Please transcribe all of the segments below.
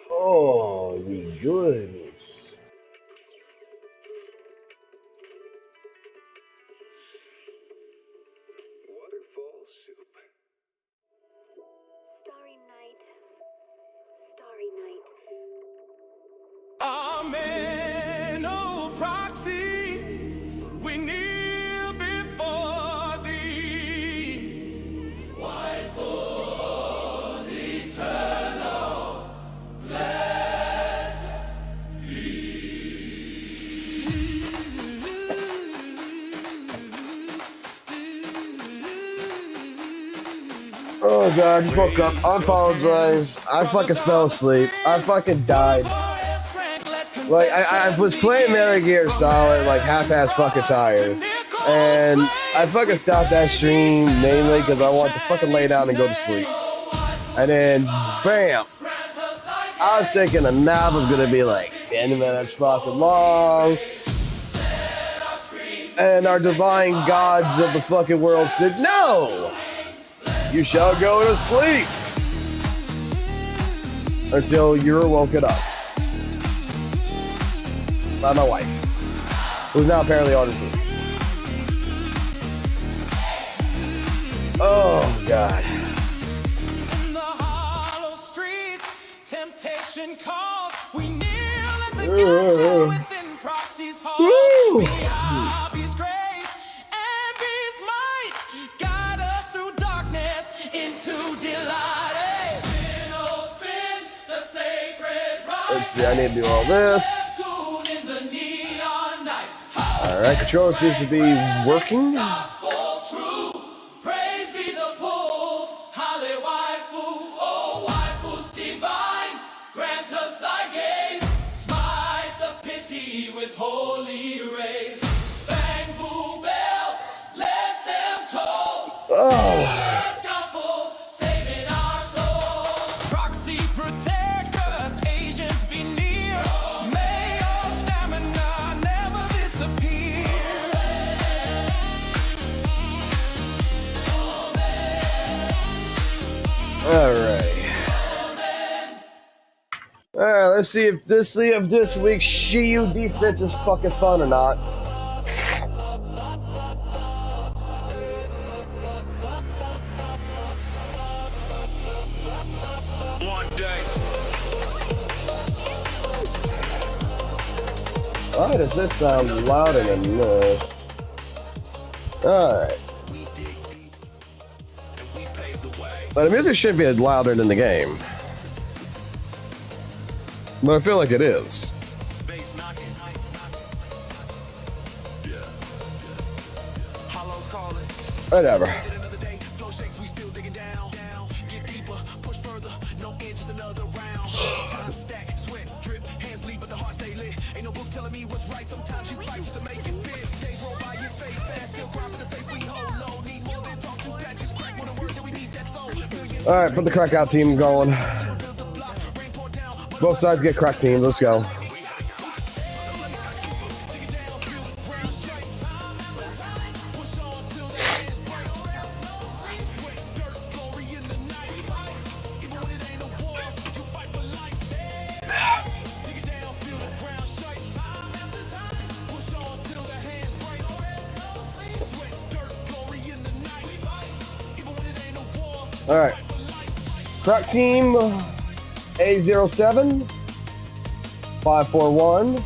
Oh, my goodness. Waterfall soup. Starry night. Starry night. Amen, oh proxy, we kneel before thee. White bulls eternal, blessed Oh god, I just woke up. I apologize. I fucking fell asleep. I fucking died. Like, I was playing Metal Gear Solid, like, half-ass fucking tired. And I fucking stopped that stream mainly because I wanted to fucking lay down and go to sleep. And then, bam! I was thinking the nap was gonna be like 10 minutes fucking long. And our divine gods of the fucking world said, no! You shall go to sleep! Until you're woken up. By my wife, who's now apparently on her food. Oh God! in the hollow streets, temptation calls. We kneel at the gotcha within proxy's hall. May Abby's grace and peace might guide us through darkness into delight. Spin the sacred rite. Let's see. I need to do all this. All right, controller seems to be working. Gospel true, praise be the pools, Holly waifu, oh waifus divine, grant us thy gaze, smite the pity with holy rays, bang boo bells, let them toll. Oh. Gospel saving our souls. Proxy protect us, agents be near. May our stamina never disappear. All right, let's see if this week's Shiyu defense is fucking fun or not. One day. Why does this sound louder than this? All right. But the music should be louder than the game. But I feel like it is. Whatever. All right, put the crack out team going. Both sides get crack teams. Let's go. All right. Crack team A07 541.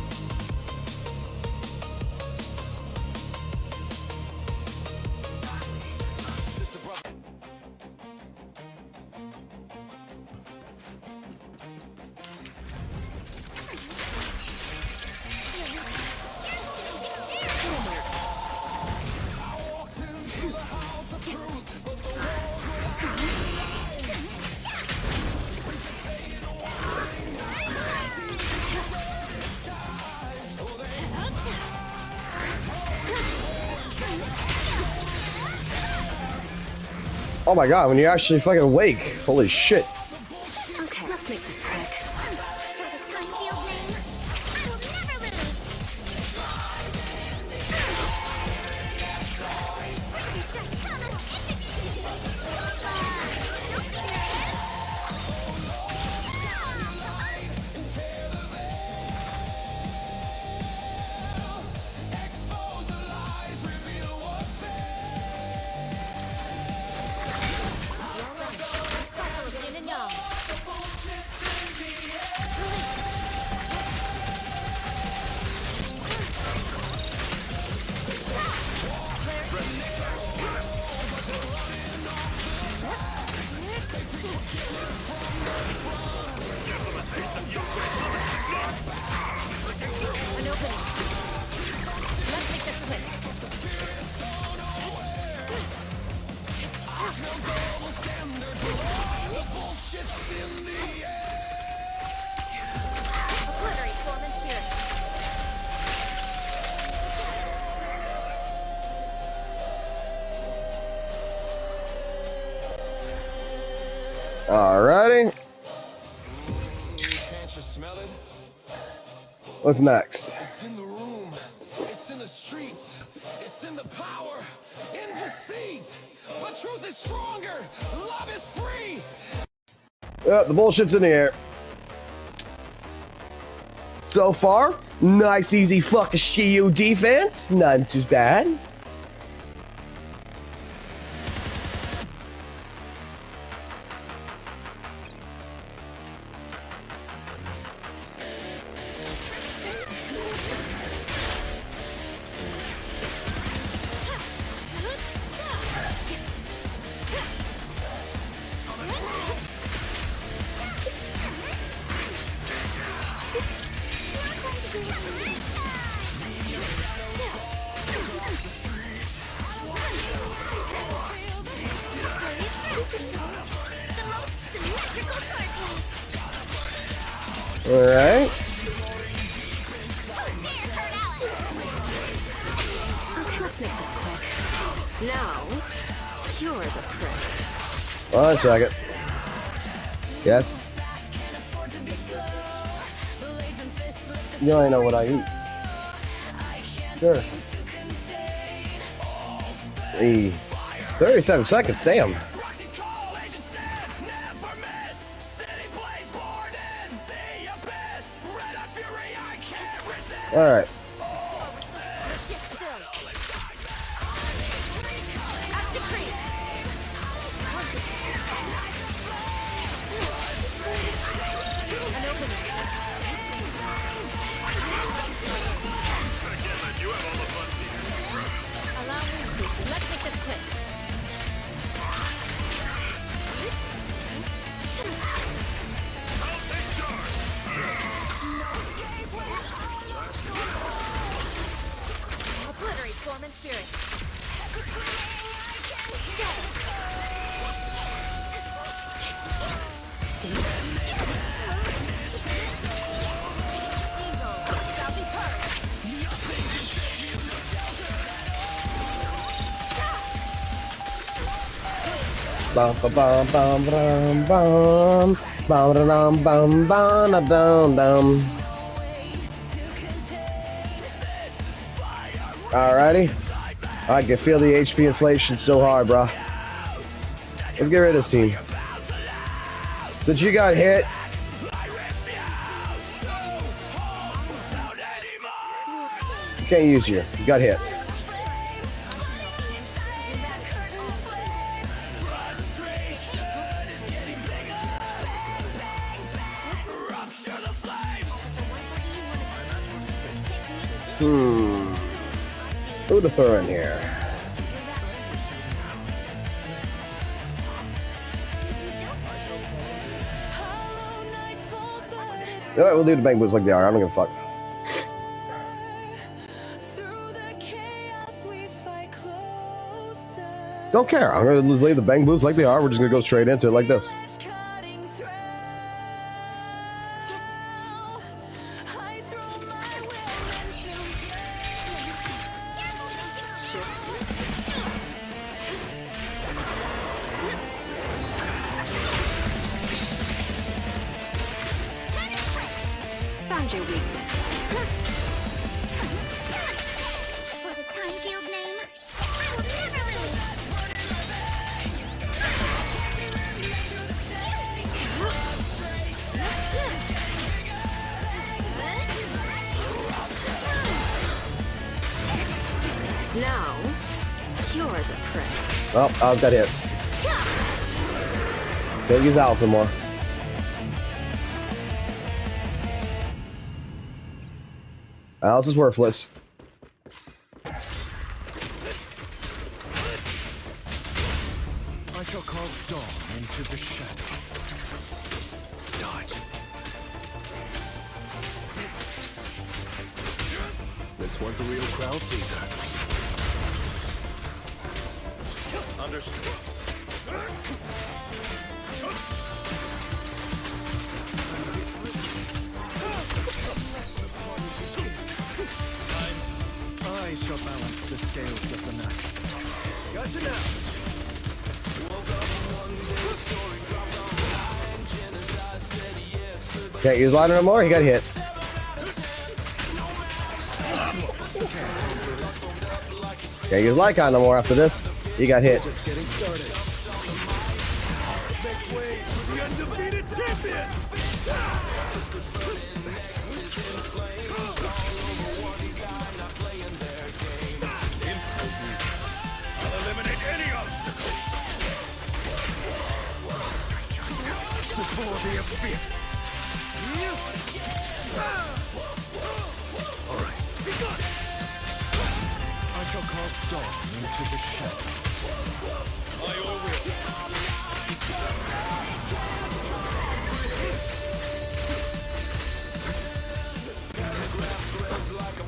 Oh my god, when you actually fucking awake. Holy shit. Okay, let's make this quick. For the time field name, I will never lose. Ready, strike, coming. Alrighty. Can't you smell it? What's next? It's in the room. It's in the streets. It's in the power. In deceit. But truth is stronger. Love is free. The bullshit's in the air. So far, nice, easy fucking Shiyu defense. Not too bad. All right. Okay, let's make this quick. Now, you're the prick. One second. Yes. You already know what I eat. Sure. Hey, 37 seconds, damn. All right. Let's make this quick. Obliterate form and spirit. Bum bum bum bum bum bum bum bum bum bum bum. Alrighty. I can feel the HP inflation so hard, bro. Let's get rid of this team. Since you got hit, can't use you. You got hit. Who to throw in here? Alright, we'll do the bang boots like they are. I don't give a fuck. Don't care. I'm gonna leave the bang boots like they are. We're just gonna go straight into it like this. Found your weakness. For the time field name, I will never lose. Now, you're the prey. Well, I was got hit. Can't use Alice anymore. Alice is worthless. I shall carve dawn into the shadow. Dodge. This one's a real crowd pleaser. Understood. I shall balance the scales of the night. Gotcha now. Woke up one day, story dropped on Can't use ladder no more. He got hit. Can't use Lycon no more after this. He got hit. Just getting started. Make way for the undefeated champion! I'll eliminate any obstacle before the abyss. All right. Be gone. I shall carve dawn into the shadow. By your will.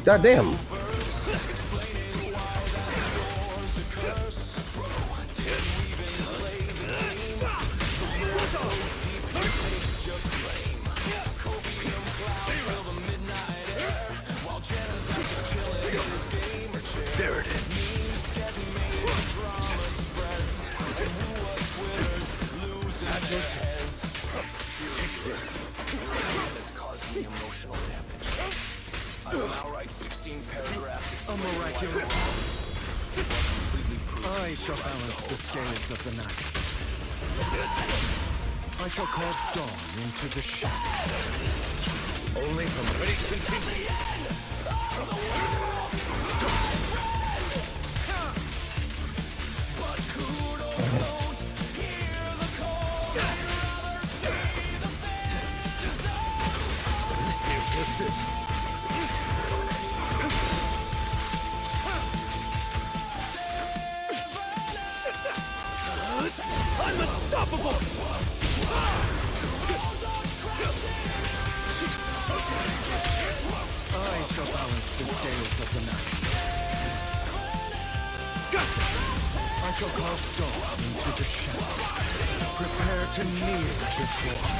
God damn. There it is. At your hands. Take this. Has caused me emotional damage. I will now write 16 paragraphs A miraculous. I shall balance the scales of the night. I shall carve dawn into the shadow. Only from fate continue. I'm unstoppable! I shall balance the scales of the night. I shall carve dawn into the shadow. Prepare to kneel before me.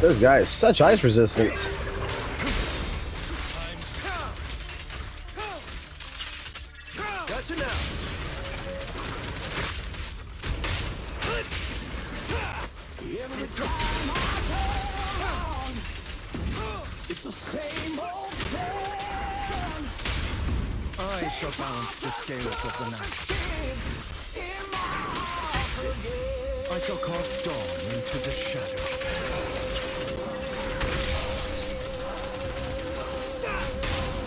This guy is such ice resistance. Gotcha now. Every time I turn around, it's the same old thing. I shall balance the scales of the night. I shall carve dawn into the shadow.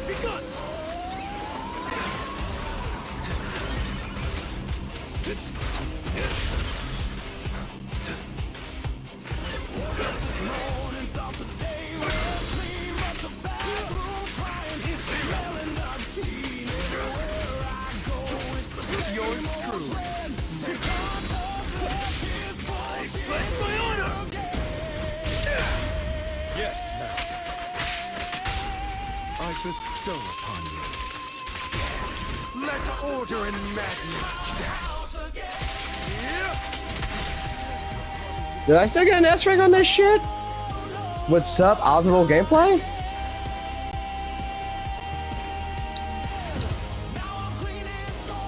Be gone! Yours truly. Pledge my honor! Yes, ma'am. I bestow upon you. Let order and madness Did I still get an S rank on this shit? With sub-optimal gameplay?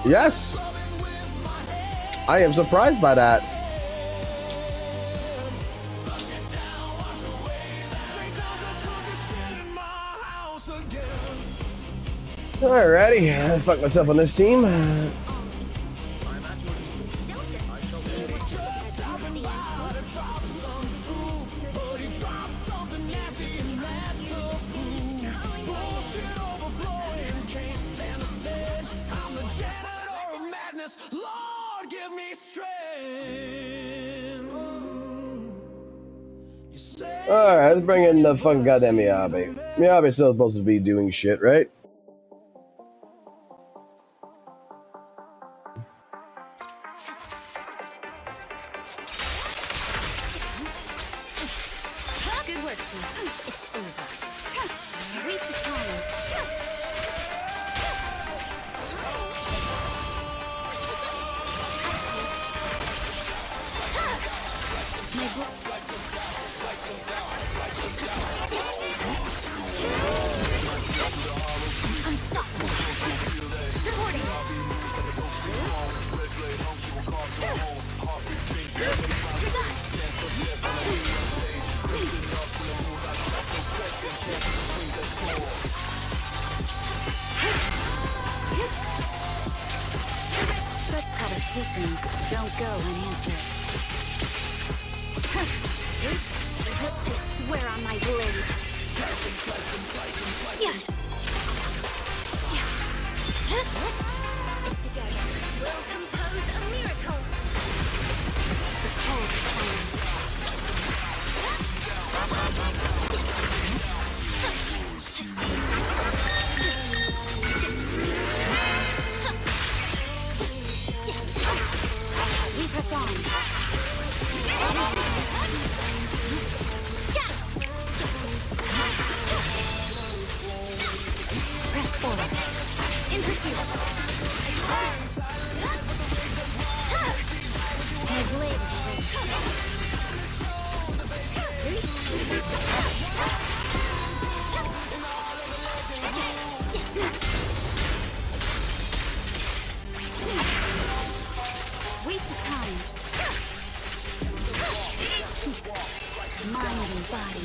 Yes. I am surprised by that. Alrighty, I fucked myself on this team. Lord, give me strength. Alright, let's bring in the fucking goddamn Miyabi. Miyabi's still supposed to be doing shit, right? Good work, team. It's over. Waste of time. My book. petitions don't go unanswered. I swear on my blade. Yeah. Together, we'll compose a miracle. Hold silence. We perform. Press forward. In pursuit. My blade is we succumb. Mind and body.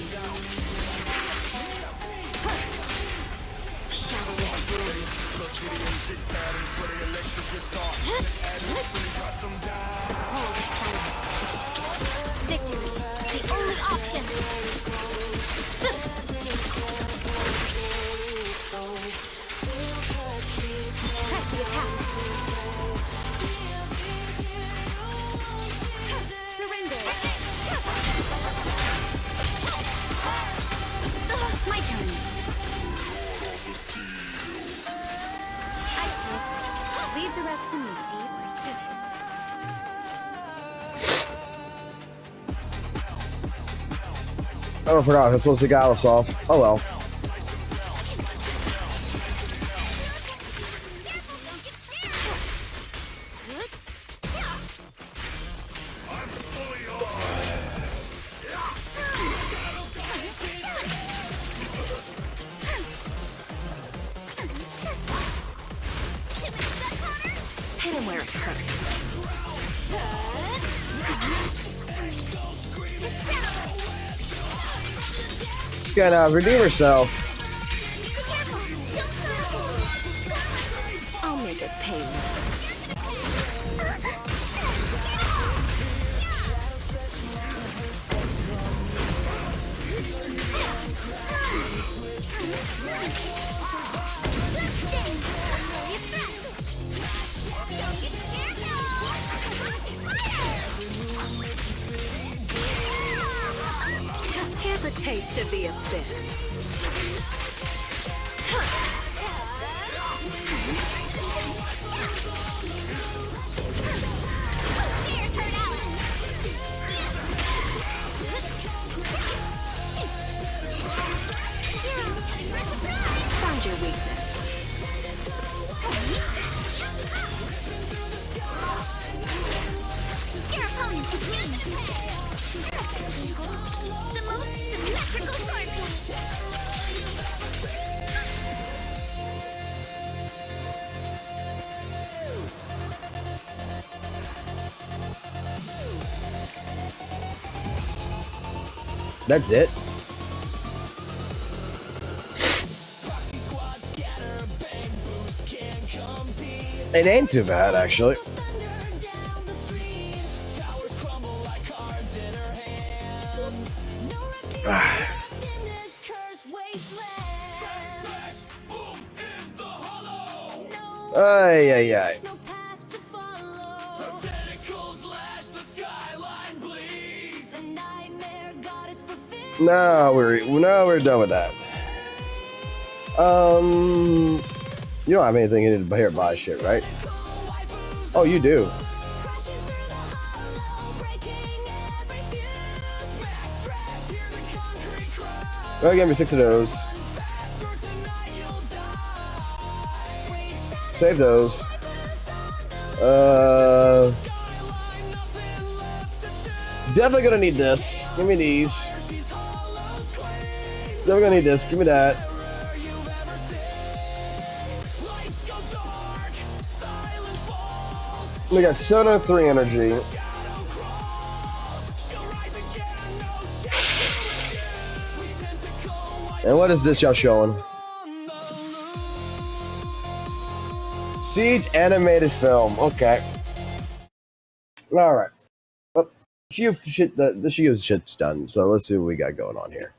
Shadowless blade. Hold silent. Victory, the only option. Press the attack. Surrender. My turn. I see it. Leave the rest to me, Chief. Oh, I forgot. I'm supposed to get Alice off. Oh well. Hit him where it hurts. She's gonna redeem herself. I'll make it painless. Here's a taste of the abyss. Find your weakness. Your opponent is me. The most symmetrical sword. That's it. It ain't too bad, actually. Ay, ay, ay. No, we're done with that. You don't have anything in here to buy shit, right? Oh, you do. Go give me 6 of those. Save those. Definitely gonna need this. Give me these. Definitely gonna need this. Give me that. We got 703 energy. And what is this y'all showing? Siege animated film. Okay. All right. Well, Shiyu shit. The Shiyu shit's done. So let's see what we got going on here.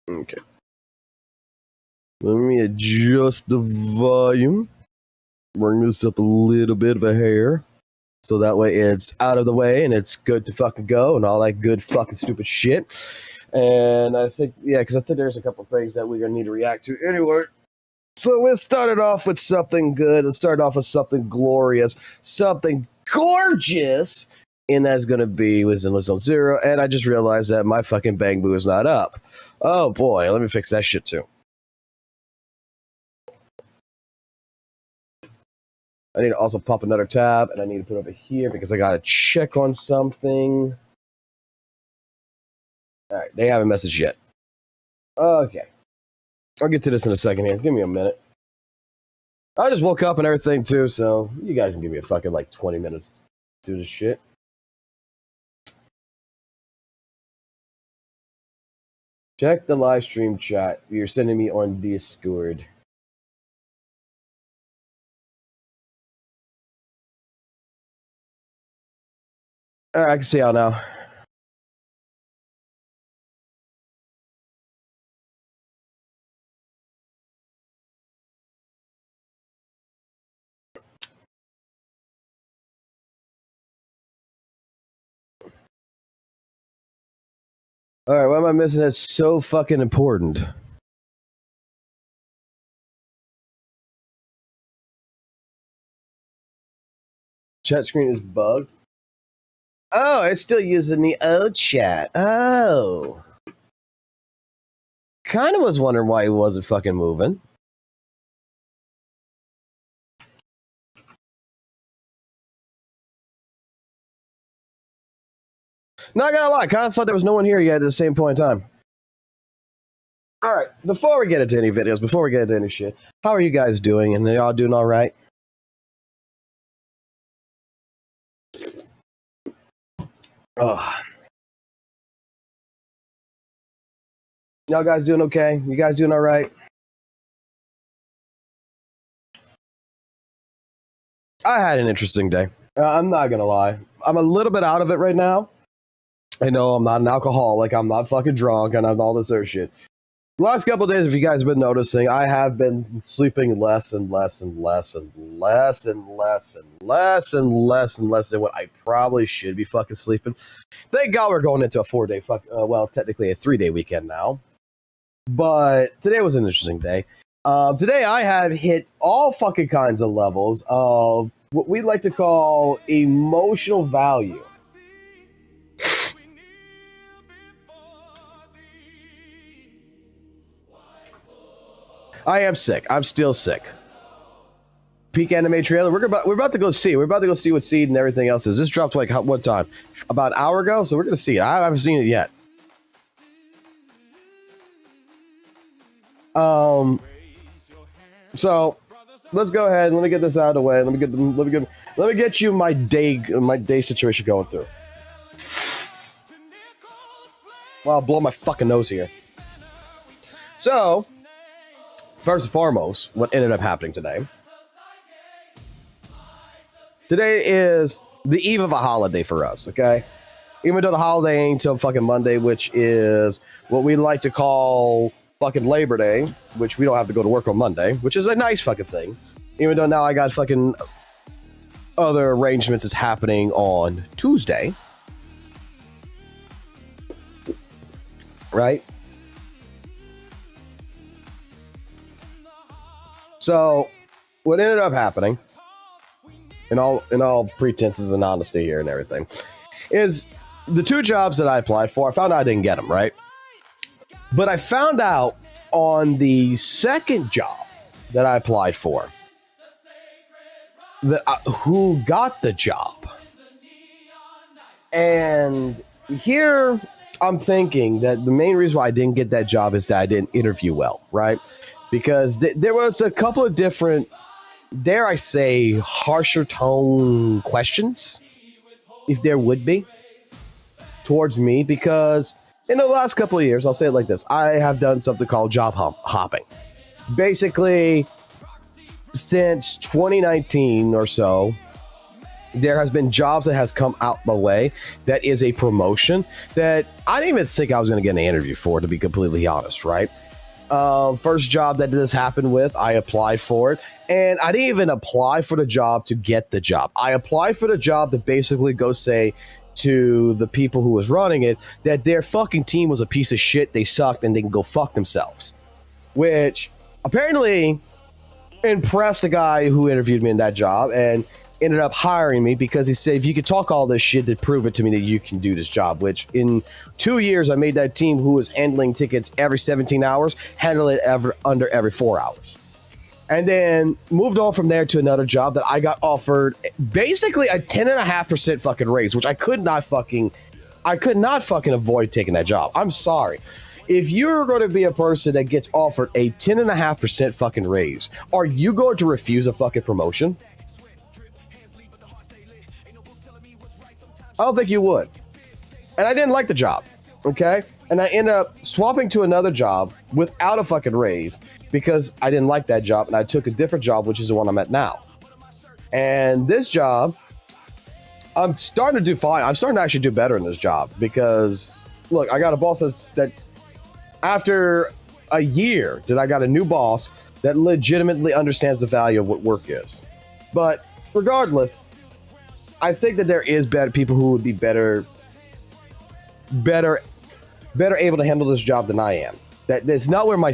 Okay. Let me adjust the volume. Bring this up a little bit of a hair. So that way it's out of the way and it's good to fucking go and all that good fucking stupid shit. And I think, yeah, because I think there's a couple things that we're going to need to react to anyway. So we'll start it off with something good. Let's start off with something glorious, something gorgeous. And that's going to be with Zenless Zone Zero. And I just realized that my fucking Bang Boo is not up. Oh boy, let me fix that shit too. I need to also pop another tab, and I need to put it over here because I got to check on something. All right, they haven't messaged yet. Okay. I'll get to this in a second here. Give me a minute. I just woke up and everything, too, so you guys can give me a fucking, 20 minutes to do this shit. Check the live stream chat you're sending me on Discord. All right, I can see how now. All right, what am I missing that's so fucking important? Chat screen is bugged. Oh, it's still using the old chat. Oh. Kind of was wondering why he wasn't fucking moving. Not gonna lie, kind of thought there was no one here yet at the same point in time. All right, before we get into any videos, before we get into any shit, how are you guys doing? And they all doing all right? Oh. Y'all guys doing okay? You guys doing all right? I had an interesting day. I'm not gonna lie. I'm a little bit out of it right now. I know I'm not an alcoholic. I'm not fucking drunk and all this other shit. The last couple of days, if you guys have been noticing, I have been sleeping less and less and less and less and less and less and less and less than what I probably should be fucking sleeping. Thank God we're going into a 4-day well, technically a 3-day weekend now. But today was an interesting day. Today I have hit all fucking kinds of levels of what we like to call emotional value. I am sick. I'm still sick. Peak anime trailer. We're about to go see. We're about to go see what Seed and everything else is. This dropped what time? About an hour ago. So we're gonna see it. I haven't seen it yet. So let's go ahead and let me get this out of the way. Let me get you my day situation going through. Well, I'll blow my fucking nose here. So, first and foremost, what ended up happening today? Today is the eve of a holiday for us, okay? Even though the holiday ain't till fucking Monday, which is what we like to call fucking Labor Day, which we don't have to go to work on Monday, which is a nice fucking thing. Even though now I got fucking other arrangements is happening on Tuesday. Right? So, what ended up happening, in all pretenses and honesty here and everything, is the 2 jobs that I applied for, I found out I didn't get them, right? But I found out on the second job that I applied for, that who got the job. And here I'm thinking that the main reason why I didn't get that job is that I didn't interview well, right? Because there was a couple of different, dare I say, harsher tone questions, if there would be, towards me. Because in the last couple of years, I'll say it like this, I have done something called job hopping. basically, since 2019 or so, there has been jobs that has come out my way that is a promotion that I didn't even think I was going to get an interview for, to be completely honest, right? First job that this happened with, I applied for it, and I didn't even apply for the job to get the job. I applied for the job to basically go say to the people who was running it that their fucking team was a piece of shit, they sucked, and they can go fuck themselves. Which apparently impressed the guy who interviewed me in that job and ended up hiring me because he said, if you could talk all this shit, to prove it to me that you can do this job. Which in 2 years, I made that team who was handling tickets every 17 hours, handle it under every 4 hours. And then moved on from there to another job that I got offered basically a 10.5% fucking raise, which I could not fucking avoid taking that job. I'm sorry. If you're going to be a person that gets offered a 10.5% fucking raise, are you going to refuse a fucking promotion? I don't think you would. And I didn't like the job, okay? And I ended up swapping to another job without a fucking raise because I didn't like that job, and I took a different job, which is the one I'm at now. And this job, I'm starting to do fine. I'm starting to actually do better in this job because, look, I got a boss that's after a year that I got a new boss that legitimately understands the value of what work is. But regardless, I think that there is better people who would be better able to handle this job than I am. It's not where my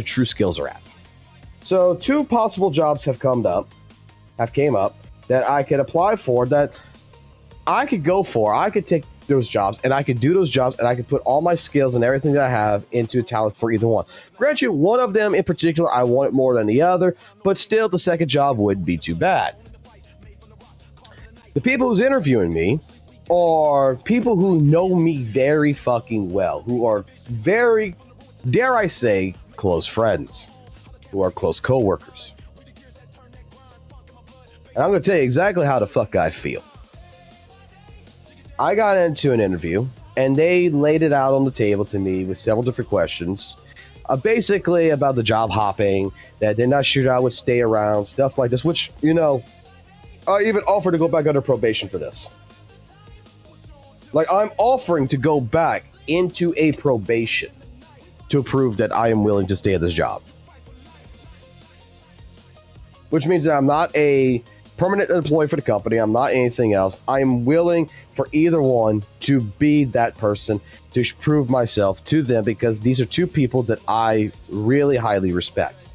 true skills are at. So 2 possible jobs have came up that I could apply for, that I could go for. I could take those jobs and I could do those jobs and I could put all my skills and everything that I have into talent for either one. Grant you, one of them in particular, I want it more than the other, but still the second job wouldn't be too bad. The people who's interviewing me are people who know me very fucking well, who are very, dare I say, close friends, who are close co-workers. And I'm going to tell you exactly how the fuck I feel. I got into an interview, and they laid it out on the table to me with several different questions, basically about the job hopping, that they're not sure I would stay around, stuff like this, which, you know, I even offered to go back under probation for this. Like, I'm offering to go back into a probation to prove that I am willing to stay at this job. Which means that I'm not a permanent employee for the company. I'm not anything else. I am willing for either one to be that person, to prove myself to them, because these are 2 people that I really highly respect.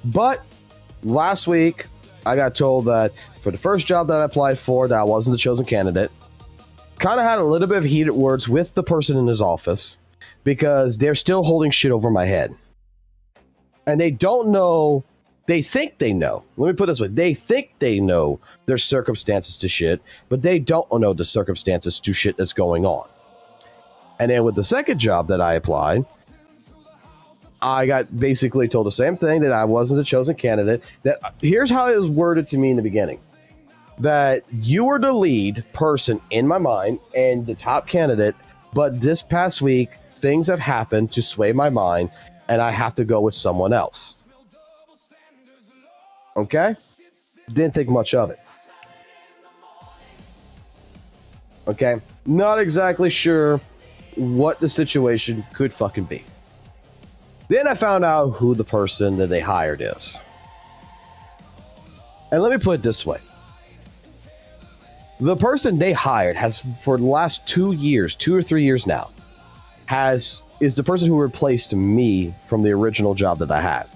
But last week, I got told that for the first job that I applied for, that I wasn't the chosen candidate. Kind of had a little bit of heated words with the person in his office because they're still holding shit over my head. And they don't know, they think they know. Let me put it this way. They think they know their circumstances to shit, but they don't know the circumstances to shit that's going on. And then with the second job that I applied, I got basically told the same thing, that I wasn't the chosen candidate. That here's how it was worded to me in the beginning. That you were the lead person in my mind and the top candidate, but this past week, things have happened to sway my mind, and I have to go with someone else. Okay? Didn't think much of it. Okay? Not exactly sure what the situation could fucking be. Then I found out who the person that they hired is. And let me put it this way. The person they hired has, for the last 2 years, 2 or 3 years now, is the person who replaced me from the original job that I had.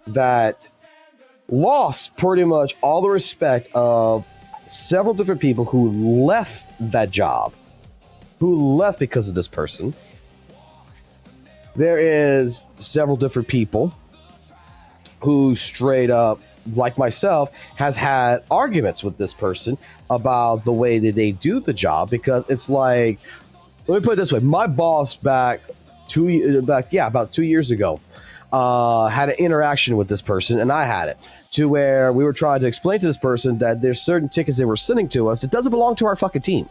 That lost pretty much all the respect of several different people who left that job, who left because of this person. There is several different people who straight up, like myself, has had arguments with this person about the way that they do the job, because it's like, let me put it this way. My boss about 2 years ago had an interaction with this person, and I had it, to where we were trying to explain to this person that there's certain tickets they were sending to us that doesn't belong to our fucking team.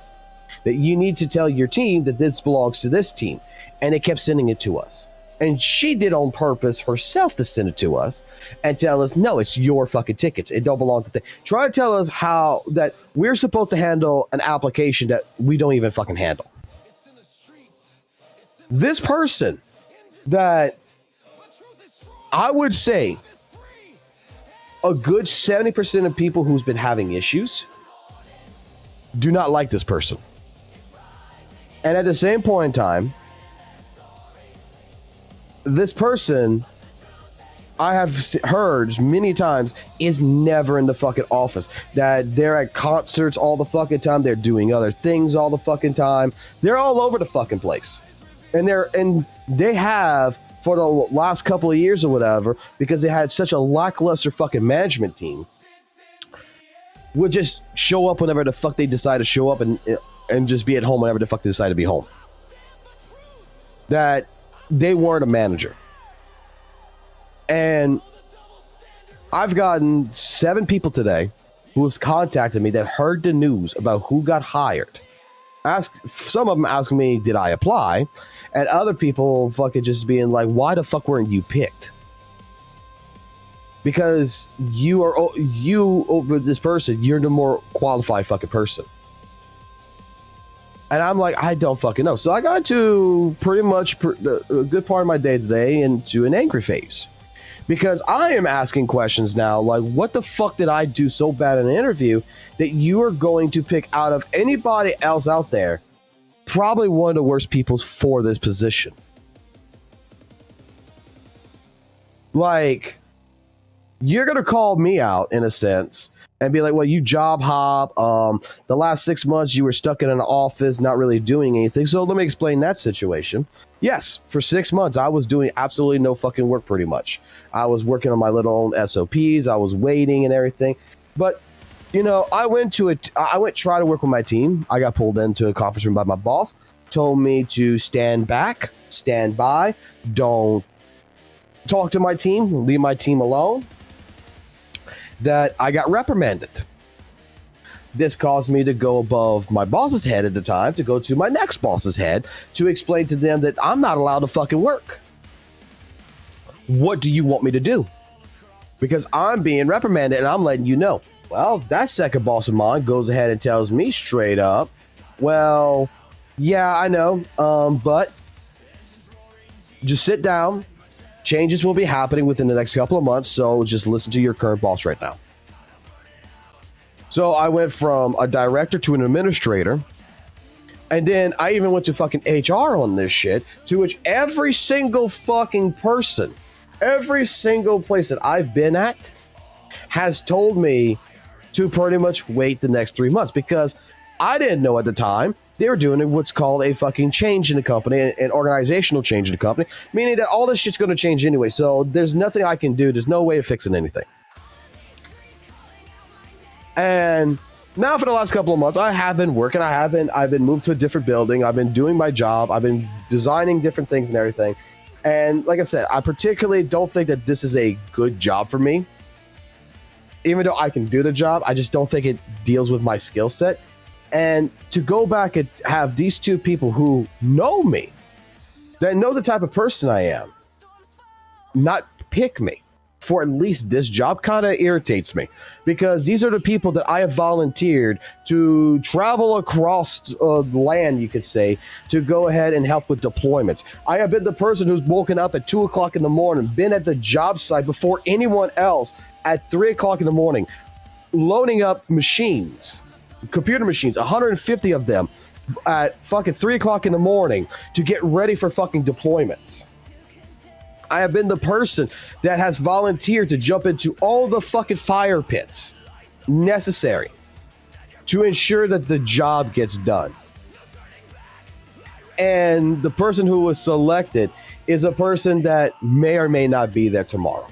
That you need to tell your team that this belongs to this team. And they kept sending it to us. And she did on purpose herself to send it to us and tell us, no, it's your fucking tickets. It don't belong to try to tell us how that we're supposed to handle an application that we don't even fucking handle. This person that I would say a good 70% of people who's been having issues do not like this person. And at the same point in time, this person, I have heard many times, is never in the fucking office. That they're at concerts all the fucking time. They're doing other things all the fucking time. They're all over the fucking place. And they have for the last couple of years or whatever, because they had such a lackluster fucking management team, would just show up whenever the fuck they decide to show up and just be at home whenever the fuck they decide to be home. That they weren't a manager. And I've gotten 7 people today who has contacted me that heard the news about who got hired. Some of them asking me, did I apply? And other people fucking just being like, why the fuck weren't you picked? Because you over this person, you're the more qualified fucking person. And I'm like, I don't fucking know. So I got to pretty much a good part of my day today into an angry phase. Because I am asking questions now, like, what the fuck did I do so bad in an interview that you are going to pick out of anybody else out there, probably one of the worst people for this position? Like, you're going to call me out, in a sense, and be like, well, you job hop. The last 6 months you were stuck in an office, not really doing anything. So let me explain that situation. Yes, for 6 months, I was doing absolutely no fucking work pretty much. I was working on my little own SOPs. I was waiting and everything. But, you know, I went try to work with my team. I got pulled into a conference room by my boss, told me to stand back, stand by, don't talk to my team, leave my team alone. That I got reprimanded. This caused me to go above my boss's head at the time, to go to my next boss's head, to explain to them that I'm not allowed to fucking work. What do you want me to do? Because I'm being reprimanded and I'm letting you know. Well, that second boss of mine goes ahead and tells me straight up, well, yeah, I know, but just sit down. Changes will be happening within the next couple of months, so just listen to your current boss right now. So I went from a director to an administrator, and then I even went to fucking HR on this shit, to which every single fucking person, every single place that I've been at has told me to pretty much wait the next 3 months, because I didn't know at the time they were doing what's called a fucking change in the company, an organizational change in the company, meaning that all this shit's going to change anyway. So there's nothing I can do. There's no way of fixing anything. And now for the last couple of months, I have been working. I've been moved to a different building. I've been doing my job. I've been designing different things and everything. And like I said, I particularly don't think that this is a good job for me. Even though I can do the job, I just don't think it deals with my skill set. And to go back and have these two people who know me, that know the type of person I am, not pick me for at least this job kind of irritates me, because these are the people that I have volunteered to travel across the land, you could say, to go ahead and help with deployments. I have been the person who's woken up at 2 o'clock in the morning, been at the job site before anyone else at 3 o'clock in the morning, loading up machines, computer machines, 150 of them at fucking 3 o'clock in the morning to get ready for fucking deployments. I have been the person that has volunteered to jump into all the fucking fire pits necessary to ensure that the job gets done. And the person who was selected is a person that may or may not be there tomorrow.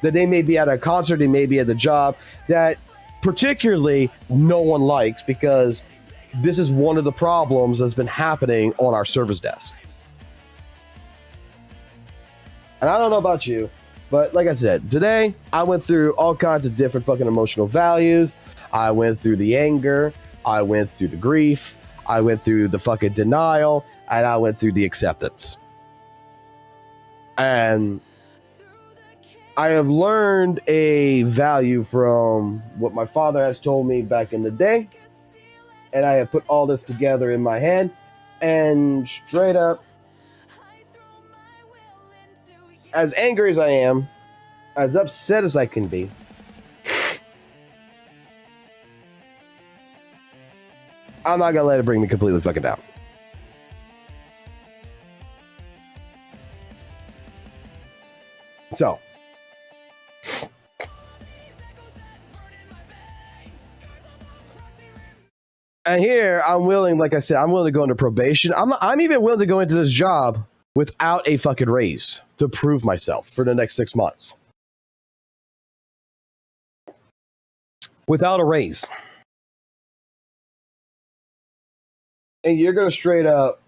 That they may be at a concert, they may be at the job, that particularly no one likes, because this is one of the problems that's been happening on our service desk. And I don't know about you, but like I said, today I went through all kinds of different fucking emotional values. I went through the anger, I went through the grief, I went through the fucking denial, and I went through the acceptance. And I have learned a value from what my father has told me back in the day. And I have put all this together in my head. And straight up, as angry as I am, as upset as I can be, I'm not gonna let it bring me completely fucking down. So, and here I'm willing, like I said, I'm willing to go into probation. I'm even willing to go into this job without a fucking raise to prove myself for the next 6 months. Without a raise. And you're going to straight up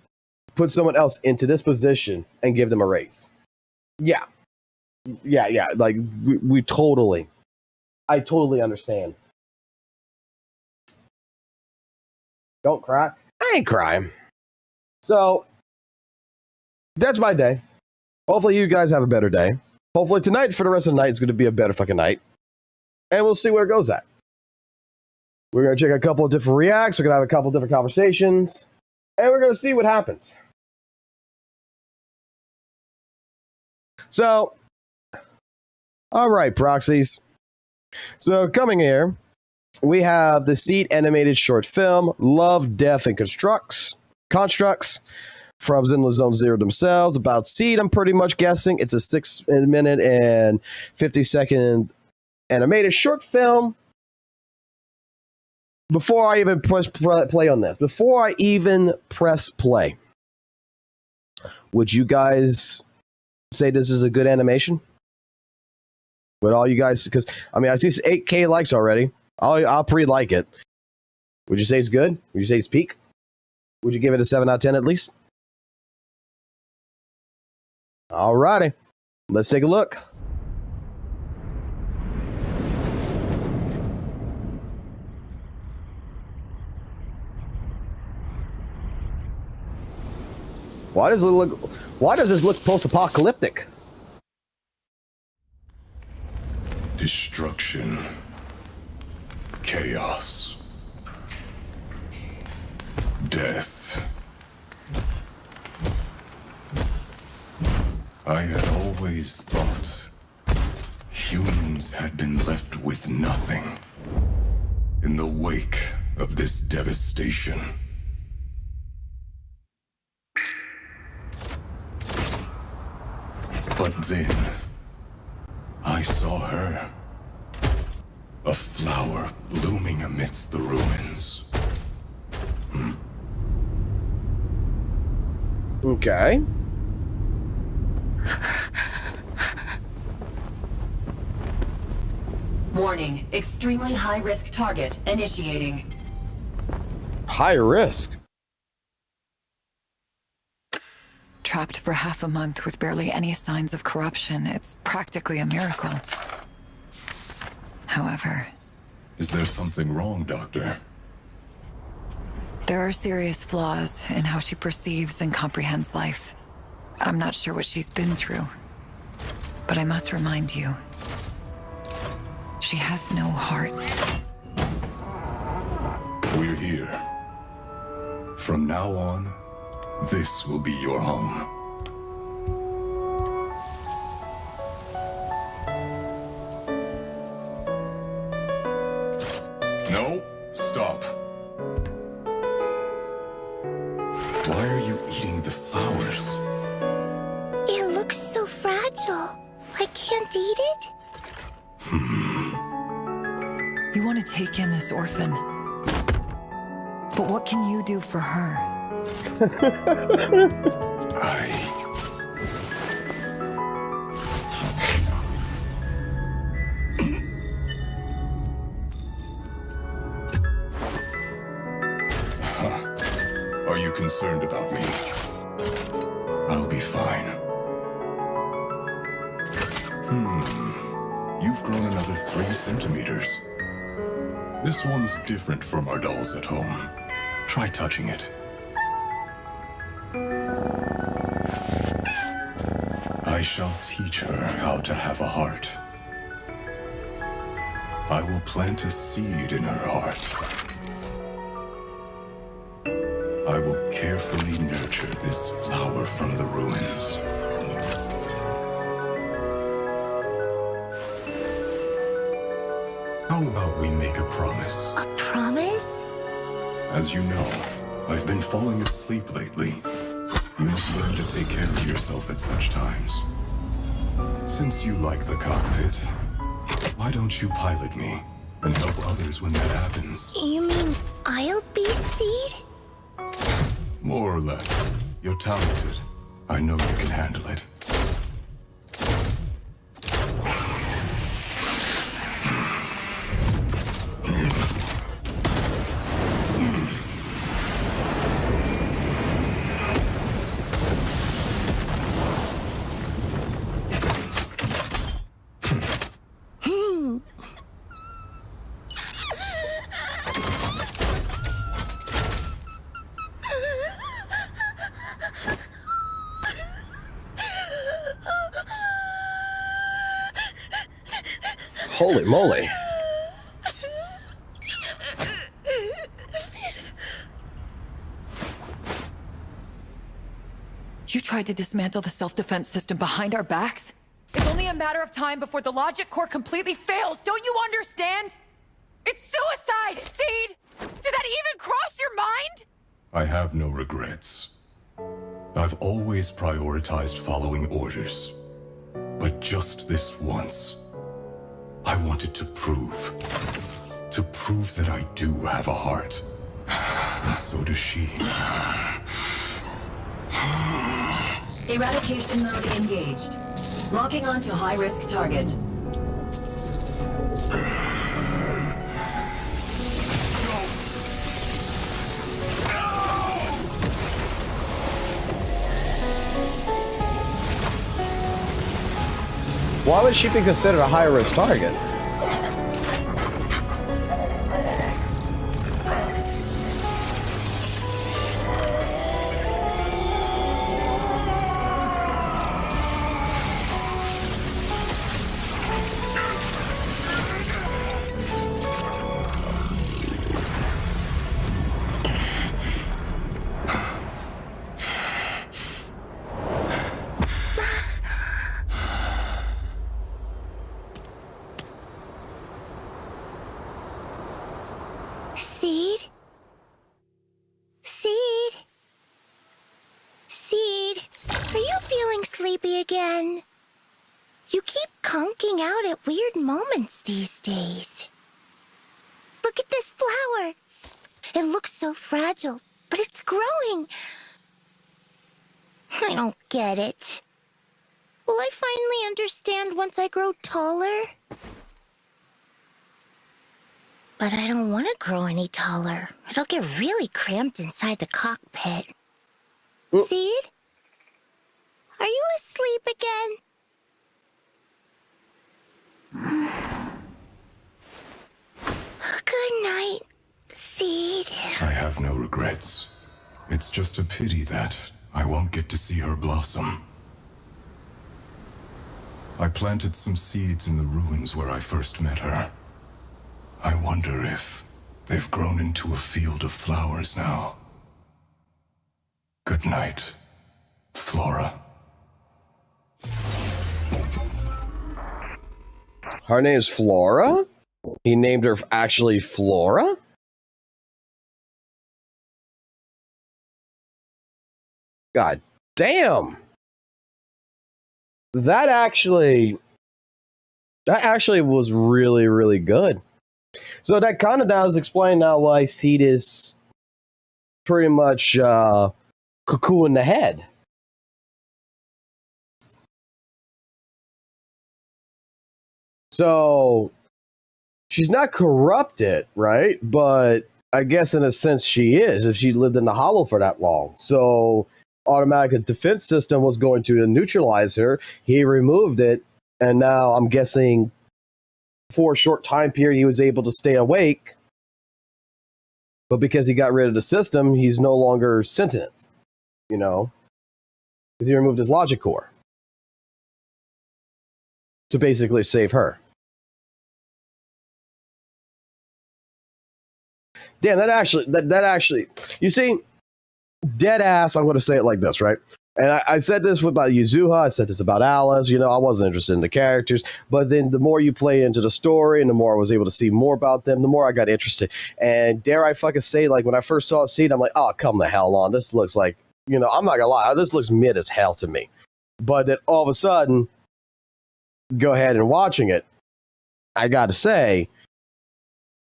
put someone else into this position and give them a raise. Yeah. Like, we totally, I totally understand. Don't cry. I ain't crying. So, that's my day. Hopefully you guys have a better day. Hopefully tonight for the rest of the night is going to be a better fucking night. And we'll see where it goes at. We're going to check a couple of different reacts. We're going to have a couple of different conversations. And we're going to see what happens. So, all right, proxies. So, coming here, we have the Seed animated short film, Love, Death, and Constructs from Zenless Zone Zero themselves. About Seed, I'm pretty much guessing. It's a 6 minute and 50-second animated short film. Before I even press play on this, would you guys say this is a good animation? Would all you guys, because I mean, I see 8K likes already. I'll pre-like it. Would you say it's good? Would you say it's peak? Would you give it a 7 out of 10 at least? Alrighty, let's take a look. Why does this look post-apocalyptic? Destruction. Chaos. Death. I had always thought humans had been left with nothing in the wake of this devastation. But then, I saw her. A flower blooming amidst the ruins. Okay. Warning, extremely high-risk target initiating. High risk? Trapped for half a month with barely any signs of corruption. It's practically a miracle. However, Is there something wrong, Doctor? there are serious flaws in how she perceives and comprehends life. I'm not sure what she's been through, but I must remind you, she has no heart. We're here. From now on, this will be your home. No, stop. Why are you eating the flowers? It looks so fragile. I can't eat it? You want to take in this orphan, but what can you do for her? Are you concerned about me? I'll be fine. You've grown another 3 centimeters. This one's different from our dolls at home. Try touching it. I I shall teach her how to have a heart. I will plant a seed in her heart. I will carefully nurture this flower from the ruins. How about we make a promise? A promise? As you know, I've been falling asleep lately. You must learn to take care of yourself at such times. Since you like the cockpit, why don't you pilot me and help others when that happens? You mean I'll be Seed? More or less. You're talented. I know you can handle it. Holy moly. You tried to dismantle the self-defense system behind our backs? It's only a matter of time before the logic core completely fails. Don't you understand? It's suicide, Seed! Did that even cross your mind? I have no regrets. I've always prioritized following orders. But just this once, I wanted to prove that I do have a heart. And so does she. Eradication mode engaged. Locking onto high-risk target. Why would she be considered a high-risk target? Seed? Seed? Seed? Are you feeling sleepy again? You keep conking out at weird moments these days. Look at this flower. It looks so fragile, but it's growing. I don't get it. Will I finally understand once I grow taller? But I don't want to grow any taller. It'll get really cramped inside the cockpit. Oop. Seed? Are you asleep again? Good night, Seed. I have no regrets. It's just a pity that I won't get to see her blossom. I planted some seeds in the ruins where I first met her. I wonder if they've grown into a field of flowers now. Good night, Flora. Her name's Flora? He named her actually Flora? God damn. That actually was really, really good. So that kind of does explain now why Seed is pretty much cuckoo in the head. So she's not corrupted, right? But I guess in a sense she is, if she lived in the hollow for that long. So automatic defense system was going to neutralize her. He removed it, and now I'm guessing for a short time period he was able to stay awake. But because he got rid of the system, he's no longer sentient, you know, because he removed his logic core. to basically save her. Damn, that actually, you see, dead ass, I'm going to say it like this, right? And I said this about Yuzuha, I said this about Alice, you know, I wasn't interested in the characters, but then the more you play into the story and the more I was able to see more about them, the more I got interested. And dare I fucking say, like, when I first saw Seed, I'm like, oh, come the hell on, this looks like, you know, I'm not gonna lie, this looks mid as hell to me. But then all of a sudden, go ahead and watching it, I gotta say,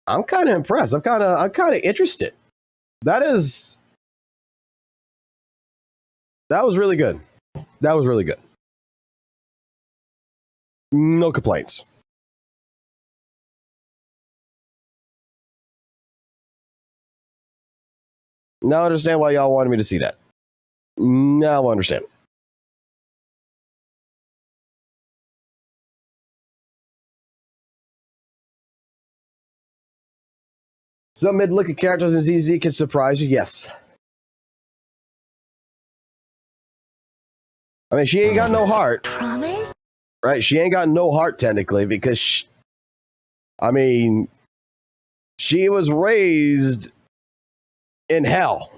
I'm kind of impressed. I'm kind of interested. That was really good. That was really good. No complaints. Now I understand why y'all wanted me to see that. Now I understand. Some mid-looking characters in ZZ can surprise you, yes. I mean, she ain't got no heart. Promise? Right? She ain't got no heart, technically, because, she was raised in hell.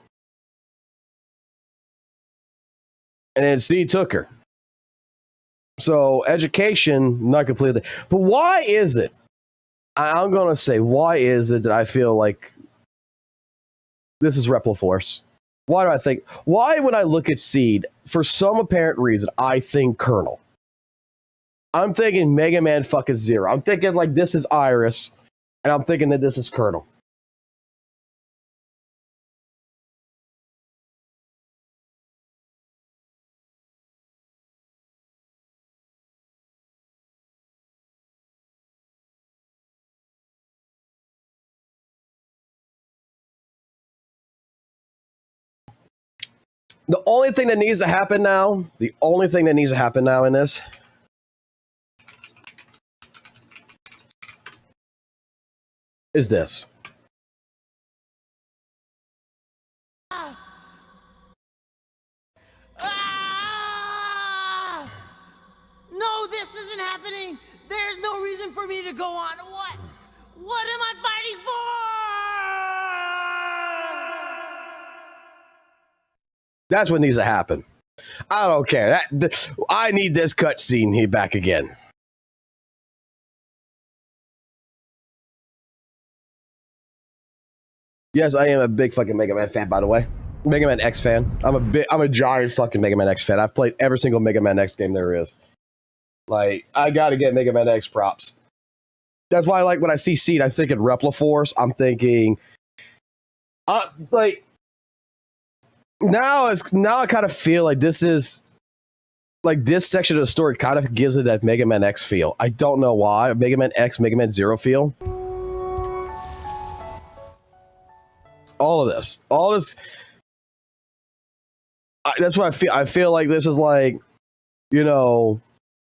And then C took her. So, education, not completely. But why is it? I'm going to say, why is it that I feel like this is Repliforce? Why do I think? Why, when I look at Seed, for some apparent reason, I think Colonel. I'm thinking Mega Man fucking Zero. I'm thinking like this is Iris, and I'm thinking that this is Colonel. The only thing that needs to happen now, in this is this. No, this isn't happening. There's no reason for me to go on. What? What am I fighting for? That's what needs to happen. I don't care. I need this cutscene here back again. Yes, I am a big fucking Mega Man fan, by the way. Mega Man X fan. I'm a giant fucking Mega Man X fan. I've played every single Mega Man X game there is. Like, I gotta get Mega Man X props. That's why, like, when I see Seed, I think in Repliforce. I'm thinking, like, now I kind of feel like this is, like, this section of the story kind of gives it that Mega Man X feel. I don't know why. Mega Man X, Mega Man Zero feel. All this. That's what I feel. I feel like this is like, you know,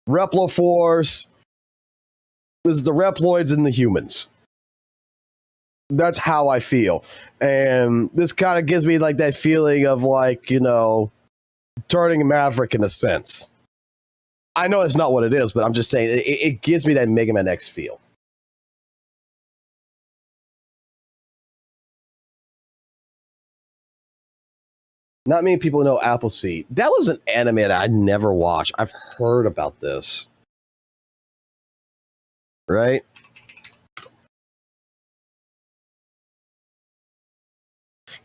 Repliforce. This is the Reploids and the humans. That's how I feel. And this kind of gives me like that feeling of like, you know, turning Maverick in a sense. I know it's not what it is, but I'm just saying it gives me that Mega Man X feel. Not many people know Appleseed. That was an anime that I never watched. I've heard about this. Right?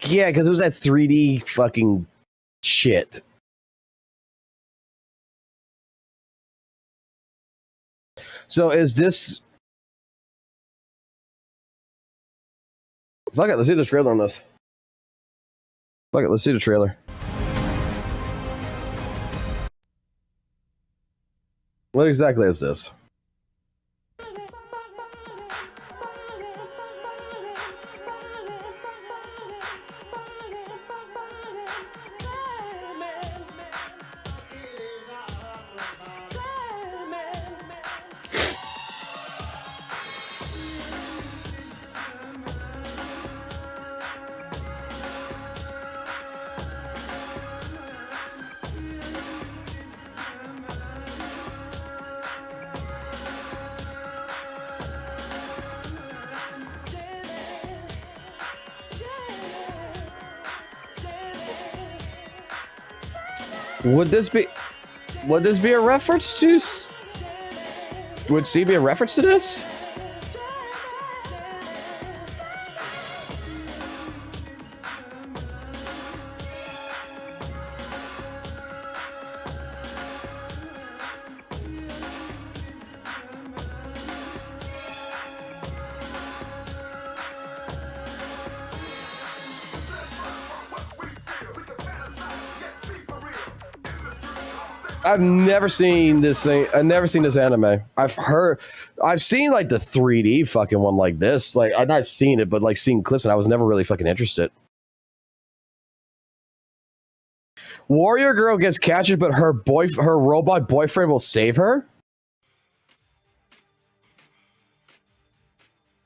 Yeah, because it was that 3D fucking shit. So is this... Fuck it, let's see the trailer on this. Fuck it, let's see the trailer. What exactly is this? Would this be a reference to? Would C be a reference to this? I've never seen this thing. I've never seen this anime. I've seen like the 3D fucking one like this. Like I've not seen it, but like seen clips, and I was never really fucking interested. Warrior girl gets captured, but her robot boyfriend will save her.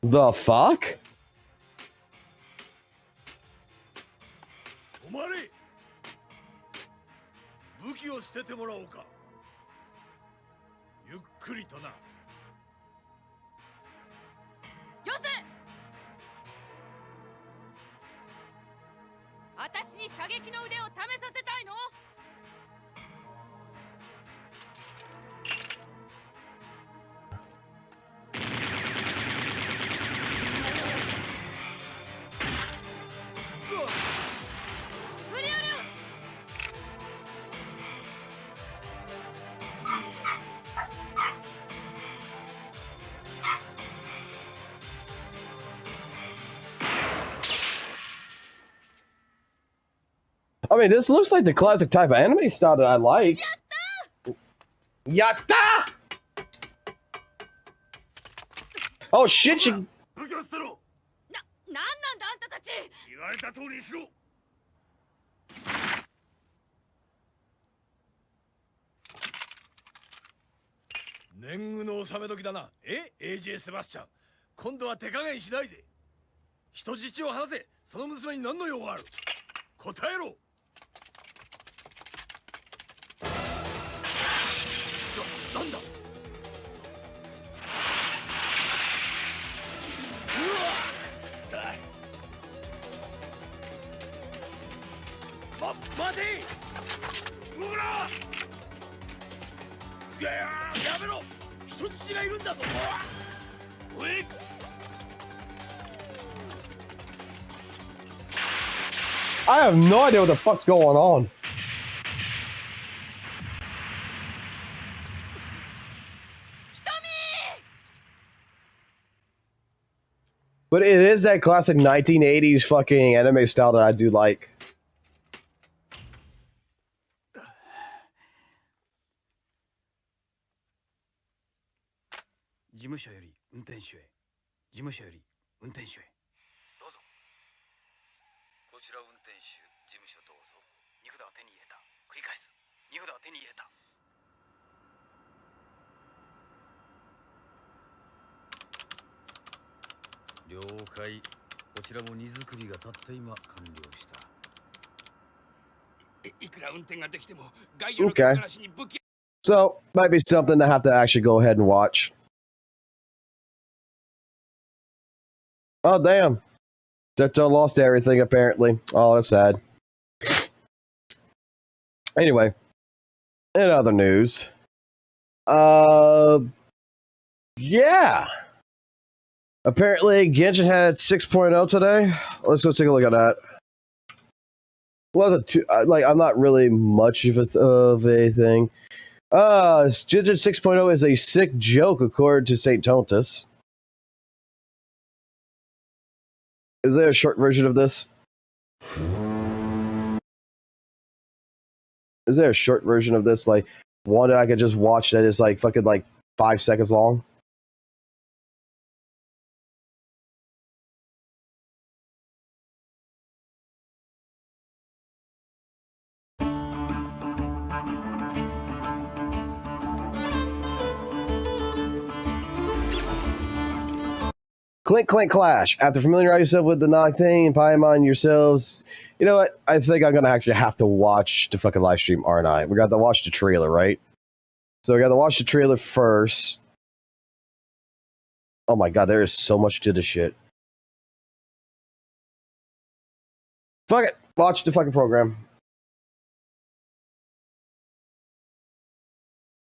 The fuck? I mean, this looks like the classic type of anime style that I like. Yatta! Oh shit, you... AJ セバスチャン、今度は手加減しないで。人質を離せ。その娘に何の用がある。答えろ。なんだ。待て。動くな。やめろ。人質がいるんだぞ。おい。I have no idea what the fuck's going on. But it is that classic 1980s fucking anime style that I do like. Okay. So, might be something to have to actually go ahead and watch. Oh, damn. Zeto lost everything, apparently. Oh, that's sad. Anyway, in other news, yeah. Apparently, Genshin had 6.0 today. Let's go take a look at that. Wasn't too like I'm not really much of a thing. Genshin 6.0 is a sick joke, according to Saint Tontus. Is there a short version of this? Is there a short version of this, like one that I could just watch that is like fucking like 5 seconds long? Clink, clink, clash. After familiarizing yourself with the knock thing and Paimon yourselves, you know what? I think I'm going to actually have to watch the fucking live stream, aren't I? We got to watch the trailer, right? So we got to watch the trailer first. Oh my god, there is so much to this shit. Fuck it. Watch the fucking program.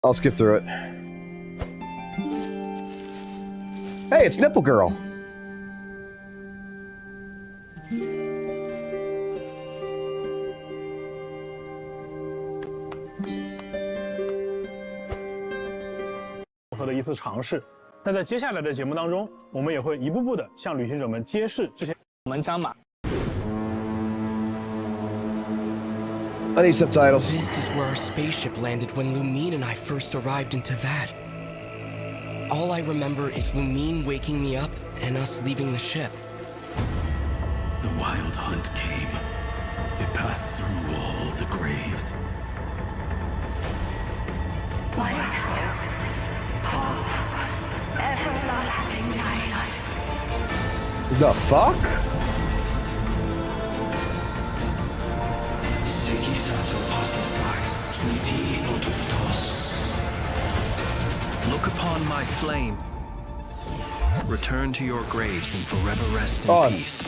I'll skip through it. Hey, it's Nipple Girl.的一次尝试。那在接下来的节目当中，我们也会一步步的向旅行者们揭示这些门枪码。I need subtitles. This is where our spaceship landed when Lumine and I first arrived in Tavad. All I remember is Lumine waking me up and us leaving the ship. The wild hunt came. It passed through all the graves. Everlasting night. The fuck? Look upon my flame. Return to your graves and forever rest in On. peace.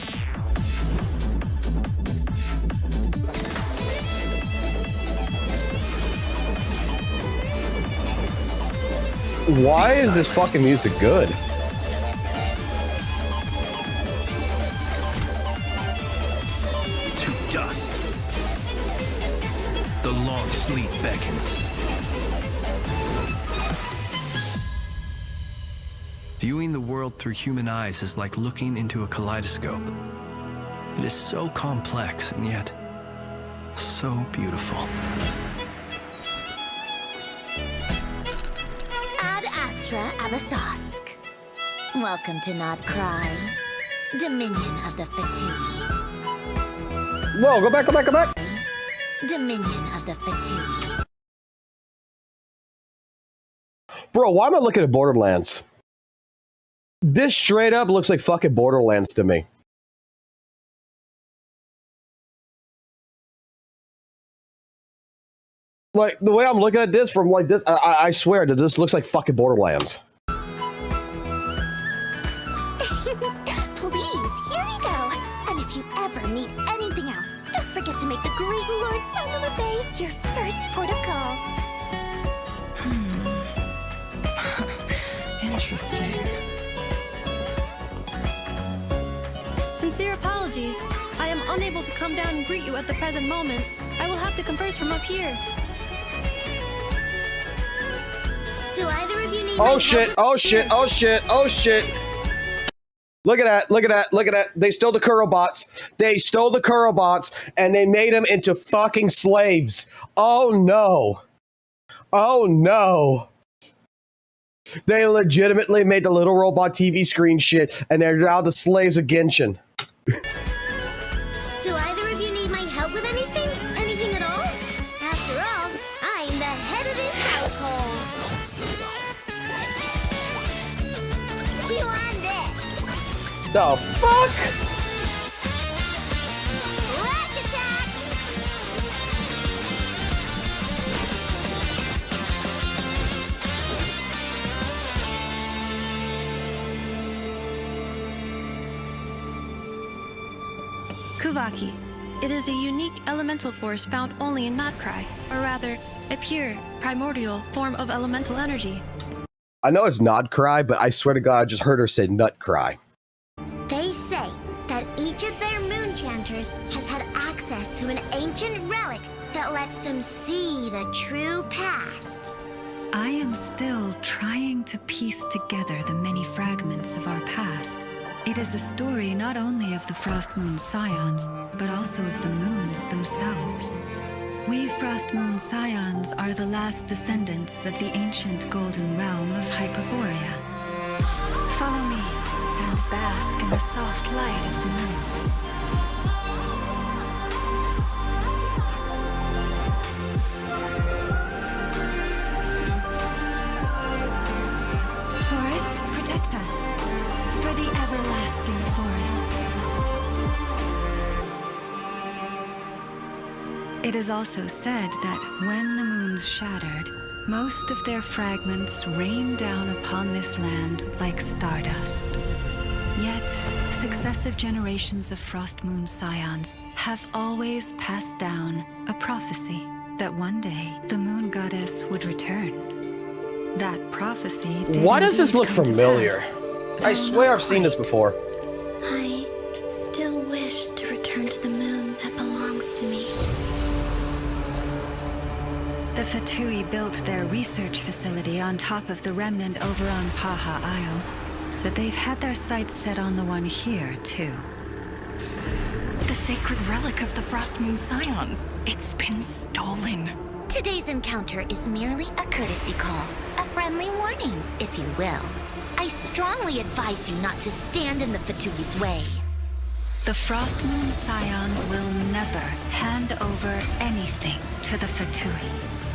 Why is this fucking music good? To dust. The long sleep beckons. Viewing the world through human eyes is like looking into a kaleidoscope. It is so complex and yet so beautiful. Ad Astra Abasask. Welcome to Not Cry, Dominion of the Fatui. Whoa, go back, go back, go back! Dominion of the Fatui. Bro, why am I looking at Borderlands? This straight up looks like fucking Borderlands to me. Like, the way I'm looking at this from like this, I swear that this looks like fucking Borderlands. Please, here you go. And if you ever need anything else, don't forget to make the great Lord Son of the Bay your first port of call. Interesting. Sincere apologies. I am unable to come down and greet you at the present moment. I will have to converse from up here. Do either of you need Oh shit, oh shit, oh shit, oh shit. Look at that, look at that, look at that. They stole the Kurobots. They stole the Kurobots and they made them into fucking slaves. Oh no. Oh no. They legitimately made the little robot TV screen shit and they're now the slaves of Genshin. Do either of you need my help with anything? Anything at all? After all, I'm the head of this household. Chew on this. The fuck? Flash attack! Kuvaki. It is a unique elemental force found only in Notcry, or rather, a pure, primordial form of elemental energy. I know it's Nod Cry, but I swear to God, I just heard her say Nut Cry. They say that each of their moon chanters has had access to an ancient relic that lets them see the true past. I am still trying to piece together the many fragments of our past. It is a story not only of the Frost Moon Scions, but also of the moons themselves. We Frost Moon Scions are the last descendants of the ancient golden realm of Hyperborea. Follow me and bask in the soft light of the moon. Forest, protect us. For the everlasting forest. It is also said that when the moons shattered, most of their fragments rained down upon this land like stardust. Yet, successive generations of Frost Moon Scions have always passed down a prophecy that one day the moon goddess would return. That prophecy. Why does this look familiar? I swear I've seen this before. I still wish to return to the moon that belongs to me. The Fatui built their research facility on top of the remnant over on Paha Isle, but they've had their sights set on the one here, too. The sacred relic of the Frost Moon Scions. It's been stolen. Today's encounter is merely a courtesy call, a friendly warning, if you will. I strongly advise you not to stand in the Fatui's way. The Frost Moon Scions will never hand over anything to the Fatui.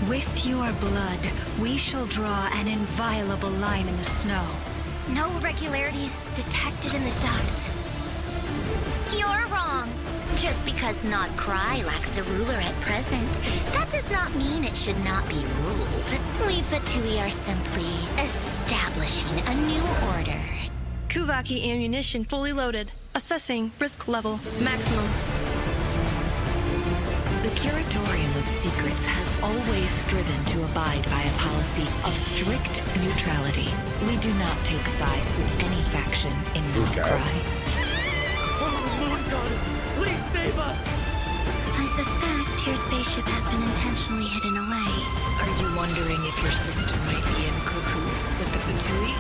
With your blood, we shall draw an inviolable line in the snow. No irregularities detected in the duct. You're wrong. Just because Not Cry lacks a ruler at present, that does not mean it should not be ruled. We Fatui are simply establishing a new order. Kuvaki ammunition fully loaded. Assessing risk level maximum. The Curatorium of Secrets has always striven to abide by a policy of strict neutrality. We do not take sides with any faction in Not Cry. Moon Goddess, please save us! I suspect your spaceship has been intentionally hidden away. Are you wondering if your sister might be in cahoots with the Fatui?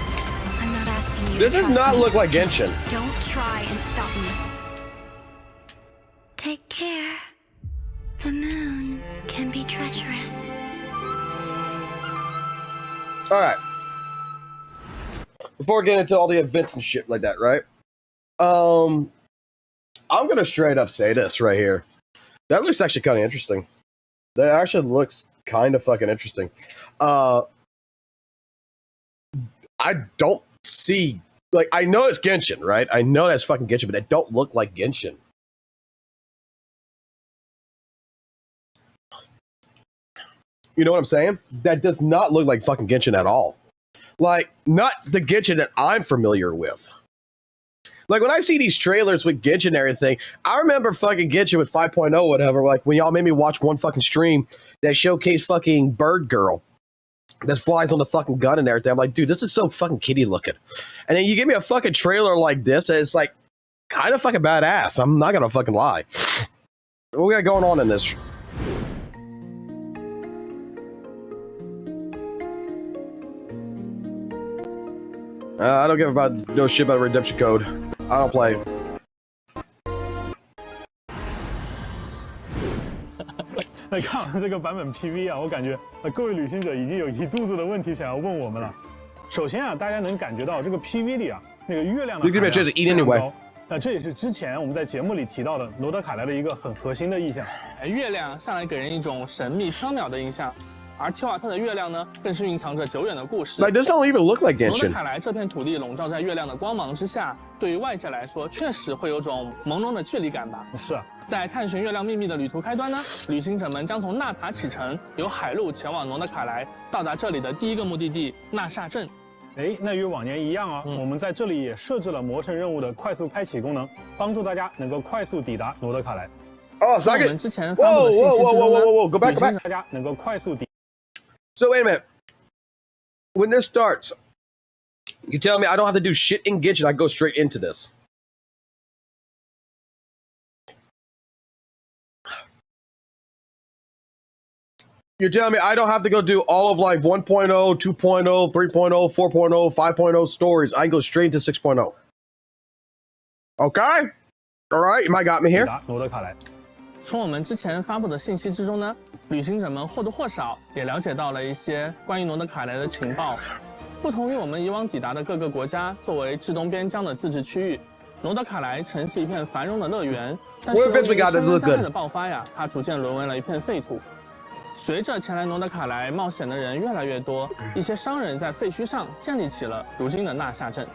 I'm not asking you This to does trust not me. look like Just Genshin. don't try and stop me. Take care. The moon can be treacherous. Alright. Before we get into all the events and shit like that, right? I'm gonna straight up say this right here. That looks actually kind of interesting. That actually looks kind of fucking interesting. I don't see, like, I know it's Genshin, right? I know that's fucking Genshin, but it don't look like Genshin. You know what I'm saying? That does not look like fucking Genshin at all. Like, not the Genshin that I'm familiar with. Like, when I see these trailers with Genshin and everything, I remember fucking Genshin with 5.0 whatever, like, when y'all made me watch one fucking stream that showcased fucking Bird Girl that flies on the fucking gun and everything. I'm like, dude, this is so fucking kiddie looking. And then you give me a fucking trailer like this, and it's like, kind of fucking badass. I'm not gonna fucking lie. What we got going on in this? I don't give about no shit about Redemption Code. I don't play. 那看完这个版本 PV 啊，我感觉各位旅行者已经有一肚子的问题想要问我们了。首先啊，大家能感觉到这个 PV 里啊，那个月亮的含量非常高。那这也是之前我们在节目里提到的罗德凯莱的一个很核心的意象。月亮向来给人一种神秘缥缈的印象。 而提瓦特的月亮呢，更是蕴藏着久远的故事。Like this don't even look like Genshin. 罗德凯莱这片土地笼罩在月亮的光芒之下，对于外界来说，确实会有种朦胧的距离感吧。是啊，在探寻月亮秘密的旅途开端呢，旅行者们将从纳塔启程，由海路前往罗德凯莱，到达这里的第一个目的地纳夏镇。哎，那与往年一样啊，我们在这里也设置了魔神任务的快速开启功能，帮助大家能够快速抵达罗德凯莱。哦，在我们之前发布的信息之中呢， Go back. 大家能够快速抵。 So wait a minute. When this starts, you tell me I don't have to do shit in Genshin. I go straight into this. You're telling me I don't have to go do all of like 1.0, 2.0, 3.0, 4.0, 5.0 stories. I can go straight into 6.0. Okay. All right. You might got me here. 罗德凯莱。 从我们之前发布的信息之中呢，旅行者们或多或少也了解到了一些关于罗德凯莱的情报。不同于我们以往抵达的各个国家，作为至东边疆的自治区域，罗德凯莱曾是一片繁荣的乐园。但是由于山灾害的爆发呀，它逐渐沦为了一片废土。随着前来罗德凯莱冒险的人越来越多，一些商人在废墟上建立起了如今的纳夏镇。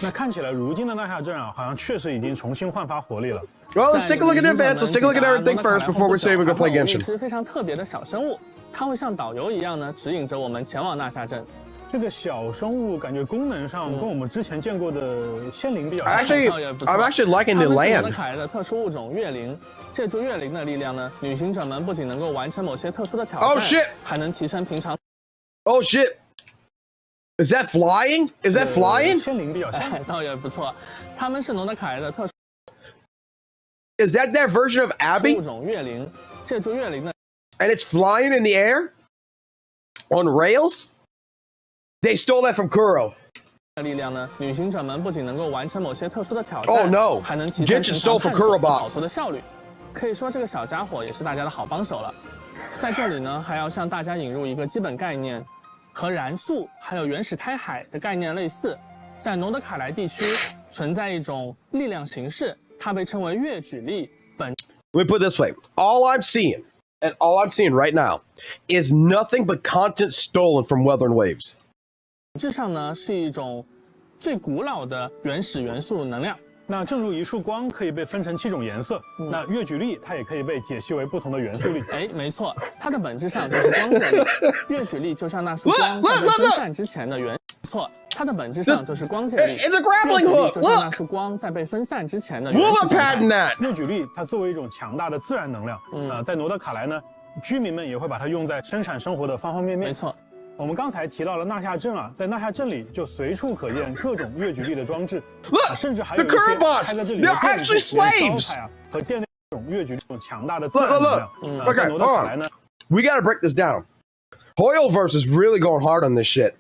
那看起来如今的纳夏镇啊，好像确实已经重新焕发活力了。 Well, let's take a look at the events. Let's take a look at everything first before we say we're gonna play Genshin. 一只非常特别的小生物，它会像导游一样呢，指引着我们前往纳夏镇。这个小生物感觉功能上跟我们之前见过的仙灵比较像。I'm actually liking the land. 罗德凯莱的特殊物种月灵，借助月灵的力量呢，旅行者们不仅能够完成某些特殊的挑战，还能提升平常。Oh shit! Is that flying? Is that flying? 仙灵比较像，倒也不错。它们是罗德凯莱的特殊 Is that their version of Abby? 物种月灵，借助月灵的 And it's flying in the air? On rails? They stole that from Kuro. 力量呢，旅行者们不仅能够完成某些特殊的挑战 Oh no! 还能提升 Genshin 平 stole 常 from 探索 Kuro 和跑 bots. 图的效率。可以说，这个小家伙也是大家的好帮手了。在这里呢，还要向大家引入一个基本概念，和燃素还有原始胎海的概念类似，在罗德凯莱地区存在一种力量形式，它被称为月举力。Let me put it this way. All I'm seeing, and all I'm seeing right now, is nothing but content stolen from Weather and Waves. 本质上呢，是一种最古老的原始元素能量。那正如一束光可以被分成7种颜色，那月举力它也可以被解析为不同的元素力。哎，没错，它的本质上就是光界力。月举力就像那束光在被分散之前的元，没错，它的本质上就是光界力。 It's a grappling hook. 就像那束光在被分散之前的原 WUWA patent that. 月举力它作为一种强大的自然能量，在罗德卡莱呢，居民们也会把它用在生产生活的方方面面。没错。 我们刚才提到了纳夏镇啊，在纳夏镇里就随处可见各种月举力的装置，甚至还有一些开在这里的店铺、招牌啊和店内这种月举力这种强大的自然能量。在罗德卡莱呢 We gotta break this down. Hoyoverse is really going hard on this shit.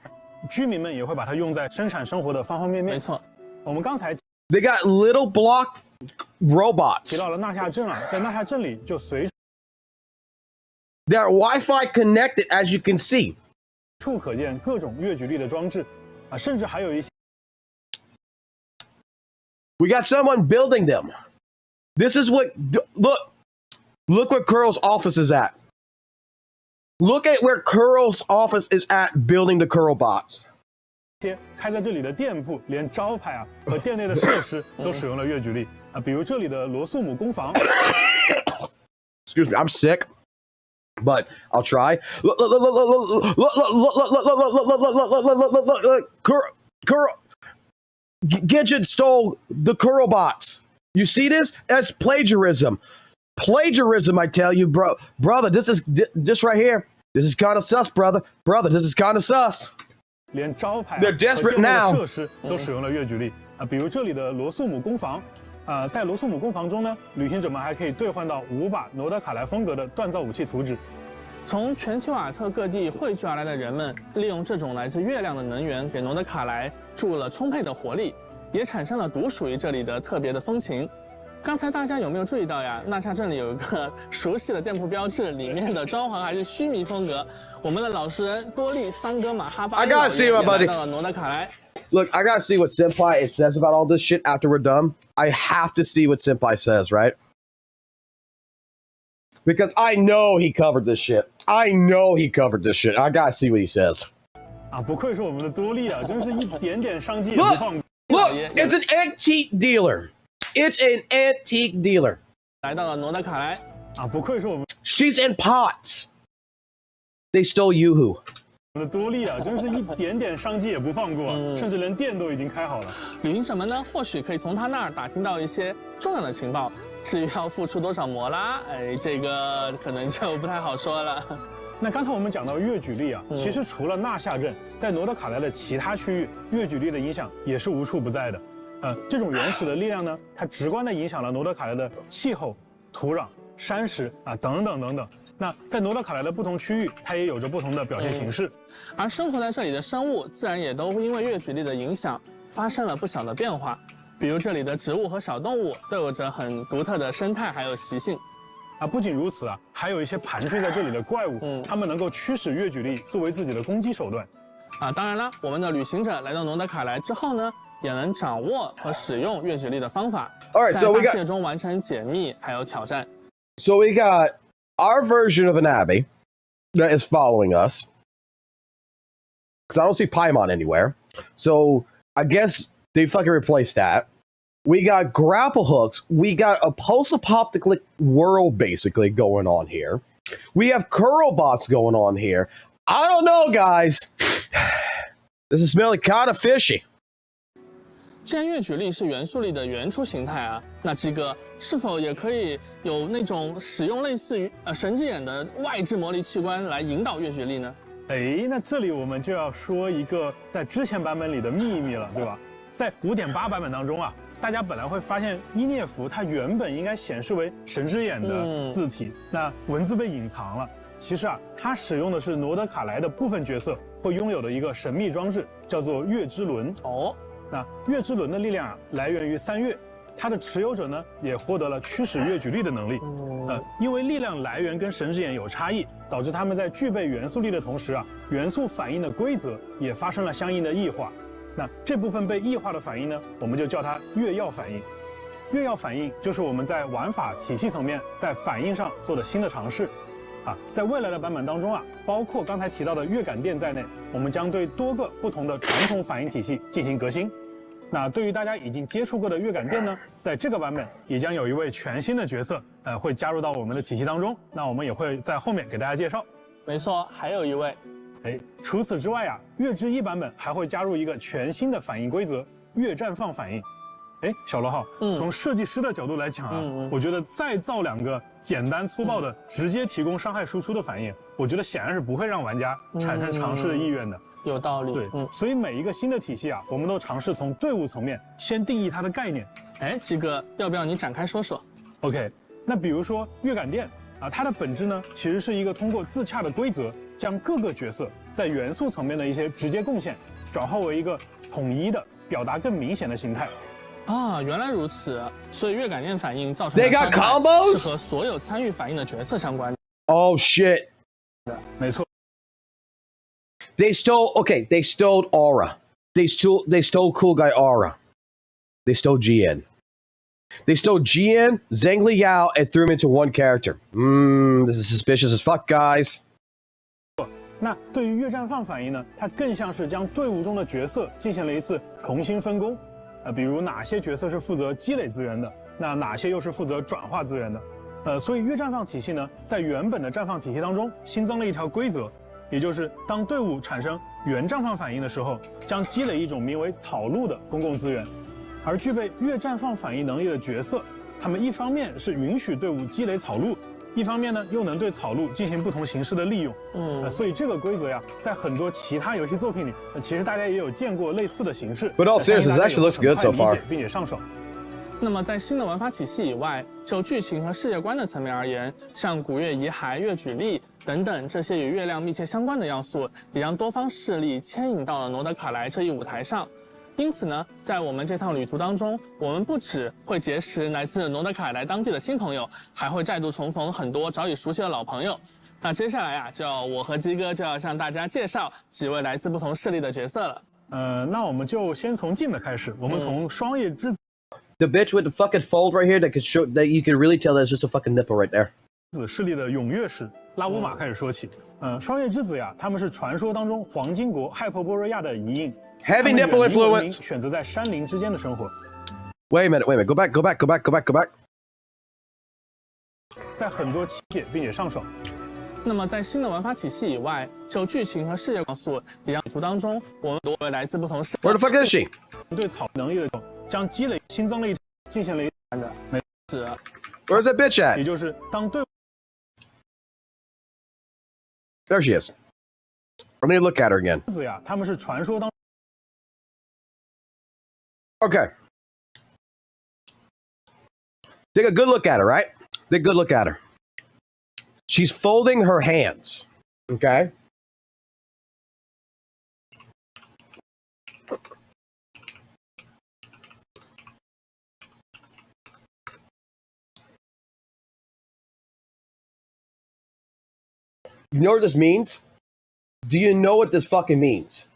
居民们也会把它用在生产生活的方方面面。没错，我们刚才 They got little block 提 robots. 到了纳夏镇啊，在纳夏镇里就随 They're Wi-Fi connected, as you can see. 处可见各种月举力的装置，甚至还有一些。We got someone building them. This is what look where Kurl's office is at. Look at where Kurl's office is at building the Kurl bots. 些开在这里的店铺，连招牌啊和店内的设施都使用了月举力啊，比如这里的罗素姆工坊。Excuse me, I'm sick. But I'll try. Look, Kurl. Genshin stole the Kurl bots. You see this? That's plagiarism. Plagiarism, I tell you, brother. This right here. This is kind of sus, brother. This is kind of sus. 连招牌 They're desperate now. 设施都使用了月举力啊，比如这里的罗素姆工坊。在罗素姆工坊中呢，旅行者们还可以兑换到5把罗德卡莱风格的锻造武器图纸。从全球瓦特各地汇聚而来的人们，利用这种来自月亮的能源，给罗德卡莱注入了充沛的活力，也产生了独属于这里的特别的风情。刚才大家有没有注意到呀？纳夏镇里有一个熟悉的店铺标志，里面的装潢还是须弥风格。我们的老实人多利桑哥马哈巴也来到了罗德卡莱。Look, I gotta see what Senpai says about all this shit after we're done. I have to see what Senpai says, right? Because I know he covered this shit. I gotta see what he says. 啊，不愧是我们的多利啊，真是一点点商机也不放过。Look, it's an antique dealer. It's an antique dealer. 来到了罗德卡莱啊，不愧是我们 She's in pots. They stole YuWa. 的多利啊，真是一点点商机也不放过，甚至连店都已经开好了。旅行者们呢，或许可以从他那儿打听到一些重要的情报。至于要付出多少摩拉，哎，这个可能就不太好说了。那刚才我们讲到月举力啊，其实除了纳夏镇，在罗德卡莱的其他区域，月举力的影响也是无处不在的。这种原始的力量呢，它直观地影响了罗德卡莱的气候、土壤、山石啊等等等等。那在罗德卡莱的不同区域，它也有着不同的表现形式。而生活在这里的生物，自然也都因为月举力的影响，发生了不小的变化。比如这里的植物和小动物都有着很独特的生态还有习性。啊，不仅如此啊，还有一些盘踞在这里的怪物，它们能够驱使月举力作为自己的攻击手段。啊，当然了，我们的旅行者来到罗德卡莱之后呢，也能掌握和使用月举力的方法，在大世界中完成解密还有挑战。So we got our version of an Abby that is following us. Because I don't see Paimon anywhere. So I guess they fucking replaced that. We got grapple hooks. We got a post-apocalyptic world basically going on here. We have curl bots going on here. I don't know, guys. This is smelling kind of fishy. 既然月举力是元素力的原初形态啊，那这个是否也可以有那种使用类似于神之眼的外置魔力器官来引导月举力呢？哎，那这里我们就要说一个在之前版本里的秘密了，对吧？在5.8版本当中啊，大家本来会发现伊涅弗它原本应该显示为神之眼的字体，那文字被隐藏了。其实啊，它使用的是罗德卡莱的部分角色会拥有的一个神秘装置，叫做月之轮。哦，那月之轮的力量啊，来源于3月。它的持有者呢，也获得了驱使月举力的能力。因为力量来源跟神之眼有差异，导致他们在具备元素力的同时啊，元素反应的规则也发生了相应的异化。那这部分被异化的反应呢，我们就叫它月曜反应。月曜反应就是我们在玩法体系层面在反应上做的新的尝试。在未来的版本当中啊，包括刚才提到的月感电在内，我们将对多个不同的传统反应体系进行革新。那对于大家已经接触过的月感电呢，在这个版本也将有一位全新的角色，会加入到我们的体系当中。那我们也会在后面给大家介绍。没错，还有一位。除此之外啊，月之1版本还会加入一个全新的反应规则——月绽放反应。小罗浩，从设计师的角度来讲啊，我觉得再造2个简单粗暴的、直接提供伤害输出的反应，我觉得显然是不会让玩家产生尝试的意愿的。有道理。对，所以每一个新的体系啊，我们都尝试从队伍层面先定义它的概念。鸡哥，要不要你展开说说 ？OK， 那比如说月感电啊，它的本质呢，其实是一个通过自洽的规则，将各个角色在元素层面的一些直接贡献，转化为一个统一的、表达更明显的形态。原来如此，所以月感电反应造成的伤害是和所有参与反应的角色相关。Oh shit！ 没错。They stole Aura. They stole Cool Guy Aura. They stole GN. They stole GN, Zheng Liao, and threw him into one character. This is suspicious as fuck, guys. 那对于月绽放反应呢，它更像是将队伍中的角色进行了一次重新分工。比如哪些角色是负责积累资源的，那哪些又是负责转化资源的。所以月绽放体系呢，在原本的绽放体系当中新增了一条规则，也就是当队伍产生原绽放反应的时候，将积累一种名为草鹿的公共资源。而具备月绽放反应能力的角色，他们一方面是允许队伍积累草鹿，一方面呢又能对草鹿进行不同形式的利用。所以这个规则呀，在很多其他游戏作品里，其实大家也有见过类似的形式。But all seriousness, it actually looks good so far. 并且上手。那么在新的玩法体系以外，就剧情和世界观的层面而言，像古月遗骸、月举力等等这些与月亮密切相关的要素，也将多方势力牵引到了罗德卡莱这一舞台上。因此呢，在我们这趟旅途当中，我们不只会结识来自罗德卡莱当地的新朋友，还会再度重逢很多早已熟悉的老朋友。那接下来啊，我和鸡哥就要向大家介绍几位来自不同势力的角色了。那我们就先从近的开始，我们从双叶之子。The bitch with the fucking fold right here that could show that you can really tell that's just a fucking nipple right there. 子势力的踊跃史拉乌玛开始说起。双叶之子呀，他们是传说当中黄金国汉珀波瑞亚的遗印。Heavy nipple influence. 选择在山林之间的生活。Wait a minute. Go back. 在很多器械并且上手。那么在新的玩法体系以外，就剧情和世界元素一样，旅途当中，我们多位来自不同世。 Where the fuck is she? 对草能力的将积累新增了进行了一的没事。Where's that bitch at? 也就是当队。There she is. I need to look at her again. 子呀，他们是传说当。Okay. Take a good look at her, right? Take a good look at her. She's folding her hands. Okay. You know what this means? Do you know what this fucking means?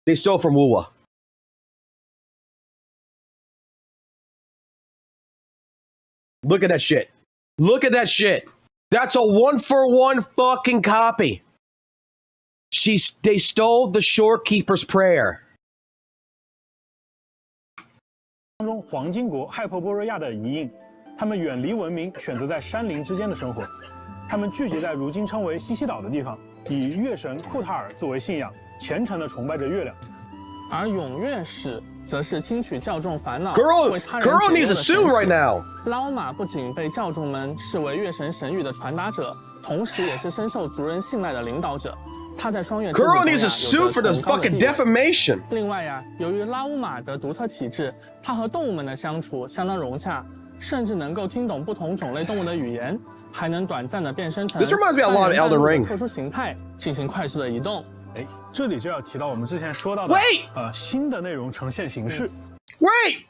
They stole from WUWA. Look at that shit. Look at that shit. That's a 1-for-1 fucking copy. They stole the Shorekeeper's Prayer. 当中黄金国汉珀波瑞亚的遗印，他们远离文明，选择在山林之间的生活。他们聚集在如今称为西西岛的地方，以月神库塔尔作为信仰，虔诚地崇拜着月亮。而踊跃使则是听取教众烦恼， Girl needs a suit right now. 拉乌玛不仅被教众们视为月神神谕的传达者，同时也是深受族人信赖的领导者。他在双月之子 Kuro 中 needs to 有 sue 着 for this 崇高的 fucking 地位。 defamation. 另外呀，由于拉乌马的独特体质，它和动物们的相处相当融洽，甚至能够听懂不同种类动物的语言，还能短暂的变身成 This reminds me a lot of Elden Ring. 特殊形态，进行快速的移动。哎，这里就要提到我们之前说到的新的内容呈现形式。Wait,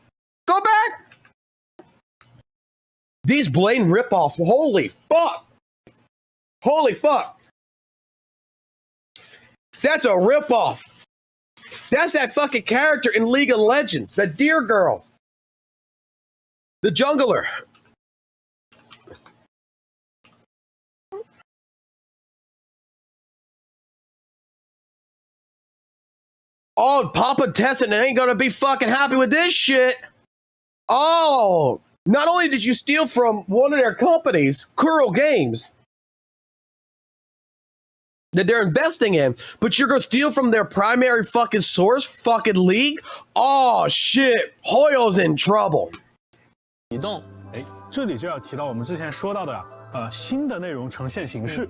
go back. These blatant ripoffs. Holy fuck. Holy fuck. That's a ripoff. That's that fucking character in League of Legends, that deer girl. The jungler. Oh, Papa Tessin ain't gonna be fucking happy with this shit. Oh, not only did you steal from one of their companies, Kuro Games, that they're investing in, but you're gonna steal from their primary fucking source, fucking league? Oh shit, Hoyo's in trouble. 移动，哎，这里就要提到我们之前说到的新的内容呈现形式。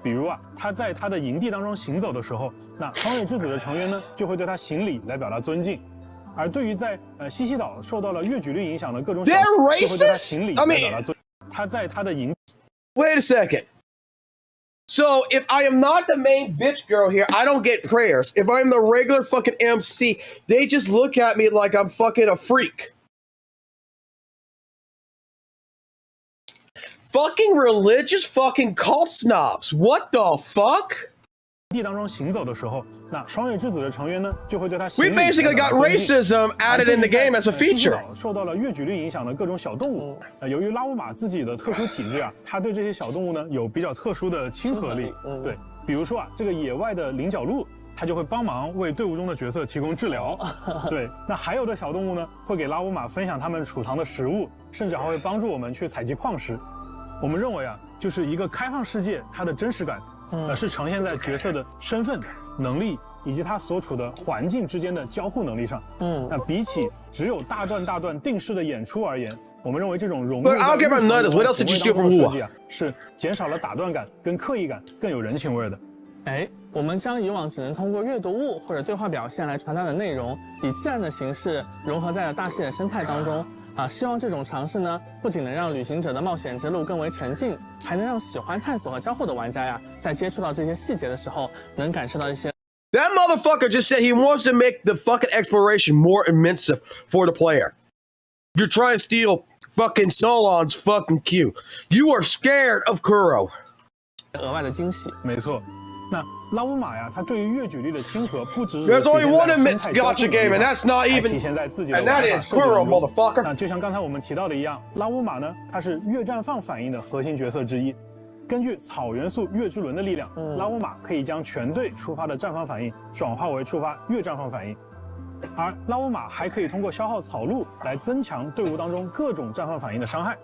比如啊，他在他的营地当中行走的时候，那双月之子的成员呢就会对他行礼来表达尊敬。而对于在西西岛受到了越举律影响的各种小众，就会对他行礼来表达尊敬。他在他的营 Wait a second. So if I am not the main bitch girl here, I don't get prayers. If I'm the regular fucking MC, they just look at me like I'm fucking a freak. Fucking religious fucking cult snobs. What the fuck? 地当中行走的时候，那双月之子的成员呢就会对他行 We 礼。basically got racism added in the game as a feature. 受到了越举律影响的各种小动物，由于拉乌马自己的特殊体质啊，他对这些小动物呢有比较特殊的亲和力。对，比如说啊，这个野外的菱角鹿，它就会帮忙为队伍中的角色提供治疗。对，那还有的小动物呢，会给拉乌马分享他们储藏的食物，甚至还会帮助我们去采集矿石。我们认为啊，就是一个开放世界，它的真实感，是呈现在角色的身份、能力以及他所处的环境之间的交互能力上。那比起只有大段定式的演出而言，我们认为这种融入在日常生活当中的设计啊，是减少了打断感跟刻意感，更有人情味的。哎，我们将以往只能通过阅读物或者对话表现来传达的内容，以自然的形式融合在了大视野生态当中。希望这种尝试呢，不仅能让旅行者的冒险之路更为沉浸，还能让喜欢探索和交互的玩家呀，在接触到这些细节的时候，能感受到一些。That motherfucker just said he wants to make the fucking exploration more immersive for the player. You're trying to steal fucking Solon's fucking Q. You are scared of Kuro. 额外的惊喜。没错。那拉乌马呀，它对于越举律的亲和不只是 There's only one gotcha game, and that's not even. 体现在自己的 And that is Kuro, motherfucker. 那就像刚才我们提到的一样，拉乌马呢，它是越绽放反应的核心角色之一。根据草元素越之轮的力量，拉乌马可以将全队触发的绽放反应转化为触发越绽放反应，而拉乌马还可以通过消耗草鹿来增强队伍当中各种绽放反应的伤害。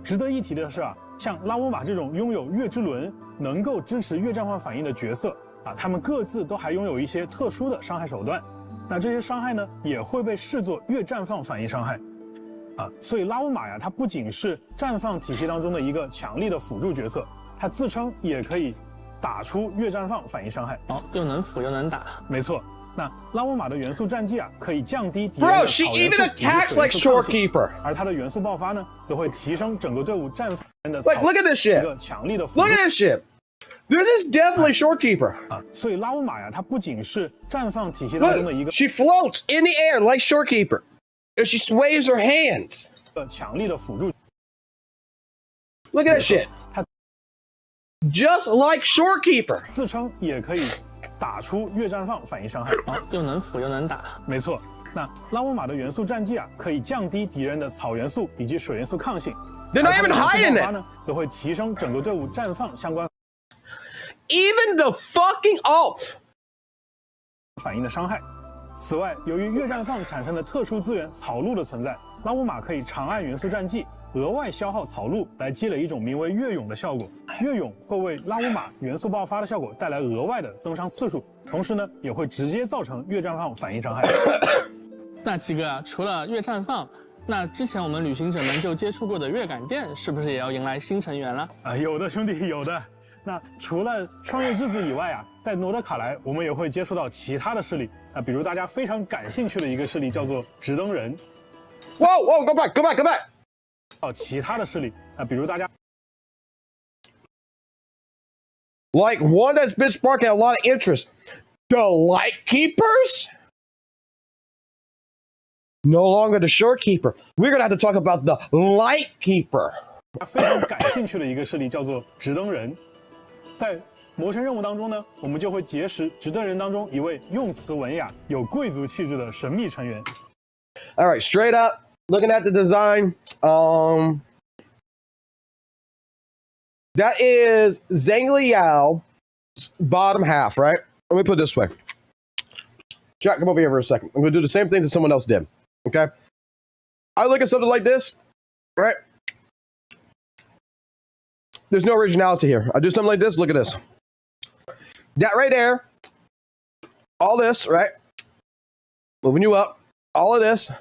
值得一提的是啊，像拉乌马这种拥有越之轮能够支持越绽放反应的角色啊，他们各自都还拥有一些特殊的伤害手段。那这些伤害呢，也会被视作越绽放反应伤害。所以拉乌马呀，它不仅是绽放体系当中的一个强力的辅助角色，它自称也可以打出越绽放反应伤害。又能辅又能打。没错。那拉乌马的元素战绩啊，可以降低敌人的草元素以及水元素抗性，而它的元素爆发呢，则会提升整个队伍绽放的草 Look at this shit. 一个强力的辅助。Look at this shit. This is definitely Shorekeeper. 所以拉乌马呀，它不仅是绽放体系当中的一个 She floats in the air like Shorekeeper. And she sways her hands. 强力的辅助。Look at that shit. Just like Shorekeeper. 自称也可以打出越绽放反应伤害。又能辅又能打。没错。那拉乌马的元素战绩啊，可以降低敌人的草元素以及水元素抗性。They're not even hiding it. 呢，则会提升整个队伍绽放相关。Even the fucking反应的伤害。此外，由于越绽放产生的特殊资源草鹿的存在，拉乌马可以长按元素战绩，额外消耗草鹿来积累一种名为越勇的效果。越勇会为拉乌马元素爆发的效果带来额外的增伤次数，同时呢，也会直接造成越绽放反应伤害。那几个啊，除了越绽放，那之前我们旅行者们就接触过的月感店，是不是也要迎来新成员了？有的兄弟，有的。那除了创业之子以外啊，在诺德卡莱我们也会接触到其他的势力啊，比如大家非常感兴趣的一个势力叫做直登人。Whoa, go back. 其他的势力啊，比如大家 Like one that's been sparking a lot of interest. The Light Keepers? No longer the Shorekeeper. We're gonna have to talk about the Light Keeper. 非常感兴趣的一个势力叫做直登人。在魔神任务当中呢，我们就会结识直登人当中一位用词文雅、有贵族气质的神秘成员。All right, straight up, looking at the design, that is Zhang Liao's bottom half, right? Let me put it this way. Jack, come over here for a second. I'm going to do the same thing that someone else did, okay? I look at something like this, right? There's no originality here. I do something like this, look at this. That right there, all this, right? Moving you up, all of this.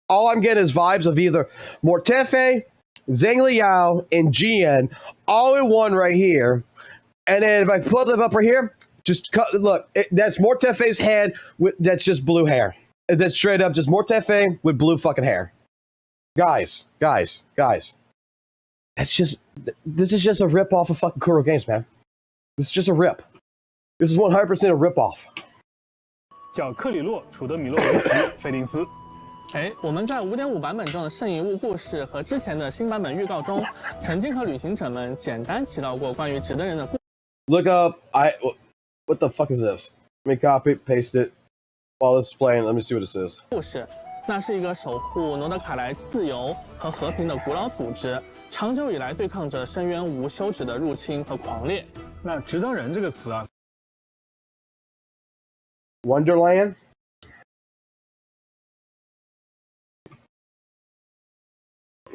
All I'm getting is vibes of either Mortefe, Zhang Liao, and Jian all in one right here. And then if I put it up right here, just cut, look, that's Mortefe's head that's just blue hair. That's straight up just Mortefe with blue fucking hair. Guys. This is just a rip off of fucking Kuro Games, man. This is just a rip. This is 100% a rip off. 叫克里洛·楚德米洛维奇·费林斯。我们在 5.5 版本中的圣遗物故事和之前的新版本预告中，曾经和旅行者们简单提到过关于直登人的故事。Look up, what the fuck is this? Let me copy, paste it. While it's playing, let me see what it says. 故事，那是一个守护诺德卡莱自由和和平的古老组织，长久以来对抗着深渊无休止的入侵和狂猎。那直登人这个词啊 ，Wonderland.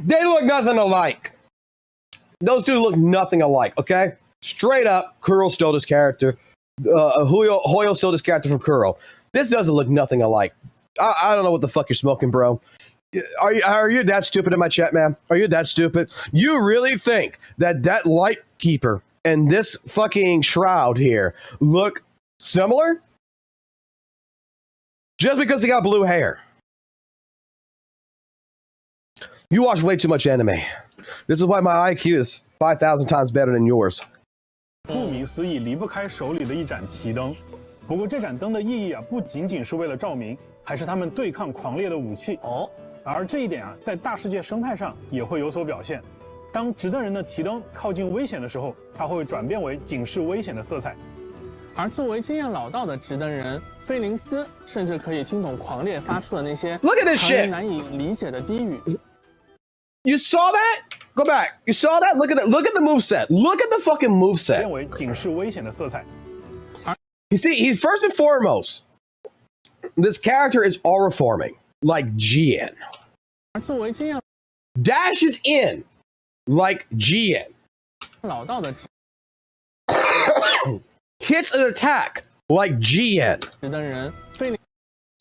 They look nothing alike. Those two look nothing alike, okay? Straight up, Kuro stole this character. Hoyo stole this character from Kuro. This doesn't look nothing alike. I don't know what the fuck you're smoking, bro. Are you that stupid in my chat, man? Are you that stupid? You really think that Light Keeper and this fucking shroud here look similar? Just because they got blue hair. You watch way too much anime. This is why my IQ is 5,000 times better than yours. 顾名思义，离不开手里的一盏提灯。不过这盏灯的意义啊，不仅仅是为了照明，还是他们对抗狂猎的武器。而这一点啊，在大世界生态上也会有所表现。当直登人的提灯靠近危险的时候，它会转变为警示危险的色彩。而作为经验老道的直登人，菲林斯甚至可以听懂狂猎发出的那些常人难以理解的低语。You saw that? Go back. You saw that? Look at it. Look at the moveset. Look at the fucking moveset. 变为警示危险的色彩。You see, he's first and foremost, this character is aura forming like Jian. 而作为经验 dashes in like Jian. 老道的 hits an attack like Jian. 直登人菲林。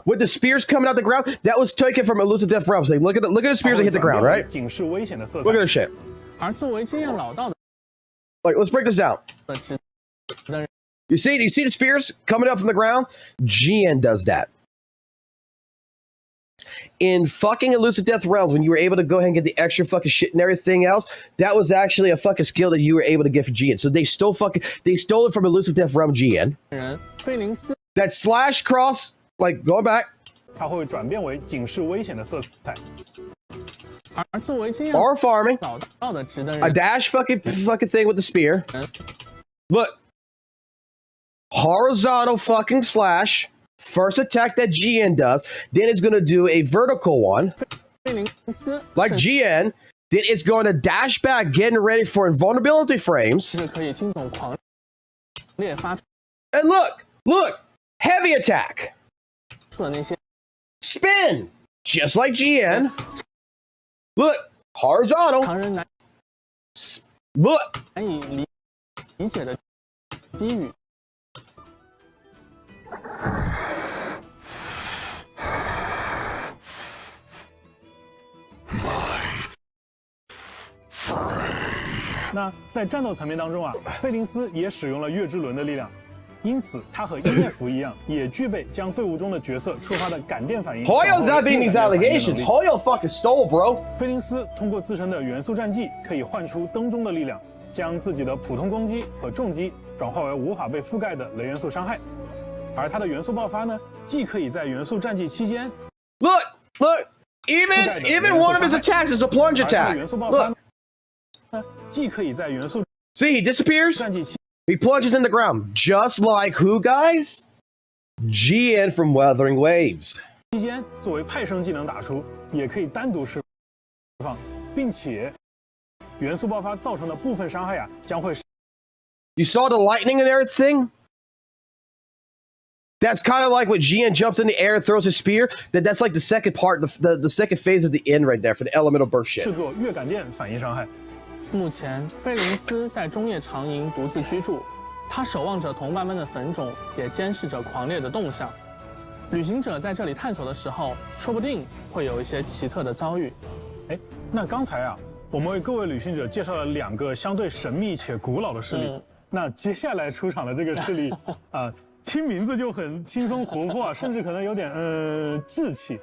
With the spears coming out the ground, that was taken from Elusive Death Realms. Like, look at the spears that hit the ground, right? Look at this shit. 而作为经验老道的 Like, let's break this down. You see the spears coming up from the ground? Jian does that. In fucking Elusive Death Realms, when you were able to go ahead and get the extra fucking shit and everything else, that was actually a fucking skill that you were able to get from Jian. So they stole it from Elusive Death Realm Jian. That slash cross, like, go back. 它会转变为警示危险的色彩。而作为经验 Or farming. 老道的直登人 A dash fucking thing with the spear. Look. Horizontal fucking slash. First attack that GN does. Then it's going to do a vertical one. Like GN. Then it's going to dash back, getting ready for invulnerability frames. And look. Heavy attack. Spin. Just like GN. Look. Horizontal. Look. 那在战斗层面当中啊，费林斯也使用了月之轮的力量，因此他和伊涅弗一样，也具备将队伍中的角色触发的感电反应。Hoyo's not being these allegations. Hoyo fucking stole, bro. 费林斯通过自身的元素战技，可以唤出灯中的力量，将自己的普通攻击和重击转化为无法被覆盖的雷元素伤害。而他的元素爆发呢，既可以在元素战技期间 Look, even one of his attacks is a plunge attack. Look. 既可以在元素 See, he disappears. He plunges in the ground, just like who, guys? GN from Weathering Waves. 期间作为派生技能打出，也可以单独释放，并且元素爆发造成的部分伤害啊，将会。You saw the lightning and everything? That's kind of like when GN jumps in the air and throws his spear. That's like the second part, the second phase of the end right there for the elemental burst shit. 制作月感电反应伤害。目前，菲林斯在中夜长营独自居住，他守望着同伴们的坟冢，也监视着狂烈的动向。旅行者在这里探索的时候，说不定会有一些奇特的遭遇。哎，那刚才啊，我们为各位旅行者介绍了2个相对神秘且古老的势力。那接下来出场的这个势力啊。听名字就很轻松活泼，甚至可能有点稚气。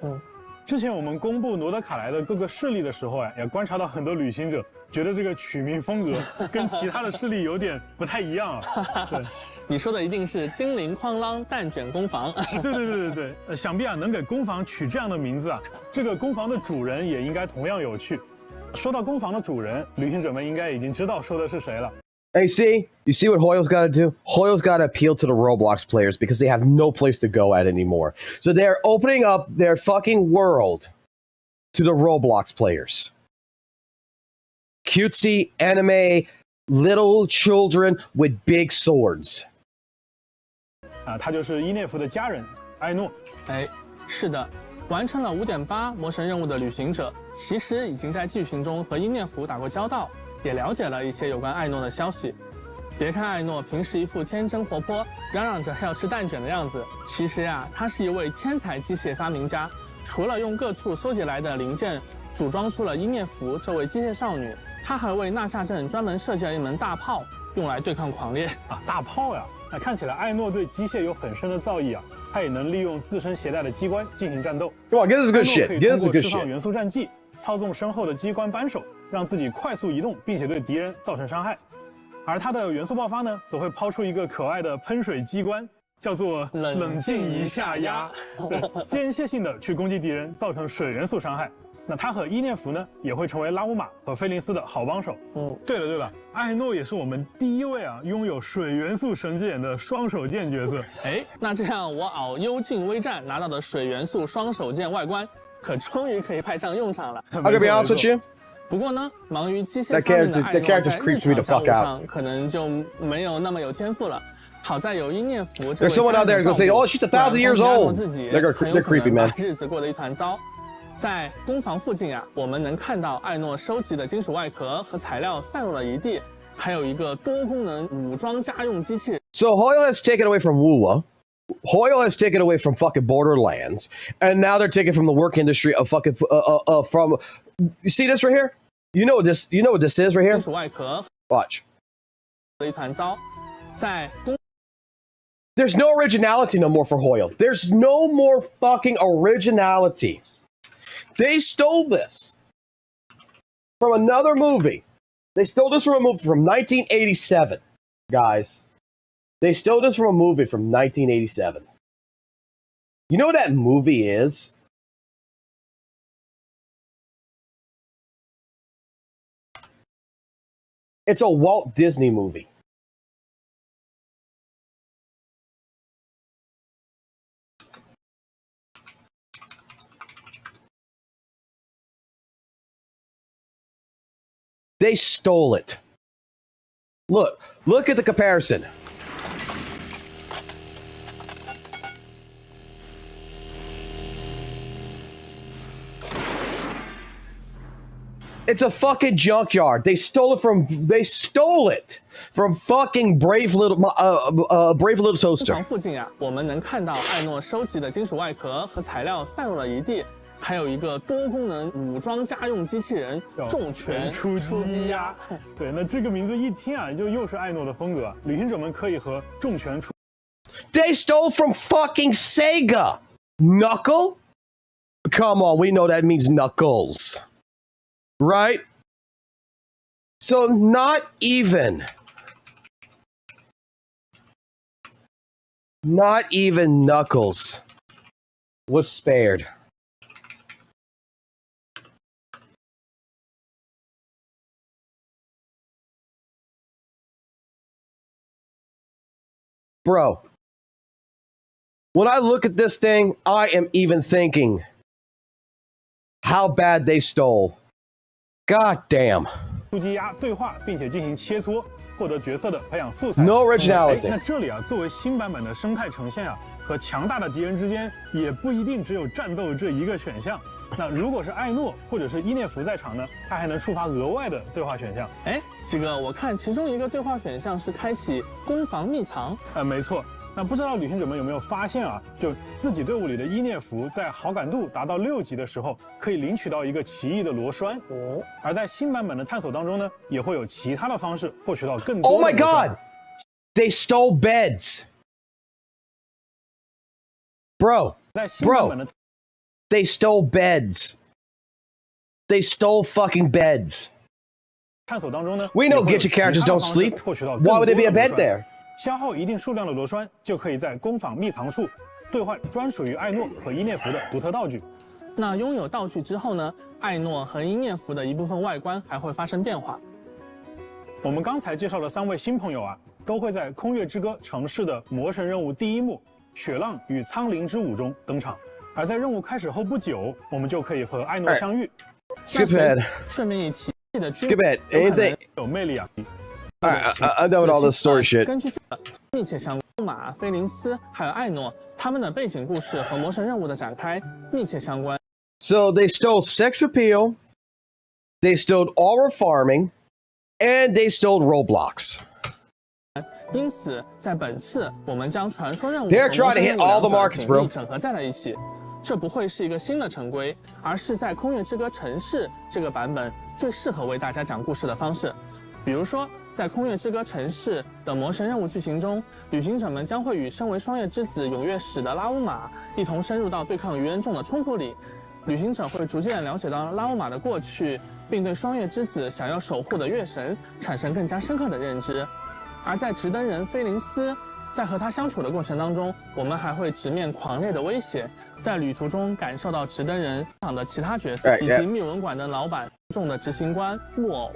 之前我们公布罗德卡莱的各个势力的时候啊，也观察到很多旅行者觉得这个取名风格跟其他的势力有点不太一样啊。对，你说的一定是叮铃哐啷蛋卷工坊。对，想必啊能给工坊取这样的名字啊，这个工坊的主人也应该同样有趣。说到工坊的主人，旅行者们应该已经知道说的是谁了。Hey, you see what Hoyo's got to do? Hoyo's got to appeal to the Roblox players because they have no place to go at anymore. So they're opening up their fucking world to the Roblox players. Cutesy, anime, little children with big swords. 啊，他就是伊涅弗的家人艾诺。哎，是的，完成了5.8魔神任务的旅行者，其实已经在剧情中和伊涅弗打过交道。也了解了一些有关艾诺的消息。别看艾诺平时一副天真活泼、嚷嚷着要吃蛋卷的样子，其实呀，他是一位天才机械发明家。除了用各处搜集来的零件组装出了伊涅弗这位机械少女，他还为纳夏镇专门设计了一门大炮，用来对抗狂烈啊！大炮呀！那看起来艾诺对机械有很深的造诣啊，他也能利用自身携带的机关进行战斗。Come on, get this good shit. 可以通过释放元素战技，操纵身后的机关扳手。让自己快速移动，并且对敌人造成伤害，而他的元素爆发呢，则会抛出一个可爱的喷水机关，叫做冷静一下压，对，间歇性的去攻击敌人，造成水元素伤害。那他和伊涅弗呢，也会成为拉乌玛和菲林斯的好帮手。对了，艾诺也是我们第一位啊拥有水元素神之眼的双手剑角色。哎，那这样我熬幽静微战拿到的水元素双手剑外观，可终于可以派上用场了。I'm gonna be honest with you. 不过呢，忙于机械方面的艾诺在日常家务上可能就没有那么有天赋了。好在有伊涅弗这位家人的照顾， "Oh, she's 1,000 years old." 自己很有可能把日子过得一团糟。在工坊附近啊，我们能看到艾诺收集的金属外壳和材料散落了一地，还有一个多功能武装家用机器。So Hoyo has taken away from WUWA. Hoyo has taken away from fucking Borderlands, and now they're taking from the work industry of fucking from. You see this right here? You know what this is right here? 金属外壳 Watch. 一团糟，在 There's no originality no more for Hoyo. There's no more fucking originality. They stole this from another movie. They stole this from a movie from 1987, guys. They stole this from a movie from 1987. You know what that movie is? It's a Walt Disney movie. They stole it. Look at the comparison. It's a fucking junkyard. They stole it from fucking Brave Little Toaster. 附近啊，我们能看到艾诺收集的金属外壳和材料散落了一地，还有一个多功能武装家用机器人重拳出击鸭。对，那这个名字一听啊，就又是艾诺的风格。旅行者们可以和重拳出。They stole from fucking Sega. Knuckle? Come on, we know that means knuckles. Right? So not even Knuckles was spared. Bro, when I look at this thing, I am even thinking how bad they stole. God damn. 出击鸭对话，并且进行切磋，获得角色的培养素材。 No originality. 那这里啊，作为新版本的生态呈现啊，和强大的敌人之间也不一定只有战斗这一个选项。那如果是艾诺或者是伊涅弗在场呢，他还能触发额外的对话选项。哎，几个，我看其中一个对话选项是开启攻防秘藏。没错。那不知道旅行者们有没有发现啊？就自己队伍里的伊涅弗在好感度达到6级的时候，可以领取到一个奇异的螺栓。哦。而在新版本的探索当中呢，也会有其他的方式获取到更多的。 Oh my god! They stole beds. Bro. They stole beds. They stole fucking beds. 探索当中呢 We know Gitchy characters don't sleep. Why would there be a bed there? 消耗一定数量的螺栓，就可以在工坊秘藏处兑换专属于艾诺和伊涅弗的独特道具。那拥有道具之后呢，艾诺和伊涅弗的一部分外观还会发生变化。我们刚才介绍的3位新朋友啊，都会在《空月之歌》城市的魔神任务第1幕“雪浪与苍灵之舞”中登场。而在任务开始后不久，我们就可以和艾诺相遇。Skip ahead. 顺便一提的，Skip ahead. Anything 有魅力啊！ I know all this story shit. 根据密切相关，马、菲林斯还有艾诺他们的背景故事和魔神任务的展开密切相关。So they stole sex appeal, they stole aura farming, and they stole Roblox. 因此，在本次我们将传说任务 They're trying to hit all the markets, bro. 整合在了一起。这不会是一个新的城规，而是在《空月之歌城市》这个版本最适合为大家讲故事的方式。比如说，在《空月之歌城市》的魔神任务剧情中，旅行者们将会与身为双月之子永月使的拉乌玛一同深入到对抗愚人众的冲突里。旅行者会逐渐了解到拉乌玛的过去，并对双月之子想要守护的月神产生更加深刻的认知。而在直登人菲林斯，在和他相处的过程当中，我们还会直面狂烈的威胁，在旅途中感受到直登人场的其他角色以及密文馆的老板众的执行官木偶。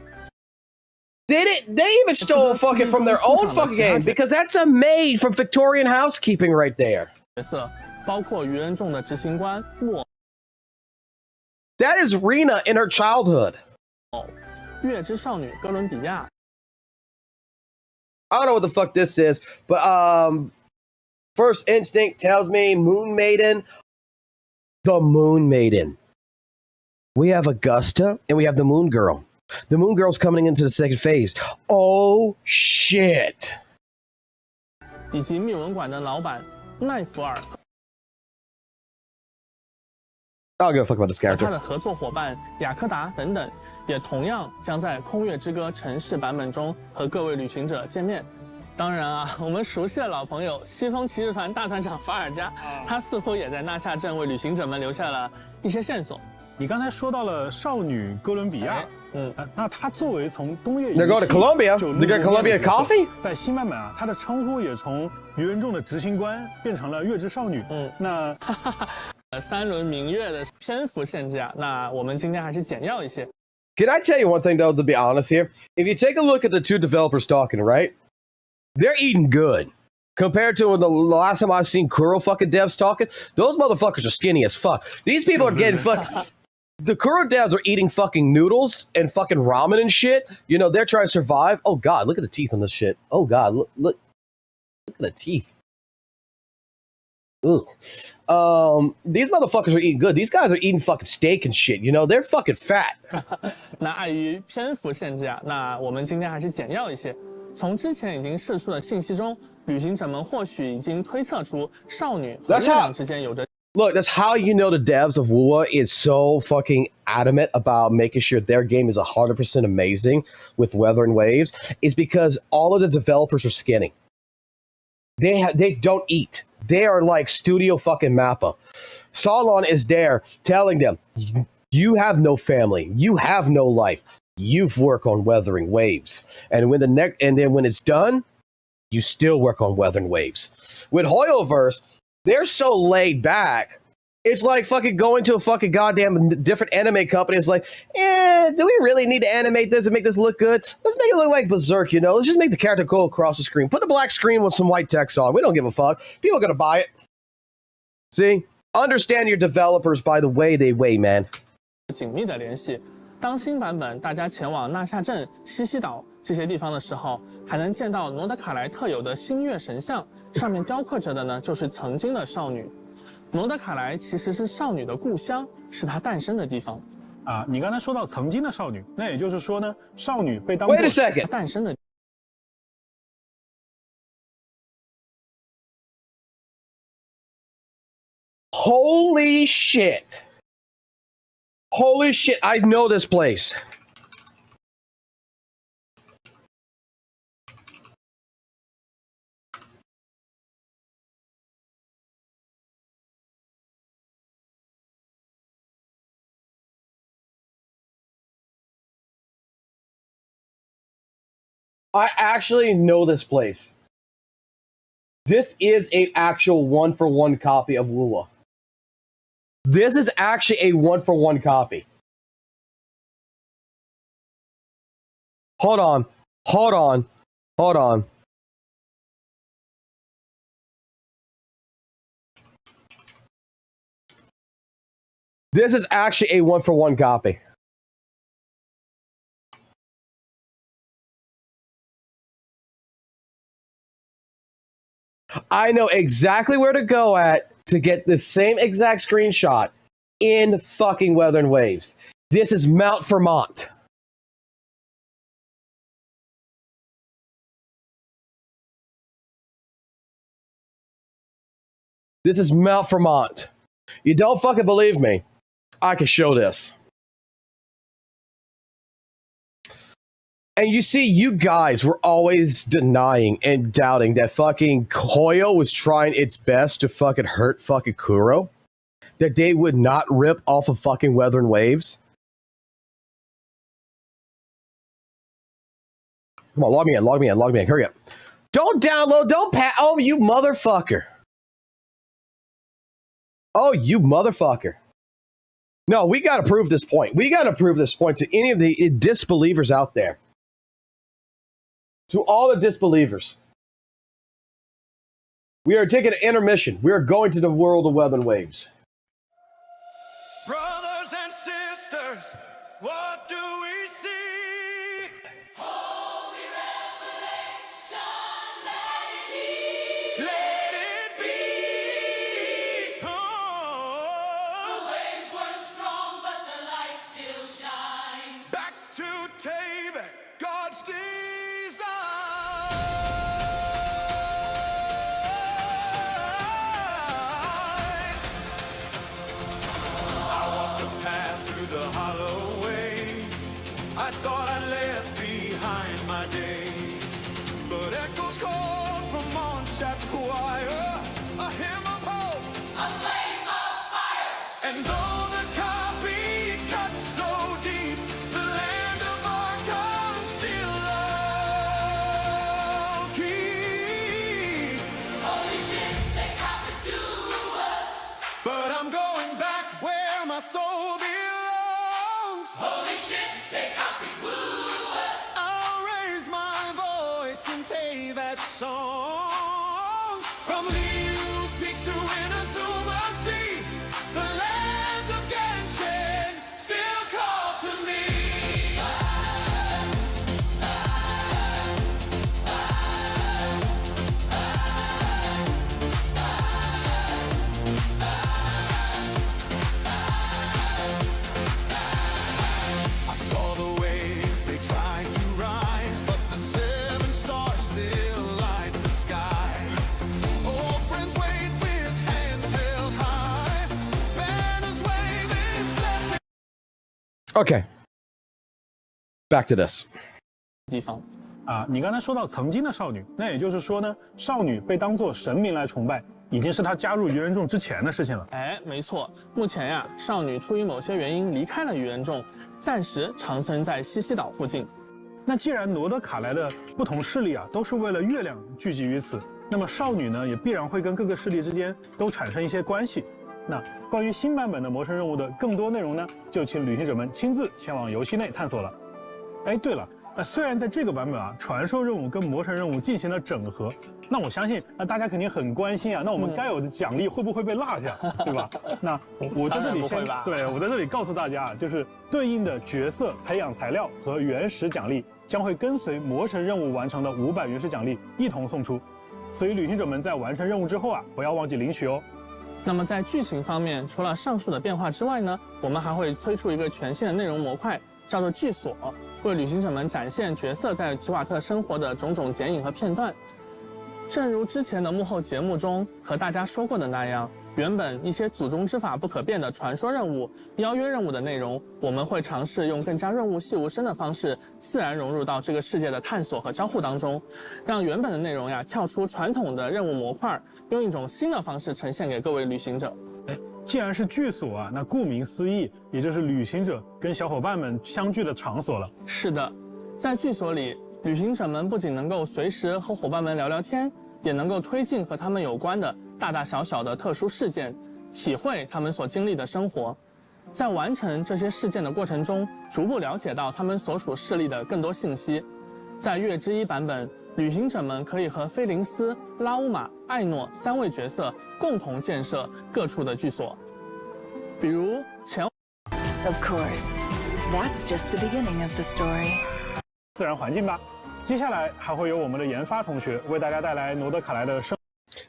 They even stole fucking from their own fucking game because that's a maid from Victorian housekeeping right there. 角色包括愚人众的执行官木偶。That is Rena in her childhood. 月之少女哥伦比亚。I don't know what the fuck this is, but first instinct tells me Moon Maiden. The Moon Maiden. We have Augusta and we have the Moon Girl. The Moon Girl's coming into the second phase. Oh shit. 以及密文馆的老板奈福尔。I don't give a fuck about this character. 他的合作伙伴雅科达等等，也同样将在《空月之歌城市》版本中和各位旅行者见面。当然啊，我们熟悉的老朋友西风骑士团大团长法尔加，他似乎也在纳夏镇为旅行者们留下了一些线索。你刚才说到了少女哥伦比亚，那她作为从东野They're going to Colombia. They got Colombia coffee. 在新版本啊，她的称呼也从愚人众的执行官变成了月之少女。那3轮明月的篇幅限制啊，那我们今天还是简要一些。Can I tell you one thing though, to be honest here? If you take a look at the 2 developers talking, right? They're eating good. Compared to the last time I've seen Kuro fucking devs talking, those motherfuckers are skinny as fuck. These people are getting fucking... The Kuro devs are eating fucking noodles and fucking ramen and shit. You know, they're trying to survive. Oh god, look at the teeth on this shit. Oh god, look at the teeth. Ugh. These motherfuckers are eating good. These guys are eating fucking steak and shit. You know, they're fucking fat. 那碍于篇幅限制啊，那我们今天还是简要一些。从之前已经释出的信息中，旅行者们或许已经推测出少女和月亮之间有着 Look, that's how you know the devs of WUWA is so fucking adamant about making sure their game is 100% amazing with Weather and Waves. Is because all of the developers are skinny. They don't eat. They are like studio fucking Mappa. Solon is there telling them, you have no family. You have no life. You've worked on Weathering Waves. And then when it's done, you still work on Weathering Waves. With Hoyoverse, they're so laid back. It's like fucking going to a fucking goddamn different anime company. It's like, do we really need to animate this and make this look good? Let's make it look like Berserk, you know? Let's just make the character go across the screen. Put a black screen with some white text on. We don't give a fuck. People are going to buy it. See? Understand your developers by the way they weigh, man. 紧密的联系。当新版本大家前往纳夏镇、西西岛这些地方的时候，还能见到罗德卡莱特有的星月神像，上面雕刻着的呢就是曾经的少女。罗德卡莱其实是少女的故乡，是她诞生的地方。啊，你刚才说到曾经的少女，那也就是说呢，少女被当作 Wait a second. 诞生的。Holy shit. Holy shit, I know this place. I actually know this place. This is an actual 1-for-1 copy of WUWA. This is actually a 1-for-1 copy. Hold on. Hold on. Hold on. This is actually a 1-for-1 copy. I know exactly where to go at to get the same exact screenshot in fucking Weather and Waves. This is Mount Vermont. This is Mount Vermont. You don't fucking believe me? I can show this. And you see, you guys were always denying and doubting that fucking Hoyo was trying its best to fucking hurt fucking Kuro. That they would not rip off of fucking Weather and Waves. Come on, log me in, hurry up. Don't download, oh, you motherfucker. Oh, you motherfucker. No, we gotta prove this point. We gotta prove this point to any of the disbelievers out there. To all the disbelievers. We are taking an intermission. We are going to the world of Weather and Waves. Brothers and sisters, what do we see? Holy revelation, let it be. Let it be. The Oh. waves were strong, but the light still shines. Back to Tavek, God's design. I walked a path through the hollow waves. Okay. Back to this. 地方啊，你刚才说到曾经的少女，那也就是说呢，少女被当作神明来崇拜，已经是她加入愚人众之前的事情了。哎，没错，目前呀，少女出于某些原因离开了愚人众，暂时长生在西西岛附近。那既然罗德卡莱的不同势力啊，都是为了月亮聚集于此，那么少女呢，也必然会跟各个势力之间都产生一些关系。那关于新版本的魔神任务的更多内容呢，就请旅行者们亲自前往游戏内探索了。哎，对了。虽然在这个版本啊，传说任务跟魔神任务进行了整合，那我相信大家肯定很关心啊，那我们该有的奖励会不会被落下，对吧？那我在这里我在这里告诉大家啊，就是对应的角色培养材料和原始奖励将会跟随魔神任务完成的500原始奖励一同送出，所以旅行者们在完成任务之后啊，不要忘记领取哦。那么在剧情方面，除了上述的变化之外呢，我们还会推出一个全新的内容模块，叫做剧所。为旅行者们展现角色在吉瓦特生活的种种剪影和片段。正如之前的幕后节目中和大家说过的那样，原本一些祖宗之法不可变的传说任务、邀约任务的内容，我们会尝试用更加润物细无声的方式，自然融入到这个世界的探索和交互当中，让原本的内容呀跳出传统的任务模块，用一种新的方式呈现给各位旅行者。既然是剧所啊，那顾名思义，也就是旅行者跟小伙伴们相聚的场所了。是的，在剧所里，旅行者们不仅能够随时和伙伴们聊聊天，也能够推进和他们有关的大大小小的特殊事件，体会他们所经历的生活。在完成这些事件的过程中，逐步了解到他们所属势力的更多信息。在月之一版本，旅行者们可以和菲林斯、拉乌玛、艾诺3位角色共同建设各处的居所，比如前。Of course, that's just the beginning of the story. 自然环境吧。接下来还会有我们的研发同学为大家带来罗德卡莱的生。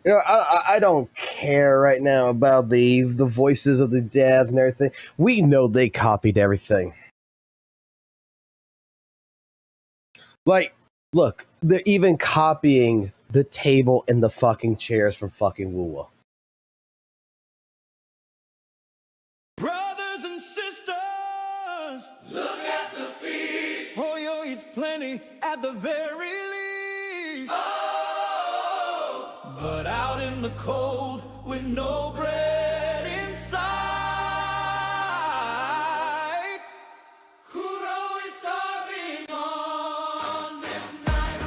You know, I don't care right now about the voices of the devs and everything. We know they copied everything. Like, look, they're even copying the table and the fucking chairs from fucking WUWA. Brothers and sisters, Look at the feast. oh yo, eats plenty at the very least. Oh, But out in the cold with no bread inside, Kuro is starving on this night.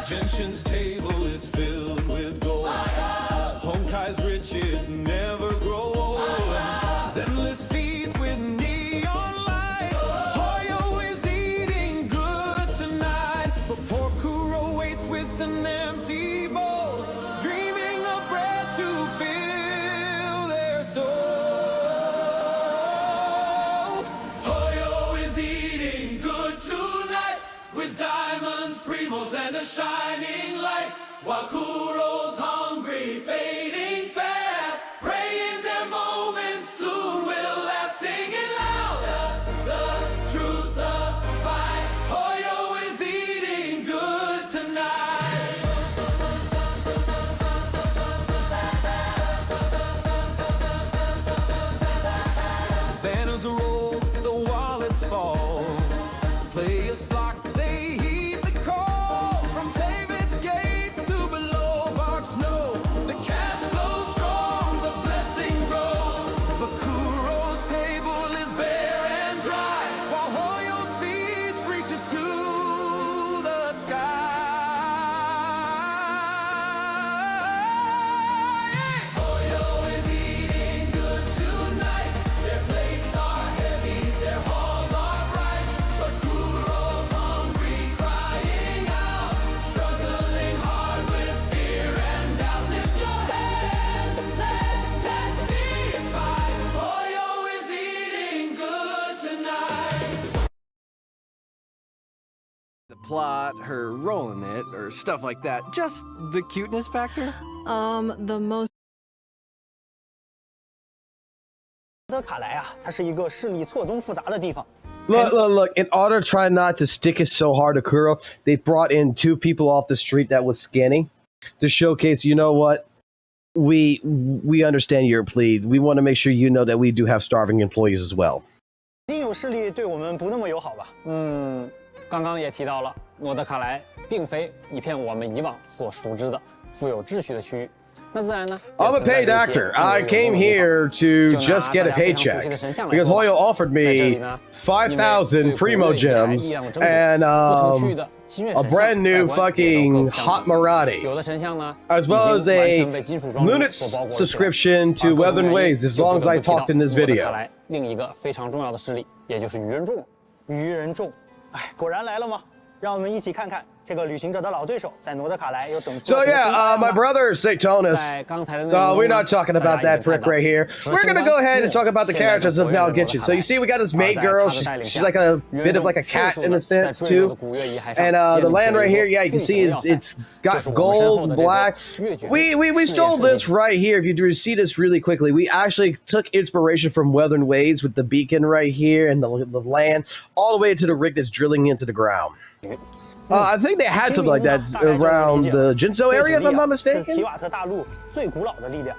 Genshin's table is filled with gold. Honkai's riches never grow old. Zenless feast with neon light. Hoyo is eating good tonight, but poor Kuro waits with an empty bowl, dreaming of bread to fill their soul. Hoyo is eating good tonight with diamonds, primos, and a shining light. While Kuro's hungry, fading fast, praying their moments soon will last. Singing louder, the truth, the fight. Hoyo is eating good tonight. Banners roll, the wallets fall. Players flock, they heed the call. From David's gates to below Box Snow, the cash flows strong, the blessing grows. But Kuro's table is bare and dry, while Hoyo's feast reaches to the sky. Hoyo is eating good tonight. Their plates are heavy, their halls are bright. But Kuro's hungry, crying out, struggling hard with fear and doubt. Lift your hands, let's testify. Hoyo is eating good tonight. The plot, her role in it, or stuff like that. Just the cuteness factor? The most 德卡莱啊，它是一个势力错综复杂的地方。 Look. In order to try not to stick it so hard to Kuro, they brought in 2 people off the street that was skinny to showcase, you know what? we understand your plea. We want to make sure you know that we do have starving employees as well. 一定有势力对我们不那么友好吧？刚刚也提到了，诺德卡莱并非一片我们以往所熟知的富有秩序的区域。那自然呢 I'm a paid actor. I came here to just get a paycheck because Hoyo offered me 5,000 primo gems and a brand new fucking hot Marathi, as well as a lunar subscription to Weathered Ways as long as I talked in this video. 另一个非常重要的势力，也就是愚人众。愚人众，哎，果然来了吗？让我们一起看看这个旅行者的老对手在诺德卡莱又整出 So yeah, my brother Satonus. We're not talking about that prick right here. We're gonna go ahead and talk about the characters of Nalgitchin. So you see, we got this maid girl. She's like a bit of like a cat in a sense too. And the land right here, yeah, you can see it's got gold, black. We stole this right here. If you see this really quickly, we actually took inspiration from Weathered Ways with the beacon right here and the land all the way to the rig that's drilling into the ground. I think they had something like that around the Jinzo area, if I'm not mistaken. 是提瓦特大陆最古老的力量，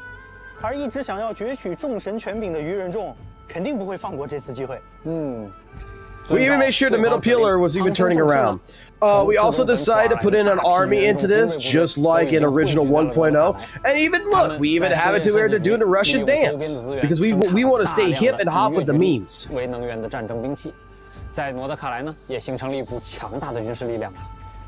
而一直想要攫取众神权柄的愚人众，肯定不会放过这次机会。We even made sure the middle pillar was even turning around. We also decided to put in an army into this, just like in original 1.0. And even look, we even have it to where they're doing the Russian dance because we want to stay hip and hop with the memes. 为能源的战争兵器。在诺德卡莱呢，也形成了一股强大的军事力量。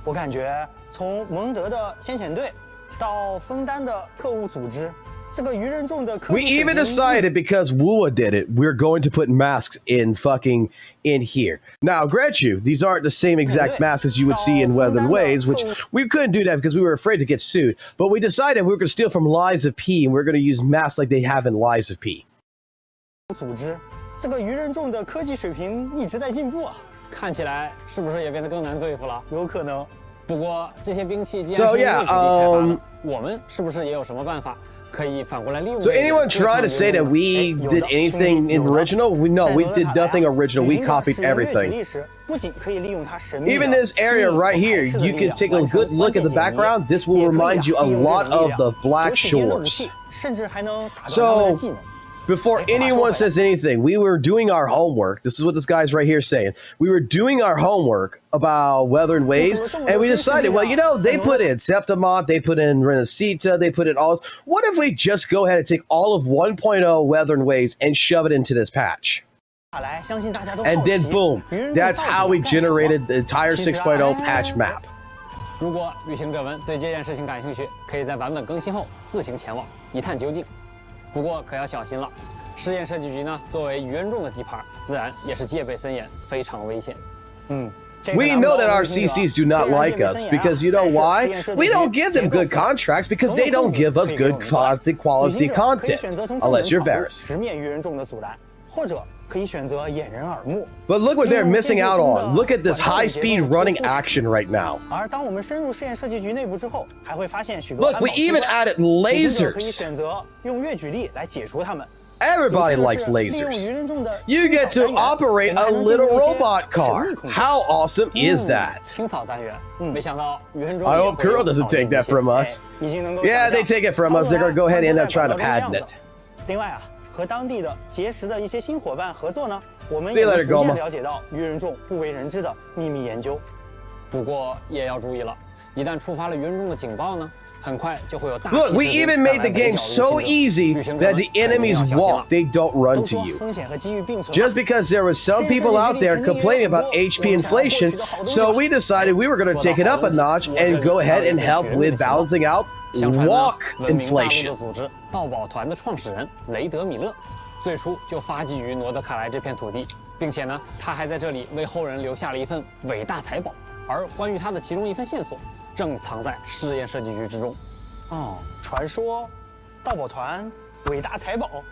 我感觉从蒙德的先遣队到枫丹的特务组织，这个愚人众的科技 We even decided because WUWA did it, we're going to put masks in here. Now, grant you, these aren't the same exact masks as you would see in Weathered Ways, which we couldn't do that because we were afraid to get sued. But we decided we were going to steal from Lies of P, and we're going to use masks like they have in Lies of P. 组织。这个愚人众的科技水平一直在进步啊，看起来是不是也变得更难对付了？有可能。不过这些兵器既然是内部开发的，我们是不是也有什么办法可以反过来利用？ So anyone trying to say that we did anything original? We did nothing original. We copied everything. Even this area right here, you can take a good look at the background. This will remind you a lot of the Black Shores. So before anyone says anything, we were doing our homework. This is what this guy's right here saying. We were doing our homework about Weathered Ways, and we decided, well, you know, they put in Septimont, they put in Renacita, they put in all this. What if we just go ahead and take all of 1.0 Weathered Ways and shove it into this patch? And then boom, that's how we generated the entire 6.0 patch map. 如果旅行者们对这件事情感兴趣，可以在版本更新后自行前往一探究竟。不过可要小心了，试验设计局呢，作为愚人众的地盘，自然也是戒备森严，非常危险。We know that our CCs do not like us because you know why? We don't give them good contracts because they don't give us good quality content, unless you're Varus. But look what they're missing out on. Look at this high-speed running action right now. Look, we even added lasers. Everybody likes lasers. You get to operate a little robot car. How awesome is that? I hope Kuro doesn't take that from us. Yeah, they take it from us. They're going to go ahead and end up trying to patent it. 和当地的结识的一些新伙伴合作呢，我们也能逐渐了解到愚人众不为人知的秘密研究。不过也要注意了，一旦触发了愚人众的警报呢，很快就会有大。Look, we even made the game so easy that the enemies walk; they don't run to you. Just because there were some people out there complaining about HP inflation, so we decided we were going to take it up a notch and go ahead and help with balancing out walk inflation. 盗宝团的创始人雷德米勒，最初就发迹于诺德卡莱这片土地，并且呢，他还在这里为后人留下了一份伟大财宝。而关于他的其中一份线索，正藏在试验设计局之中。传说，盗宝团，伟大财宝，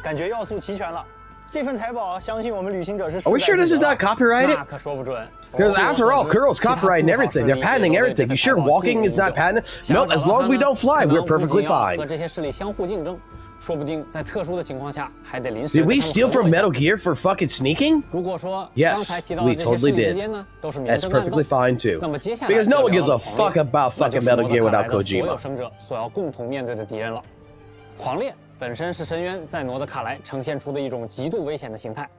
感觉要素齐全了。这份财宝，相信我们旅行者是。Are we sure this is not copyrighted? 那可说不准。Because after all, Kuro's copyrighting everything. They're patenting everything. You sure walking is not patented? No, as long as we don't fly, we're perfectly fine. 和这些势力相互竞争，说不定在特殊的情况下还得临时。Did we steal from Metal Gear for fucking sneaking? 如果说 Yes, we totally did. That's perfectly fine too. 那么接下来 Because no one gives a fuck about fucking Metal Gear without Kojima. 所有生者所要共同面对的敌人了。狂烈本身是深渊在诺德卡莱呈现出的一种极度危险的形态。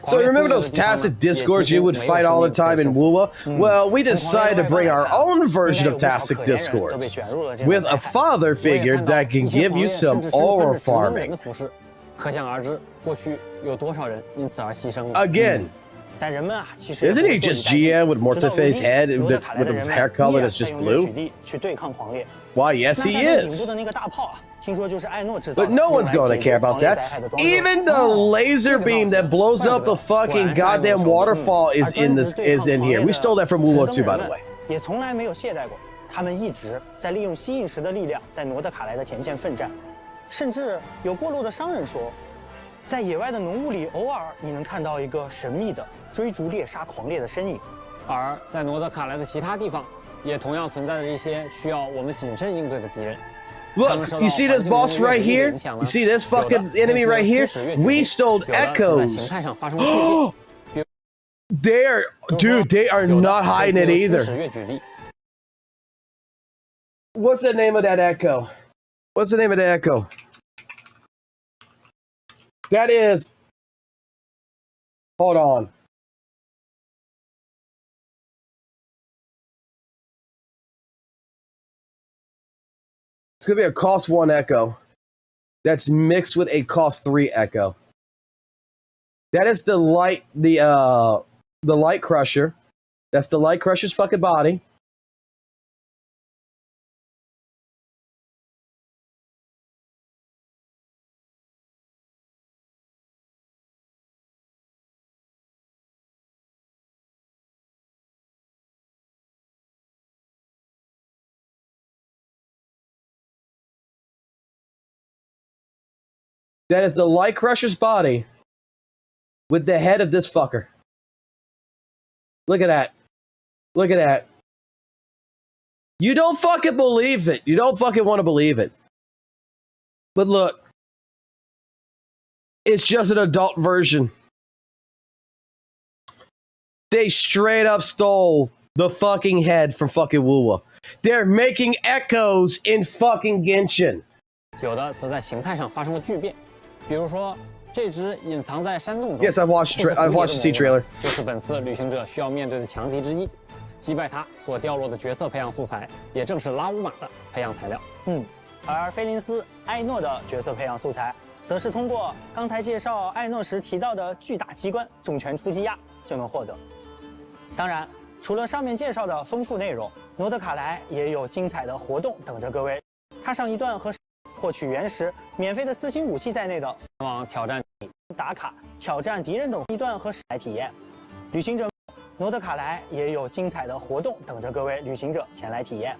So remember those tacit discords you would fight all the time in WUWA? Well, we decided to bring our own version of tacit discords with a father figure that can give you some aura farming. 可想而知，过去有多少人因此而牺牲了。 Again. 但人们啊，其实 Isn't he just GM with Mortefe's head with a hair color that's just blue? 去对抗狂烈。 Why, yes, he is. But no one's going to care about that. Even the laser beam that blows up the fucking goddamn waterfall is in here. We stole that from WUWA too, by the way. 也从来没有懈怠过，他们一直在利用吸引石的力量，在诺德卡莱的前线奋战。甚至有过路的商人说，在野外的浓雾里，偶尔你能看到一个神秘的追逐猎杀狂烈的身影。而在诺德卡莱的其他地方，也同样存在着一些需要我们谨慎应对的敌人。 Look, you see this boss right here? You see this fucking enemy right here? We stole echoes. Dude, they are not hiding it either. What's the name of that echo? What's the name of the echo? That is... Hold on. It's gonna be a cost 1 echo that's mixed with a cost 3 echo. That is the light crusher. That's the light crusher's fucking body. That is the light crusher's body with the head of this fucker. Look at that. Look at that. You don't fucking believe it. You don't fucking want to believe it. But look. It's just an adult version. They straight up stole the fucking head from fucking WUWA. They're making echoes in fucking Genshin. 有的则在形态上发生了巨变。 比如说，这只隐藏在山洞中 Yes, I've watched the C trailer. 就是本次旅行者需要面对的强敌之一。击败他所掉落的角色培养素材，也正是拉乌玛的培养材料。而菲林斯·艾诺的角色培养素材，则是通过刚才介绍艾诺时提到的巨大机关重拳出击压就能获得。当然，除了上面介绍的丰富内容，诺德卡莱也有精彩的活动等着各位。踏上一段和 获取原石、免费的4星武器在内的往挑战、打卡、挑战敌人等一段和来体验。旅行者诺德卡莱也有精彩的活动等着各位旅行者前来体验。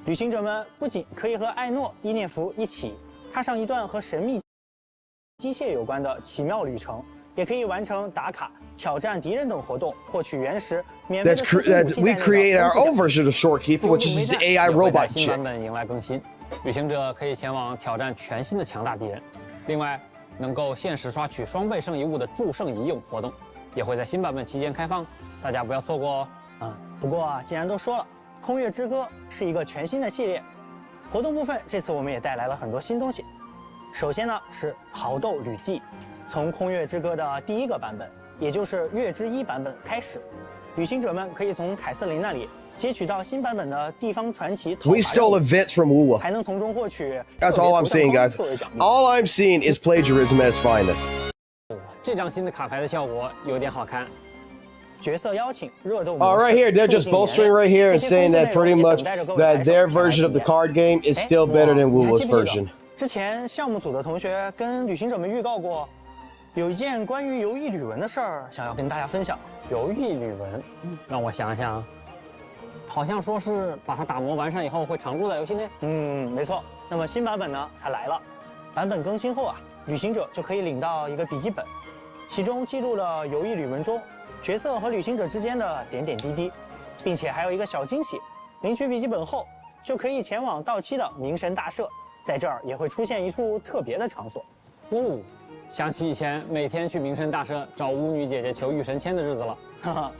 旅行者们不仅可以和艾诺、伊涅弗一起踏上一段和神秘机械有关的奇妙旅程，也可以完成打卡、挑战敌人等活动，获取原石、免费的4星武器在内的。 We create our own version of Shorekeeper, which is the AI robot 新版本迎来更新。 旅行者可以前往挑战全新的强大敌人，另外能够限时刷取双倍圣遗物的祝圣遗俑活动，也会在新版本期间开放，大家不要错过哦。不过啊，既然都说了，《空月之歌》是一个全新的系列，活动部分这次我们也带来了很多新东西。首先呢是豪斗旅记，从《空月之歌》的第1个版本，也就是月之1版本开始，旅行者们可以从凯瑟琳那里 截取到新版本的地方传奇。 We stole events from WUWA. 还能从中获取。That's all I'm seeing, guys. All I'm seeing is plagiarism at its finest. 这张新的卡牌的效果有点好看。角色邀请、热斗。 Oh, right here, they're just bolstering right here and saying that pretty much that their version of the card game is still better than WUWA's version. 之前项目组的同学跟旅行者们预告过，有一件关于游艺旅文的事儿，想要跟大家分享。游艺旅文，让我想想。 好像说是把它打磨完善以后会常驻在游戏内。没错。那么新版本呢，它来了。版本更新后啊，旅行者就可以领到一个笔记本，其中记录了游艺旅文中角色和旅行者之间的点点滴滴，并且还有一个小惊喜：领取笔记本后就可以前往到期的冥神大社，在这儿也会出现一处特别的场所。想起以前每天去冥神大社找巫女姐姐求御神签的日子了。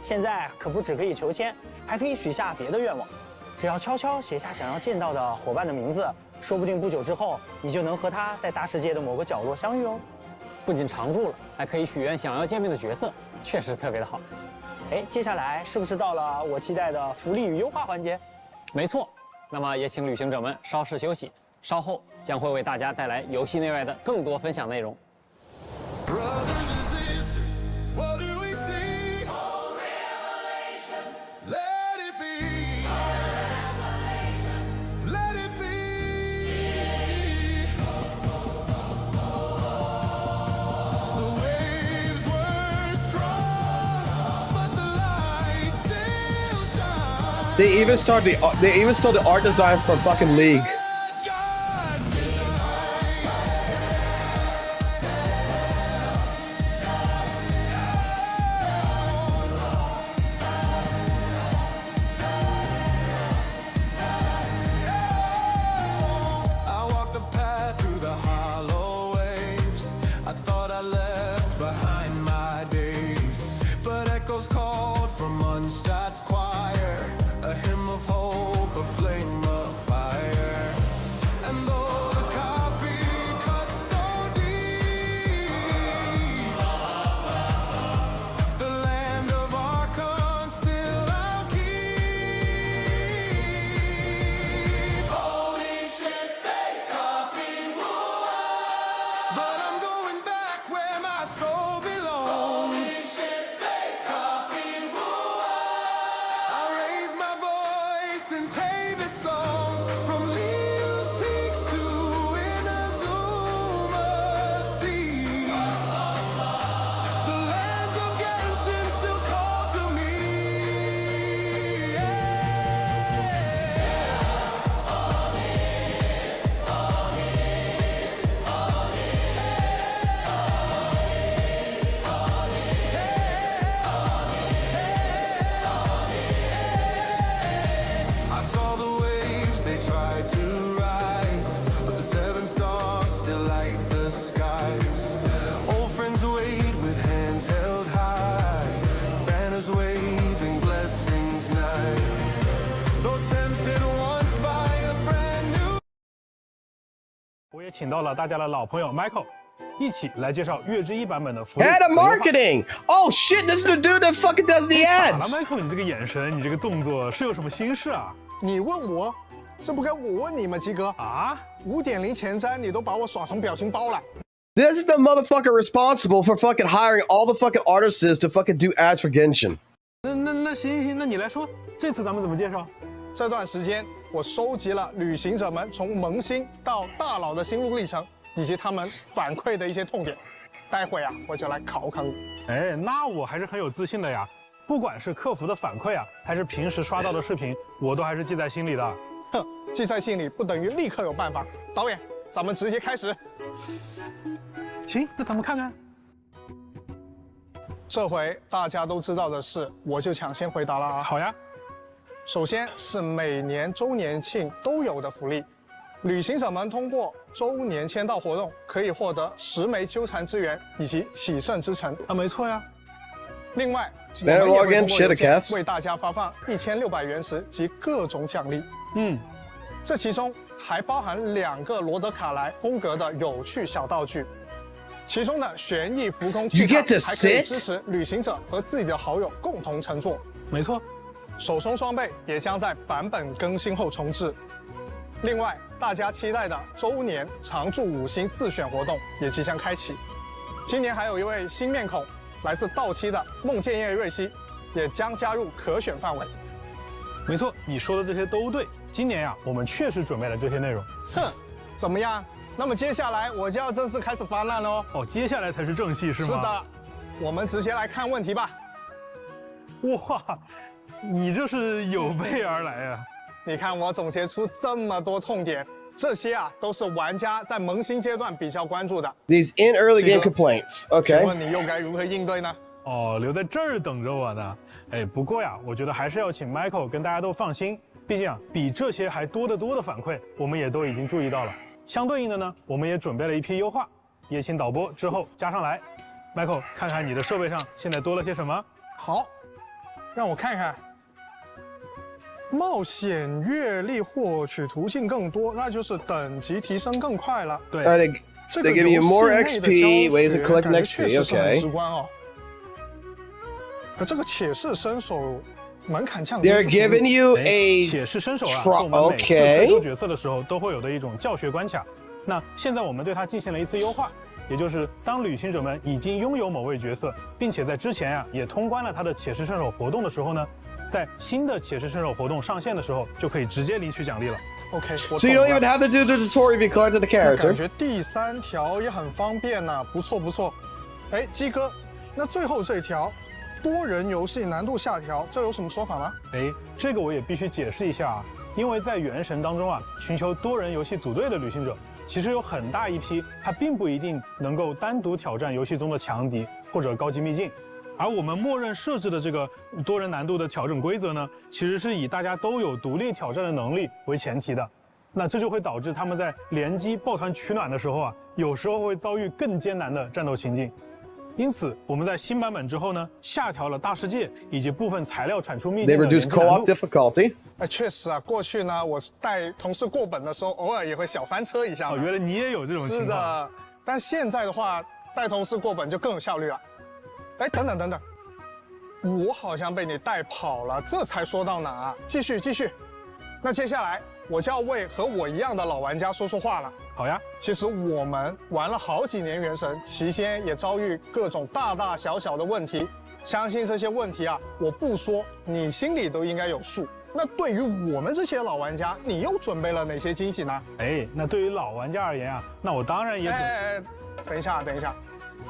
现在可不只可以求签，还可以许下别的愿望。只要悄悄写下想要见到的伙伴的名字，说不定不久之后，你就能和他在大世界的某个角落相遇哦。不仅常驻了，还可以许愿想要见面的角色，确实特别的好。哎，接下来是不是到了我期待的福利与优化环节？没错，那么也请旅行者们稍事休息，稍后将会为大家带来游戏内外的更多分享内容。 What do we see? Oh, revelation. Let it be. Let it be. The waves were strong, but the light still shines. They even stole the art design from fucking League. I walked the path through the hollow waves. I thought I left behind my days, but echoes called from Munstadt's choir, a hymn of hope, a flame of fire. And though the copy cut so deep, the land of Archon still I'll keep. Holy shit, they copied WUWA, but I'm going back where my soul belongs. Holy shit, they copied WUWA. I raise my voice and David songs from Leo's peaks to Inazuma Sea. The lands of Genshin still call to me. I saw the waves, they tried to rise, but the 7 stars still light the skies. Old friends wait with hands held high, banners waving, blessings nigh. Though tempted once by a brand new 我也请到了大家的老朋友 Michael， 一起来介绍月之1版本的福利。 Head of marketing! Oh shit, this is the dude that fucking does the 咋了 ads! Michael， 你这个眼神，你这个动作是有什么心事啊？你问我，这不该我问你吗，鸡哥？啊？5.0前瞻你都把我耍成表情包了。 This is the motherfucker responsible for fucking hiring all the fucking artists to fucking do ads for Genshin. 那行，那你来说，这次咱们怎么介绍？这段时间，我收集了旅行者们从萌新到大佬的心路历程，以及他们反馈的一些痛点。待会啊，我就来考考你。哎，那我还是很有自信的呀。不管是客服的反馈啊，还是平时刷到的视频，我都还是记在心里的。哼，记在心里不等于立刻有办法。导演，咱们直接开始。行，那咱们看看。这回大家都知道的事，我就抢先回答了啊。好呀。首先是每年周年庆都有的福利，旅行者们通过周年签到活动可以获得10枚纠缠之源以及启圣之城。啊，没错呀。另外， Standard 我们也 login, 会通过 shit 邮件 cast. 为大家发放1600元石及各种奖励。这其中还包含2个罗德卡莱风格的有趣小道具。其中的旋翼浮空气 You get to 还可以 sit？ 支持旅行者和自己的好友共同乘坐。没错，手冲双倍也将在版本更新后重置。另外，大家期待的周年常驻5星自选活动也即将开启。今年还有一位新面孔，来自道期的梦见叶瑞希，也将加入可选范围。没错，你说的这些都对。今年呀，我们确实准备了这些内容。哼，怎么样？那么接下来我就要正式开始发难喽。哦，接下来才是正戏是吗？是的，我们直接来看问题吧。哇，你这是有备而来啊！你看我总结出这么多痛点，这些啊都是玩家在萌新阶段比较关注的。 These in early game complaints. 请 Okay. 问你又该如何应对呢？哦，留在这儿等着我呢。哎，不过呀，我觉得还是要请 Michael 跟大家都放心，毕竟啊，比这些还多得多的反馈，我们也都已经注意到了。相对应的呢，我们也准备了一批优化，也请导播之后加上来。Michael， 看看你的设备上现在多了些什么？好，让我看看。冒险阅历获取途径更多，那就是等级提升更快了。对，这个 they give you more 游戏 XP, 内的 ways 教 to collect 学感觉 XP. 确实是很 Okay. 直观哦。这个且试身手门槛降低。They're giving you 且试身手啊，是 a 我们每次开 okay. 拓角色的时候都会有的一种教学关卡。那现在我们对它进行了一次优化，也就是当旅行者们已经拥有某位角色，并且在之前呀也通关了他的且试身手活动的时候呢，在新的且试身手活动上线的时候，就可以直接领取奖励了。OK， So you don't even have to do the tutorial if you collected the 感 character. 觉第3条也很方便呢，不错不错。哎，鸡哥，那最后这条多人游戏难度下调，这有什么说法吗？哎，这个我也必须解释一下啊，因为在原神当中啊，寻求多人游戏组队的旅行者，其实有很大一批，他并不一定能够单独挑战游戏中的强敌或者高级秘境。而我们默认设置的这个多人难度的调整规则呢，其实是以大家都有独立挑战的能力为前提的。那这就会导致他们在联机抱团取暖的时候啊，有时候会遭遇更艰难的战斗情境。因此，我们在新版本之后呢，下调了大世界以及部分材料产出秘境 They 的联 reduced 机难 co-op 度。 difficulty. 哎，确实啊，过去呢，我带同事过本的时候，偶尔也会小翻车一下。哦，原来你也有这种情况。是的，但现在的话，带同事过本就更有效率了。哎，等等等等，我好像被你带跑了，这才说到哪啊？继续继续。那接下来我就要为和我一样的老玩家说说话了。好呀，其实我们玩了好几年原神，期间也遭遇各种大大小小的问题。相信这些问题啊，我不说，你心里都应该有数。那对于我们这些老玩家，你又准备了哪些惊喜呢？哎，那对于老玩家而言啊，那我当然也等一下，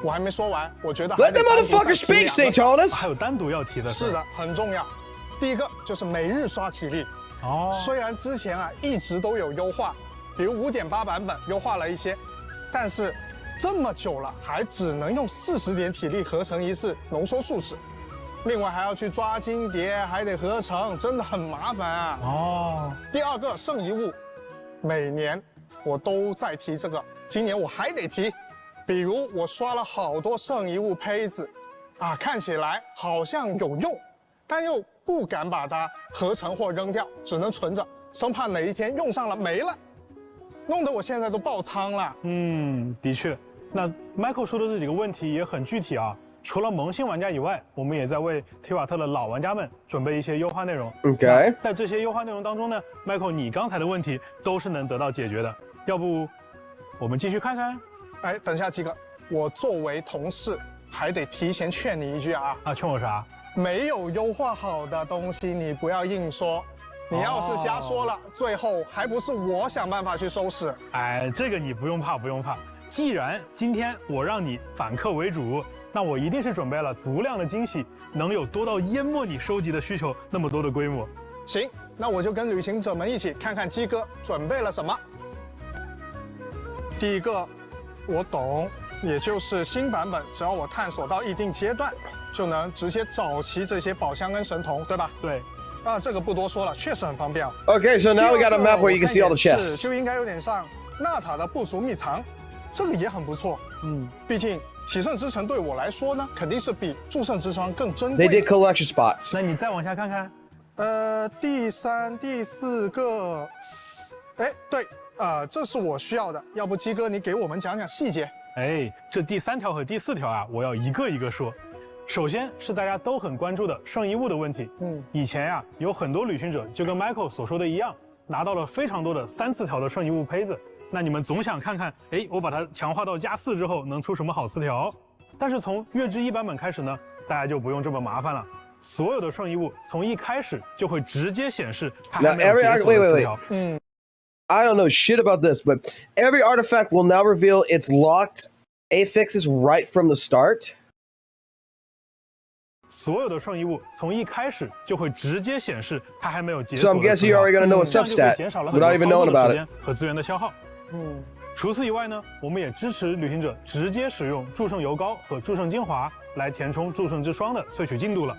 我还没说完，我觉得 Let the motherfucker speak, Satanus. 还有单独要提的是的，很重要。第一个就是每日刷体力。哦，虽然之前啊一直都有优化，比如5.8版本优化了一些，但是这么久了还只能用40点体力合成一次浓缩树脂，另外还要去抓金蝶，还得合成，真的很麻烦啊。哦。第二个圣遗物，每年我都在提这个，今年我还得提。比如我刷了好多圣遗物胚子，啊，看起来好像有用，但又不敢把它合成或扔掉，只能存着，生怕哪一天用上了没了，弄得我现在都爆仓了。的确，那 Michael 说的这几个问题也很具体啊。除了萌新玩家以外，我们也在为提瓦特的老玩家们准备一些优化内容。OK， 在这些优化内容当中呢 ，Michael 你刚才的问题都是能得到解决的。要不我们继续看看？哎，等一下，鸡哥，我作为同事还得提前劝你一句啊！啊，劝我啥？没有优化好的东西，你不要硬说。你要是瞎说了，最后还不是我想办法去收拾？哎，这个你不用怕，不用怕。既然今天我让你反客为主，那我一定是准备了足量的惊喜，能有多到淹没你收集的需求那么多的规模。行，那我就跟旅行者们一起看看鸡哥准备了什么。第一个，我懂，也就是新版本，只要我探索到一定阶段，就能直接找齐这些宝箱跟神童，对吧？对。啊，这个不多说了，确实很方便。Okay, so now we got a map where you can see all the chests. 就应该有点像纳塔的不足秘藏，这个也很不错。毕竟启圣之城对我来说呢，肯定是比祝圣之窗更珍贵。 They did collection spots. 那你再往下看看。第3、第4个，哎，对，这是我需要的。要不鸡哥你给我们讲讲细节？哎，这第3条和第4条啊，我要一个一个说。首先是大家都很关注的圣遗物的问题。以前呀，有很多旅行者就跟 Michael 所说的一样，拿到了非常多的3次条的圣遗物胚子。那你们总想看看，哎，我把它强化到+4之后能出什么好词条？但是从月之1版本开始呢，大家就不用这么麻烦了。所有的圣遗物从一开始就会直接显示它还没有解锁的词条。I don't know shit about this, but every artifact will now reveal its locked affixes right from the start. 所有的圣遗物从一开始就会直接显示它还没有解锁 So I'm guessing you're already gonna know a substat 减少了很多 without even knowing 操作的 about 时 it. 间和资源的消耗。除此以外呢，我们也支持旅行者直接使用祝圣油膏和祝圣精华来填充祝圣之霜的萃取进度了。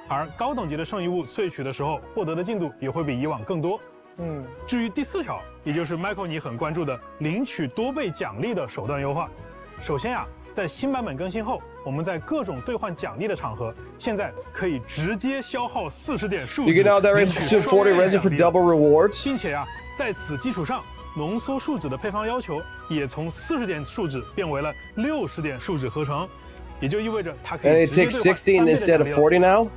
而高等级的圣遗物萃取的时候获得的进度也会比以往更多。至于第4条，也就是 Michael 你很关注的领取多倍奖励的手段优化。首先啊，在新版本更新后，我们在各种兑换奖励的场合，现在可以直接消耗40点数值， You can now direct to 40 resin for double rewards. 并且在此基础上，浓缩树脂的配方要求也从40点树脂变为了60点树脂合成，也就意味着它可以 And it 直接 takes 兑换16 3倍的 instead 奖 of 励了。 40 now.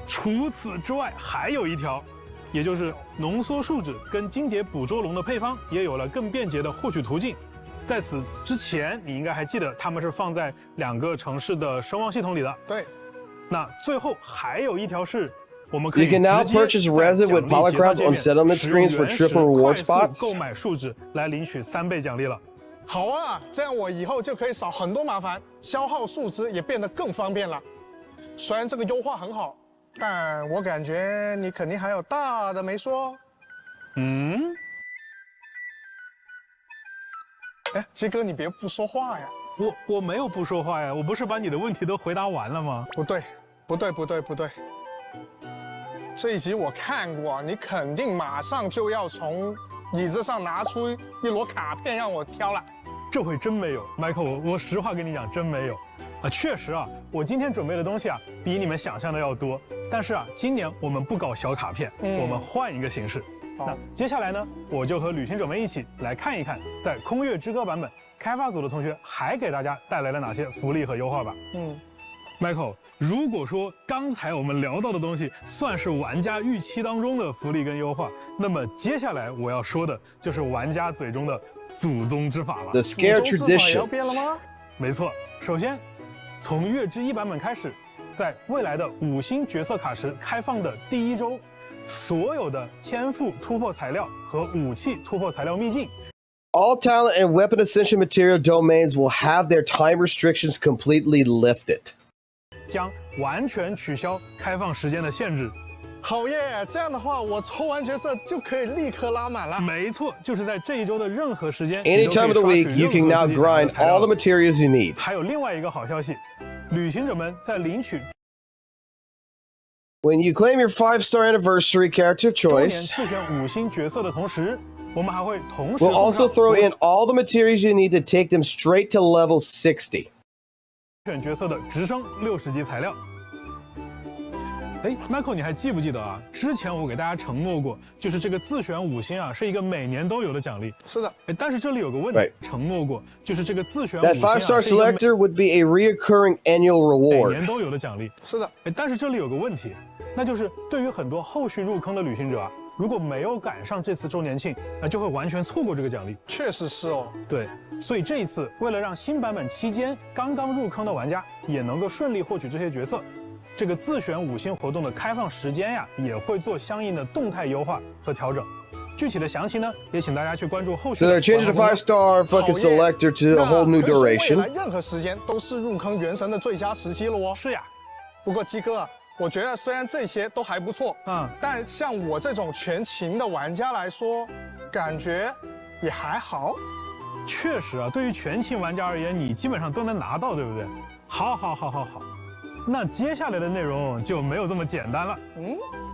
除此之外，还有一条，也就是浓缩树脂跟金蝶捕捉笼的配方也有了更便捷的获取途径。在此之前，你应该还记得它们是放在2个城市的声望系统里的。对。那最后还有一条是，我们可以 You can now purchase resin with polygrams on settlement screens for triple reward spots. 购买树脂来领取3倍奖励了。好啊，这样我以后就可以少很多麻烦，消耗树脂也变得更方便了。虽然这个优化很好，但我感觉你肯定还有大的没说。哎，鸡哥，你别不说话呀！我没有不说话呀，我不是把你的问题都回答完了吗？不对。这一集我看过，你肯定马上就要从椅子上拿出一摞卡片让我挑了。这回真没有 ，Michael， 我实话跟你讲，真没有。确实我今天准备的东西比你们想象的要多。但是今年我们不搞小卡片，我们换一个形式。那接下来呢，我就和旅行者们一起来看一看，在《空月之歌》版本，开发组的同学还给大家带来了哪些福利和优化吧。Michael， 如果说刚才我们聊到的东西算是玩家预期当中的福利跟优化，那么接下来我要说的就是玩家嘴中的祖宗之法了。 The Scare Traditions 要变了吗？没错，首先从月之1版本开始，在未来的5星角色卡池开放的第1周，所有的天赋突破材料和武器突破材料秘境。All talent and weapon ascension material domains will have their time restrictions completely lifted. 将完全取消开放时间的限制。好耶！这样的话，我抽完角色就可以立刻拉满了。没错，就是在这一周的任何时间 Any time of the week, you can now grind all the materials you need. 还有另外一个好消息，旅行者们在领取 When you claim your 5-star anniversary character of 周年 choice, 自选5星角色的同时，我们还会同时 we'll also throw in all the materials you need to take them straight to level 60. 选角色的直升60级材料。Michael， 你还记不记得之前我给大家承诺过，就是这个自选5星是一个每年都有的奖励。是的。但是这里有个问题，承诺过就是这个自选5 That 星 5-star selector would be a reoccurring annual 每 reward. 年都有的奖励。是的。但是这里有个问题，那就是对于很多后续入坑的旅行者如果没有赶上这次周年庆，那就会完全错过这个奖励。确实是哦。对，所以这一次为了让新版本期间刚刚入坑的玩家也能够顺利获取这些角色，这个自选5星活动的开放时间也会做相应的动态优化和调整。具体的详情呢，也请大家去关注后续 So 的。they're changing the 5-star fucking selector to a whole new 未来 duration. 任何时间都是入坑原神的最佳时期了哦。是呀。不过鸡哥我觉得虽然这些都还不错，但像我这种全勤的玩家来说，感觉也还好。确实对于全勤玩家而言，你基本上都能拿到，对不对？好。那接下来的内容就没有这么简单了。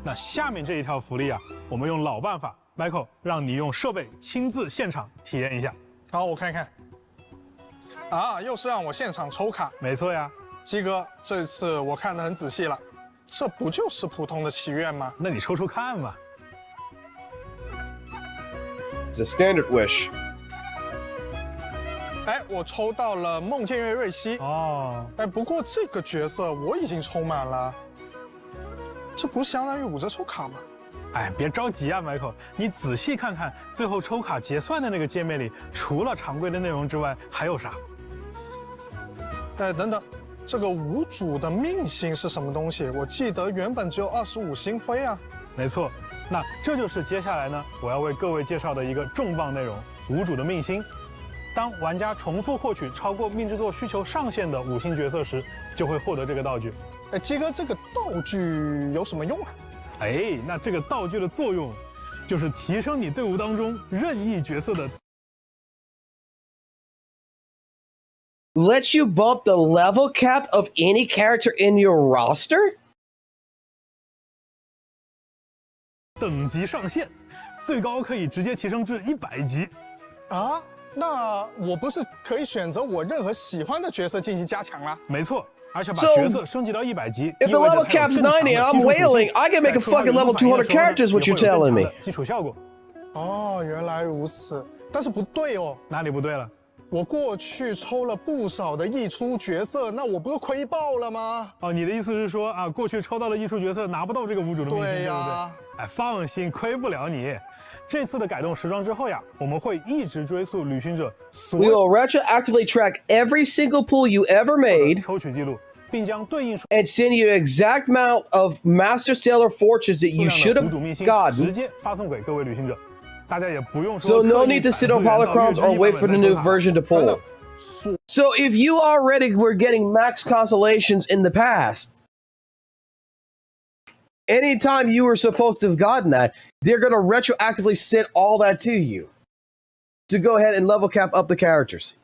那下面这一条福利我们用老办法 ，Michael 让你用设备亲自现场体验一下。好，我看看。又是让我现场抽卡。没错呀，鸡哥，这次我看得很仔细了。这不就是普通的祈愿吗？那你抽抽看嘛。It's a standard wish. 我抽到了梦见月瑞希。不过这个角色我已经抽满了，这不是相当于5折抽卡吗？别着急Michael， 你仔细看看最后抽卡结算的那个界面里，除了常规的内容之外，还有啥？等等。这个无主的命星是什么东西？我记得原本只有25星辉啊。没错，那这就是接下来呢，我要为各位介绍的一个重磅内容——无主的命星。当玩家重复获取超过命制作需求上限的5星角色时，就会获得这个道具。鸡哥，这个道具有什么用啊？那这个道具的作用，就是提升你队伍当中任意角色的。Lets you bump the level cap of any character in your roster? 等级上限，最高可以直接提升至100级。那我不是可以选择我任何喜欢的角色进行加强啦？没错，而且把角色升级到100级。If the level cap's 90 and I'm wailing, I can make a fucking level 200 characters. What you're telling me? 基础效果。哦，原来如此。但是不对哦。哪里不对了？我过去抽了不少的溢出角色，那我不是亏爆了吗？哦，你的意思是说啊，过去抽到了溢出角色拿不到这个无主的命星，对呀。哎，放心，亏不了你。这次的改动时装之后呀，我们会一直追溯旅行者所有。We will retroactively track every single pull you ever made. 抽取记录，并将对应 and send you an exact amount of Master Stellar Fortunes that you should have gotten. 直接发送给各位旅行者。大家也不用说。 So no need to sit on holocrons or wait for the new version to pull. So if you already were getting max constellations in the past, anytime you were supposed to have gotten that, they're going to retroactively send all that to you to go ahead and level cap up the characters.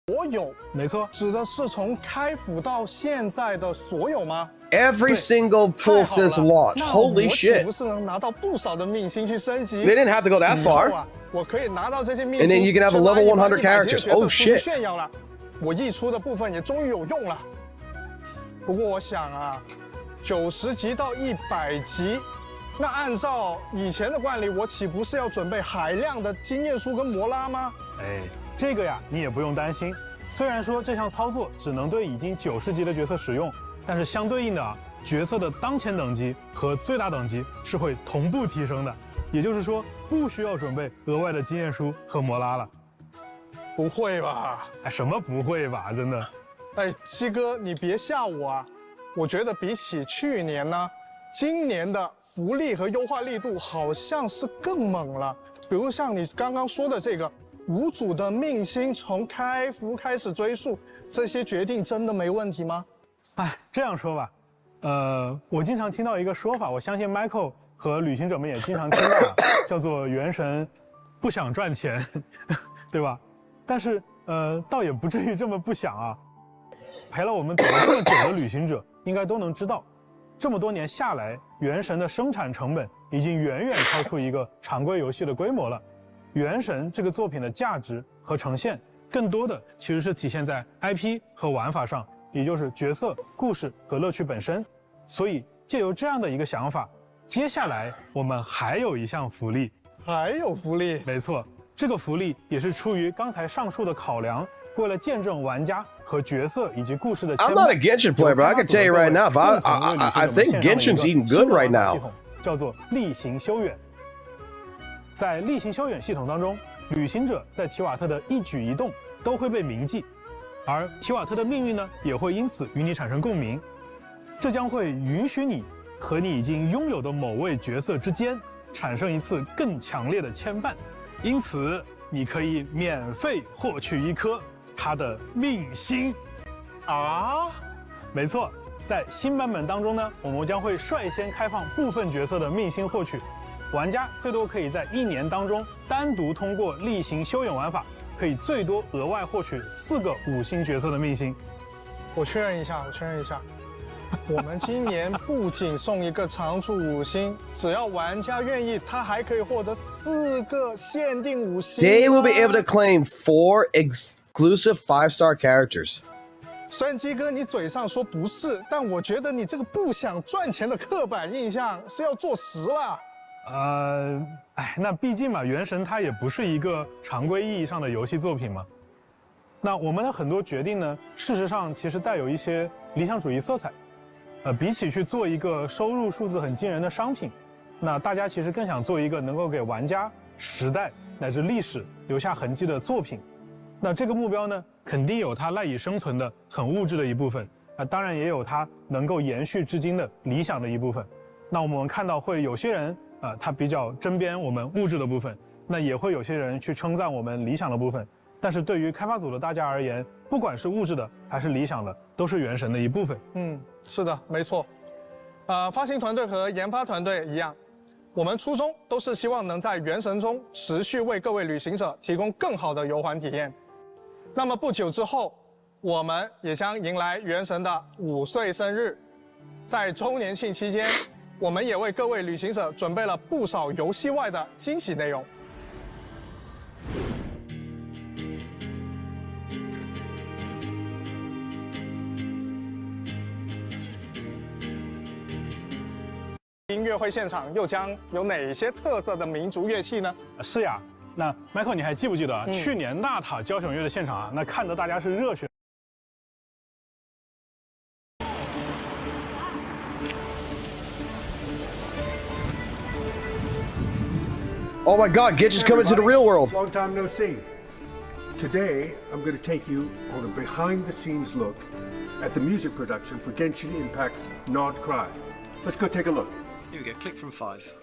所有，没错，指的是从开服到现在的所有吗？ Every single pull says launch. Holy shit! 不是能拿到不少的命星去升级 They didn't have to go that far. 我可以拿到这些命星 And then you can have a level 100 characters. Oh shit! 炫耀了，我溢出的部分也终于有用了。不过我想啊，90级到100级，那按照以前的惯例，我岂不是要准备海量的经验书跟摩拉吗？哎，这个呀，你也不用担心。虽然说这项操作只能对已经90级的角色使用，但是相对应的角色的当前等级和最大等级是会同步提升的，也就是说不需要准备额外的经验书和摩拉了。不会吧？哎，什么不会吧？真的？哎，七哥，你别吓我啊！我觉得比起去年呢，今年的福利和优化力度好像是更猛了。比如像你刚刚说的这个。无主的命星从开服开始追溯，这些决定真的没问题吗？哎，这样说吧，我经常听到一个说法，我相信 Michael 和旅行者们也经常听到，叫做元神不想赚钱，对吧？但是倒也不至于这么不想啊。陪了我们走了这么久的旅行者，应该都能知道，这么多年下来，元神的生产成本已经远远超出一个常规游戏的规模了。原神这个作品的价值和呈现，更多的其实是体现在 IP 和玩法上，也就是角色、故事和乐趣本身。所以借由这样的一个想法，接下来我们还有一项福利。还有福利？没错，这个福利也是出于刚才上述的考量，为了见证玩家和角色以及故事的。I'm not a Genshin player, but I can tell you right now, I think Genshin's eating good right now. 叫做例行修远。在例行修远系统当中，旅行者在提瓦特的一举一动都会被铭记，而提瓦特的命运呢，也会因此与你产生共鸣。这将会允许你和你已经拥有的某位角色之间产生一次更强烈的牵绊，因此你可以免费获取一颗他的命星。啊，没错，在新版本当中呢，我们将会率先开放部分角色的命星获取。玩家最多可以在1年当中单独通过例行修远玩法，可以最多额外获取4个5星角色的命星。我确认一下，我们今年不仅送一个常驻5星，只要玩家愿意，他还可以获得4个限定5星。They will be able to claim 4 exclusive 5-star characters. 虽然鸡哥你嘴上说不是，但我觉得你这个不想赚钱的刻板印象是要坐实了。那毕竟嘛，原神它也不是一个常规意义上的游戏作品嘛。那我们的很多决定呢，事实上其实带有一些理想主义色彩。比起去做一个收入数字很惊人的商品，那大家其实更想做一个能够给玩家、时代乃至历史留下痕迹的作品。那这个目标呢，肯定有它赖以生存的很物质的一部分，当然也有它能够延续至今的理想的一部分。那我们看到会有些人他比较针砭我们物质的部分，那也会有些人去称赞我们理想的部分。但是对于开发组的大家而言，不管是物质的还是理想的，都是原神的一部分。是的，没错。发行团队和研发团队一样，我们初衷都是希望能在原神中持续为各位旅行者提供更好的游玩体验。那么不久之后，我们也将迎来原神的5岁生日，在周年庆期间，我们也为各位旅行者准备了不少游戏外的惊喜内容。音乐会现场又将有哪些特色的民族乐器呢？是呀，那 Michael 你还记不记得去年纳塔交响乐的现场啊？那看得大家是热血。 Oh my God, Gitch is coming to the real world. Long time no see. Today, I'm going to take you on a behind-the-scenes look at the music production for Genshin Impact's Nod Cry. Let's go take a look. Here we go, click from 5.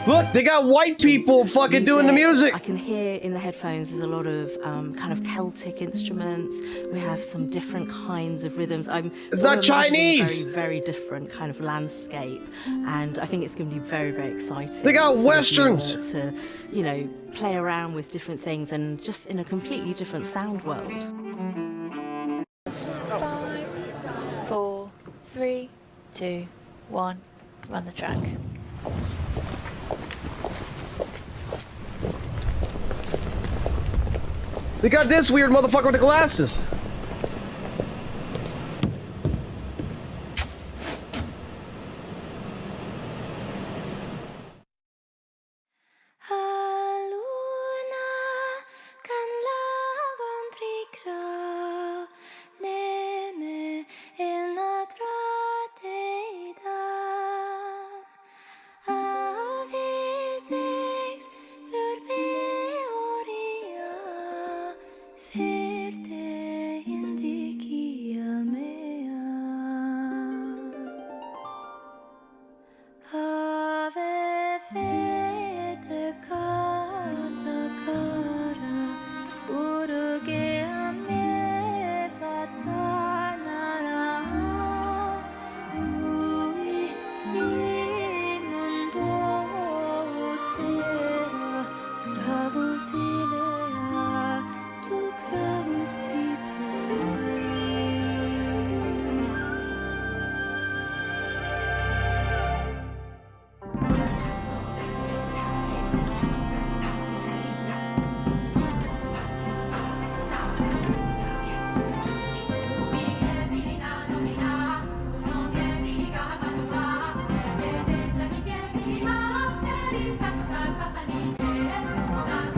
Look, they got white people fucking doing the music. I can hear in the headphones there's a lot of kind of Celtic instruments. We have some different kinds of rhythms. It's not Chinese. Very, very different kind of landscape, and I think it's going to be very, very exciting. They got westerns to, you know, play around with different things and just in a completely different sound world. 5, 4, 3, 2, 1. Run the track. They got this weird motherfucker with the glasses.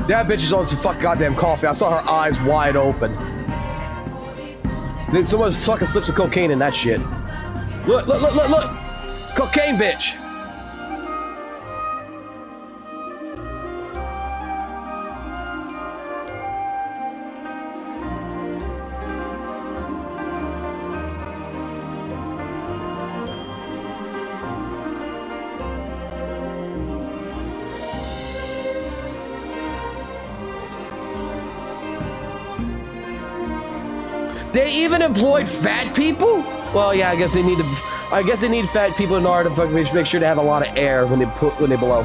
That bitch is on some fucking goddamn coffee. I saw her eyes wide open. Then someone fucking slips some cocaine in that shit. Look, look, look, look, look! Cocaine bitch! They even employed fat people? Well, yeah, I guess they need fat people in order to fucking make sure they have a lot of air when they blow.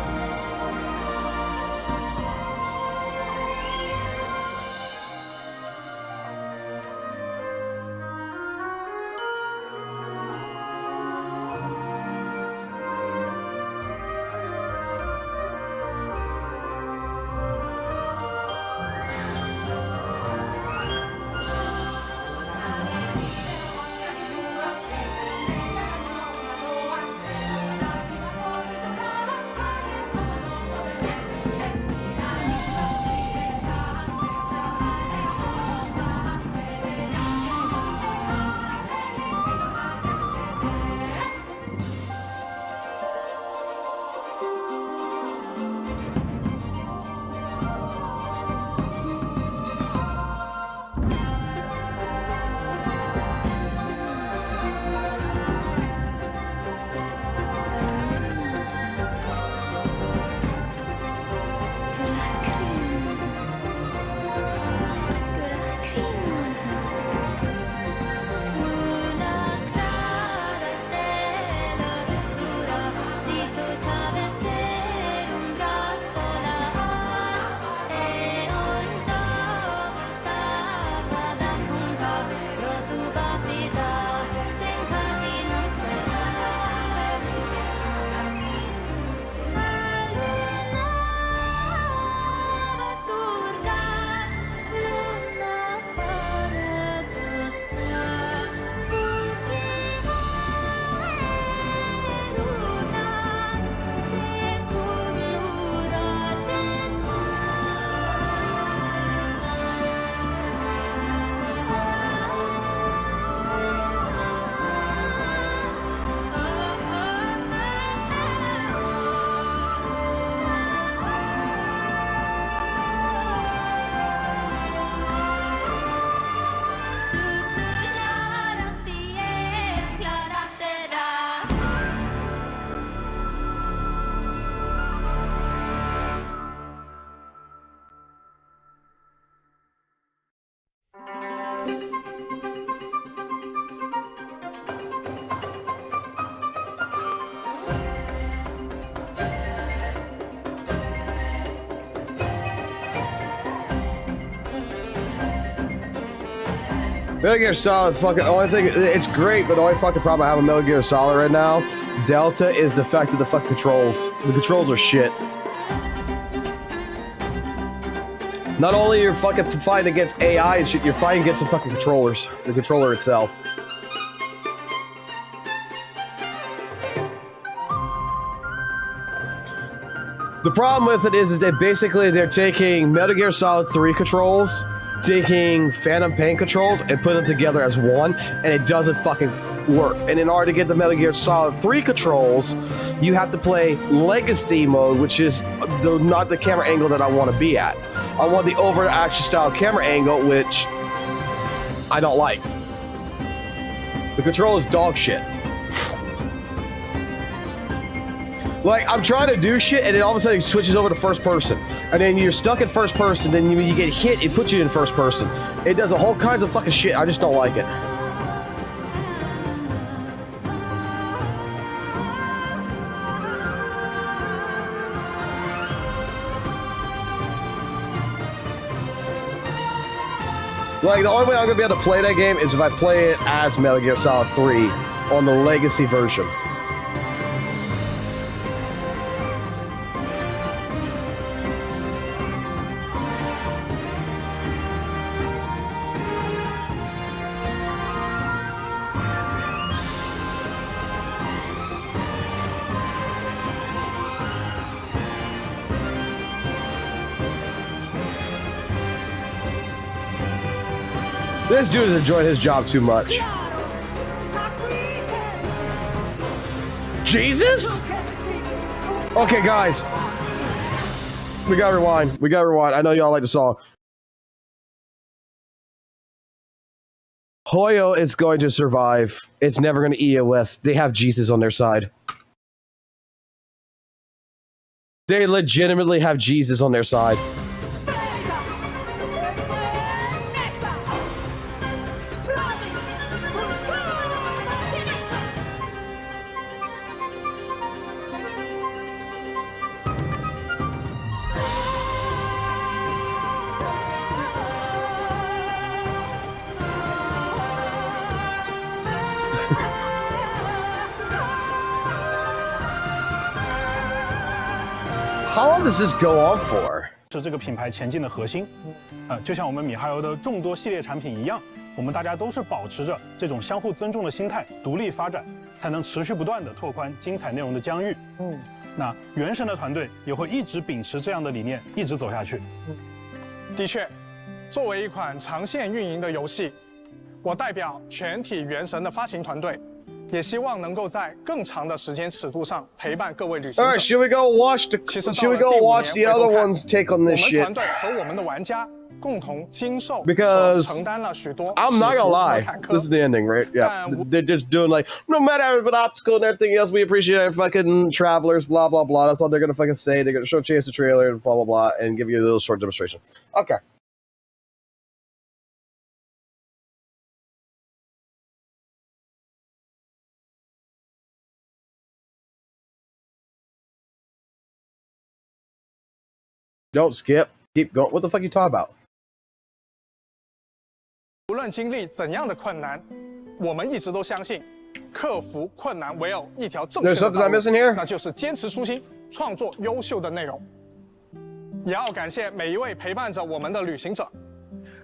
Metal Gear Solid, fucking only thing, it's great, but the only fucking problem I have with Metal Gear Solid right now, Delta, is the fact of the fucking controls. The controls are shit. Not only you're fucking fighting against AI and shit, you're fighting against the fucking controllers. The controller itself. The problem with it is that basically they're taking Metal Gear Solid 3 controls, taking Phantom Pain controls, and putting them together as one, and it doesn't fucking work. And in order to get the Metal Gear Solid 3 controls, you have to play Legacy mode, which is not the camera angle that I want to be at. I want the over action style camera angle, which I don't like. The control is dog shit. Like, I'm trying to do shit, and then all of a sudden it switches over to first person. And then you're stuck in first person, then when you get hit, it puts you in first person. It does a whole kinds of fucking shit. I just don't like it. Like, the only way I'm gonna be able to play that game is if I play it as Metal Gear Solid 3 on the Legacy version. This dude is enjoying his job too much. Jesus? Okay, guys. We gotta rewind. We gotta rewind. I know y'all like the song. Hoyo is going to survive. It's never going to EOS. They have Jesus on their side. They legitimately have Jesus on their side. How long does this go on for? 是这个品牌前进的核心，就像我们米哈游的众多系列产品一样，我们大家都是保持着这种相互尊重的心态，独立发展，才能持续不断的拓宽精彩内容的疆域。那原神的团队也会一直秉持这样的理念，一直走下去。的确，作为一款长线运营的游戏，我代表全体原神的发行团队。 也希望能够在更长的时间尺度上陪伴各位旅行者。 All right, should we go watch the? Should we go watch the other ones take on this shit? 我们团队和我们的玩家共同经受 Because 承担了许多 I'm not gonna lie, this is the ending, right? Yeah, they're just doing like no matter what obstacle and everything else, we appreciate our fucking travelers, blah blah blah. That's all they're gonna fucking say. They're gonna show Chase the trailer and blah blah blah, and give you a little short demonstration. Okay. Don't skip. Keep going. What the fuck are you talking about? 无论经历怎样的困难，我们一直都相信，克服困难唯有一条正确的道路，那就是坚持初心，创作优秀的内容。也要感谢每一位陪伴着我们的旅行者，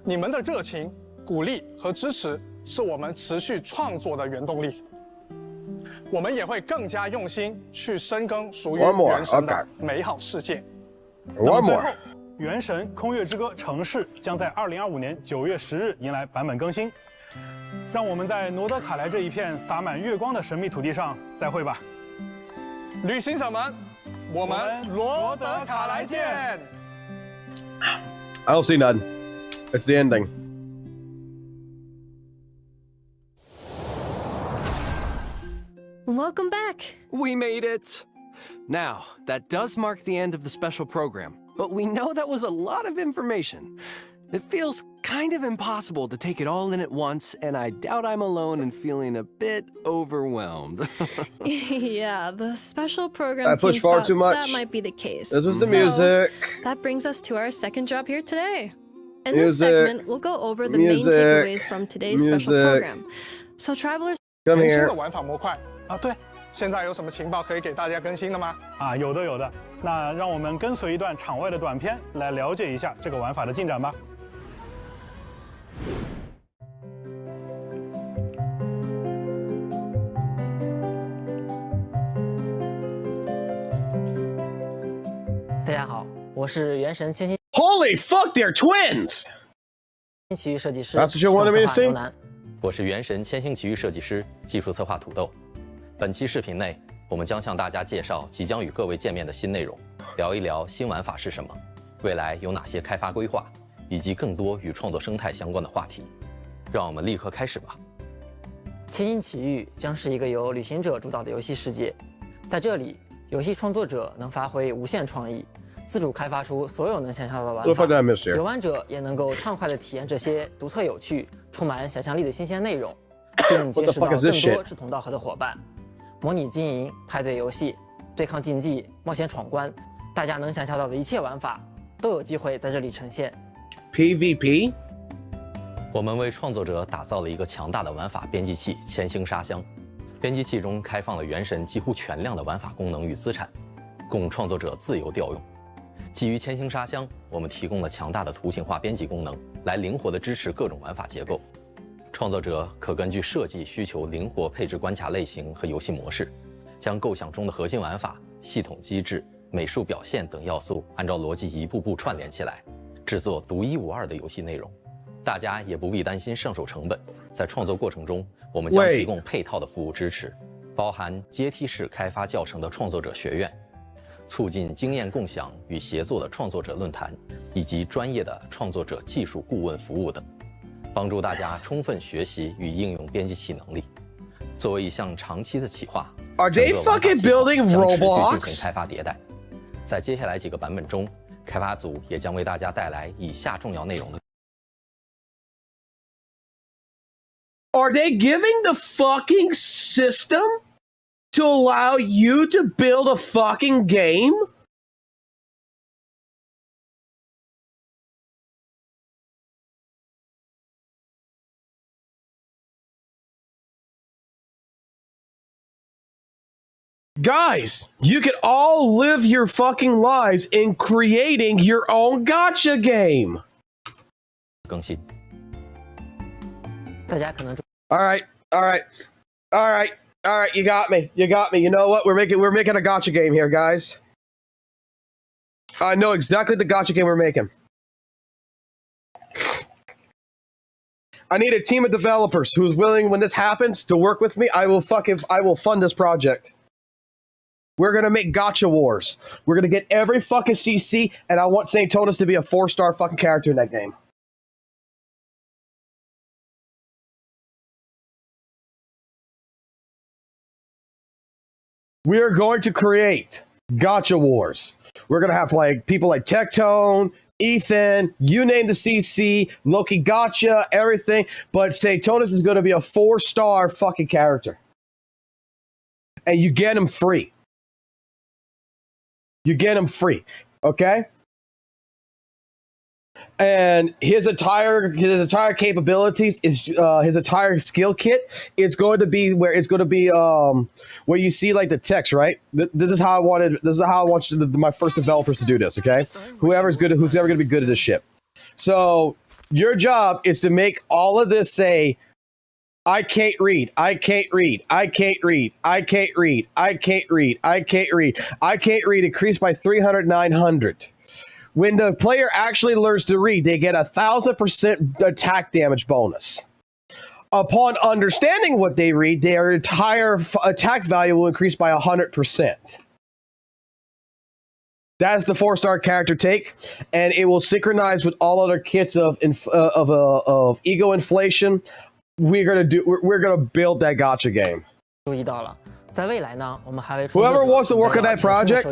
你们的热情、鼓励和支持是我们持续创作的原动力。我们也会更加用心去深耕属于原神的美好世界。 One more. 《原神：空月之歌：城市》将在2025年9月10日迎来版本更新，让我们在诺德卡莱这一片洒满月光的神秘土地上再会吧，旅行者们，我们罗德卡莱见。I don't see none. It's the ending. Welcome back. We made it. Now, that does mark the end of the special program, but we know that was a lot of information. It feels kind of impossible to take it all in at once, and I doubt I'm alone in feeling a bit overwhelmed. Yeah, the special program I pushed far too much. That might be the case. This was the music. That brings us to our second job here today. In this segment, we'll go over the main takeaways from today's special program. So travelers, 更新的玩法模块啊，对，现在有什么情报可以给大家更新的吗？啊，有的有的。那让我们跟随一段场外的短片来了解一下这个玩法的进展吧。大家好，我是原神千星。Holy fuck, they're twins! 奇遇设计师。That's what you wanted me to see? 我是原神千星奇遇设计师、技术策划土豆。本期视频内，我们将向大家介绍即将与各位见面的新内容，聊一聊新玩法是什么，未来有哪些开发规划，以及更多与创作生态相关的话题。让我们立刻开始吧。千星奇遇将是一个由旅行者主导的游戏世界，在这里，游戏创作者能发挥无限创意，自主开发出所有能想象到的玩法，游玩者也能够畅快地体验这些独特有趣、充满想象力的新鲜内容，并结识到更多志同道合的伙伴。模拟经营、派对游戏、对抗竞技、冒险闯关，大家能想象到的一切玩法都有机会在这里呈现。PVP， 我们为创作者打造了一个强大的玩法编辑器——千星沙箱。编辑器中开放了原神几乎全量的玩法功能与资产，供创作者自由调用。基于千星沙箱，我们提供了强大的图形化编辑功能，来灵活地支持各种玩法结构。创作者可根据设计需求灵活配置关卡类型和游戏模式，将构想中的核心玩法、系统机制、美术表现等要素按照逻辑一步步串联起来，制作独一无二的游戏内容。大家也不必担心上手成本，在创作过程中，我们将提供配套的服务支持，包含阶梯式开发教程的创作者学院，促进经验共享与协作的创作者论坛，以及专业的创作者技术顾问服务等，帮助大家充分学习与应用编辑器能力。作为一项长期的企划， Are they fucking building Roblox？ 将持续进行开发迭代。在接下来几个版本中，开发组也将为大家带来以下重要内容的。Are they giving the fucking system to allow you to build a fucking game? Guys, you can all live your fucking lives in creating your own gacha game. 更新。大家可能 All right. You got me. You know what? We're making a gacha game here, guys. I know exactly the gacha game we're making. I need a team of developers who's willing, when this happens, to work with me. I will fund this project. We're gonna make Gacha Wars. We're gonna get every fucking CC, and I want St. Tonas to be a 4-star fucking character in that game. We are going to create Gacha Wars. We're gonna have like people like Tectone, Ethan, you name the CC, Loki Gacha, everything. But St. Tonas is gonna be a 4-star fucking character, and you get him free. You get him free, okay? And his entire capabilities is his entire skill kit is going to be where you see like the text, right? This is how I want my first developers to do this, okay? Whoever's ever going to be good at this shit. So your job is to make all of this say, I can't read, I can't read, I can't read, I can't read, I can't read, I can't read, I can't read, increased by 300, 900. When the player actually learns to read, they get 1,000% attack damage bonus. Upon understanding what they read, their entire attack value will increase by 100%. That's the 4-star character take, and it will synchronize with all other kits of ego inflation. We're gonna build that gacha game. 注意到了，在未来呢，我们还为 Whoever wants to work on that project,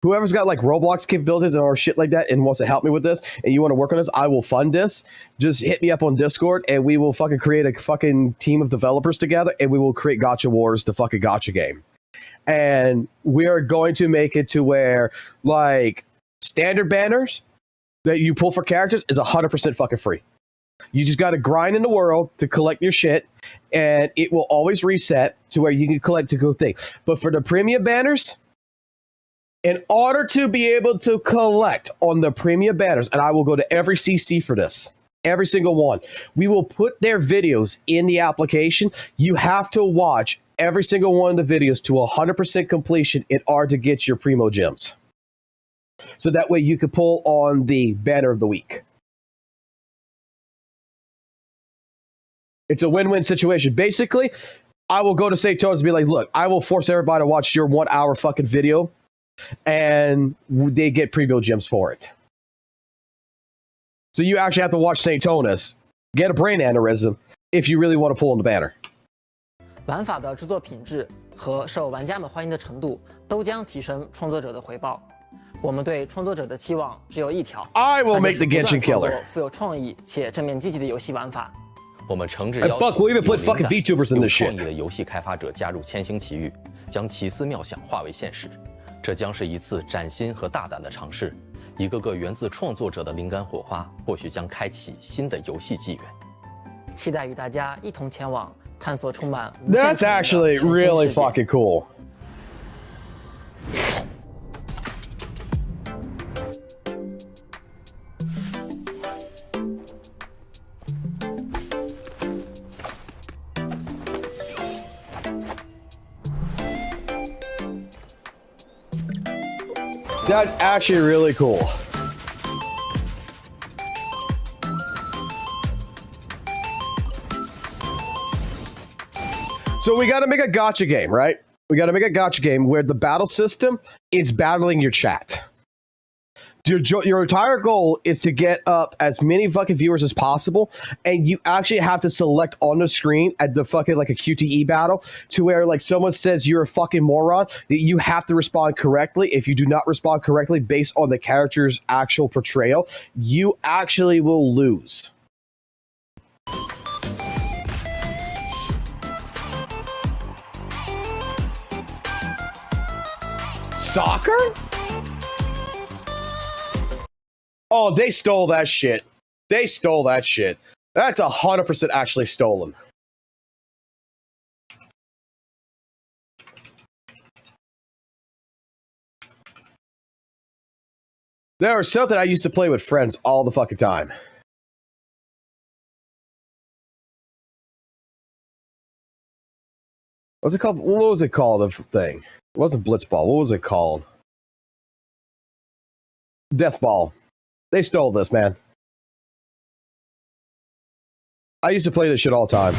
whoever's got like Roblox capabilities or shit like that and wants to help me with this, and you want to work on this, I will fund this. Just hit me up on Discord, and we will fucking create a fucking team of developers together, and we will create Gacha Wars, the fucking gacha game. And we are going to make it to where like standard banners. that you pull for characters is 100% fucking free. You just got to grind in the world to collect your shit, and it will always reset to where you can collect a good thing. But for the premium banners, in order to be able to collect on the premium banners, and I will go to every CC for this, every single one, we will put their videos in the application. You have to watch every single one of the videos to 100% completion in order to get your primo gems. So that way you can pull on the banner of the week. It's a win-win situation. Basically, I will go to St. Toad's and be like, look, I will force everybody to watch your 1 hour fucking video, and they get preview gems for it. So you actually have to watch St. Tonas, get a brain aneurysm, if you really want to pull on the banner. 玩法的制作品质和受玩家们欢迎的程度都将提升创作者的回报。我们对创作者的期望只有一条 I will make the Genshin killer. 富有创意且正面积极的游戏玩法。我们诚挚邀请有灵感、有创意的游戏开发者加入千星奇遇，将奇思妙想化为现实。这将是一次崭新和大胆的尝试，一个个源自创作者的灵感火花，或许将开启新的游戏纪元。期待与大家一同前往探索充满无限 That's actually really fucking cool. That's actually really cool. So we got to make a gacha game, right? We got to make a gacha game where the battle system is battling your chat. Your entire goal is to get up as many fucking viewers as possible, and you actually have to select on the screen at the fucking like a QTE battle to where like someone says you're a fucking moron, that you have to respond correctly. If you do not respond correctly based on the character's actual portrayal, you actually will lose. Soccer? Oh, they stole that shit. They stole that shit. That's 100% actually stolen. There was something I used to play with friends all the fucking time. What's it called? What was it called? The thing. It wasn't Blitzball. What was it called? Deathball. They stole this, man. I used to play this shit all the time.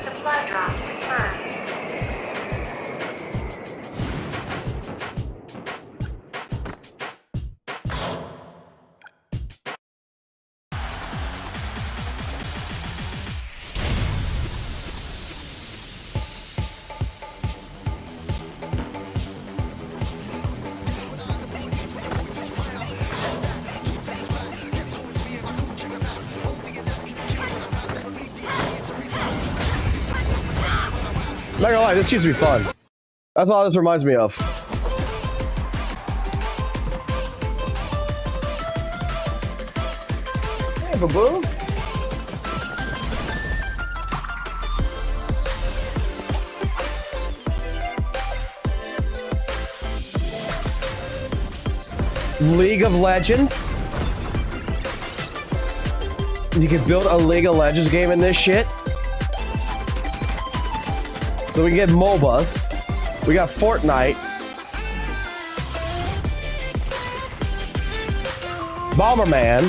Supply drop confirmed. Not gonna lie, this used to be fun. That's all this reminds me of. Hey, boo-boo. League of Legends. You can build a League of Legends game in this shit. So we can get MOBAs. We got Fortnite. Bomberman.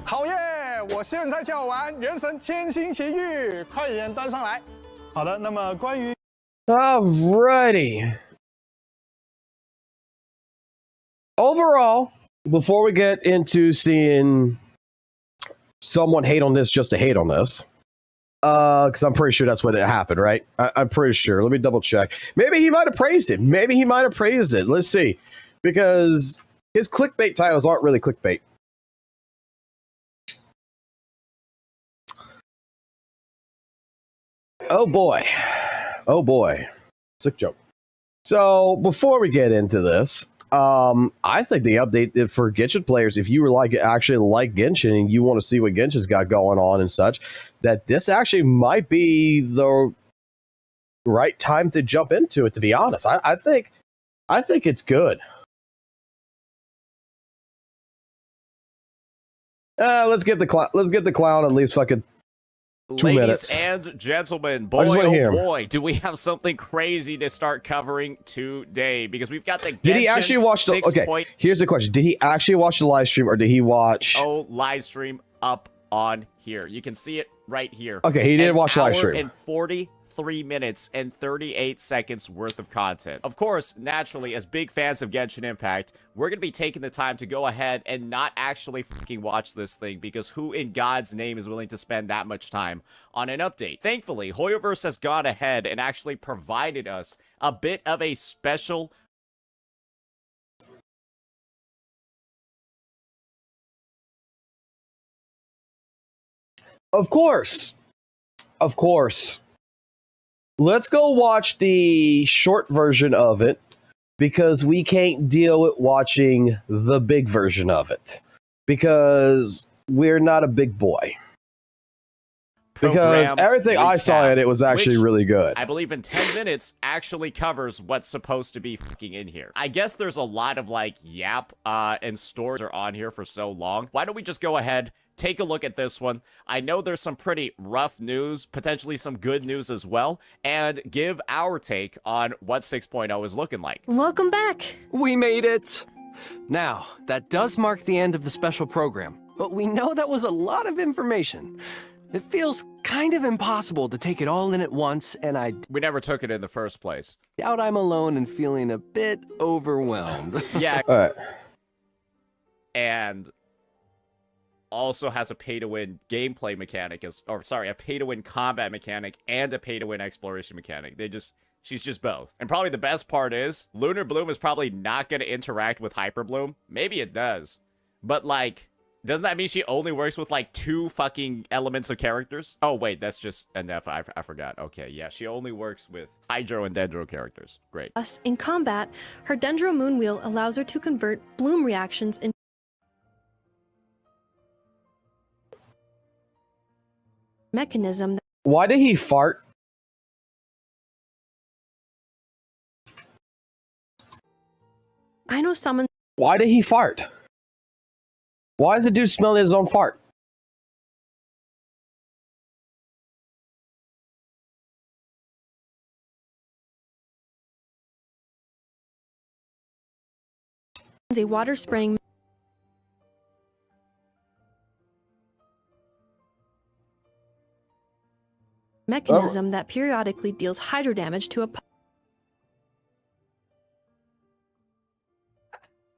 Hell yeah！ 我现在就要玩《原神千星奇遇》，快点端上来。好的，那么关于 Alrighty. Overall, before we get into seeing someone hate on this just to hate on this, Because I'm pretty sure that's what happened, right? I'm pretty sure. Let me double check. Maybe he might have praised it. Maybe he might have praised it. Let's see. Because his clickbait titles aren't really clickbait. Oh boy. Oh boy. Sick joke. So before we get into this, I think the update for Genshin players, if you were actually like Genshin and you want to see what Genshin's got going on and such, that this actually might be the right time to jump into it. To be honest, I think it's good. Let's get the clown at least fucking 2 minutes. Ladies and gentlemen, boy, boy, do we have something crazy to start covering today, because we've got the Genshin. Did he actually watch the? Okay, here's the question: did he actually watch the live stream, or did he watch? Oh, live stream up on here. You can see it right here. Okay, he did watch live stream. And 43 minutes and 38 seconds worth of content. Of course, naturally, as big fans of Genshin Impact, we're going to be taking the time to go ahead and not actually fucking watch this thing, because who in God's name is willing to spend that much time on an update? Thankfully, Hoyoverse has gone ahead and actually provided us a bit of a special Of course. Let's go watch the short version of it, because we can't deal with watching the big version of it, because we're not a big boy. Because everything I saw in it was actually really good. I believe in 10 minutes actually covers what's supposed to be fucking in here. I guess there's a lot of yap and stores are on here for so long. Why don't we just go ahead, take a look at this one. I know there's some pretty rough news, potentially some good news as well, and give our take on what 6.0 is looking like. Welcome back. We made it. Now, that does mark the end of the special program, but we know that was a lot of information. It feels kind of impossible to take it all in at once, and we never took it in the first place. Doubt I'm alone and feeling a bit overwhelmed. Yeah. All right. And also has a pay-to-win gameplay mechanic, a pay-to-win combat mechanic and a pay-to-win exploration mechanic. She's just both. And probably the best part is, Lunar Bloom is probably not going to interact with Hyper Bloom. Maybe it does. But, doesn't that mean she only works with, 2 fucking elements of characters? Oh, wait, that's just an F. I forgot. Okay, yeah, she only works with Hydro and Dendro characters. Great. In combat, her Dendro Moonwheel allows her to convert bloom reactions into mechanism. Why did he fart? I know someone. Why did he fart? Why does the dude smell his own fart? A water spraying mechanism that periodically deals hydro damage to a.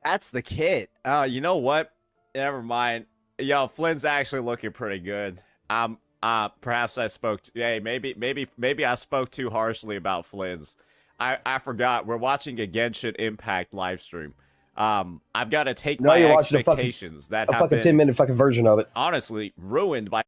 That's the kit. Oh, you know what? Never mind. Yo, Flynn's actually looking pretty good. Perhaps I spoke. Maybe I spoke too harshly about Flynn's. I forgot. We're watching a Genshin Impact live stream. I've got to take my expectations that have been 10-minute fucking version of it. Honestly, ruined by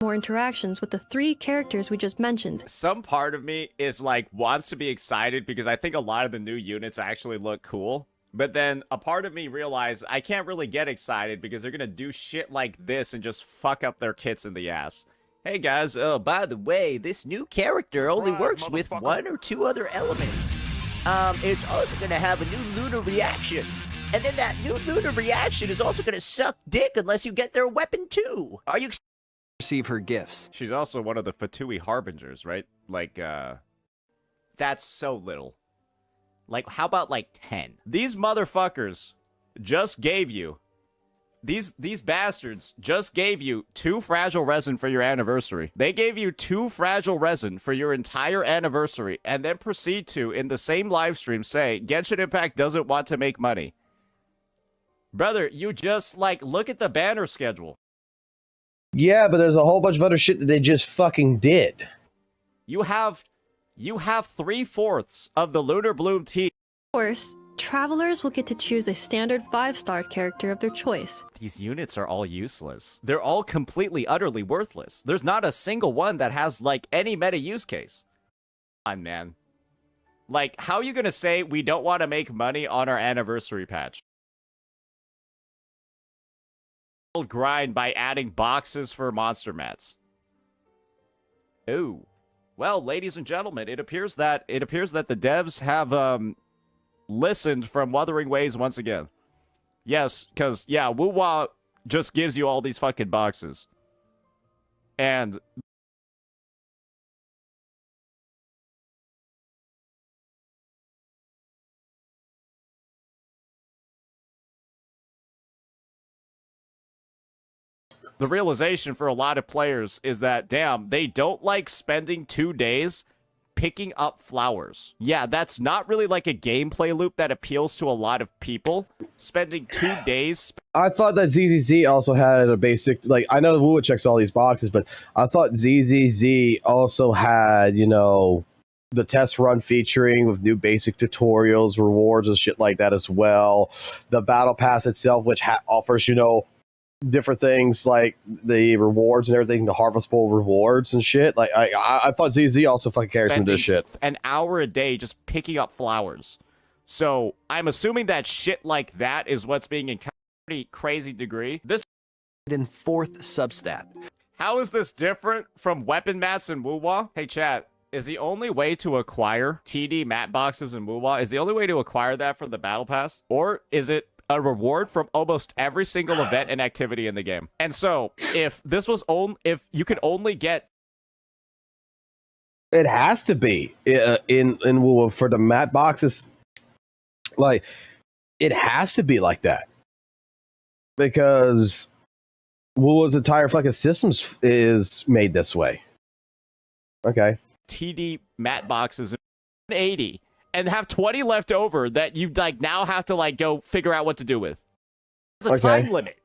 more interactions with the 3 characters we just mentioned. Some part of me is wants to be excited because I think a lot of the new units actually look cool. But then a part of me realized I can't really get excited because they're going to do shit like this and just fuck up their kits in the ass. Hey guys, by the way, this new character only works with 1 or 2 other elements. It's also going to have a new lunar reaction. And then that new lunar reaction is also going to suck dick unless you get their weapon too. Are you receive her gifts? She's also one of the Fatui Harbingers, right? That's so little. How about 10? These motherfuckers just gave you, these bastards just gave you 2 fragile resin for your anniversary. They gave you 2 fragile resin for your entire anniversary and then proceed to, in the same live stream, say, Genshin Impact doesn't want to make money. Brother, you just, look at the banner schedule. Yeah, but there's a whole bunch of other shit that they just fucking did. You have 3/4 of the Lunar Bloom team. Of course, travelers will get to choose a standard 5-star character of their choice. These units are all useless. They're all completely, utterly worthless. There's not a single one that has, like, any meta use case. Come on, man. Like, how are you gonna say we don't want to make money on our anniversary patch? Grind by adding boxes for monster mats. Ooh. Well, ladies and gentlemen, it appears that the devs have listened from Wuthering Waves once again. Yes, because yeah, WUWA just gives you all these fucking boxes. And the realization for a lot of players is that, damn, they don't like spending 2 days picking up flowers. Yeah, that's not really like a gameplay loop that appeals to a lot of people. Spending 2 days... I thought that ZZZ also had a basic... Like, I know WUWA checks all these boxes, but I thought ZZZ also had, you know, the test run featuring with new basic tutorials, rewards, and shit like that as well. The Battle Pass itself, which offers, you know, different things like the rewards and everything, the harvestable rewards and shit. Like I thought ZZ also fucking carried some of this shit. An hour a day just picking up flowers. So I'm assuming that shit like that is what's being encountered to a pretty crazy degree. This in 4th substat. How is this different from weapon mats in WUWA? Hey chat, is the only way to acquire TD mat boxes in WUWA, is the only way to acquire that from the battle pass? Or is it a reward from almost every single event and activity in the game? And so, if this was if you could only get, it has to be in WUWA for the mat boxes. Like, it has to be like that because WUWA's entire fucking systems is made this way. Okay, TD mat boxes in 80. And have 20 left over that you like now have to like go figure out what to do with. It's a time limit.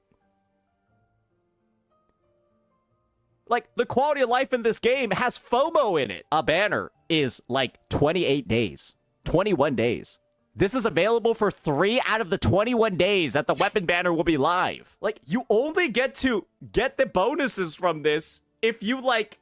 Like, the quality of life in this game has FOMO in it. A banner is like 28 days, 21 days. This is available for 3 out of the 21 days that the weapon banner will be live. Like, you only get to get the bonuses from this if you like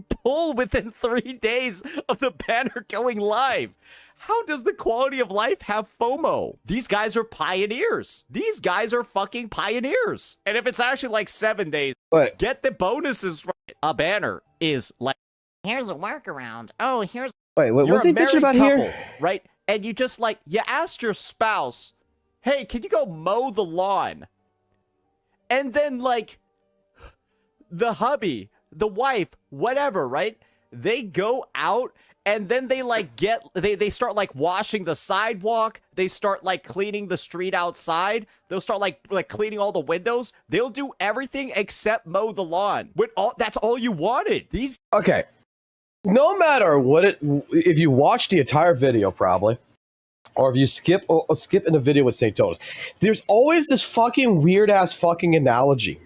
pull within 3 days of the banner going live. How does the quality of life have FOMO? These guys are pioneers. These guys are fucking pioneers. And if it's actually like 7 days, get the bonuses from it. A banner is like, here's a workaround. Oh, here's... Wait, what's he bitching about here? Right? And you just like, you asked your spouse, hey, can you go mow the lawn? And then like, the hubby, the wife, whatever, right? They go out and then they like they start like washing the sidewalk. They start like cleaning the street outside. They'll start like cleaning all the windows. They'll do everything except mow the lawn. That's all you wanted. Okay. No matter what if you watch the entire video probably, or if you skip in the video with St. Totus, there's always this fucking weird ass fucking analogy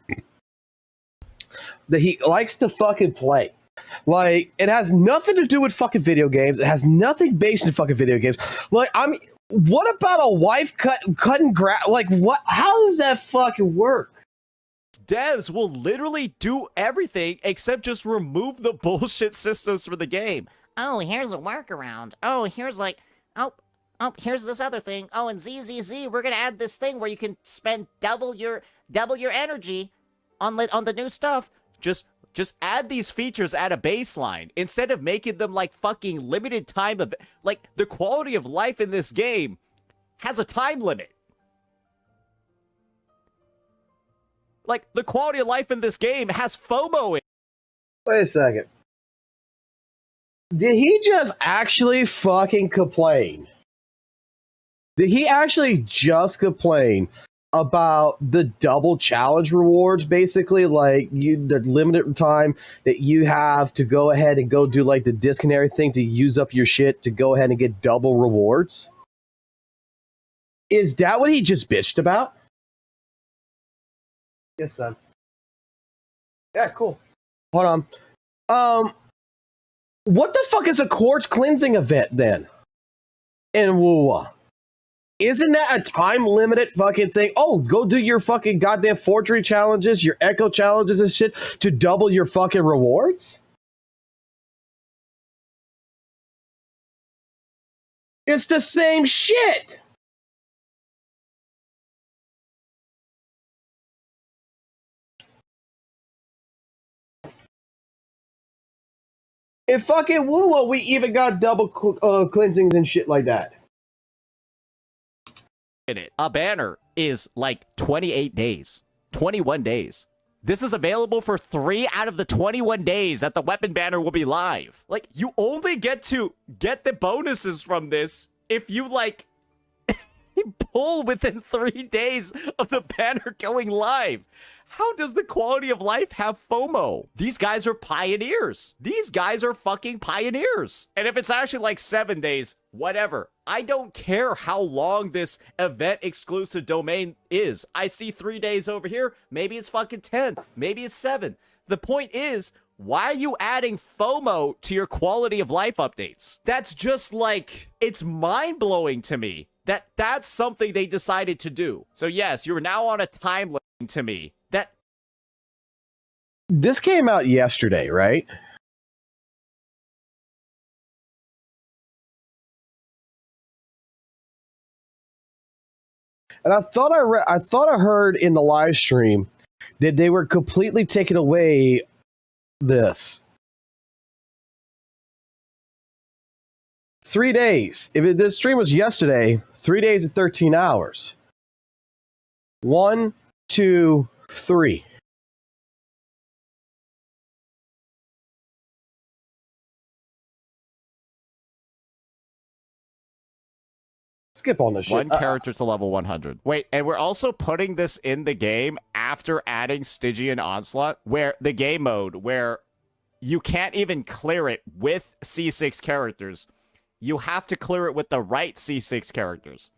that he likes to fucking play. Like, it has nothing to do with fucking video games. It has nothing based in fucking video games. Like, I mean, what about a wife cutting grass? Like, what? How does that fucking work? Devs will literally do everything except just remove the bullshit systems for the game. Oh, here's a workaround. Oh, here's like, oh, here's this other thing. Oh, and ZZZ, we're gonna add this thing where you can spend double your energy on the new stuff. Just add these features at a baseline instead of making them like fucking limited time of like the quality of life in this game has a time limit. Like, the quality of life in this game has FOMO in it. Wait a second. Did he just actually fucking complain? Did he actually just complain about the double challenge rewards, basically? Like, the limited time that you have to go ahead and go do like the disconnary thing to use up your shit to go ahead and get double rewards? Is that what he just bitched about? Yes, son. Yeah, cool. Hold on. What the fuck is a quartz cleansing event then? In WUWA? Isn't that a time limited fucking thing? Oh, go do your fucking goddamn forgery challenges, your echo challenges and shit to double your fucking rewards? It's the same shit. In fucking WUWA, we even got double cleansings and shit like that. A banner is like 28 days, 21 days. This is available for 3 out of the 21 days that the weapon banner will be live. Like, you only get to get the bonuses from this if you, like, pull within 3 days of the banner going live. How does the quality of life have FOMO? These guys are pioneers. These guys are fucking pioneers. And if it's actually like 7 days, whatever. I don't care how long this event exclusive domain is. I see 3 days over here. Maybe it's fucking 10. Maybe it's 7. The point is, why are you adding FOMO to your quality of life updates? That's just like, it's mind-blowing to me that that's something they decided to do. So yes, you're now on a timeline to me. That this came out yesterday, right? And I thought I heard in the live stream that they were completely taking away this 3 days. If this stream was yesterday, 3 days and 13 hours. 1, 2, 3. Skip on this shit. One character to level 100. Wait, and we're also putting this in the game after adding Stygian Onslaught, where the game mode, where you can't even clear it with C6 characters. You have to clear it with the right C6 characters.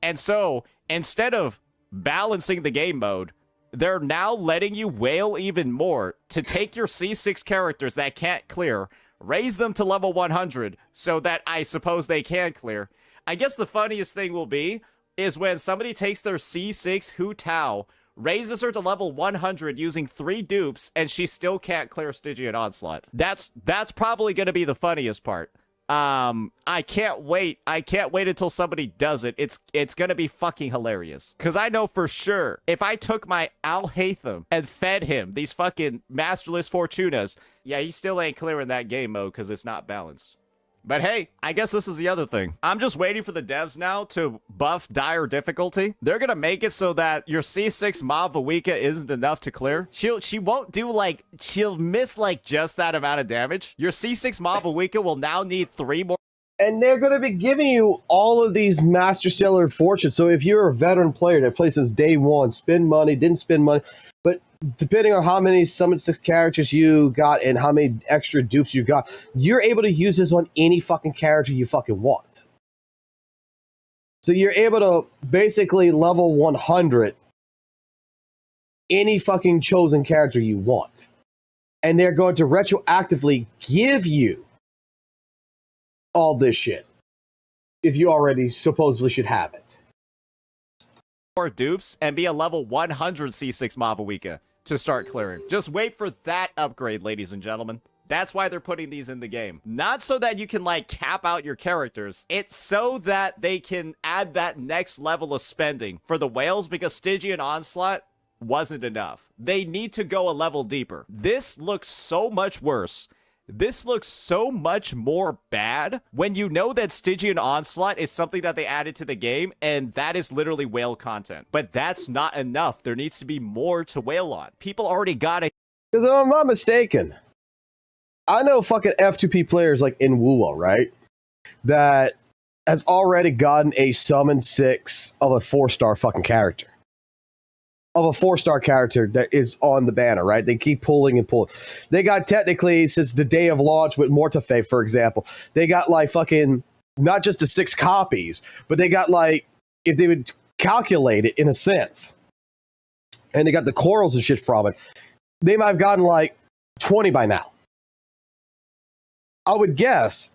And so, instead of balancing the game mode, they're now letting you wail even more to take your C6 characters that can't clear, raise them to level 100 so that I suppose they can clear. I guess the funniest thing will be is when somebody takes their C6 Hu Tao, raises her to level 100 using 3 dupes, and she still can't clear Stygian Onslaught. That's probably going to be the funniest part. I can't wait. I can't wait until somebody does it. It's gonna be fucking hilarious. Cause I know for sure if I took my Al Haytham and fed him these fucking Masterless Fortunas, yeah, he still ain't clearing that game mode because it's not balanced. But hey, I guess this is the other thing. I'm just waiting for the devs now to buff dire difficulty. They're gonna make it so that your C6 Mob Vawika isn't enough to clear. She won't do like, she'll miss like just that amount of damage. Your C6 Mob Vawika will now need 3 more. And they're going to be giving you all of these Master Stellar Fortunes. So if you're a veteran player that plays since day one, spend money, didn't spend money, but depending on how many Summon 6 characters you got and how many extra dupes you got, you're able to use this on any fucking character you fucking want. So you're able to basically level 100 any fucking chosen character you want. And they're going to retroactively give you all this shit if you already supposedly should have it. More dupes and be a level 100 C6 Mavawika to start clearing. Just wait for that upgrade, ladies and gentlemen. That's why they're putting these in the game. Not so that you can, like, cap out your characters. It's so that they can add that next level of spending for the whales, because Stygian Onslaught wasn't enough. They need to go a level deeper. This looks so much worse. This looks so much more bad when you know that Stygian Onslaught is something that they added to the game, and that is literally whale content. But that's not enough. There needs to be more to whale on. People already got it. Because if I'm not mistaken, I know fucking F2P players like in WUWA, right? That has already gotten a Summon 6 of a 4-star fucking character. Of a 4-star character that is on the banner, right? They keep pulling and pulling. They got technically, since the day of launch with Mortafe, for example, they got like fucking, not just the 6 copies, but they got like, if they would calculate it in a sense, and they got the corals and shit from it, they might have gotten like 20 by now. I would guess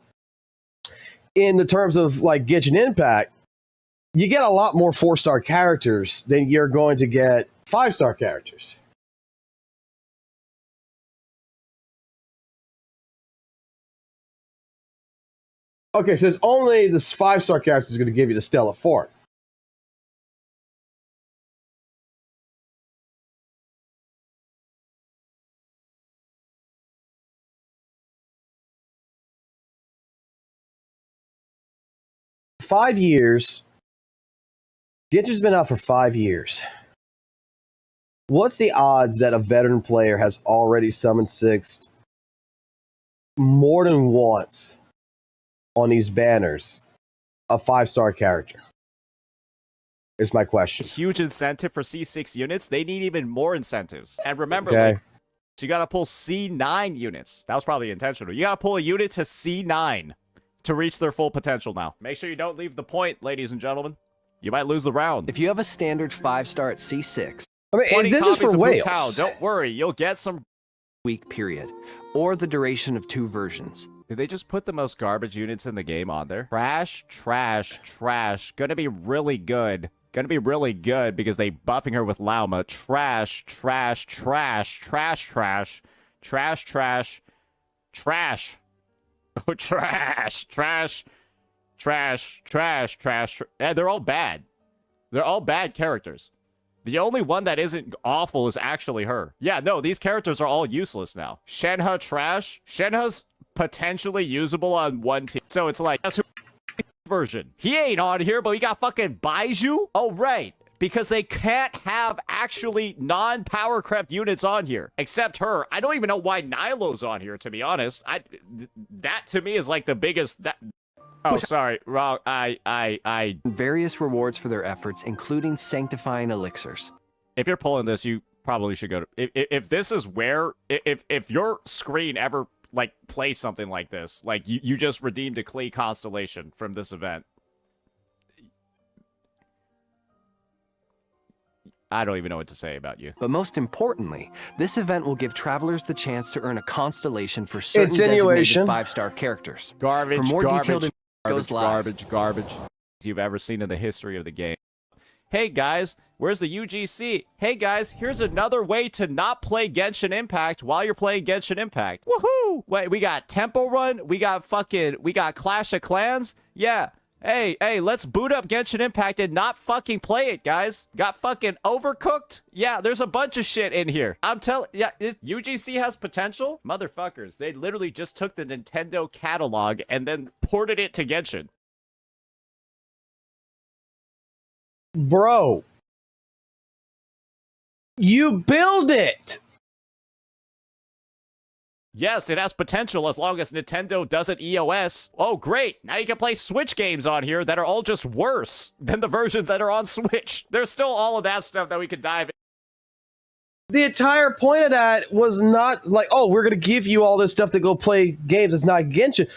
in the terms of like Genshin Impact, you get a lot more 4-star characters than you're going to get 5-star characters. Okay, so it's only this 5-star character is going to give you the Stellar Form. $5 years. Genshin's been out for 5 years. What's the odds that a veteran player has already summoned 6 more than once on these banners a 5-star character? Here's my question. Huge incentive for C6 units. They need even more incentives. And remember, Okay. like, so you got to pull C9 units. That was probably intentional. You got to pull a unit to C9 to reach their full potential now. Make sure you don't leave the point, ladies and gentlemen. You might lose the round. If you have a standard 5-star at C6, I mean, 20 this is copies for of Wales. Wu Tao. Don't worry, you'll get some week period, or the duration of 2 versions. Did they just put the most garbage units in the game on there? Trash, trash, trash. Gonna be really good. Gonna be really good because they buffing her with Lauma. Trash, trash, trash, trash, trash, trash, trash, trash. Oh, trash, trash, trash, trash, trash. Yeah, they're all bad. They're all bad characters. The only one that isn't awful is actually her. Yeah, no, these characters are all useless now. Shenhe trash. Shenhe's potentially usable on one team. So it's like, that's who version. He ain't on here, but we got fucking Baiju. Oh, right. Because they can't have actually non-power crept units on here. Except her. I don't even know why Nilo's on here, to be honest. That to me is like the biggest... Oh, sorry. Wrong. Various rewards for their efforts, including sanctifying elixirs. If you're pulling this, you probably should go to... If this is where... If your screen ever, like, plays something like this, like, you just redeemed a Klee Constellation from this event, I don't even know what to say about you. But most importantly, this event will give travelers the chance to earn a constellation for certain designated 5-star characters. Garbage, for more garbage, detailed info goes live. garbage you've ever seen in the history of the game. Hey guys, where's the UGC? Hey guys, here's another way to not play Genshin Impact while you're playing Genshin Impact. Woohoo! Wait, we got Temple Run, we got Clash of Clans. Yeah. Hey, let's boot up Genshin Impact and not fucking play it, guys. Got fucking overcooked? Yeah, there's a bunch of shit in here. I'm telling, yeah, UGC has potential? Motherfuckers, they literally just took the Nintendo catalog and then ported it to Genshin. Bro, you build it. Yes, it has potential as long as Nintendo doesn't EOS. Oh, great. Now you can play Switch games on here that are all just worse than the versions that are on Switch. There's still all of that stuff that we could dive in. The entire point of that was not like, oh, we're going to give you all this stuff to go play games. It's not Genshin.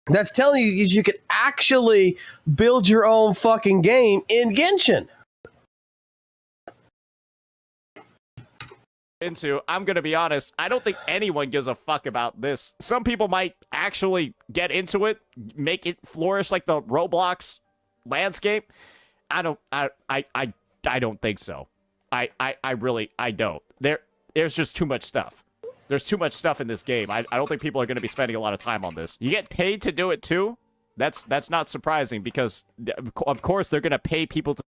That's telling you could actually build your own fucking game in Genshin. I'm gonna be honest, I don't think anyone gives a fuck about this. Some people might actually get into it, make it flourish like the Roblox landscape. I don't think so. I really don't. There's just too much stuff. There's too much stuff in this game. I don't think people are gonna be spending a lot of time on this. You get paid to do it too? That's not surprising because of course they're gonna pay people to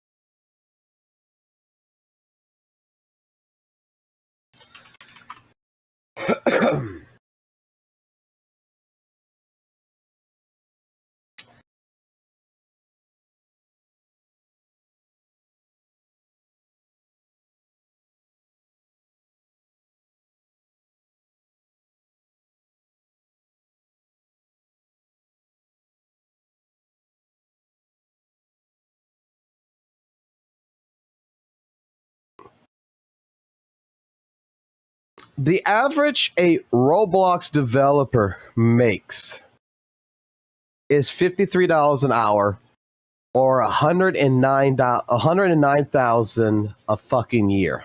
The average a Roblox developer makes is $53 an hour or $109,000 a fucking year.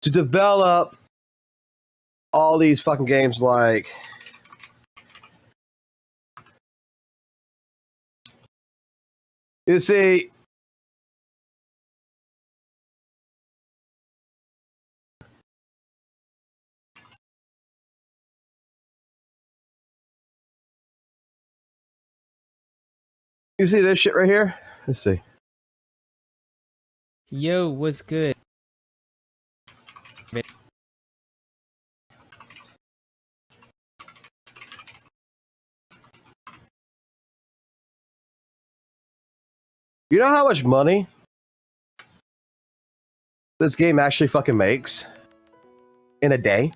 to develop all these fucking games like you see this shit right here? Let's see. Yo, what's good? You know how much money this game actually fucking makes in a day?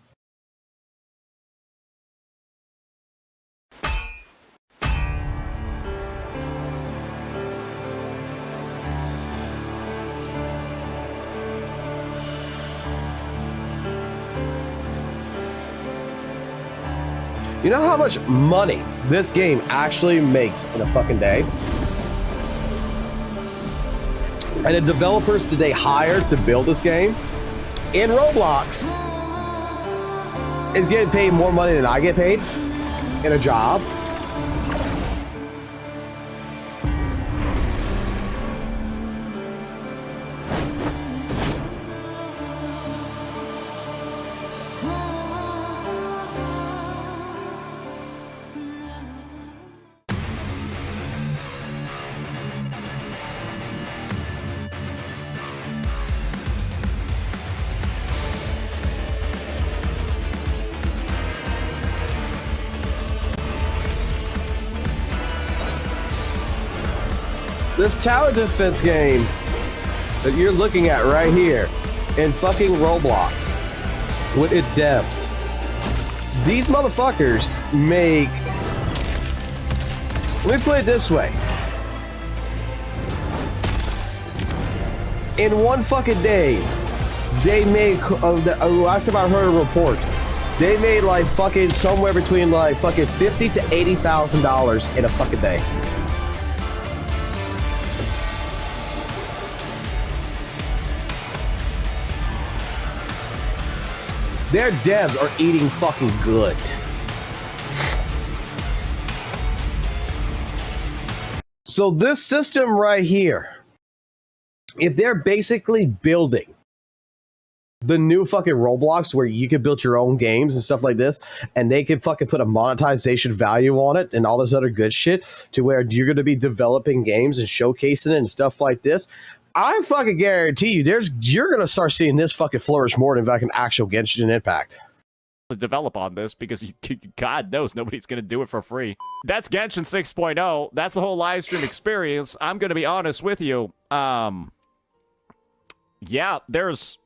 You know how much money this game actually makes in a fucking day? And the developers that they hired to build this game in Roblox is getting paid more money than I get paid in a job. This tower defense game that you're looking at right here in fucking Roblox with its devs, these motherfuckers make, let me put it this way, in one fucking day they made, last time I heard a report, they made like fucking somewhere between like fucking $50,000 to $80,000 in a fucking day. Their devs are eating fucking good. So this system right here, if they're basically building the new fucking Roblox where you can build your own games and stuff like this, and they can fucking put a monetization value on it and all this other good shit to where you're going to be developing games and showcasing it and stuff like this, I fucking guarantee you, you're gonna start seeing this fucking flourish more than like an actual Genshin Impact. To develop on this because God knows nobody's gonna do it for free. That's Genshin 6.0. That's the whole live stream experience. I'm gonna be honest with you. Yeah, there's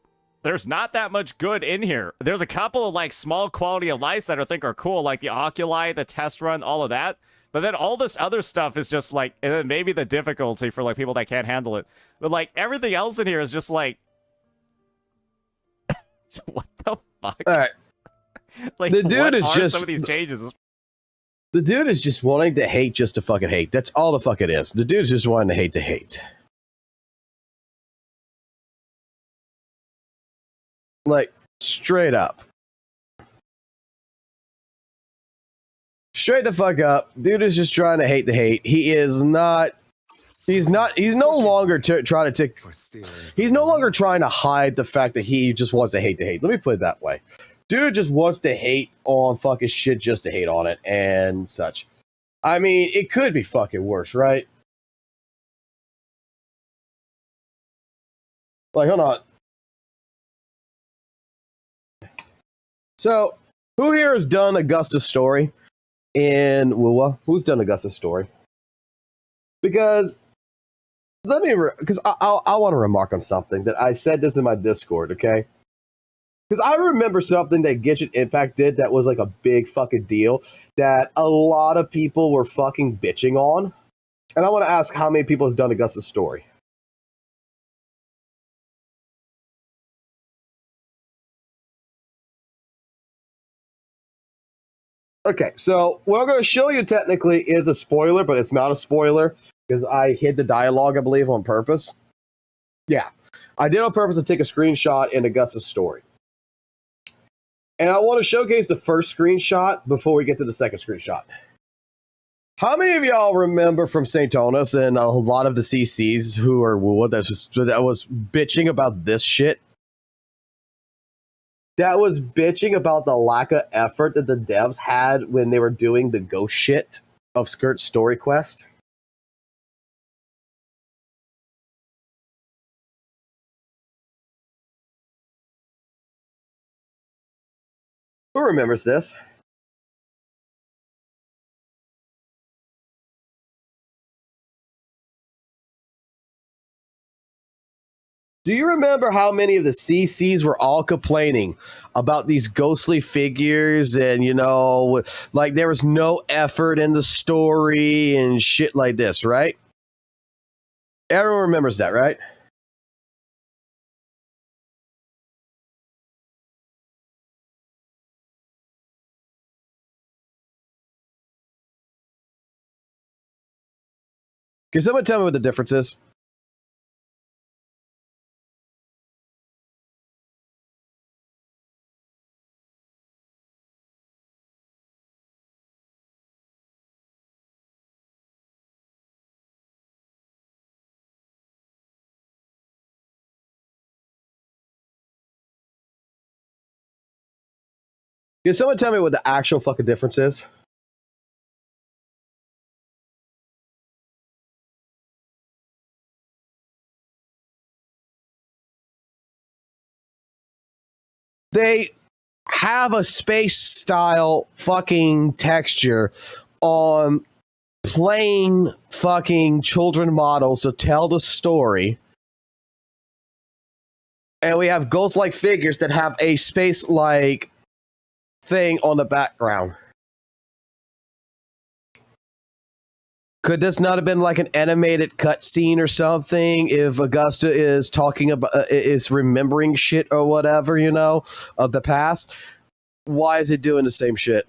not that much good in here. There's a couple of like small quality of life that I think are cool, like the Oculi, the test run, all of that. But then all this other stuff is just like, and then maybe the difficulty for like people that can't handle it. But like everything else in here is just like, what the fuck? All right. Like the dude is just some of these changes. The dude is just wanting to hate just to fucking hate. That's all the fuck it is. The dude's just wanting to hate. Like straight up. Straight the fuck up. Dude is just trying to hate the hate. He's no longer trying to hide the fact that he just wants to hate the hate. Let me put it that way. Dude just wants to hate on fucking shit just to hate on it and such. I mean, it could be fucking worse, right? Like, hold on. So, who here has done Augusta's story in WUWA? Who's done Augusta's story? Because I want to remark on something that I said this in my Discord, okay? Because I remember something that Genshin Impact did that was like a big fucking deal that a lot of people were fucking bitching on. And I want to ask how many people has done Augusta's story. Okay, so what I'm going to show you technically is a spoiler, but it's not a spoiler because I hid the dialogue, I believe, on purpose. Yeah, I did on purpose to take a screenshot in Augusta's story. And I want to showcase the first screenshot before we get to the second screenshot. How many of y'all remember from St. Thomas and a lot of the CCs who are WUWA that was bitching about this shit? That was bitching about the lack of effort that the devs had when they were doing the ghost shit of Skirt's story quest. Who remembers this? Do you remember how many of the CCs were all complaining about these ghostly figures and, you know, like there was no effort in the story and shit like this, right? Everyone remembers that, right? Can someone tell me what the difference is? Can someone tell me what the actual fucking difference is? They have a space style fucking texture on plain fucking children models to tell the story. And we have ghost-like figures that have a space-like thing on the background. Could this not have been like an animated cutscene or something if Augusta is talking about, is remembering shit or whatever, you know, of the past? Why is it doing the same shit?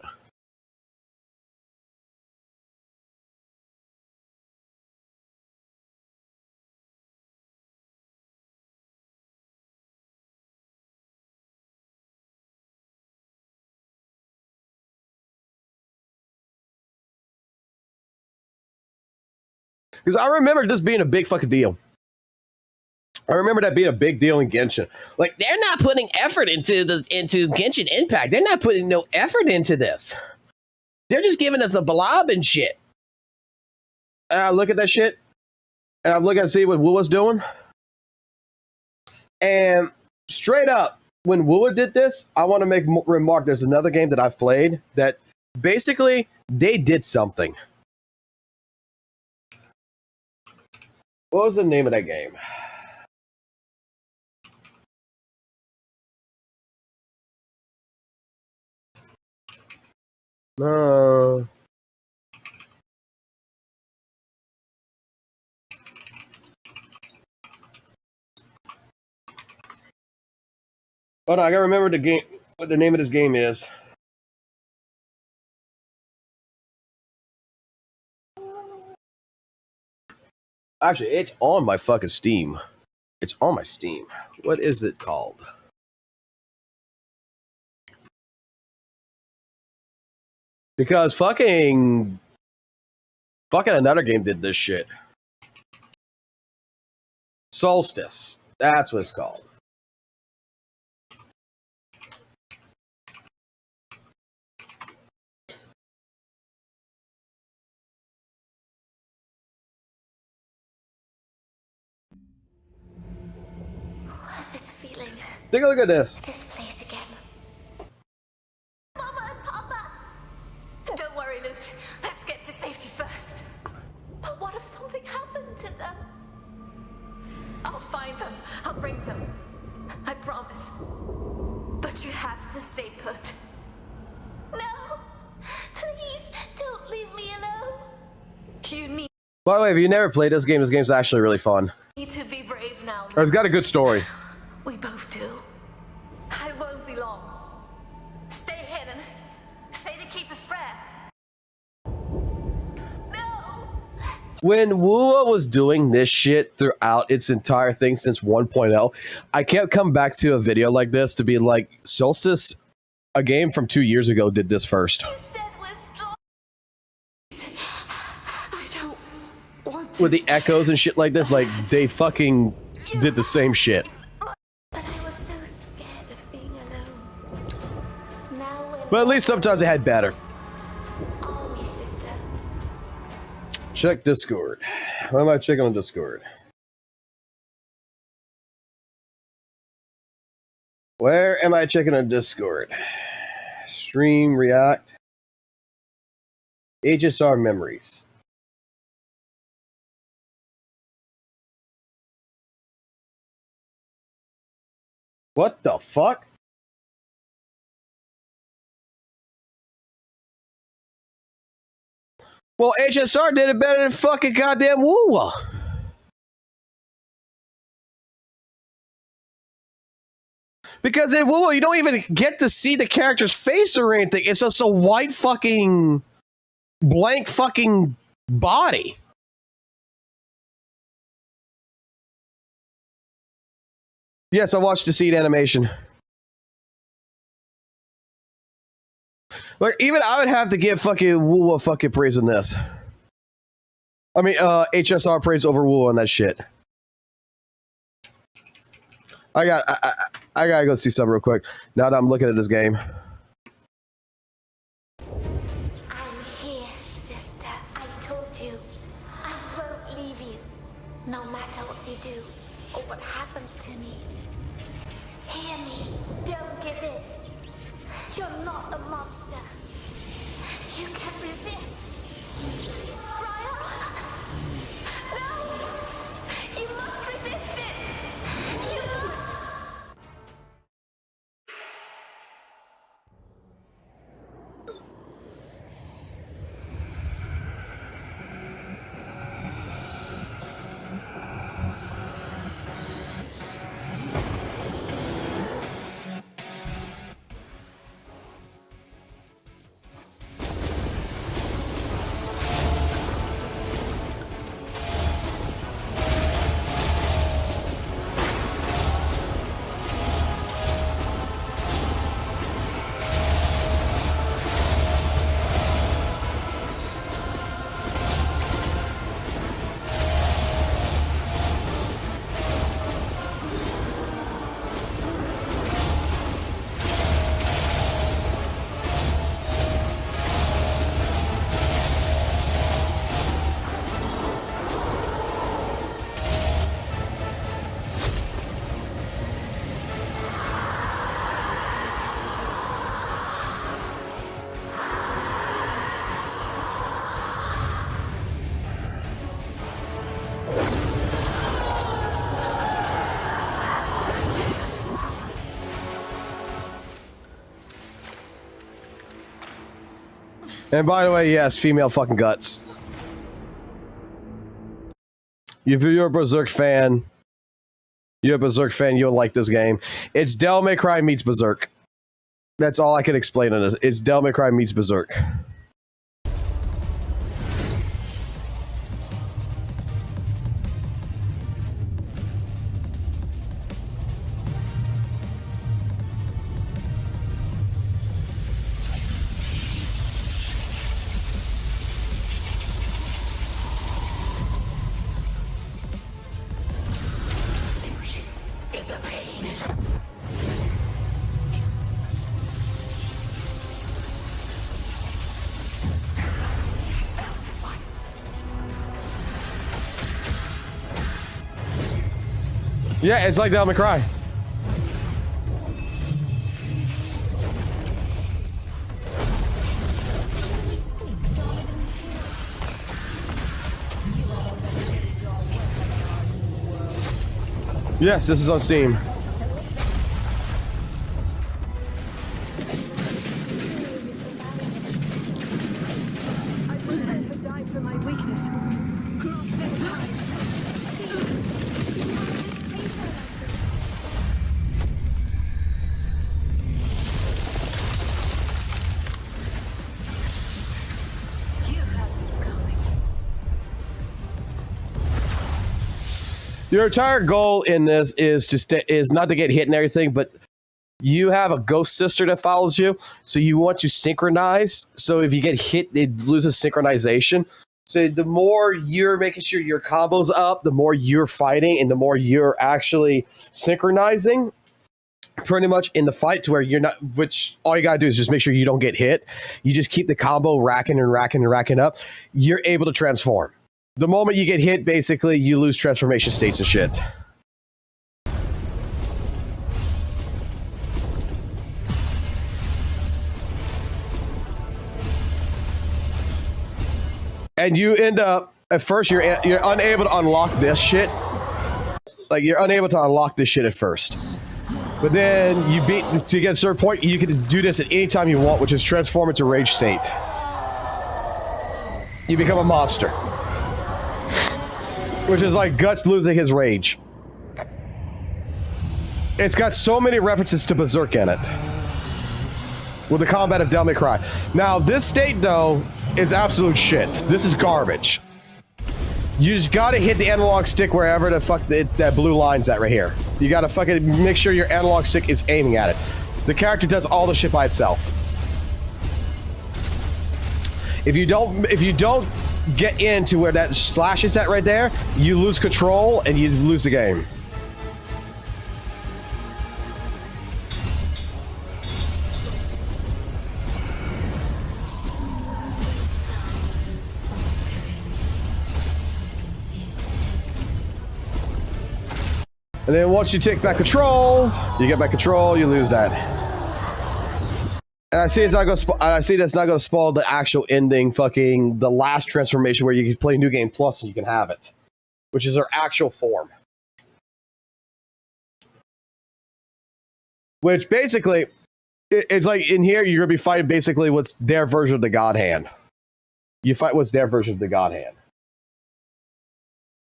Because I remember this being a big fucking deal. I remember that being a big deal in Genshin. Like, they're not putting effort into Genshin Impact. They're not putting no effort into this. They're just giving us a blob and shit. And I look at that shit, and I look and see what WUWA's doing. And straight up, when WUWA did this, I want to make a remark. There's another game that I've played that basically they did something. What was the name of that game? No. Hold on, I gotta remember the game. What the name of this game is. Actually, it's on my fucking Steam. It's on my Steam. What is it called? Because fucking another game did this shit. Solstice. That's what it's called. This feeling. Take a look at this. This place again. Mama and Papa! Don't worry, Loot. Let's get to safety first. But what if something happened to them? I'll find them. I'll bring them. I promise. But you have to stay put. No! Please, don't leave me alone. You need By the way, if you never played this game's actually really fun. to be brave now. Or it's got a good story. We both do. I won't be long. Stay hidden. Say the Keeper's Prayer. When WUWA was doing this shit throughout its entire thing since 1.0, I kept coming back to a video like this to be like, Solstice a game from 2 years ago did this first. With the echoes and shit like this, like, they fucking did the same shit. But at least sometimes it had better. Check Discord. What am I checking on Discord? Where am I checking on Discord? Stream, React. HSR memories. What the fuck? Well, HSR did it better than fucking goddamn WUWA. Because in WUWA, you don't even get to see the character's face or anything. It's just a white fucking blank fucking body. Yes, I watched the seed animation. Like, even I would have to give fucking WUWA fucking praise on this. I mean, HSR praise over WUWA on that shit. I gotta go see something real quick. Now that I'm looking at this game. I'm here, sister. I told you. I won't leave you. No matter what you do or what happens to me. Hear me. Don't give in. You're not a monster. You can resist. Brian! No! You must resist it! You must! And by the way, yes, female fucking guts. If you're a Berserk fan, you'll like this game. It's Devil May Cry meets Berserk. That's all I can explain on this. It's Devil May Cry meets Berserk. Yeah, it's like Devil May Cry. Yes, this is on Steam. Your entire goal in this is to is not to get hit and everything, but you have a ghost sister that follows you, so you want to synchronize. So if you get hit, it loses synchronization. So the more you're making sure your combo's up, the more you're fighting, and the more you're actually synchronizing pretty much in the fight to where you're not, which all you gotta do is just make sure you don't get hit. You just keep the combo racking and racking and racking up. You're able to transform. The moment you get hit, basically, you lose transformation states and shit. And you end up, at first, you're unable to unlock this shit. Like, you're unable to unlock this shit at first. But then, to get a certain point, you can do this at any time you want, which is transform into rage state. You become a monster. Which is like Guts losing his rage. It's got so many references to Berserk in it. With the combat of Devil May Cry. Now, this state, though, is absolute shit. This is garbage. You just gotta hit the analog stick wherever the fuck it's that blue line's at right here. You gotta fucking make sure your analog stick is aiming at it. The character does all the shit by itself. If you don't get into where that slash is at right there, you lose control and you lose the game. And then once you take back control, you get back control, you lose that. And I see it's not going to. I see that's not going to spoil the actual ending. Fucking the last transformation where you can play New Game Plus and you can have it, which is their actual form. Which basically, it's like in here you're gonna be fighting basically what's their version of the God Hand. You fight what's their version of the God Hand.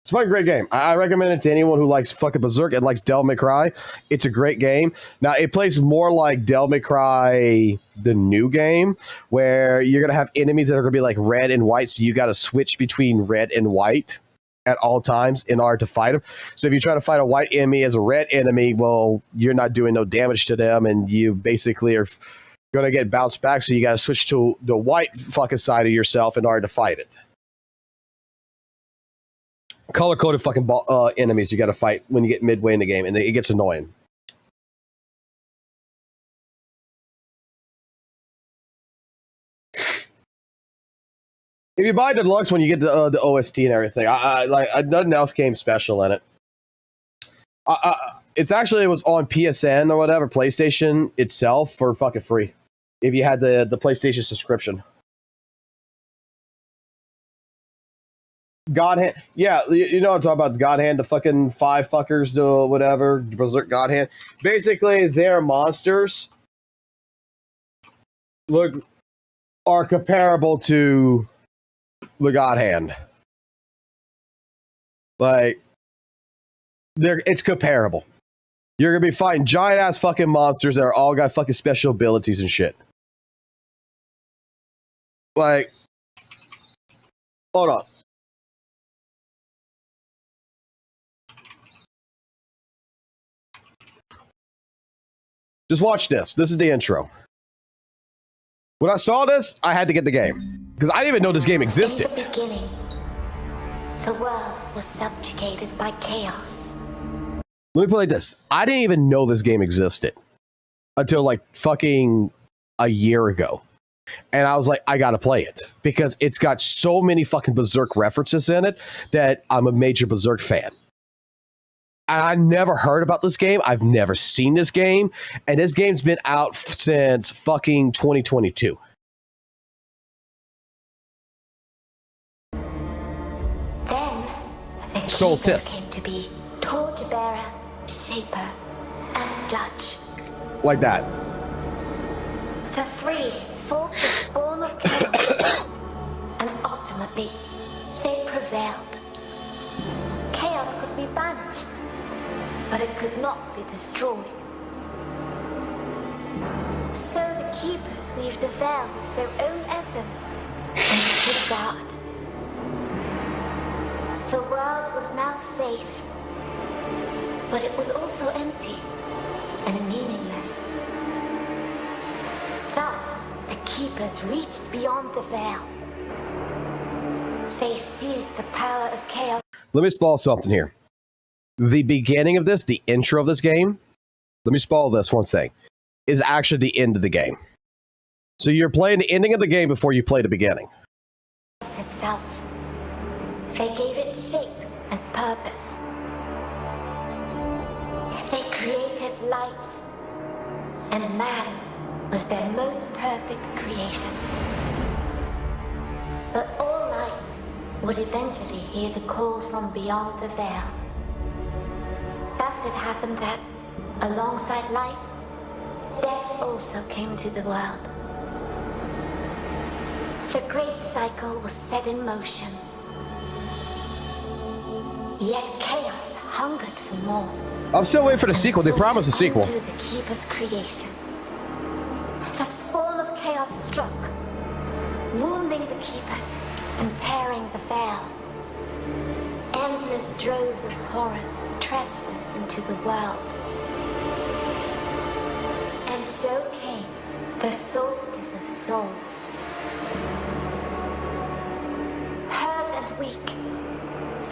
It's a fucking great game. I recommend it to anyone who likes fucking Berserk and likes Devil May Cry. It's a great game. Now, it plays more like Devil May Cry, the new game, where you're going to have enemies that are going to be like red and white, so you got to switch between red and white at all times in order to fight them. So if you try to fight a white enemy as a red enemy, well, you're not doing no damage to them, and you basically are going to get bounced back, so you got to switch to the white fucking side of yourself in order to fight it. Color-coded fucking enemies you gotta fight when you get midway in the game, and it gets annoying. If you buy the deluxe one, you get the OST and everything. Nothing else came special in it. It was on PSN or whatever, PlayStation itself for fucking free. If you had the PlayStation subscription. God Hand, yeah, you know what I'm talking about. God Hand, the fucking 5 fuckers, the whatever, Berserk God Hand. Basically, their monsters are comparable to the God Hand. Like, it's comparable. You're gonna be fighting giant ass fucking monsters that are all got fucking special abilities and shit. Like, hold on. Just watch this. This is the intro. When I saw this, I had to get the game. Because I didn't even know this game existed. In the beginning, the world was subjugated by chaos. Let me put it like this. I didn't even know this game existed. Until like fucking a year ago. And I was like, I gotta play it. Because it's got so many fucking Berserk references in it that I'm a major Berserk fan. And I never heard about this game. I've never seen this game. And this game's been out since fucking 2022. Then, the Soltis. came to be torchbearer, shaper, and judge. Like that. The 3 fought the spawn of chaos. And ultimately, they prevailed. Chaos could be banished, but it could not be destroyed. So the keepers weaved a veil with their own essence and stood guard. The world was now safe, but it was also empty and meaningless. Keepers reached beyond the veil. They seized the power of chaos. Let me spoil something here. The beginning of this, the intro of this game, let me spoil this one thing, is actually the end of the game. So you're playing the ending of the game before you play the beginning. Itself. They gave it shape and purpose. They created life, and man was their most perfect creation. But all life would eventually hear the call from beyond the veil. Thus it happened that, alongside life, death also came to the world. The great cycle was set in motion. Yet chaos hungered for more. I'm still waiting for the sequel. They promised a sequel. To the Keeper's creation. The spawn of chaos struck, wounding the Keepers and tearing the veil. Endless droves of horrors trespassed into the world. And so came the solstice of souls. Hurt and weak,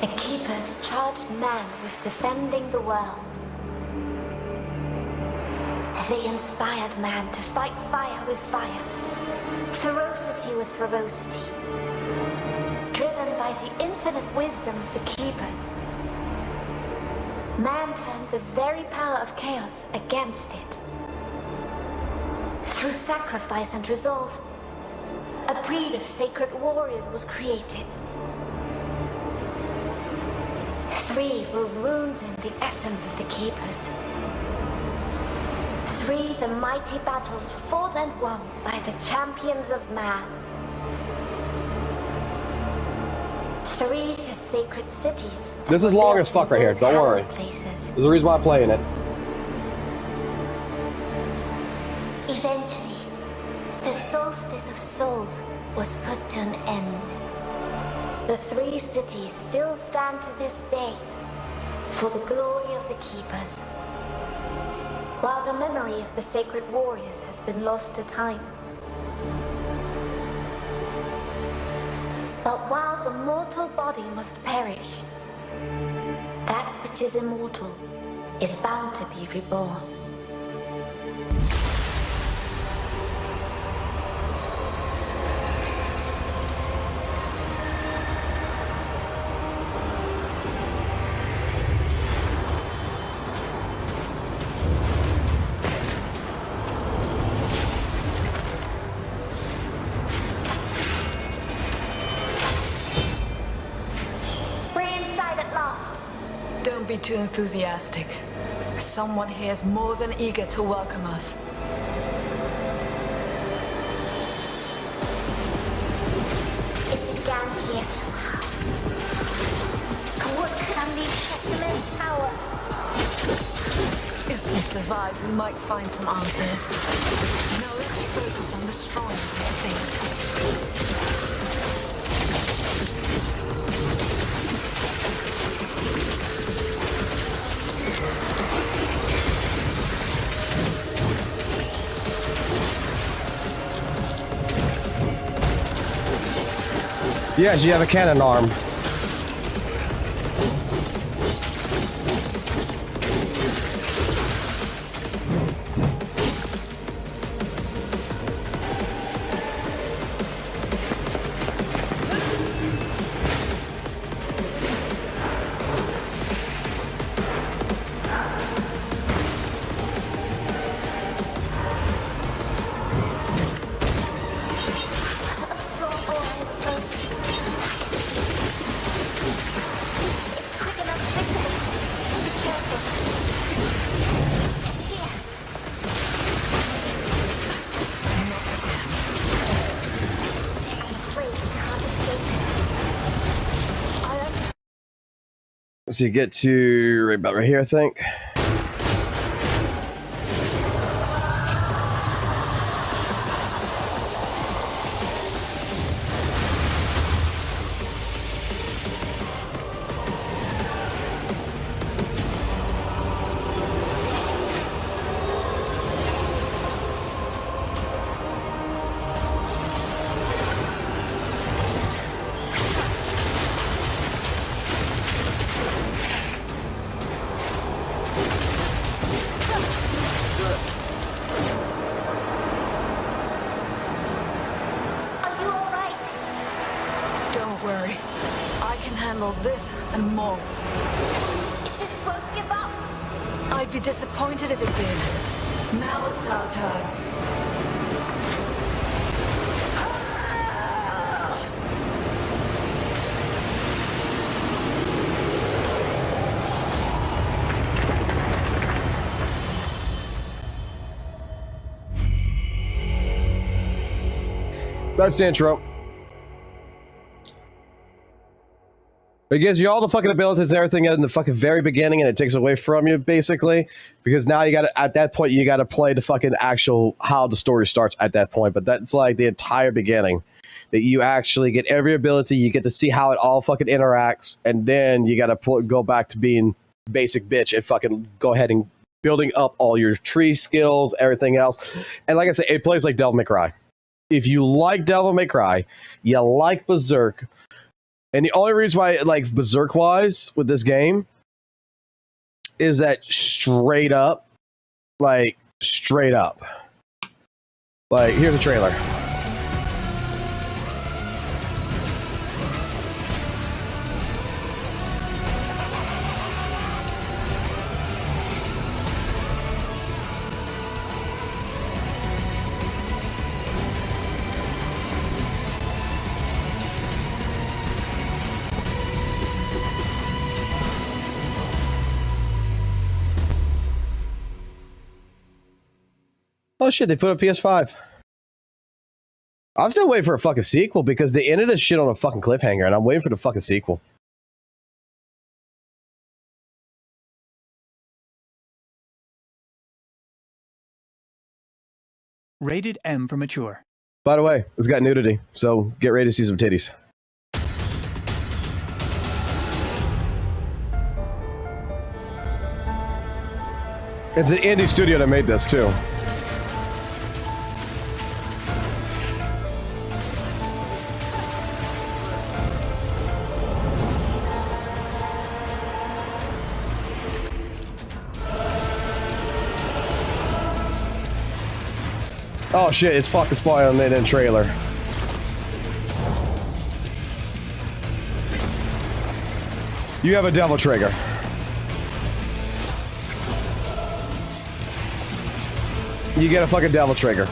the Keepers charged man with defending the world. They inspired man to fight fire with fire, ferocity with ferocity. Driven by the infinite wisdom of the Keepers, man turned the very power of chaos against it. Through sacrifice and resolve, a breed of sacred warriors was created. 3 were wounds in the essence of the Keepers. 3 the mighty battles fought and won by the champions of man. 3 the sacred cities. This is long as fuck right here. Don't worry. There's a reason why I'm playing it. Eventually, the solstice of souls was put to an end. The 3 cities still stand to this day for the glory of the Keepers, while the memory of the sacred warriors has been lost to time. But while the mortal body must perish, that which is immortal is bound to be reborn. Don't be too enthusiastic. Someone here is more than eager to welcome us. It began here somehow. What could unleash such immense power? If we survive, we might find some answers. Now let's focus on destroying these things. Yes, you have a cannon arm. So you get to right about right here, I think. handle this and more. It just won't give up. I'd be disappointed if it did. Now it's our turn. That's the intro. It gives you all the fucking abilities and everything in the fucking very beginning, and it takes away from you, basically. Because now you gotta, at that point, you gotta play the fucking actual, how the story starts at that point. But that's like the entire beginning. That you actually get every ability, you get to see how it all fucking interacts, and then you gotta go back to being basic bitch and fucking go ahead and building up all your tree skills, everything else. And like I said, it plays like Devil May Cry. If you like Devil May Cry, you like Berserk, and the only reason why I like Berserk-wise with this game is that straight up, like, here's a trailer. Oh shit, they put up PS5. I'm still waiting for a fucking sequel because they ended this shit on a fucking cliffhanger, and I'm waiting for the fucking sequel. Rated M for mature. By the way, it's got nudity, so get ready to see some titties. It's an indie studio that made this too. Oh shit, it's fucking spoiling on the trailer. You have a devil trigger. You get a fucking devil trigger.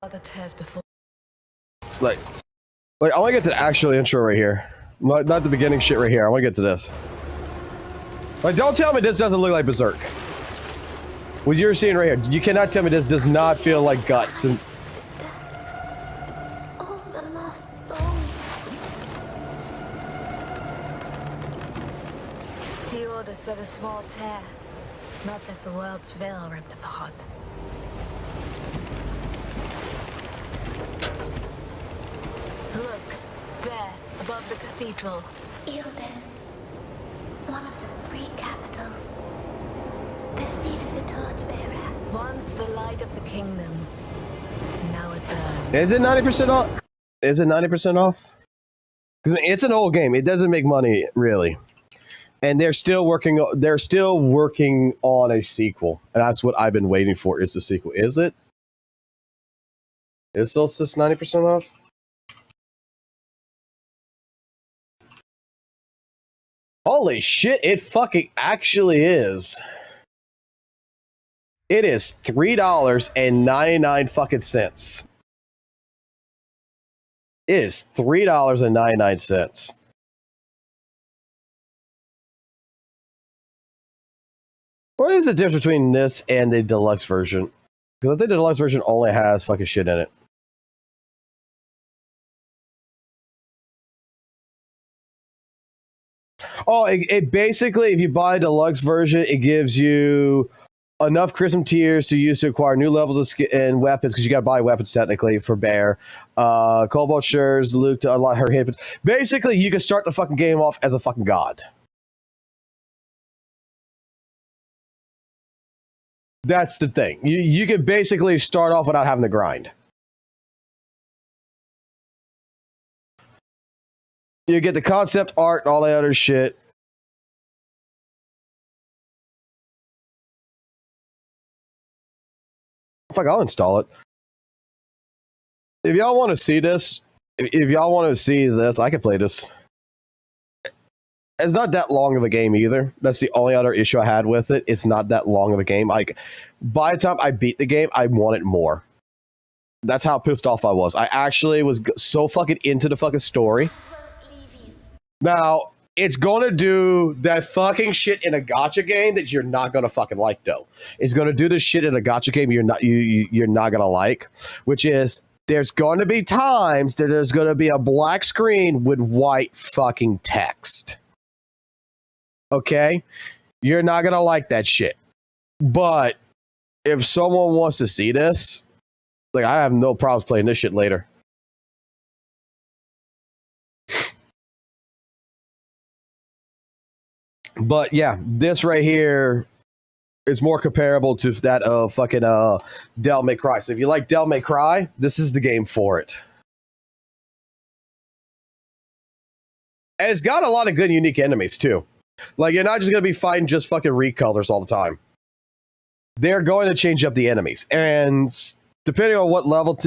Other tears before. Like I want to get to the actual intro right here. Not the beginning shit right here. I want to get to this. Like, don't tell me this doesn't look like Berserk. What you're seeing right here, you cannot tell me this does not feel like guts and... Oh, the lost soul. The order said a small tear, not that the world's veil ripped apart. Look, there, above the cathedral. Ilden. One of the 3 capitals. The seat of the torchbearer. Once the light of the kingdom. Now it burns. Is it 90% off? Is it 90% off? Because it's an old game. It doesn't make money, really. And they're still working on a sequel. And that's what I've been waiting for, is the sequel. Is it? Is it still just 90% off? Holy shit, it fucking actually is. It is $3.99 fucking cents. It is $3.99. What is the difference between this and the deluxe version? Because I think the deluxe version only has fucking shit in it. Oh, it basically, if you buy a deluxe version, it gives you enough Chrism tiers to use to acquire new levels of skin and weapons, because you got to buy weapons technically for Bear. Cobalt Shards, Luke to unlock her hit. Basically, you can start the fucking game off as a fucking god. That's the thing. You can basically start off without having to grind. You get the concept art and all that other shit. Fuck, I'll install it. If y'all want to see this, if y'all want to see this, I can play this. It's not that long of a game either. That's the only other issue I had with it. It's not that long of a game. Like, by the time I beat the game, I wanted more. That's how pissed off I was. I actually was so fucking into the fucking story. Now, it's gonna do that fucking shit in a gacha game that you're not gonna fucking like, though. It's gonna do this shit in a gacha game you're not gonna like, which is there's going to be times that there's going to be a black screen with white fucking text. Okay? You're not going to like that shit. But if someone wants to see this, like, I have no problems playing this shit later. But yeah, this right here is more comparable to that of fucking Devil May Cry. So if you like Devil May Cry, this is the game for it. And it's got a lot of good unique enemies too. Like, you're not just going to be fighting just fucking recolors all the time. They're going to change up the enemies. And depending on what level,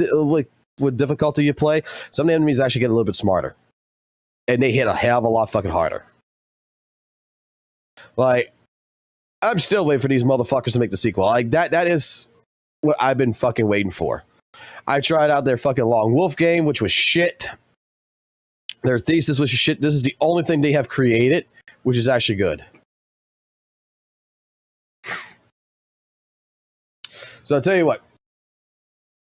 what difficulty you play, some of the enemies actually get a little bit smarter. And they hit a hell of a lot fucking harder. Like, I'm still waiting for these motherfuckers to make the sequel. Like, that is what I've been fucking waiting for. I tried out their fucking Long Wolf game, which was shit. Their thesis was shit. This is the only thing they have created, which is actually good. So I'll tell you what.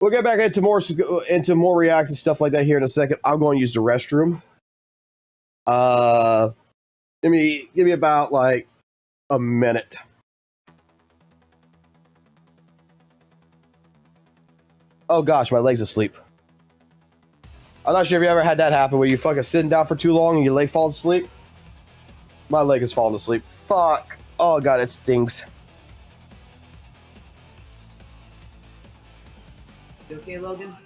We'll get back into more reacts and stuff like that here in a second. I'm going to use the restroom. Give me about like a minute. Oh gosh, my leg's asleep. I'm not sure if you ever had that happen where you fucking sitting down for too long and your leg falls asleep. My leg is falling asleep. Fuck. Oh god, it stings. You okay, Logan?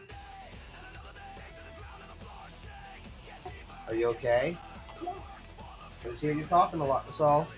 Are you okay? I just hear you talking a lot, that's all.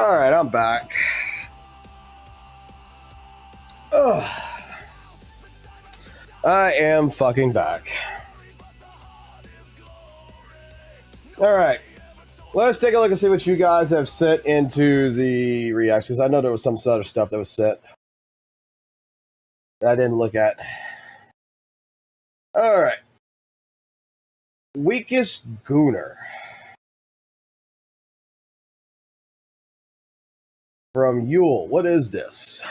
Alright, I'm back. Ugh. I am fucking back. Alright. Let's take a look and see what you guys have sent into the reacts, because I know there was some other stuff that was sent that I didn't look at. Alright. Weakest Gooner. From Yule. What is this?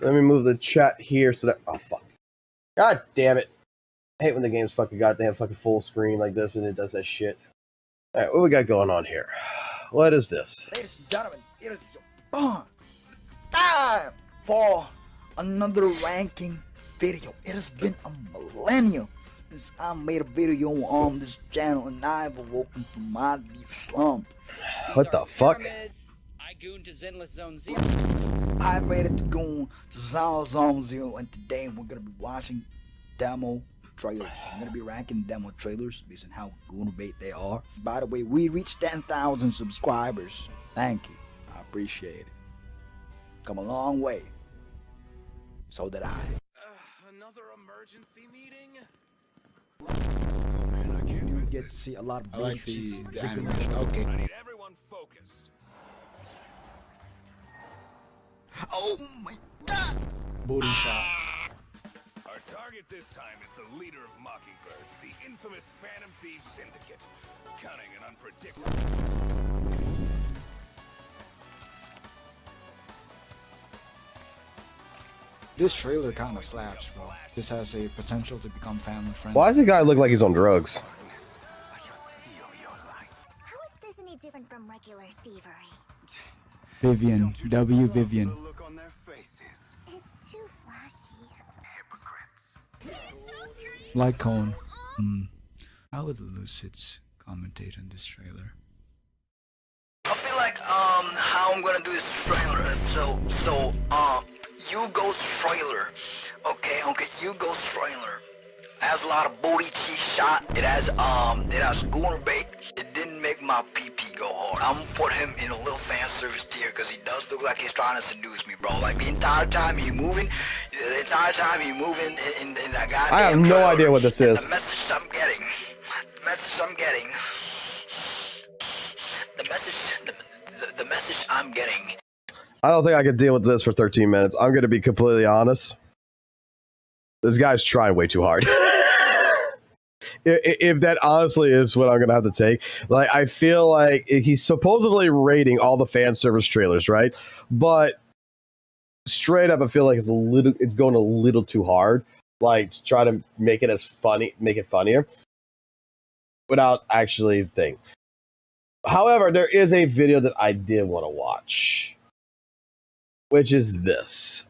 Let me move the chat here so that... Oh, fuck. God damn it. I hate when the game's fucking goddamn fucking full screen like this and it does that shit. Alright, what we got going on here? What is this? Ladies and gentlemen, it is time for another ranking video. It has been a millennium since I made a video on this channel and I've awoken from my deep slump. What the fuck? I goon to Zenless Zone Zero. I'm ready to go to Zenless Zone Zero, and today we're gonna be watching demo trailers. I'm gonna be ranking demo trailers based on how goon bait they are. By the way, we reached 10,000 subscribers. Thank you. I appreciate it. Come a long way. So did I. Another emergency meeting? You get to see a lot of I like the animation. Okay. I need everyone focused. Oh my god! Booty shot. Our target this time is the leader of Mockingbird, the infamous Phantom Thieves Syndicate. Cunning and unpredictable. This trailer kind of slaps, bro. This has a potential to become family friendly. Why does the guy look like he's on drugs? How is this any different from regular thievery? Vivian, W. Vivian. It's too flashy. Like Cone. How would the Lucids commentate on this trailer? I feel like how I'm gonna do this trailer. So you go trailer. Okay, you go trailer. It has a lot of booty cheek shot. It has gooner bait. It didn't make my PP go hard. I'm gonna put him in a little fan service tier because he does look like he's trying to seduce me, bro. Like the entire time he moving in that goddamn I have no trailer, idea what this is. The message I'm getting. The message I'm getting. I don't think I can deal with this for 13 minutes. I'm going to be completely honest. This guy's trying way too hard. If that honestly is what I'm going to have to take. Like, I feel like he's supposedly rating all the fan service trailers, right? But straight up, I feel like it's going a little too hard. Like, to try to make it funnier without actually thinking. However, there is a video that I did want to watch, which is this.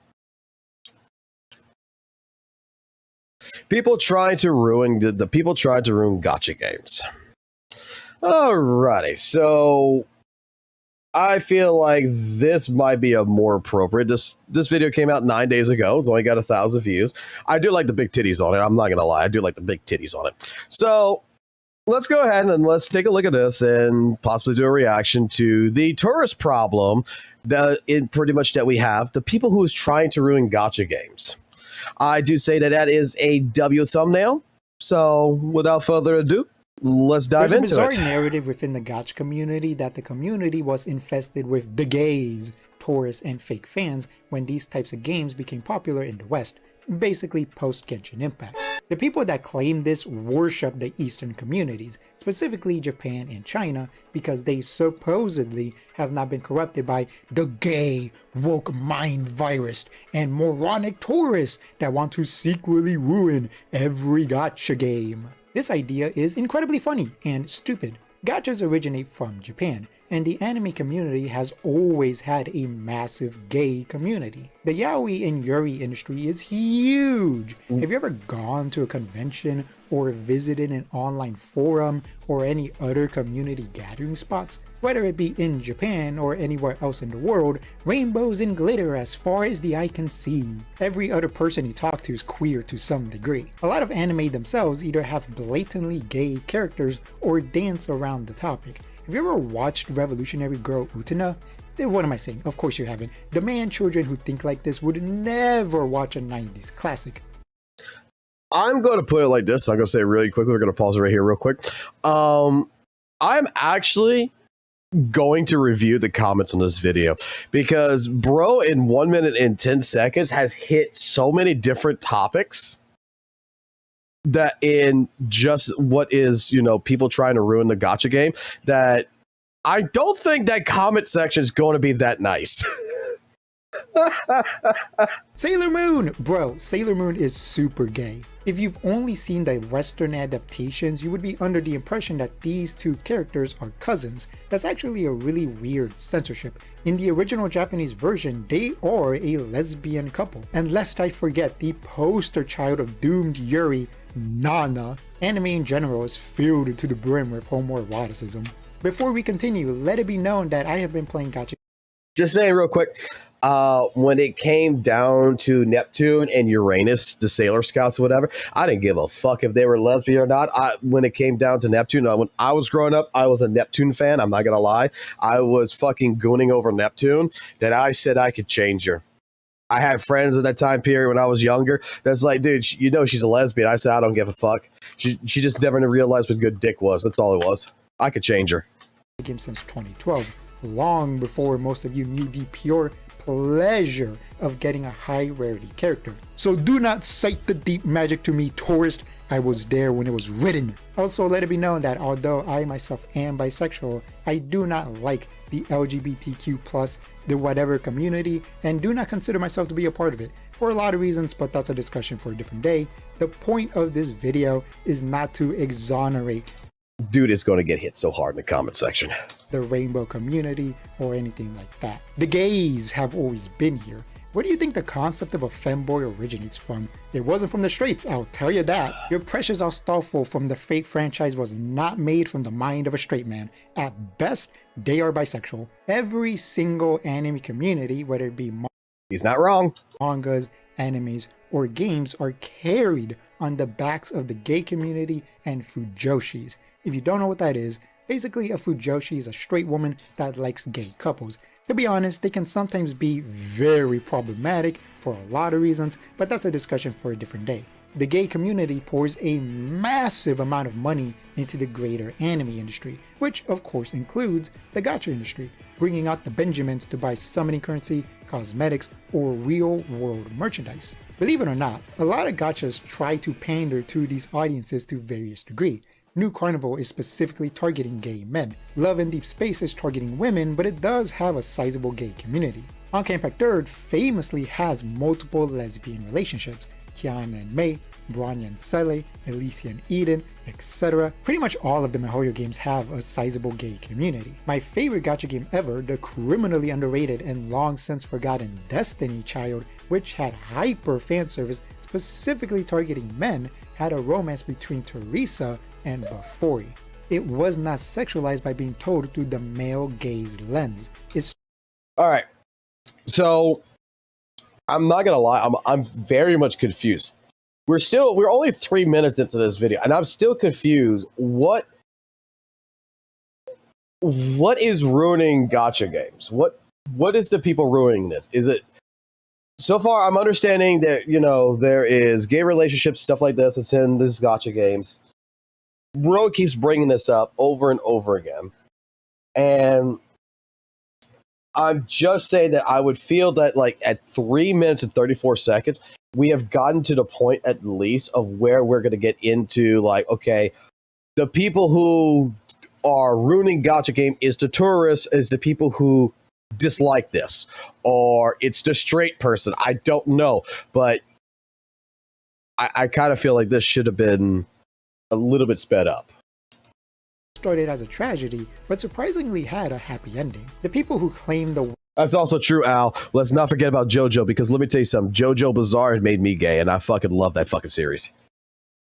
People trying to ruin gacha games. Alrighty, so I feel like this might be a more appropriate. This video came out 9 days ago. It's only got 1,000 views. I do like the big titties on it. I'm not gonna lie. I do like the big titties on it. So let's go ahead and let's take a look at this and possibly do a reaction to the tourist problem that we have. The people who is trying to ruin gacha games. I do say that is a W thumbnail. So without further ado, let's dive into it. There's a bizarre narrative within the gacha community that the community was infested with the gays, tourists, and fake fans when these types of games became popular in the West, basically post-Genshin Impact. The people that claim this worship the Eastern communities, specifically Japan and China, because they supposedly have not been corrupted by the gay, woke mind virus and moronic tourists that want to secretly ruin every gacha game. This idea is incredibly funny and stupid. Gachas originate from Japan, and the anime community has always had a massive gay community. The yaoi and yuri industry is huge. Have you ever gone to a convention or visited an online forum or any other community gathering spots? Whether it be in Japan or anywhere else in the world, rainbows and glitter as far as the eye can see. Every other person you talk to is queer to some degree. A lot of anime themselves either have blatantly gay characters or dance around the topic. Have you ever watched Revolutionary Girl Utena? What am I saying? Of course you haven't. The man children who think like this would never watch a 90s classic. I'm going to put it like this. I'm going to say it really quickly. We're going to pause it right here real quick. I'm actually going to review the comments on this video because bro in 1 minute and 10 seconds has hit so many different topics that in just what is, you know, people trying to ruin the gacha game, that I don't think that comment section is going to be that nice. Sailor Moon! Bro, Sailor Moon is super gay. If you've only seen the Western adaptations, you would be under the impression that these two characters are cousins. That's actually a really weird censorship. In the original Japanese version, they are a lesbian couple. And lest I forget, the poster child of doomed Yuri, Nana. Anime in general is filled to the brim with homoeroticism. Before we continue, let it be known that I have been playing gacha. Just saying real quick, when it came down to Neptune and Uranus, the Sailor Scouts or whatever, I didn't give a fuck if they were lesbian or not. When it came down to Neptune, when I was growing up, I was a Neptune fan. I'm not going to lie. I was fucking gooning over Neptune that I said I could change her. I had friends at that time period when I was younger that's like, dude, you know she's a lesbian. I said, I don't give a fuck. She just never realized what good dick was. That's all it was. I could change her. Game since 2012, long before most of you knew the pure pleasure of getting a high rarity character. So do not cite the deep magic to me, tourist. I was there when it was written. Also, let it be known that although I myself am bisexual, I do not like the LGBTQ+, the whatever community, and do not consider myself to be a part of it, for a lot of reasons, but that's a discussion for a different day. The point of this video is not to exonerate dude is going to get hit so hard in the comment section, the rainbow community, or anything like that. The gays have always been here. Where do you think the concept of a femboy originates from? It wasn't from the straights, I'll tell you that. Your precious Astolfo from the Fate franchise was not made from the mind of a straight man. At best, they are bisexual. Every single anime community, whether it be he's not wrong, mangas, animes, or games, are carried on the backs of the gay community and fujoshis. If you don't know what that is, basically a fujoshi is a straight woman that likes gay couples. To be honest, they can sometimes be very problematic for a lot of reasons, but that's a discussion for a different day. The gay community pours a massive amount of money into the greater anime industry, which of course includes the gacha industry, bringing out the Benjamins to buy summoning currency, cosmetics, or real-world merchandise. Believe it or not, a lot of gachas try to pander to these audiences to various degrees. New Carnival is specifically targeting gay men. Love and Deep Space is targeting women, but it does have a sizable gay community. Honkai Impact 3rd famously has multiple lesbian relationships. Kiana and Mei, Bronya and Sele, Elysia and Eden, etc. Pretty much all of the MiHoYo games have a sizable gay community. My favorite gacha game ever, the criminally underrated and long since forgotten Destiny Child, which had hyper fan service specifically targeting men, had a romance between Teresa and Bafori. It was not sexualized by being told through the male gaze lens. It's all right. So I'm not gonna lie, I'm very much confused. We're only 3 minutes into this video, and I'm still confused. What is ruining gacha games? What is the people ruining this? Is it so far? I'm understanding that, you know, there is gay relationships, stuff like this. It's in these gacha games. Bro keeps bringing this up over and over again, and I'm just saying that I would feel that, like, at 3 minutes and 34 seconds, we have gotten to the point at least of where we're going to get into, like, okay, the people who are ruining gacha game is the tourists, is the people who dislike this, or it's the straight person. I don't know, but I kind of feel like this should have been a little bit sped up. Started as a tragedy, but surprisingly had a happy ending. The people who claim the That's also true, Al. Let's not forget about JoJo, because let me tell you something. JoJo Bizarre had made me gay, and I fucking love that fucking series.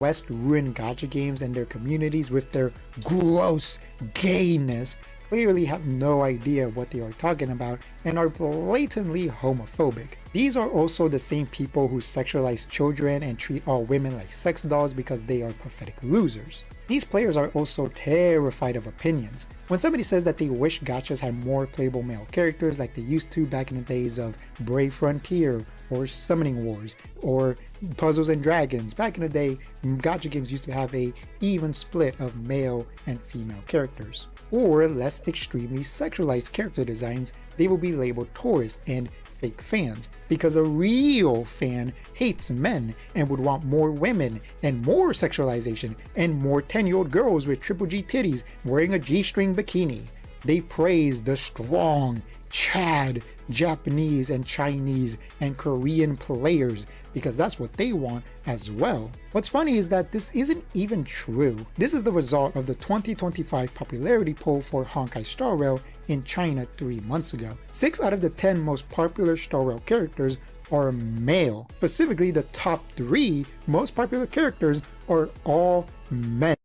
West ruined gacha games and their communities with their gross gayness, clearly have no idea what they are talking about and are blatantly homophobic. These are also the same people who sexualize children and treat all women like sex dolls because they are pathetic losers. These players are also terrified of opinions. When somebody says that they wish gachas had more playable male characters like they used to back in the days of Brave Frontier or Summoning Wars or Puzzles and Dragons, back in the day, gacha games used to have a even split of male and female characters. Or less extremely sexualized character designs, they will be labeled tourists and fake fans, because a real fan hates men and would want more women and more sexualization and more 10-year-old girls with triple G titties wearing a G-string bikini. They praise the strong Chad, Japanese and Chinese and Korean players because that's what they want as well. What's funny is that this isn't even true. This is the result of the 2025 popularity poll for Honkai Star Rail in China 3 months ago. 6 out of the 10 most popular Star Rail characters are male. Specifically, the top 3 most popular characters are all men.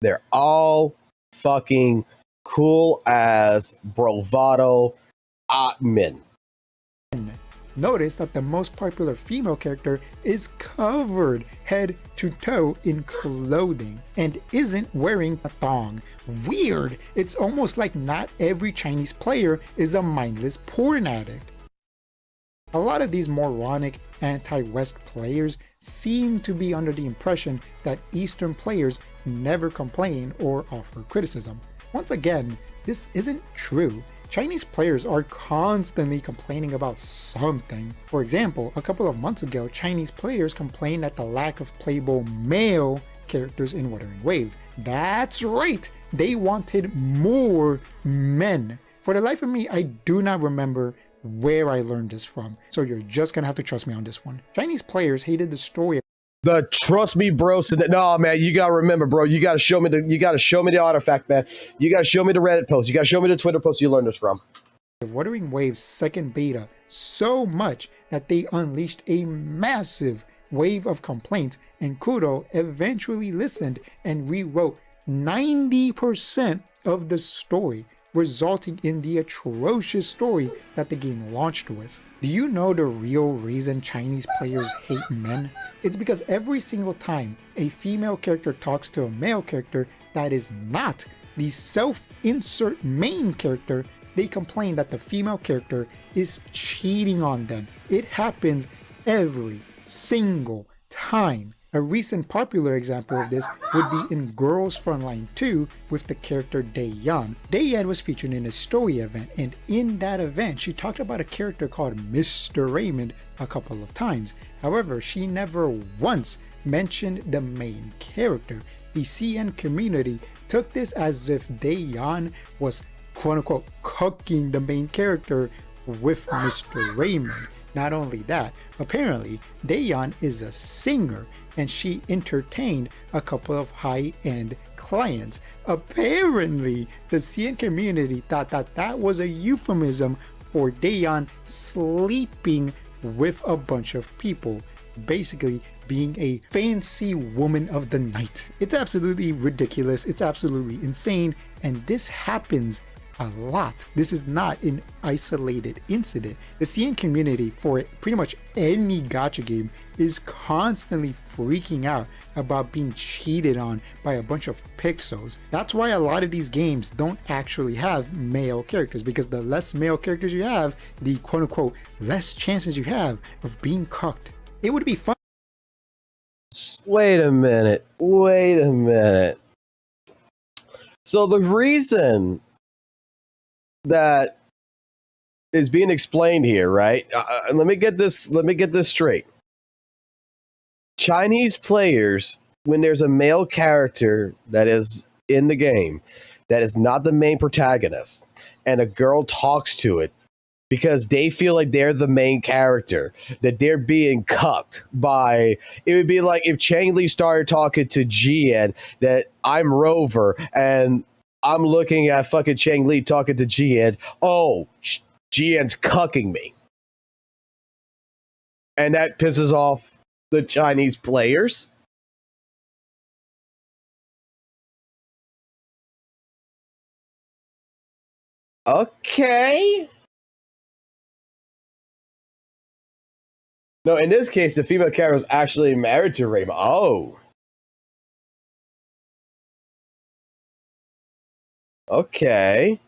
They're all fucking cool as bravado men. Notice that the most popular female character is covered head to toe in clothing and isn't wearing a thong. Weird! It's almost like not every Chinese player is a mindless porn addict. A lot of these moronic anti-West players seem to be under the impression that Eastern players never complain or offer criticism. Once again, this isn't true. Chinese players are constantly complaining about something. For example, a couple of months ago, Chinese players complained at the lack of playable male characters in Wuthering Waves. That's right! They wanted more men. For the life of me, I do not remember where I learned this from, so you're just gonna have to trust me on this one. Chinese players hated the story. The trust me, bro. No, man, you gotta remember, bro. You gotta show me the artifact, man. You gotta show me the Reddit post. You gotta show me the Twitter post you learned this from. Wuthering Waves second beta so much that they unleashed a massive wave of complaints, and Kudo eventually listened and rewrote 90% of the story, resulting in the atrocious story that the game launched with. Do you know the real reason Chinese players hate men? It's because every single time a female character talks to a male character that is not the self-insert main character, they complain that the female character is cheating on them. It happens every single time. A recent popular example of this would be in Girls Frontline 2 with the character Daeyeon. Daeyeon was featured in a story event, and in that event she talked about a character called Mr. Raymond a couple of times. However, she never once mentioned the main character. The CN community took this as if Daeyeon was quote-unquote cooking the main character with Mr. Raymond. Not only that, apparently Daeyeon is a singer and she entertained a couple of high-end clients. Apparently, the CN community thought that that was a euphemism for Daeyeon sleeping with a bunch of people, basically being a fancy woman of the night. It's absolutely ridiculous, it's absolutely insane, and this happens a lot. This is not an isolated incident. The CN community for pretty much any gacha game is constantly freaking out about being cheated on by a bunch of pixels. That's why a lot of these games don't actually have male characters, because the less male characters you have, the quote-unquote less chances you have of being cucked. It would be fun. Wait a minute. So the reason that is being explained here, right? Let me get this straight. Chinese players, when there's a male character that is in the game that is not the main protagonist, and a girl talks to it because they feel like they're the main character, that they're being cucked by. It would be like if Chang Li started talking to Jian that I'm Rover and I'm looking at fucking Chang Li talking to Jian. Oh, Jian's cucking me. And that pisses off the Chinese players. Okay. No, in this case, the female character was actually married to Raymond. Oh. Okay.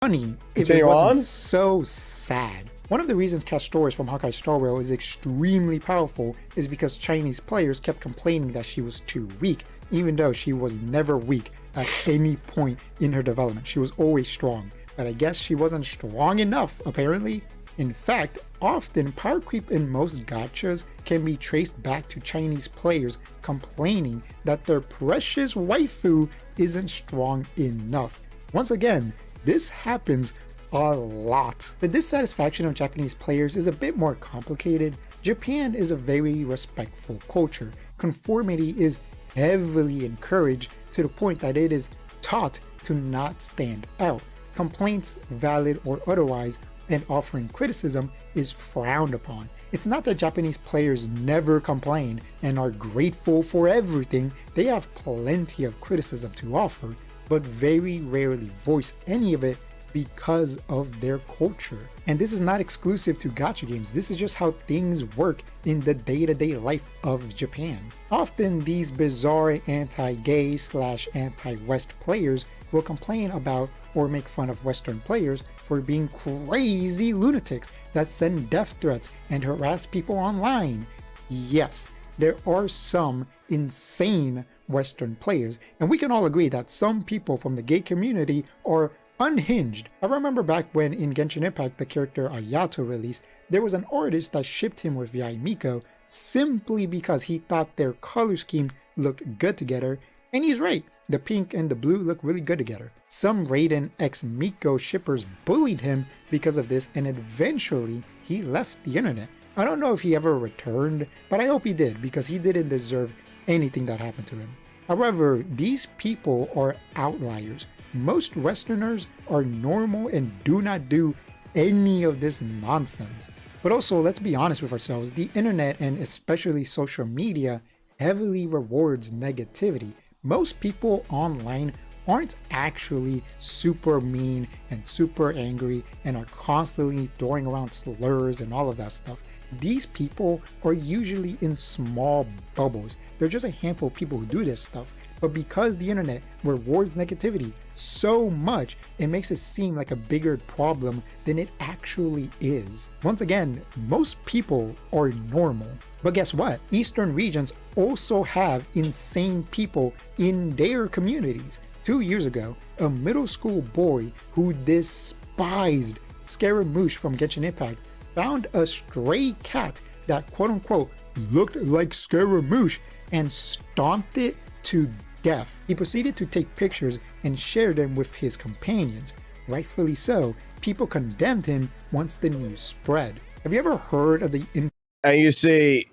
Funny if it wasn't so sad. One of the reasons Castores from Honkai Star Rail is extremely powerful is because Chinese players kept complaining that she was too weak, even though she was never weak at any point in her development. She was always strong, but I guess she wasn't strong enough, apparently. In fact, often power creep in most gachas can be traced back to Chinese players complaining that their precious waifu isn't strong enough. Once again, this happens a lot. The dissatisfaction of Japanese players is a bit more complicated. Japan is a very respectful culture. Conformity is heavily encouraged to the point that it is taught to not stand out. Complaints, valid or otherwise, and offering criticism is frowned upon. It's not that Japanese players never complain and are grateful for everything. They have plenty of criticism to offer, but very rarely voice any of it because of their culture. And this is not exclusive to gacha games, this is just how things work in the day-to-day life of Japan. Often these bizarre anti-gay / anti-West players will complain about or make fun of Western players for being crazy lunatics that send death threats and harass people online. Yes, there are some insane Western players, and we can all agree that some people from the gay community are unhinged. I remember back when in Genshin Impact the character Ayato released, there was an artist that shipped him with Yae Miko simply because he thought their color scheme looked good together, and he's right. The pink and the blue look really good together. Some Raiden x Miko shippers bullied him because of this, and eventually he left the internet. I don't know if he ever returned, but I hope he did because he didn't deserve anything that happened to him. However, these people are outliers. Most Westerners are normal and do not do any of this nonsense. But also, let's be honest with ourselves, the internet and especially social media heavily rewards negativity. Most people online aren't actually super mean and super angry and are constantly throwing around slurs and all of that stuff. These people are usually in small bubbles. They're just a handful of people who do this stuff. But because the internet rewards negativity so much, it makes it seem like a bigger problem than it actually is. Once again, most people are normal. But guess what? Eastern regions also have insane people in their communities. 2 years ago, a middle school boy who despised Scaramouche from Genshin Impact found a stray cat that quote-unquote looked like Scaramouche and stomped it to death. He proceeded to take pictures and share them with his companions. Rightfully so, people condemned him once the news spread. Have you ever heard of the... And you see,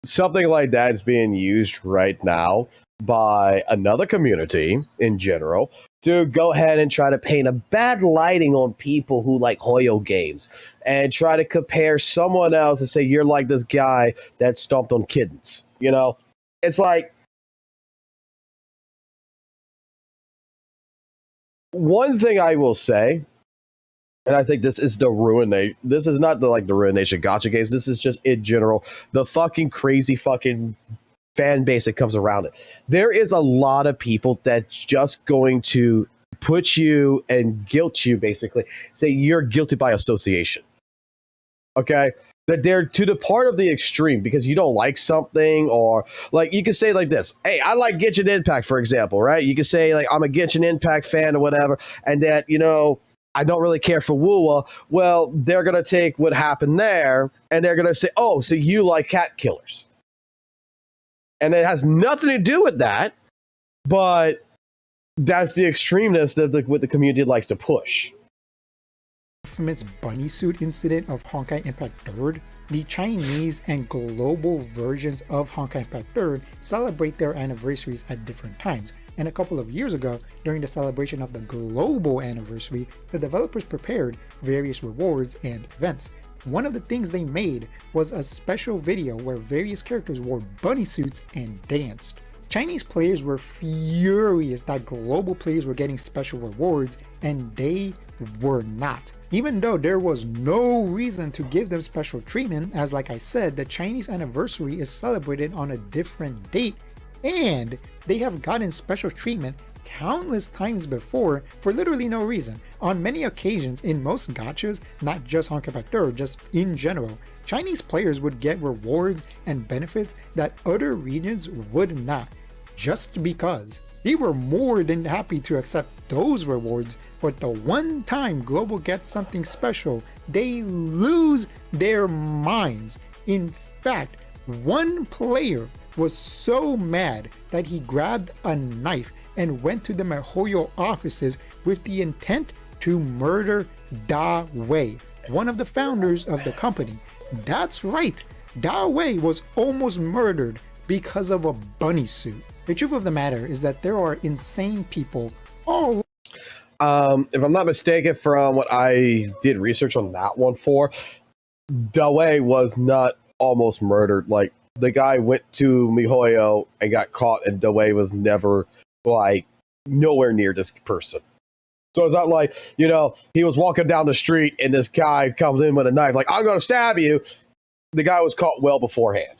something like that is being used right now by another community in general to go ahead and try to paint a bad lighting on people who like Hoyo games and try to compare someone else and say, you're like this guy that stomped on kittens. You know, it's like, one thing I will say, and I think this is the ruination. This is not the ruination gacha games. This is just in general the fucking crazy fucking fan base that comes around it. There is a lot of people that's just going to put you and guilt you, basically say you're guilty by association. Okay, that they're to the part of the extreme because you don't like something, or like you can say like this, hey, I like Genshin Impact, for example, right? You can say like I'm a Genshin Impact fan or whatever, and that, you know, I don't really care for WUWA. Well, they're gonna take what happened there and they're gonna say, oh, so you like cat killers. And it has nothing to do with that, but that's the extremeness that what the community likes to push. Infamous bunny suit incident of Honkai Impact 3rd, the Chinese and global versions of Honkai Impact 3rd celebrate their anniversaries at different times, and a couple of years ago, during the celebration of the global anniversary, the developers prepared various rewards and events. One of the things they made was a special video where various characters wore bunny suits and danced. Chinese players were furious that global players were getting special rewards, and they were not. Even though there was no reason to give them special treatment, as like I said, the Chinese anniversary is celebrated on a different date, and they have gotten special treatment countless times before for literally no reason. On many occasions, in most gachas, not just Honkai Impact 3, just in general, Chinese players would get rewards and benefits that other regions would not, just because. They were more than happy to accept those rewards, but the one time Global gets something special, they lose their minds. In fact, one player was so mad that he grabbed a knife and went to the MiHoYo offices with the intent to murder Da Wei, one of the founders of the company. That's right, Da Wei was almost murdered because of a bunny suit. The truth of the matter is that there are insane people all. If I'm not mistaken, from what I did research on that one for, Da Wei was not almost murdered. Like, the guy went to MiHoYo and got caught, and Da Wei was never, like, nowhere near this person. So it's not like, you know, he was walking down the street and this guy comes in with a knife, like, I'm going to stab you. The guy was caught well beforehand.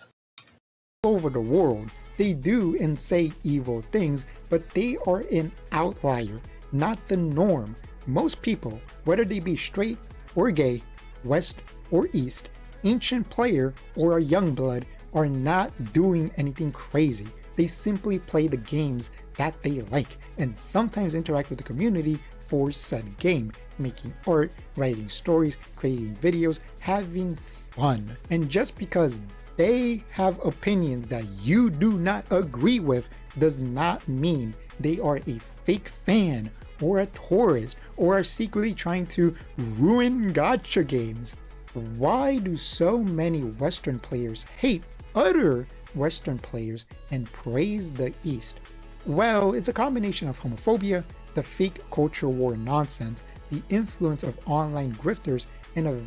Over the world, they do and say evil things, but they are an outlier, not the norm. Most people, whether they be straight or gay, West or East, ancient player or a young blood, are not doing anything crazy. They simply play the games that they like and sometimes interact with the community for said game, making art, writing stories, creating videos, having fun. And just because they have opinions that you do not agree with does not mean they are a fake fan or a tourist or are secretly trying to ruin gacha games. Why do so many Western players hate other Western players and praise the East? Well, it's a combination of homophobia, the fake culture war nonsense, the influence of online grifters, and a...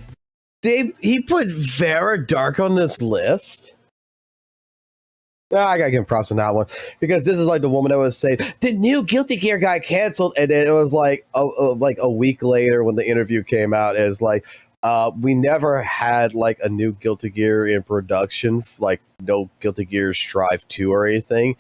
He put Vera Dark on this list? I gotta give him props on that one, because this is like the woman that was saying the new Guilty Gear got canceled, and then it was like a week later when the interview came out, it's like, we never had like a new Guilty Gear in production, like no Guilty Gear Strive 2 or anything.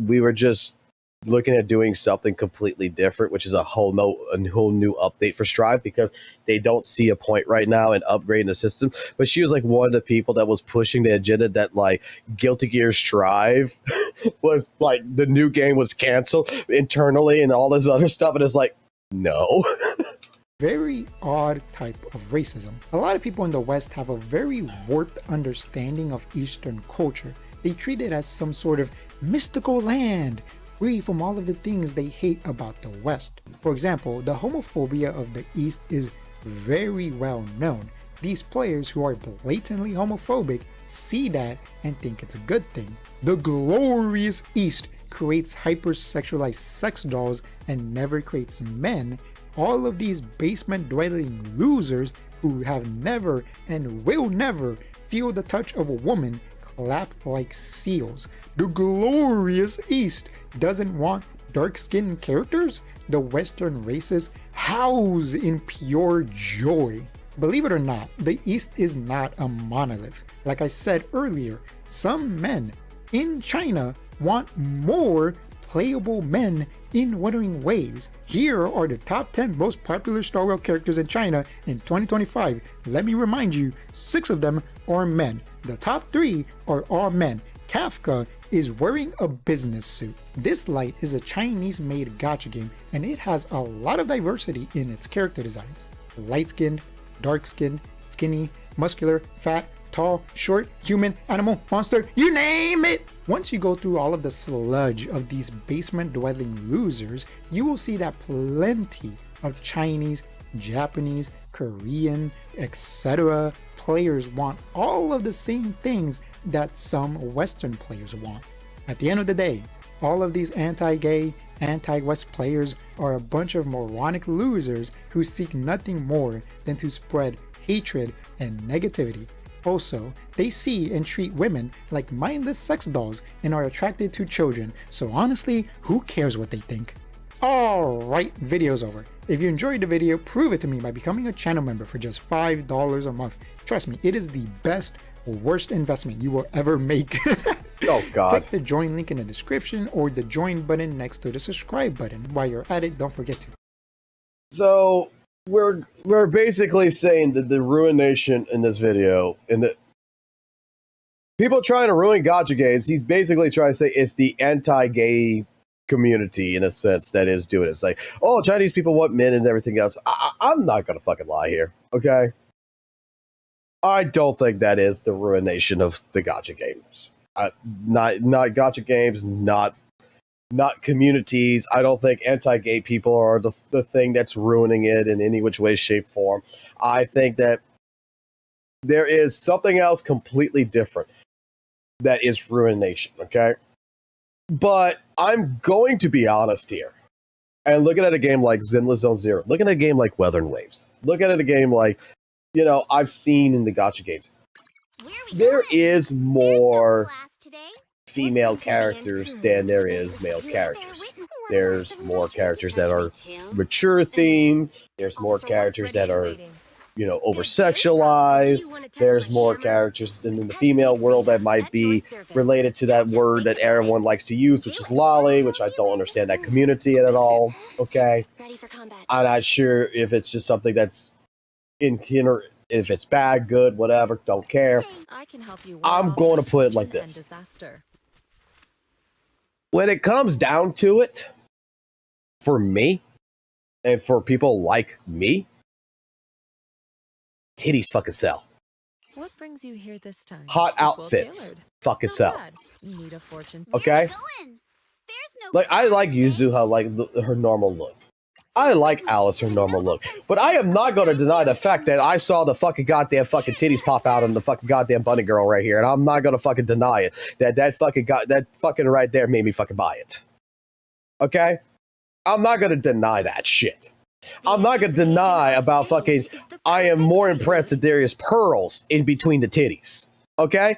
We were just looking at doing something completely different, which is a whole new update for Strive, because they don't see a point right now in upgrading the system. But she was like one of the people that was pushing the agenda that like Guilty Gear Strive was like the new game was canceled internally and all this other stuff, and it's like, no. Very odd type of racism. A lot of people in the West have a very warped understanding of Eastern culture. They treat it as some sort of mystical land, free from all of the things they hate about the West. For example, the homophobia of the East is very well known. These players who are blatantly homophobic see that and think it's a good thing. The glorious East creates hypersexualized sex dolls and never creates men. All of these basement-dwelling losers who have never and will never feel the touch of a woman clap like seals. The glorious East doesn't want dark-skinned characters? The Western races house in pure joy. Believe it or not, the East is not a monolith. Like I said earlier, some men in China want more playable men in Wuthering Waves. Here are the top 10 most popular Star Rail characters in China in 2025. Let me remind you, 6 of them are men. The top 3 are all men. Kafka is wearing a business suit. This Light is a Chinese-made gacha game, and it has a lot of diversity in its character designs. Light-skinned, dark-skinned, skinny, muscular, fat, tall, short, human, animal, monster, you name it! Once you go through all of the sludge of these basement-dwelling losers, you will see that plenty of Chinese, Japanese, Korean, etc. players want all of the same things that some Western players want. At the end of the day, all of these anti-gay, anti-West players are a bunch of moronic losers who seek nothing more than to spread hatred and negativity. Also, they see and treat women like mindless sex dolls and are attracted to children, so honestly, who cares what they think? Alright, video's over. If you enjoyed the video, prove it to me by becoming a channel member for just $5 a month. Trust me, it is the best or worst investment you will ever make. Oh god. Click the join link in the description or the join button next to the subscribe button. While you're at it, don't forget to. So we're basically saying that the ruination in this video, and that people trying to ruin gacha games, he's basically trying to say it's the anti-gay community in a sense that is doing it. It's like, oh, Chinese people want men and everything else. I'm not gonna fucking lie here, okay? I don't think that is the ruination of the gacha games. Not gacha games, not communities. I don't think anti-gay people are the thing that's ruining it in any which way, shape, form. I think that there is something else completely different that is ruination, okay? But I'm going to be honest here. And looking at a game like Zenless Zone Zero, looking at a game like Weathering Waves, looking at a game like, you know, I've seen in the gacha games, there is more female characters than there is male characters. There's more characters that are mature themed. There's more characters that are, you know, over-sexualized. There's more characters in the female world that might be related to that word that everyone likes to use, which is lolly, which I don't understand that community at all, okay? I'm not sure if it's just something that's if it's bad, good, whatever, don't care. I'm going to put it like this. When it comes down to it, for me, and for people like me, titties fucking sell. What brings you here this time? Hot outfits fucking sell. Need a fortune. Okay? Like, I like Yuzuha, like her normal look. I like Alice, her normal look. But I am not going to deny the fact that I saw the fucking goddamn fucking titties pop out on the fucking goddamn bunny girl right here. And I'm not going to fucking deny it. That fucking right there made me fucking buy it. Okay? I'm not going to deny that shit. I'm not going to deny about fucking, I am more impressed that there is pearls in between the titties. Okay?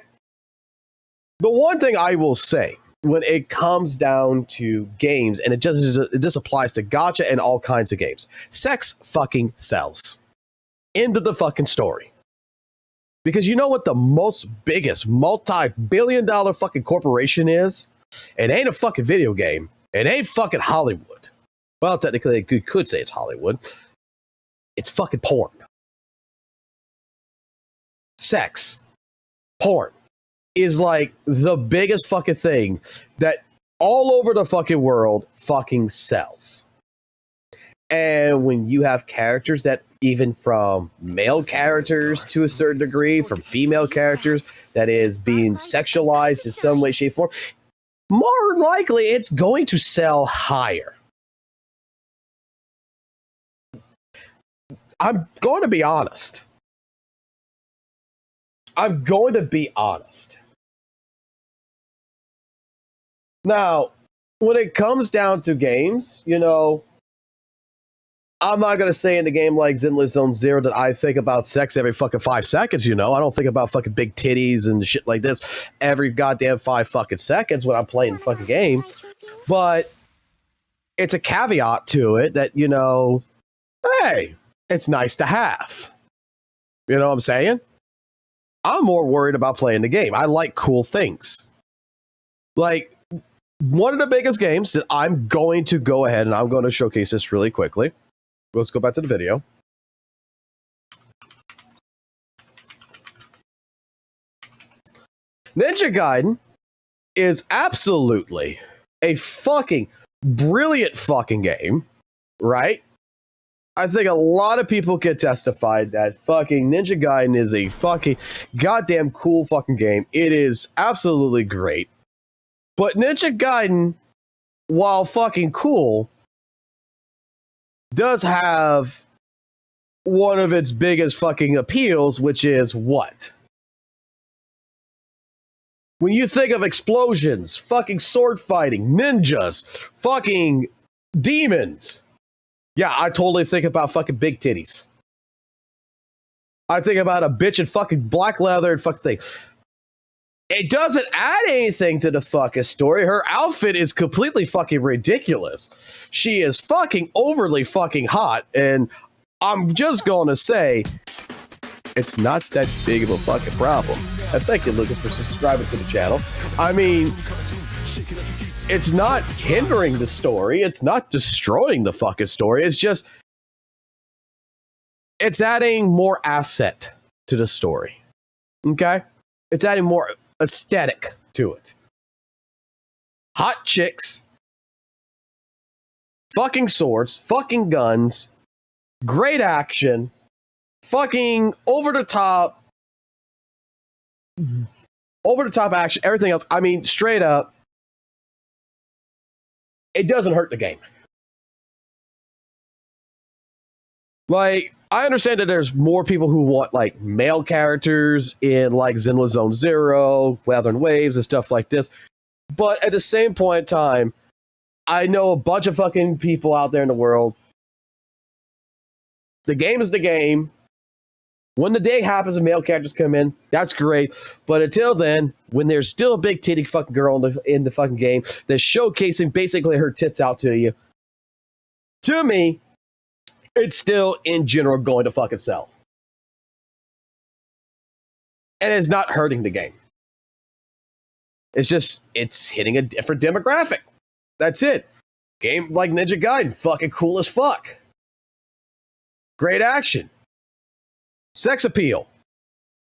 The one thing I will say, when it comes down to games, and it just applies to gacha and all kinds of games, sex fucking sells. End of the fucking story. Because you know what the most biggest multi-billion-dollar fucking corporation is? It ain't a fucking video game. It ain't fucking Hollywood. Well, technically, you could say it's Hollywood. It's fucking porn. Sex. Porn. Is like the biggest fucking thing that all over the fucking world fucking sells. And when you have characters that, even from male characters to a certain degree, from female characters that is being sexualized in some way, shape, form, more likely it's going to sell higher. I'm going to be honest. Now, when it comes down to games, you know, I'm not going to say in a game like Zenless Zone Zero that I think about sex every fucking 5 seconds, you know? I don't think about fucking big titties and shit like this every goddamn 5 fucking seconds when I'm playing the fucking game. But it's a caveat to it that, you know, hey, it's nice to have. You know what I'm saying? I'm more worried about playing the game. I like cool things. Like, one of the biggest games that I'm going to go ahead and I'm going to showcase this really quickly. Let's go back to the video. Ninja Gaiden is absolutely a fucking brilliant fucking game, right? I think a lot of people can testify that fucking Ninja Gaiden is a fucking goddamn cool fucking game. It is absolutely great. But Ninja Gaiden, while fucking cool, does have one of its biggest fucking appeals, which is what? When you think of explosions, fucking sword fighting, ninjas, fucking demons. Yeah, I totally think about fucking big titties. I think about a bitch in fucking black leather and fucking thing. It doesn't add anything to the fucking story. Her outfit is completely fucking ridiculous. She is fucking overly fucking hot, and I'm just going to say it's not that big of a fucking problem. And thank you, Lucas, for subscribing to the channel. I mean, it's not hindering the story. It's not destroying the fucking story. It's just, it's adding more asset to the story. Okay? It's adding more aesthetic to it. Hot chicks, fucking swords, fucking guns, great action, fucking over the top action, everything else. I mean, straight up, it doesn't hurt the game. Like, I understand that there's more people who want, like, male characters in, like, Zenless Zone Zero, Wuthering Waves, and stuff like this. But at the same point in time, I know a bunch of fucking people out there in the world. The game is the game. When the day happens and male characters come in, that's great. But until then, when there's still a big titty fucking girl in the fucking game that's showcasing basically her tits out to you, to me, it's still, in general, going to fucking sell. And it's not hurting the game. It's just, it's hitting a different demographic. That's it. Game like Ninja Gaiden, fucking cool as fuck. Great action. Sex appeal.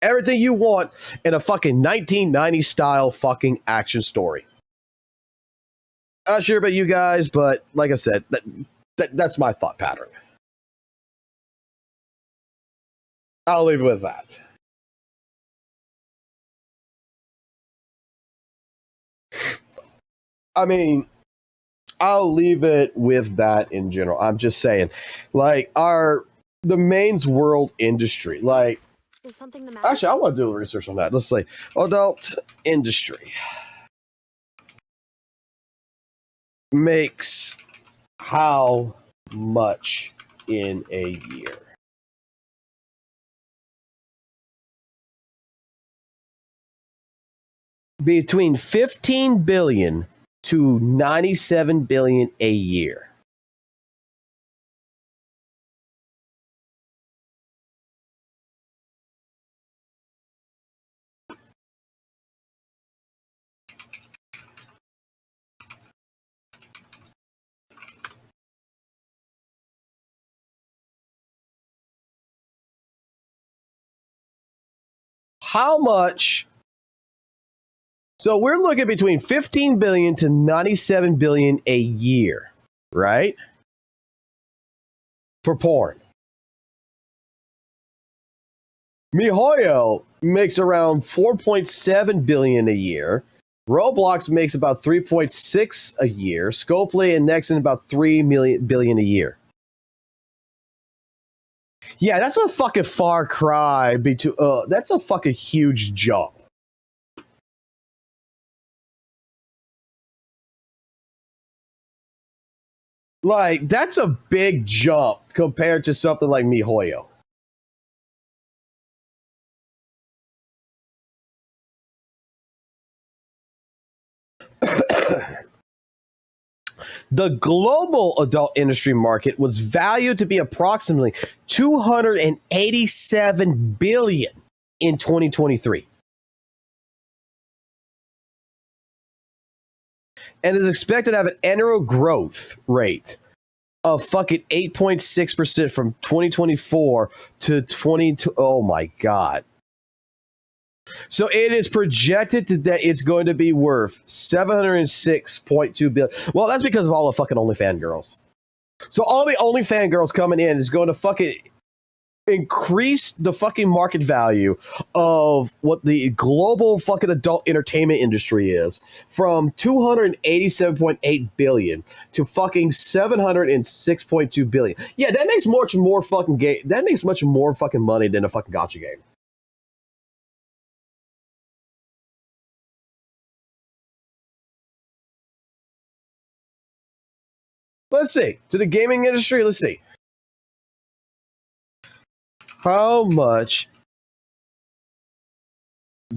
Everything you want in a fucking 1990s style fucking action story. Not sure about you guys, but like I said, that's my thought pattern. I'll leave it with that. I mean, I'll leave it with that in general. I'm just saying, like, the mains world industry, like, Is something the matter? actually, I want to do research on that. Let's see. Adult industry makes how much in a year? Between 15 billion to 97 billion a year. How much? So we're looking between 15 billion to 97 billion a year, right? For porn. MiHoYo makes around 4.7 billion a year. Roblox makes about 3.6 a year. Scopely and Nexon about 3 billion a year. Yeah, that's a fucking far cry. That's a fucking huge jump. Like, that's a big jump compared to something like MiHoYo. The global adult industry market was valued to be approximately 287 billion in 2023. And is expected to have an annual growth rate of fucking 8.6% from 2024 to 22. Oh my God. So it is projected that it's going to be worth 706.2 billion. Well, that's because of all the fucking OnlyFans girls. So all the OnlyFans girls coming in is going to fucking increase the fucking market value of what the global fucking adult entertainment industry is from 287.8 billion to fucking 706.2 billion. Yeah, that makes much more fucking that makes much more fucking money than a fucking gacha game. Let's see. To the gaming industry, let's see. How much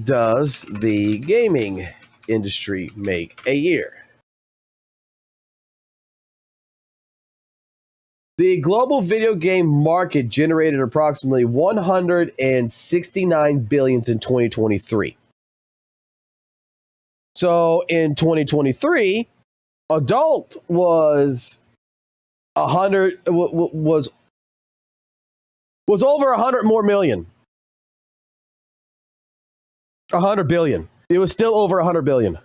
does the gaming industry make a year? The global video game market generated approximately $169 billion in 2023. So in 2023, adult was over 100 more million. 100 billion. It was still over 100 billion.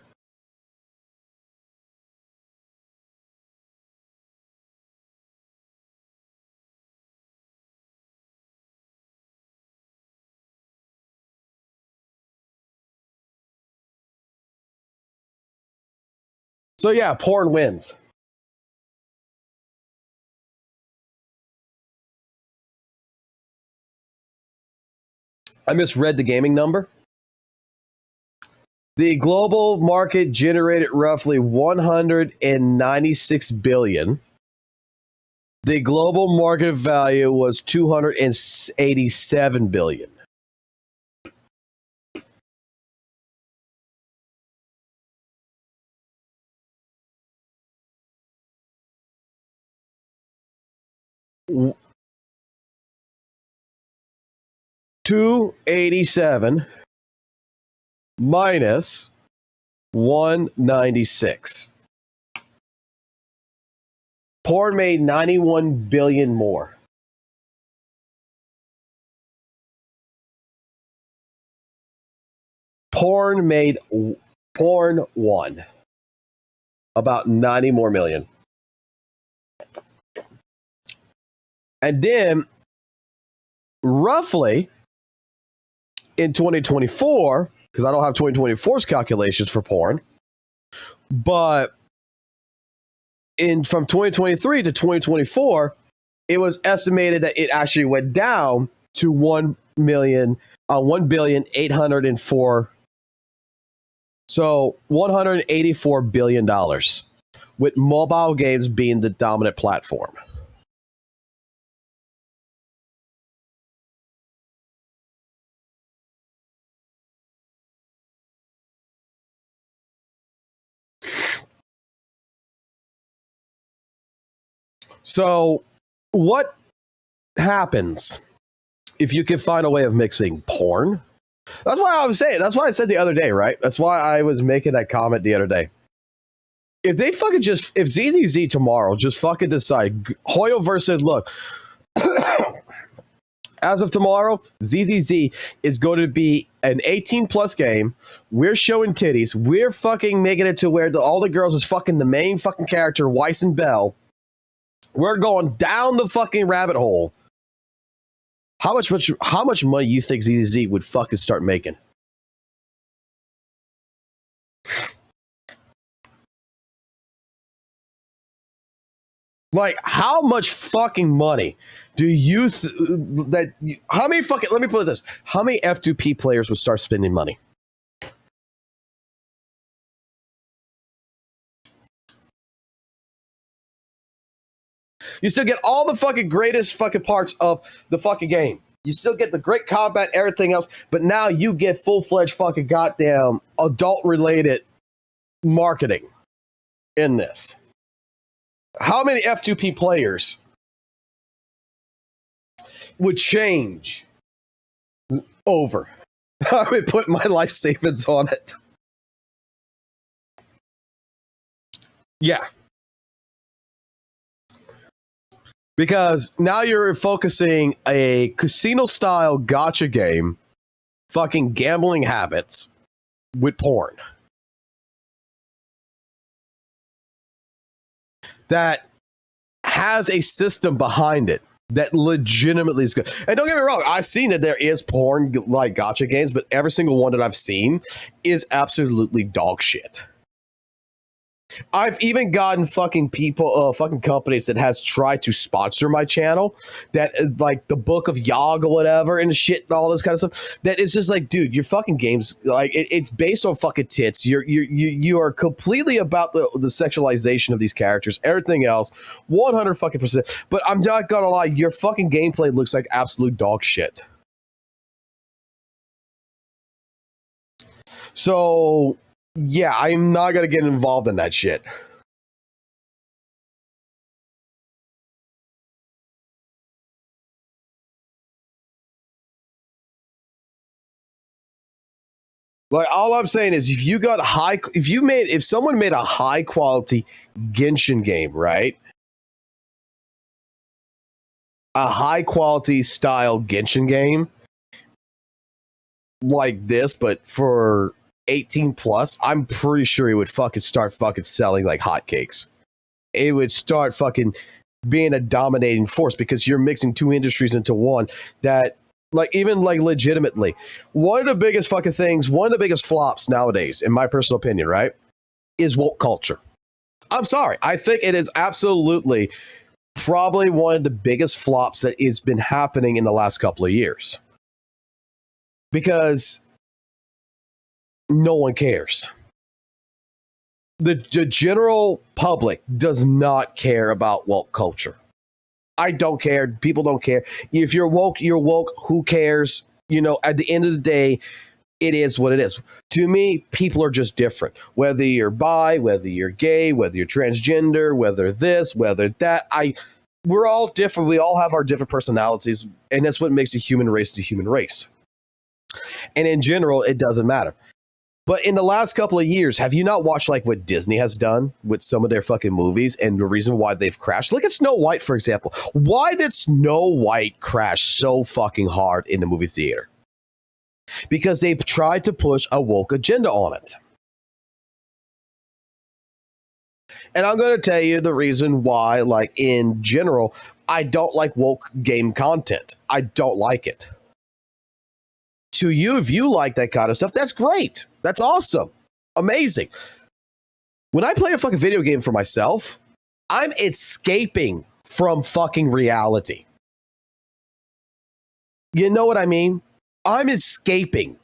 So yeah, porn wins. I misread the gaming number. The global market generated roughly 196 billion. The global market value was 287 billion. $287 minus 196. Porn made 91 billion more. Porn won about 90 more million. And then roughly in 2024, because I don't have 2024's calculations for porn, but from 2023 to 2024, it was estimated that it actually went down to 1,804. So $184 billion, with mobile games being the dominant platform. So what happens if you can find a way of mixing porn? That's why I was saying, that's why I said the other day, right? That's why I was making that comment the other day. If they fucking if ZZZ tomorrow just fucking decide, Hoyoverse said, look, as of tomorrow, ZZZ is going to be an 18 plus game. We're showing titties. We're fucking making it to where all the girls is fucking the main fucking character, Weiss and Bell. We're going down the fucking rabbit hole. How much money you think ZZZ would fucking start making? Like, how much fucking money do you how many fucking, let me put it this, how many F2P players would start spending money? You still get all the fucking greatest fucking parts of the fucking game. You still get the great combat, everything else, but now you get full-fledged fucking goddamn adult-related marketing in this. How many F2P players would change over? I would put my life savings on it. Yeah. Because now you're focusing a casino-style gotcha game, fucking gambling habits with porn. That has a system behind it that legitimately is good. And don't get me wrong, I've seen that there is porn like gotcha games, but every single one that I've seen is absolutely dog shit. I've even gotten fucking people, fucking companies that has tried to sponsor my channel, that like the Book of Yogg or whatever and shit and all this kind of stuff. That it's just like, dude, your fucking games, like it's based on fucking tits. You are completely about the sexualization of these characters. Everything else, 100 fucking %. But I'm not gonna lie, your fucking gameplay looks like absolute dog shit. So yeah, I'm not gonna get involved in that shit. Like, all I'm saying is, if someone made a high quality Genshin game, right? A high quality style Genshin game like this, but for 18 plus, I'm pretty sure it would fucking start fucking selling like hotcakes. It would start fucking being a dominating force because you're mixing two industries into one that, like, even like legitimately, one of the biggest fucking things, one of the biggest flops nowadays, in my personal opinion, right, is woke culture. I'm sorry. I think it is absolutely probably one of the biggest flops that has been happening in the last couple of years. Because no one cares. The general public does not care about woke culture. I don't care. People don't care. If you're woke, you're woke. Who cares? You know, at the end of the day, it is what it is. To me, people are just different. Whether you're bi, whether you're gay, whether you're transgender, whether this, whether that. We're all different. We all have our different personalities. And that's what makes a human race the human race. And in general, it doesn't matter. But in the last couple of years, have you not watched like what Disney has done with some of their fucking movies and the reason why they've crashed? Look at Snow White, for example. Why did Snow White crash so fucking hard in the movie theater? Because they've tried to push a woke agenda on it. And I'm going to tell you the reason why, like in general, I don't like woke game content. I don't like it. To you, if you like that kind of stuff, that's great. That's awesome. Amazing. When I play a fucking video game for myself, I'm escaping from fucking reality. You know what I mean? I'm escaping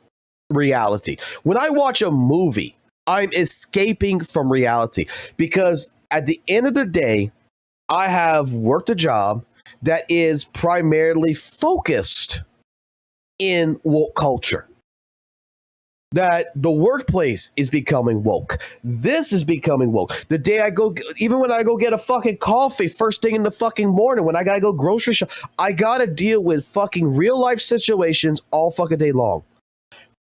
reality. When I watch a movie, I'm escaping from reality because at the end of the day, I have worked a job that is primarily focused in woke culture. That the workplace is becoming woke. This is becoming woke. The day I go, even when I go get a fucking coffee first thing in the fucking morning, when I gotta go grocery shop, I gotta deal with fucking real life situations all fucking day long.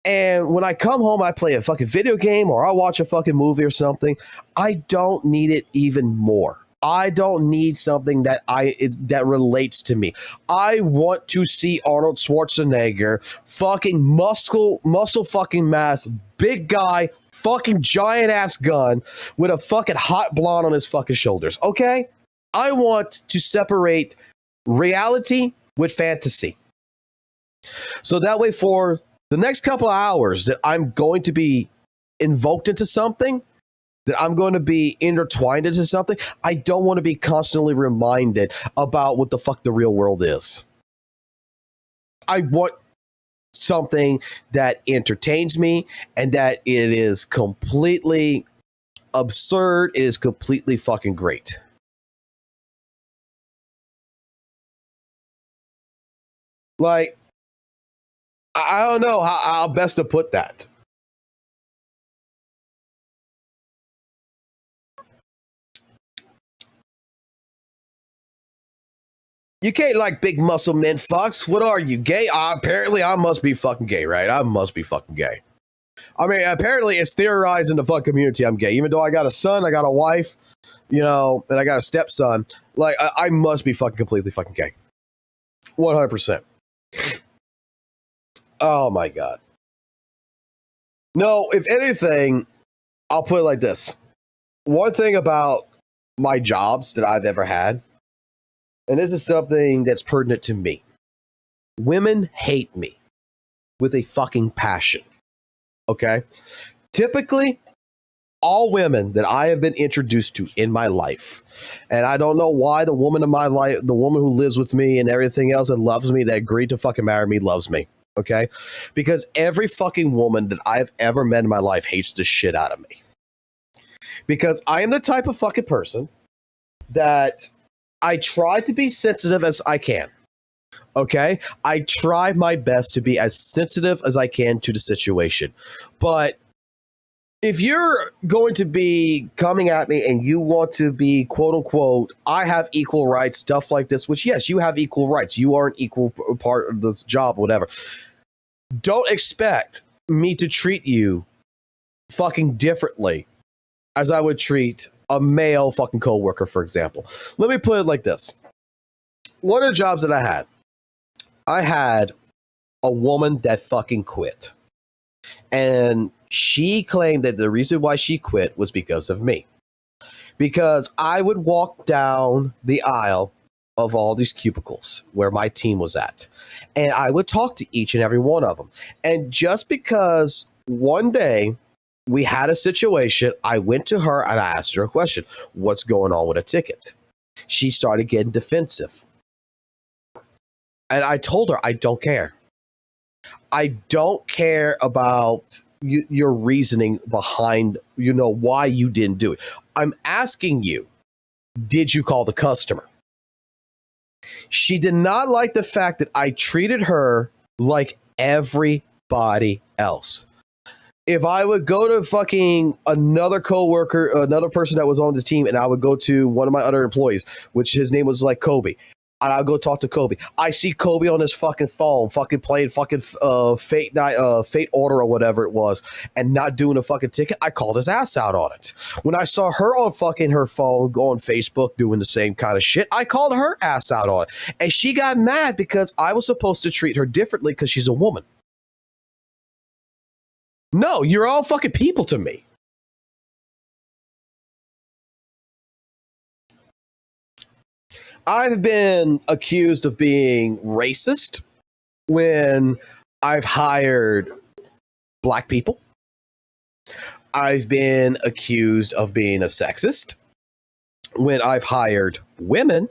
And when I come home, I play a fucking video game or I watch a fucking movie or something. I don't need it even more. I don't need something that that relates to me. I want to see Arnold Schwarzenegger, fucking muscle fucking mass, big guy, fucking giant ass gun with a fucking hot blonde on his fucking shoulders. Okay? I want to separate reality with fantasy. So that way for the next couple of hours that I'm going to be invoked into something, that I'm going to be intertwined into something, I don't want to be constantly reminded about what the fuck the real world is. I want something that entertains me and that it is completely absurd. It is completely fucking great. Like, I don't know how best to put that. You can't like big muscle men fucks. What are you, gay? Apparently I must be fucking gay, right? I must be fucking gay. I mean, apparently it's theorized in the fuck community I'm gay. Even though I got a son, I got a wife, you know, and I got a stepson. Like, I must be fucking completely fucking gay. 100%. Oh my God. No, if anything, I'll put it like this. One thing about my jobs that I've ever had, and this is something that's pertinent to me. Women hate me with a fucking passion. Okay? Typically, all women that I have been introduced to in my life, and I don't know why the woman in my life, the woman who lives with me and everything else that loves me, that agreed to fucking marry me, loves me. Okay? Because every fucking woman that I've ever met in my life hates the shit out of me. Because I am the type of fucking person that I try to be sensitive as I can. Okay? I try my best to be as sensitive as I can to the situation. But if you're going to be coming at me and you want to be, quote unquote, I have equal rights, stuff like this, which, yes, you have equal rights. You are an equal part of this job, whatever. Don't expect me to treat you fucking differently as I would treat a male fucking coworker, for example. Let me put it like this. One of the jobs that I had a woman that fucking quit. And she claimed that the reason why she quit was because of me. Because I would walk down the aisle of all these cubicles where my team was at. And I would talk to each and every one of them. And just because one day we had a situation, I went to her and I asked her a question. What's going on with a ticket? She started getting defensive. And I told her, I don't care. I don't care about your reasoning behind, why you didn't do it. I'm asking you, did you call the customer? She did not like the fact that I treated her like everybody else. If I would go to fucking another coworker, another person that was on the team, and I would go to one of my other employees, which his name was like Kobe, and I'll go talk to Kobe. I see Kobe on his fucking phone, fucking playing fucking Fate Order or whatever it was, and not doing a fucking ticket. I called his ass out on it. When I saw her on fucking her phone, go on Facebook doing the same kind of shit, I called her ass out on it. And she got mad because I was supposed to treat her differently because she's a woman. No, you're all fucking people to me. I've been accused of being racist when I've hired black people. I've been accused of being a sexist when I've hired women.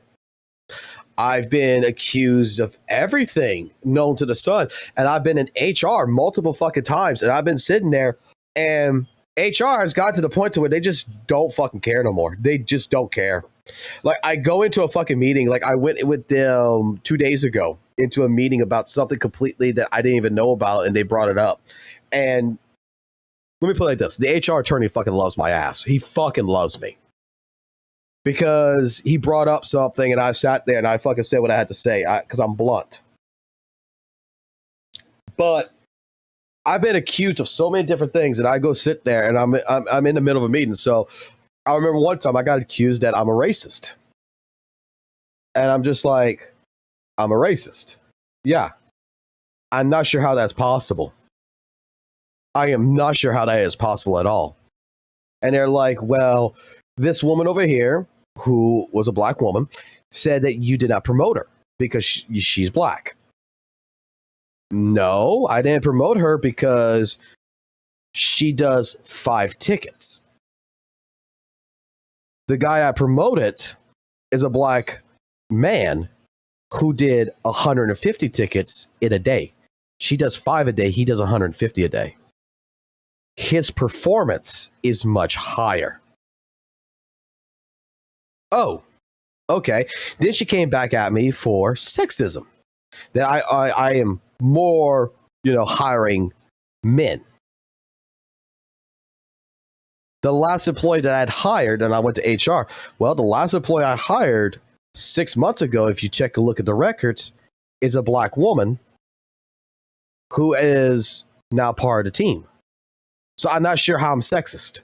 I've been accused of everything known to the sun. And I've been in HR multiple fucking times. And I've been sitting there and HR has got to the point to where they just don't fucking care no more. They just don't care. Like, I go into a fucking meeting, like I went with them 2 days ago into a meeting about something completely that I didn't even know about, and they brought it up. And let me put it like this. The HR attorney fucking loves my ass. He fucking loves me. Because he brought up something, and I sat there and I fucking said what I had to say, because I'm blunt. But I've been accused of so many different things, and I go sit there, and I'm in the middle of a meeting, so I remember one time I got accused that I'm a racist. And I'm just like, I'm a racist. Yeah. I'm not sure how that's possible. I am not sure how that is possible at all. And they're like, well, this woman over here, who was a black woman, said that you did not promote her because she's black. No, I didn't promote her because she does 5 tickets. The guy I promoted is a black man who did 150 tickets in a day. She does 5 a day. He does 150 a day. His performance is much higher. Oh, okay. Then she came back at me for sexism. That I am more, hiring men. The last employee that I'd hired, and I went to HR, well, the last employee I hired 6 months ago, if you check a look at the records, is a black woman who is now part of the team. So I'm not sure how I'm sexist.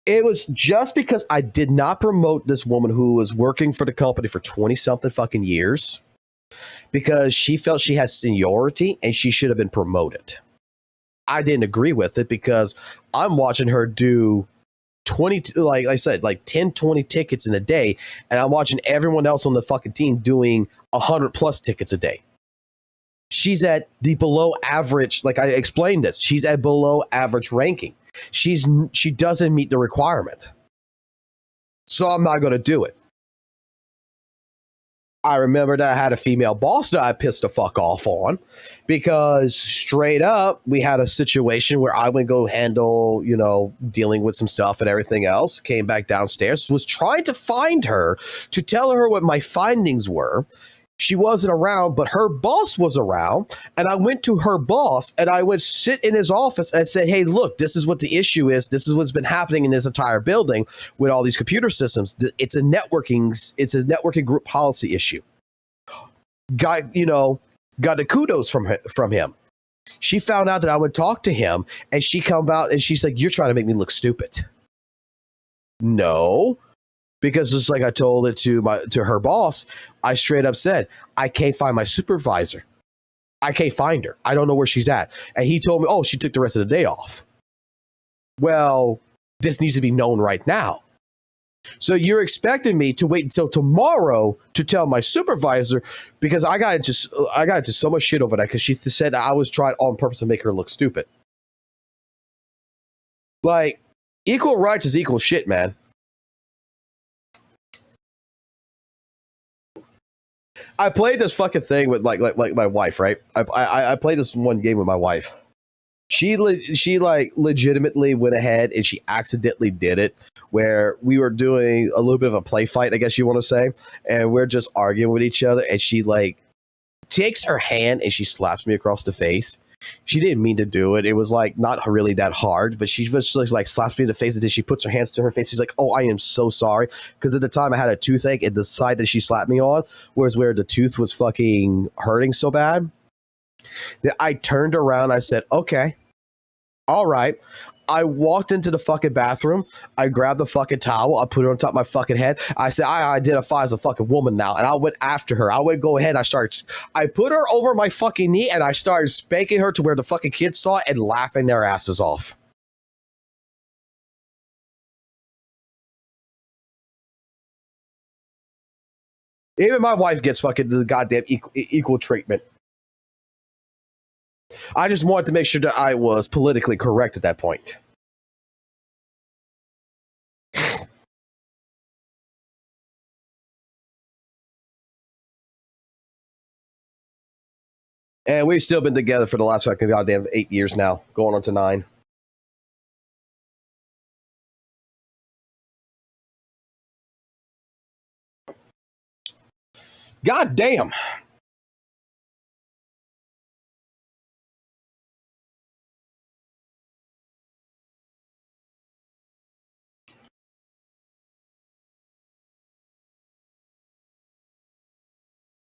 It was just because I did not promote this woman who was working for the company for 20-something fucking years because she felt she had seniority and she should have been promoted. I didn't agree with it because I'm watching her do 20, like I said, like 10, 20 tickets in a day. And I'm watching everyone else on the fucking team doing 100 plus tickets a day. She's at the below average. Like I explained this, she's at below average ranking. She doesn't meet the requirement. So I'm not going to do it. I remember that I had a female boss that I pissed the fuck off on because straight up, we had a situation where I would go handle, dealing with some stuff and everything else, came back downstairs, was trying to find her to tell her what my findings were. She wasn't around, but her boss was around. And I went to her boss and I would sit in his office and said, hey, look, this is what the issue is. This is what's been happening in this entire building with all these computer systems. It's a networking group policy issue. Got the kudos from him. She found out that I would talk to him and she come out and she's like, you're trying to make me look stupid. No. Because just like I told it to her boss, I straight up said, I can't find my supervisor. I can't find her. I don't know where she's at. And he told me, oh, she took the rest of the day off. Well, this needs to be known right now. So you're expecting me to wait until tomorrow to tell my supervisor because I got into so much shit over that because she said I was trying on purpose to make her look stupid. Like, equal rights is equal shit, man. I played this fucking thing with like my wife, right? I played this one game with my wife. She legitimately went ahead and she accidentally did it where we were doing a little bit of a play fight, I guess you want to say, and we're just arguing with each other, and she like takes her hand and she slaps me across the face. She didn't mean to do it. It was like not really that hard, but she was just like slaps me in the face and then she puts her hands to her face. She's like, oh, I am so sorry. Because at the time I had a toothache and the side that she slapped me on was where the tooth was fucking hurting so bad. That I turned around. I said, okay, all right. I walked into the fucking bathroom. I grabbed the fucking towel. I put it on top of my fucking head. I said, I identify as a fucking woman now. And I went after her. I would go ahead. I put her over my fucking knee and I started spanking her to where the fucking kids saw it and laughing their asses off. Even my wife gets fucking the goddamn equal treatment. I just wanted to make sure that I was politically correct at that point. And we've still been together for the last fucking goddamn 8 years now, going on to 9. God damn.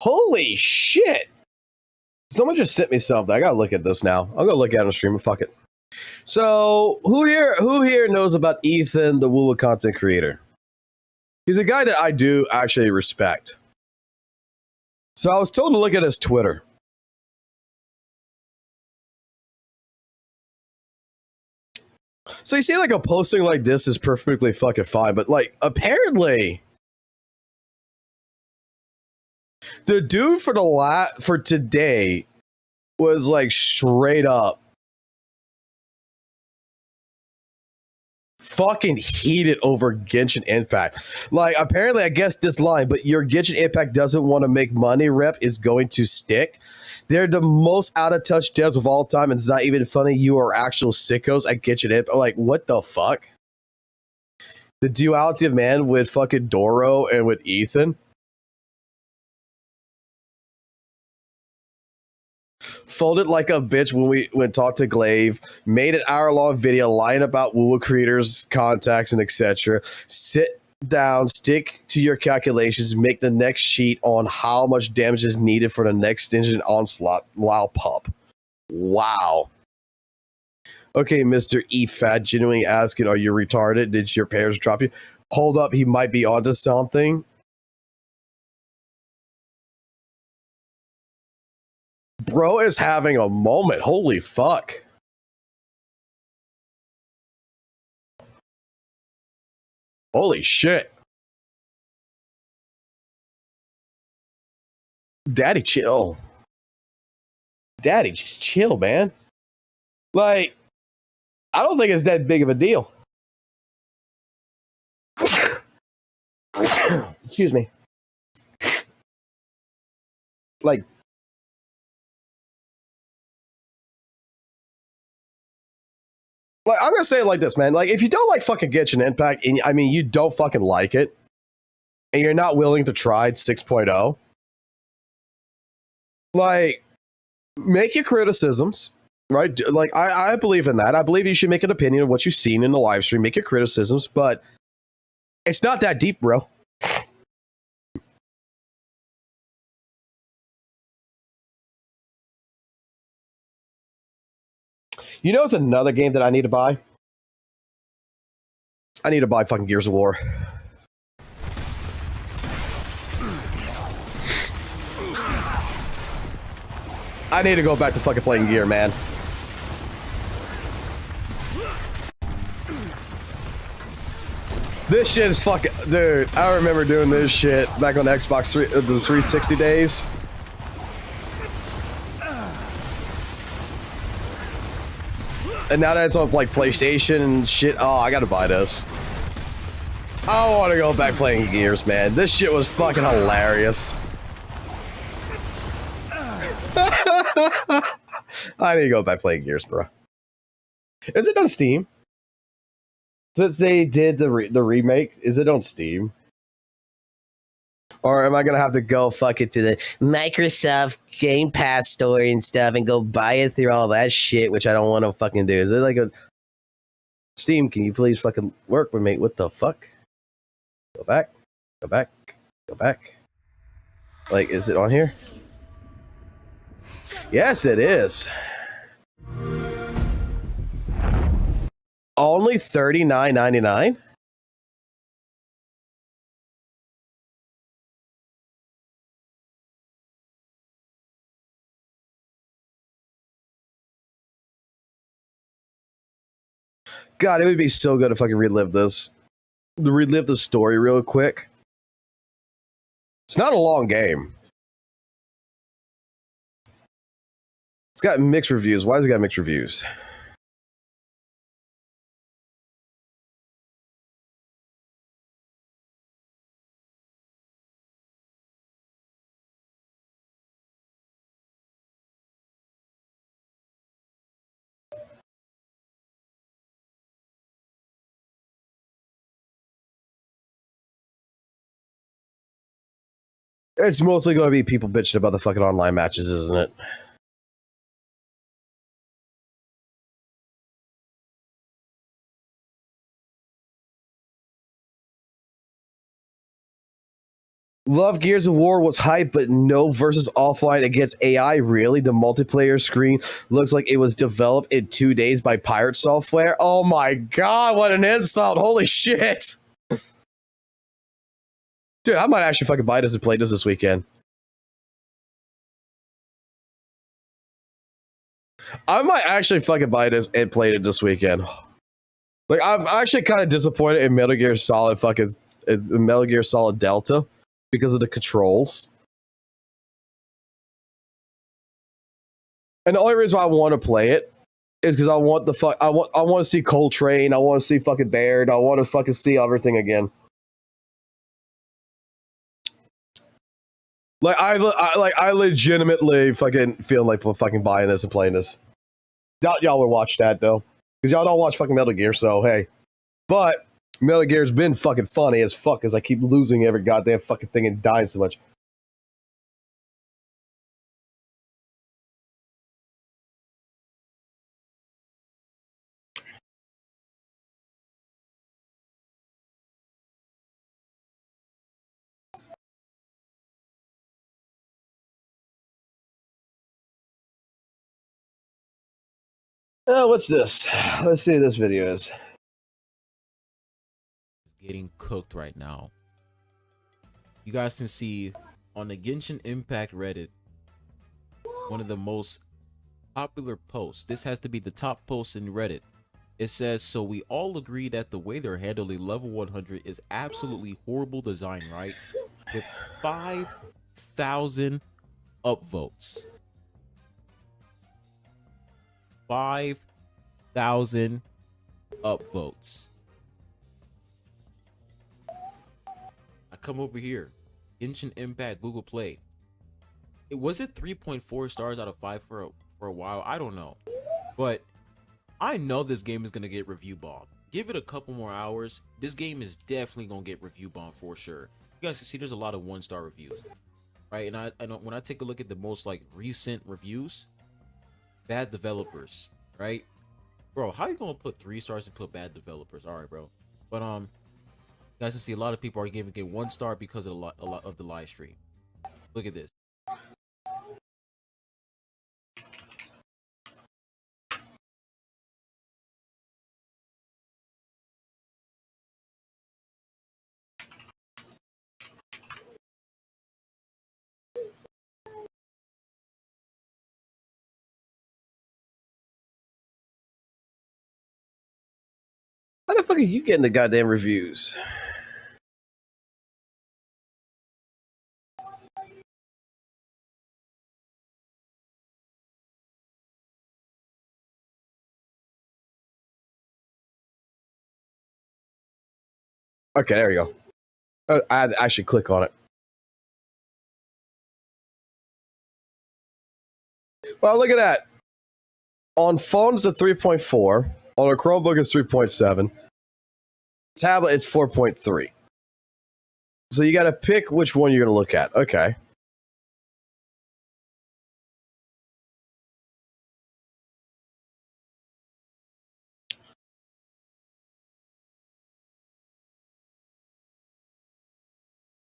Holy shit. Someone just sent me something. I gotta look at this now. I'm gonna look at it on stream. Fuck it. So, who here knows about Ethan, the WUWA content creator? He's a guy that I do actually respect. So I was told to look at his Twitter. So you see, like, a posting like this is perfectly fucking fine, but like, apparently, the dude for today was like straight up fucking heated over Genshin Impact. Like, apparently, I guess this line, but your Genshin Impact doesn't want to make money rep is going to stick. They're the most out of touch devs of all time, and it's not even funny. You are actual sickos at Genshin Impact. Like, what the fuck? The duality of man with fucking Doro and with Ethan. Folded like a bitch when we went talk to Glaive, made an hour-long video lying about WUWA creators, contacts, and etc. Sit down, stick to your calculations, make the next sheet on how much damage is needed for the next engine onslaught. Wow, pup. Wow. Okay, Mr. E-Fat, genuinely asking, are you retarded? Did your parents drop you? Hold up, he might be onto something. Bro is having a moment. Holy fuck. Holy shit. Daddy chill. Daddy, just chill, man. Like, I don't think it's that big of a deal. Excuse me. Like, I'm gonna say it like this, man. Like, if you don't like fucking Genshin Impact, and I mean, you don't fucking like it, and you're not willing to try 6.0, like, make your criticisms, right? Like, I believe in that. I believe you should make an opinion of what you've seen in the live stream, make your criticisms, but it's not that deep, bro. You know, it's another game that I need to buy. I need to buy fucking Gears of War. I need to go back to fucking playing Gear, man. This shit is fucking... Dude, I remember doing this shit back on Xbox 3, the 360 days. And now that it's on like PlayStation and shit, oh, I gotta buy this. I want to go back playing Gears, man. This shit was fucking hilarious. I need to go back playing Gears, bro. Is it on Steam? Since they did the remake, is it on Steam? Or am I gonna have to go fuck it to the Microsoft Game Pass store and stuff and go buy it through all that shit, which I don't want to fucking do? Is it like a Steam? Can you please fucking work with me? What the fuck? Go back, go back, go back. Like, is it on here? Yes, it is. Only $39.99. God, it would be so good if I could relive this. Relive the story real quick. It's not a long game. It's got mixed reviews. Why has it got mixed reviews? It's mostly going to be people bitching about the fucking online matches, isn't it? Love Gears of War was hype, but no versus offline against AI. Really? The multiplayer screen looks like it was developed in 2 days by pirate software. Oh my god, what an insult. Holy shit. Dude, I might actually fucking buy this and play this weekend. I might actually fucking buy this and play it this weekend. Like, I'm actually kind of disappointed in Metal Gear Solid Metal Gear Solid Delta because of the controls. And the only reason why I want to play it is because I want I want to see Coltrane, I want to see fucking Baird, I want to fucking see everything again. Like, I legitimately fucking feel like fucking buying this and playing this. Doubt y'all would watch that, though. Because y'all don't watch fucking Metal Gear, so hey. But Metal Gear's been fucking funny as fuck as I keep losing every goddamn fucking thing and dying so much. Oh, what's this? Let's see what this video is. Getting cooked right now. You guys can see on the Genshin Impact Reddit, one of the most popular posts. This has to be the top post in Reddit. It says, so we all agree that the way they're handling level 100 is absolutely horrible design, right? With 5,000 upvotes. 5,000 upvotes. I come over here. Genshin Impact Google Play. It was it 3.4 stars out of 5 for a while. I don't know, but I know this game is gonna get review bombed. Give it a couple more hours. This game is definitely gonna get review bombed for sure. You guys can see there's a lot of 1-star reviews, right? And I know when I take a look at the most like recent reviews, bad developers, right? Bro, how you gonna put 3 stars and put bad developers? All right, bro. But you guys can see a lot of people are giving it 1 star because of a lot of the live stream. Look at this. How the fuck are you getting the goddamn reviews? Okay, there you go. I should click on it. Well, look at that. On phones, it's 3.4. On a Chromebook, it's 3.7. Tablet, it's 4.3. So you got to pick which one you're going to look at. Okay.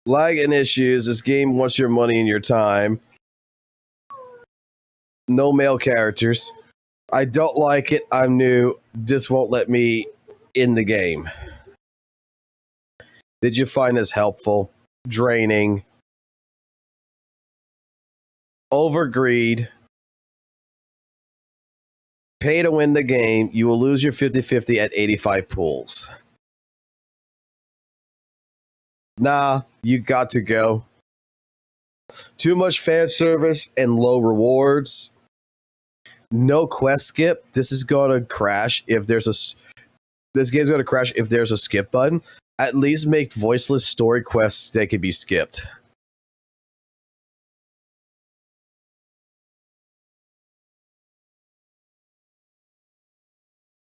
Lag and issues. This game wants your money and your time. No male characters. I don't like it. I'm new. This won't let me in the game. Did you find this helpful? Draining. Overgreed. Pay to win the game. You will lose your 50-50 at 85 pools. Nah, you got to go. Too much fan service and low rewards. No quest skip. This is going to crash if there's a... This game's going to crash if there's a skip button. At least make voiceless story quests that can be skipped.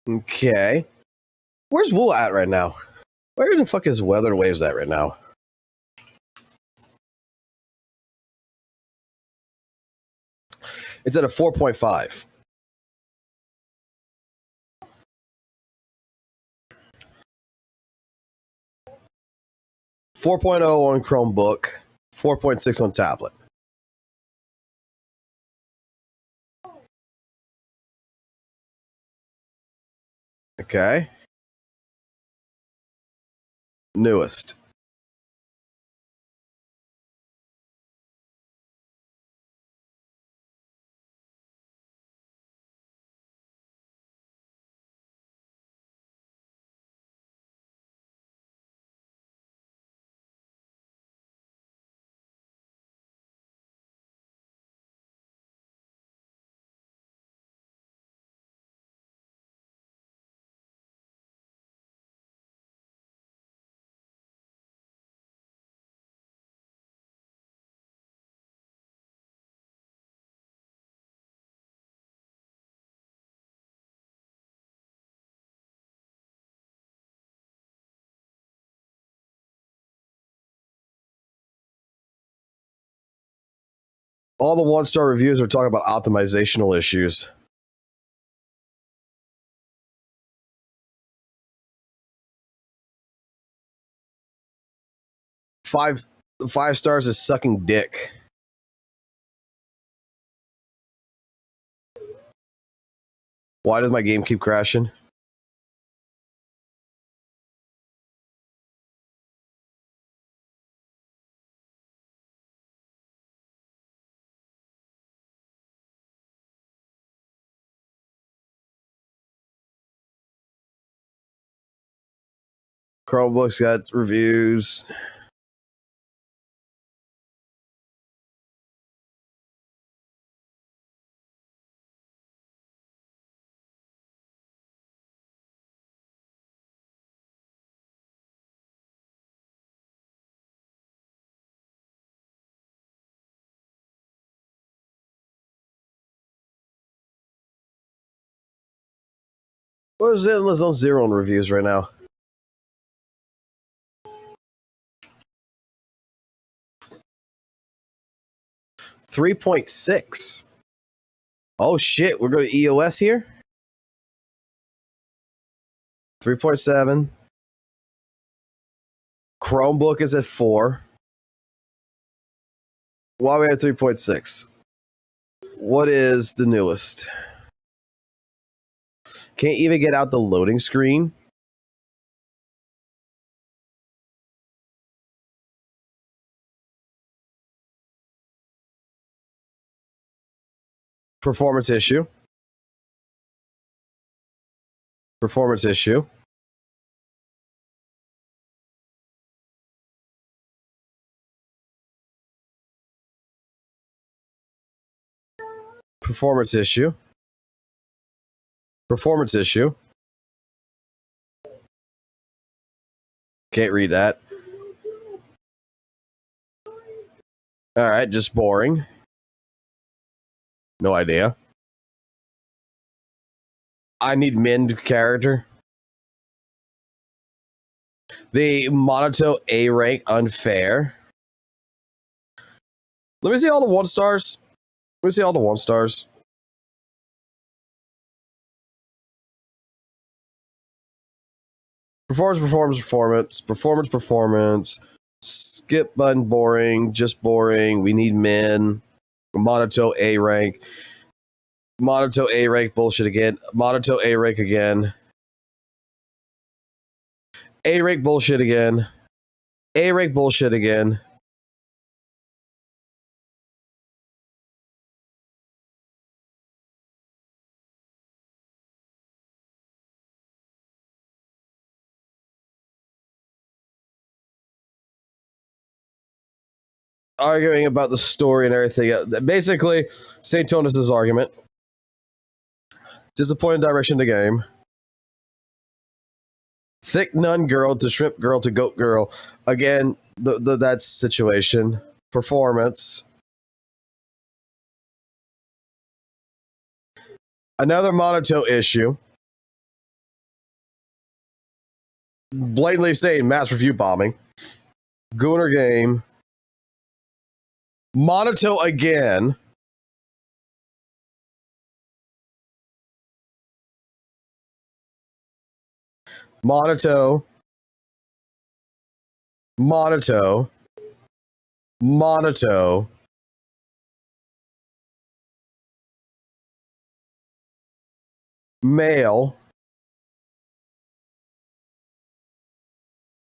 Okay. Where's WUWA at right now? Where the fuck is Weather Waves at right now? It's at a 4.5. on Chromebook, 4.6 on tablet. Okay. Newest. All the 1-star reviews are talking about optimizational issues. Five stars is sucking dick. Why does my game keep crashing? Chromebooks got reviews. What is Zenless Zone Zero in reviews right now? $3.6. Oh shit, we're going to EOS here? 3.7. Chromebook is at 4. Why are we at 3.6? What is the newest? Can't even get out the loading screen. Performance issue. Performance issue. Performance issue. Performance issue. Can't read that. All right, just boring. No idea. I need Mind character. The Monato A rank unfair. Let me see all the 1 stars. Let me see all the 1 stars. Performance. Skip button, boring. Just boring. We need Min. Monato A rank. Monato A rank bullshit again. Monato A rank again. A rank bullshit again. A rank bullshit again. Arguing about the story and everything. Basically, St. Tonus' argument. Disappointing direction to game. Thick nun girl to shrimp girl to goat girl. Again, that situation. Performance. Another Monato issue. Blatantly saying mass review bombing. Gooner game. Monato again. Monato. Monato. Monato. Male.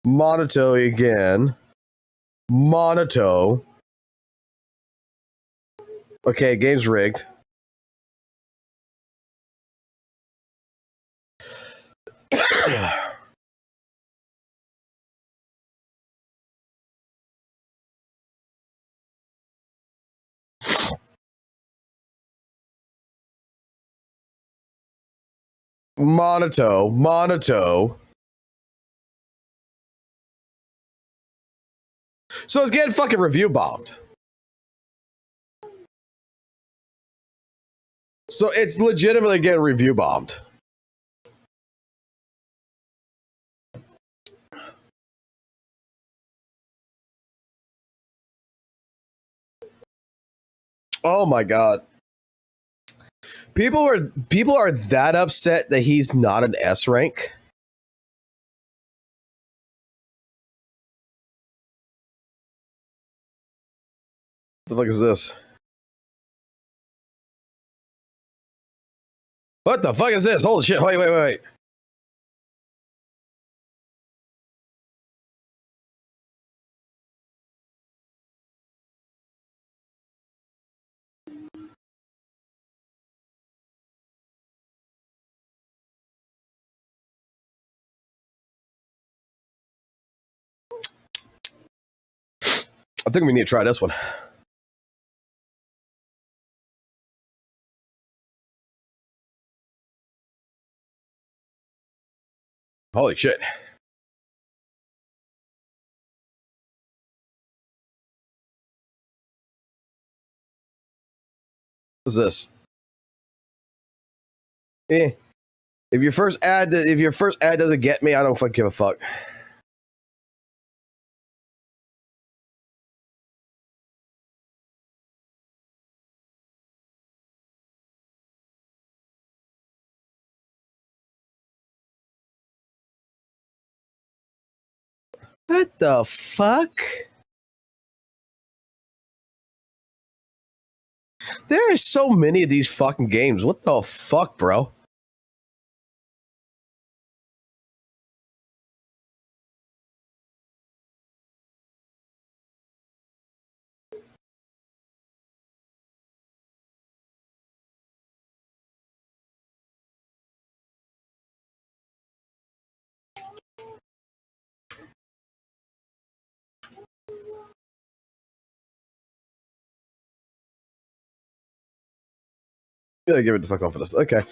Monato again. Monato. Okay, game's rigged. Monato. So it's getting fucking review bombed. So it's legitimately getting review bombed. Oh my god. People are that upset that he's not an S rank. What the fuck is this? What the fuck is this? Holy shit. Wait. I think we need to try this one. Holy shit. What's this? If your first ad doesn't get me, I don't fucking give a fuck. What the fuck? There are so many of these fucking games. What the fuck, bro? Yeah, give it the fuck off of this. Okay.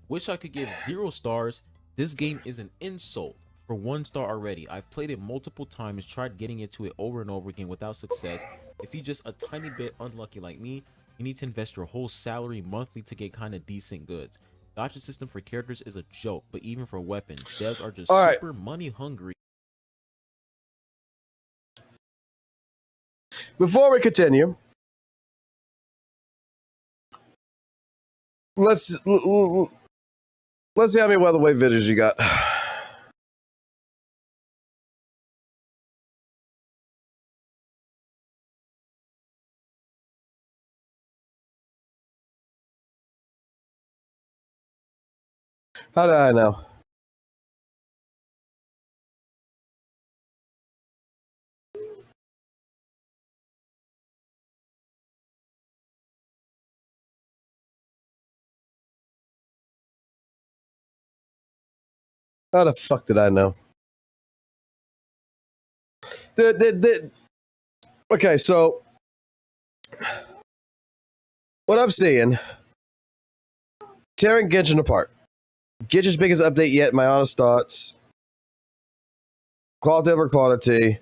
Wish I could give 0 stars. This game is an insult. For 1 star already. I've played it multiple times, tried getting into it over and over again without success. If you're just a tiny bit unlucky like me, you need to invest your whole salary monthly to get kind of decent goods. Gotcha system for characters is a joke, but even for weapons, devs are just super money hungry. Before we continue, let's see how many weatherwave videos you got. How do I know? How the fuck did I know? Okay, so what I'm seeing, tearing Genshin apart. Genshin's biggest update yet, my honest thoughts. Quality over quantity.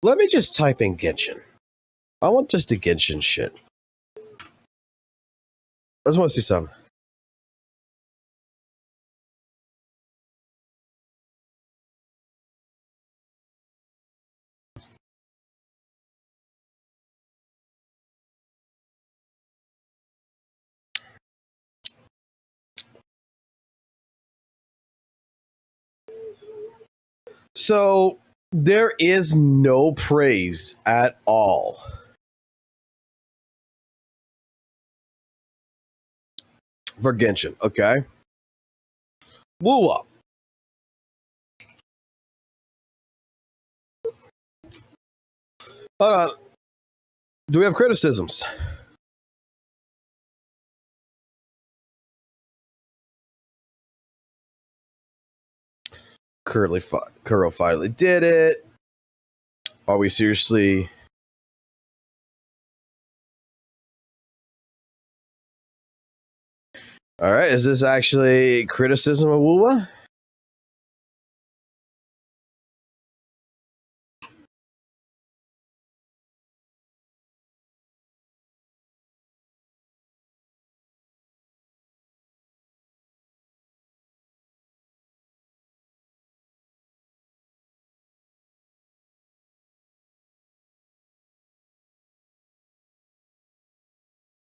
Let me just type in Genshin. I want just the Genshin shit. I just want to see something. So there is no praise at all for Genshin, okay? WUWA. Hold on. Do we have criticisms? Kuro finally did it. Are we seriously? All right, is this actually criticism of WUWA?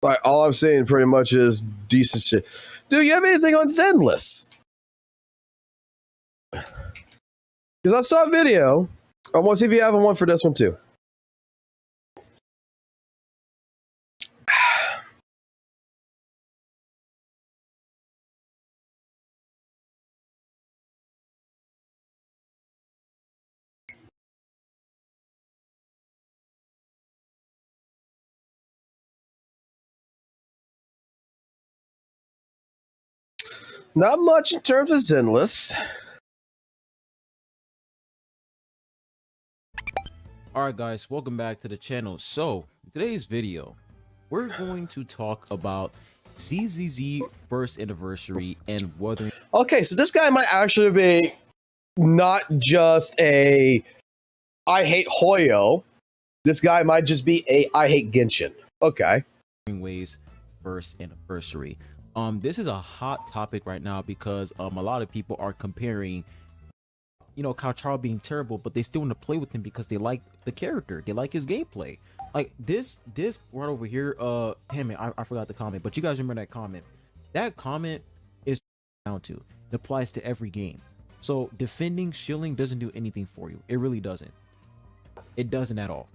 Like, all I'm saying pretty much is decent shit. Dude, you have anything on Zenless? Because I saw a video. I want to see if you have one for this one too. Not much in terms of Zenless. Alright guys, welcome back to the channel. So, in today's video, we're going to talk about ZZZ first anniversary and whether... Okay, so this guy might actually be not just a I hate Hoyo. This guy might just be a I hate Genshin. Okay. Way's first anniversary. This is a hot topic right now because a lot of people are comparing, you know, Cao being terrible, but they still want to play with him because they like the character, they like his gameplay. Like this right over here. Damn it, I forgot the comment, but you guys remember that comment? That comment is down to. It applies to every game. So defending, shielding doesn't do anything for you. It really doesn't. It doesn't at all.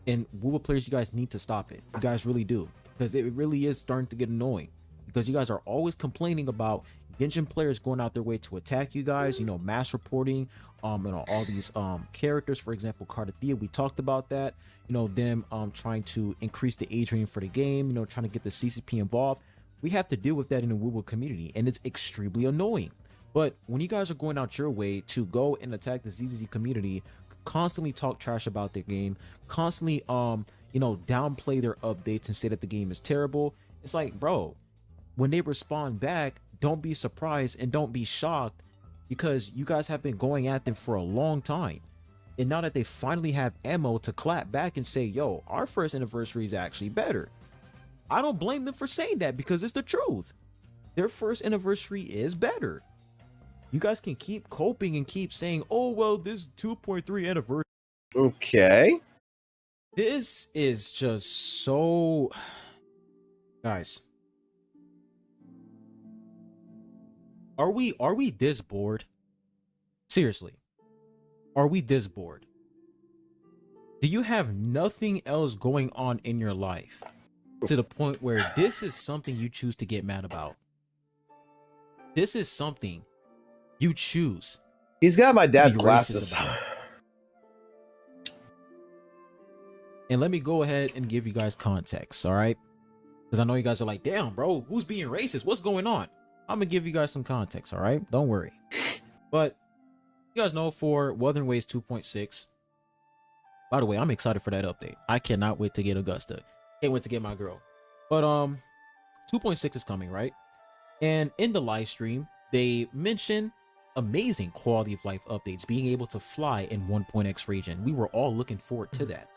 And WUWA players, you guys need to stop it. You guys really do, because it really is starting to get annoying. Because you guys are always complaining about Genshin players going out their way to attack you guys. You know, mass reporting. You know, all these characters. For example, Cardathea, we talked about that. You know, them trying to increase the age rating for the game. You know, trying to get the CCP involved. We have to deal with that in the WUWA community, and it's extremely annoying. But when you guys are going out your way to go and attack the ZZZ community, constantly talk trash about their game, constantly you know, downplay their updates and say that the game is terrible, it's like, bro, when they respond back, don't be surprised and don't be shocked, because you guys have been going at them for a long time. And now that they finally have ammo to clap back and say, yo, our first anniversary is actually better, I don't blame them for saying that, because it's the truth. Their first anniversary is better. You guys can keep coping and keep saying, oh, well, this 2.3 anniversary. Okay. This is just so... Guys. Are we this bored? Seriously. Are we this bored? Do you have nothing else going on in your life to the point where this is something you choose to get mad about? This is something you choose. He's got my dad's glasses. And let me go ahead and give you guys context, all right? Because I know you guys are like, damn, bro, who's being racist? What's going on? I'm going to give you guys some context, all right? Don't worry. But you guys know for Wuthering Waves 2.6, by the way, I'm excited for that update. I cannot wait to get Augusta. Can't wait to get my girl. But 2.6 is coming, right? And in the live stream, they mention amazing quality of life updates, being able to fly in 1.x region. We were all looking forward to that.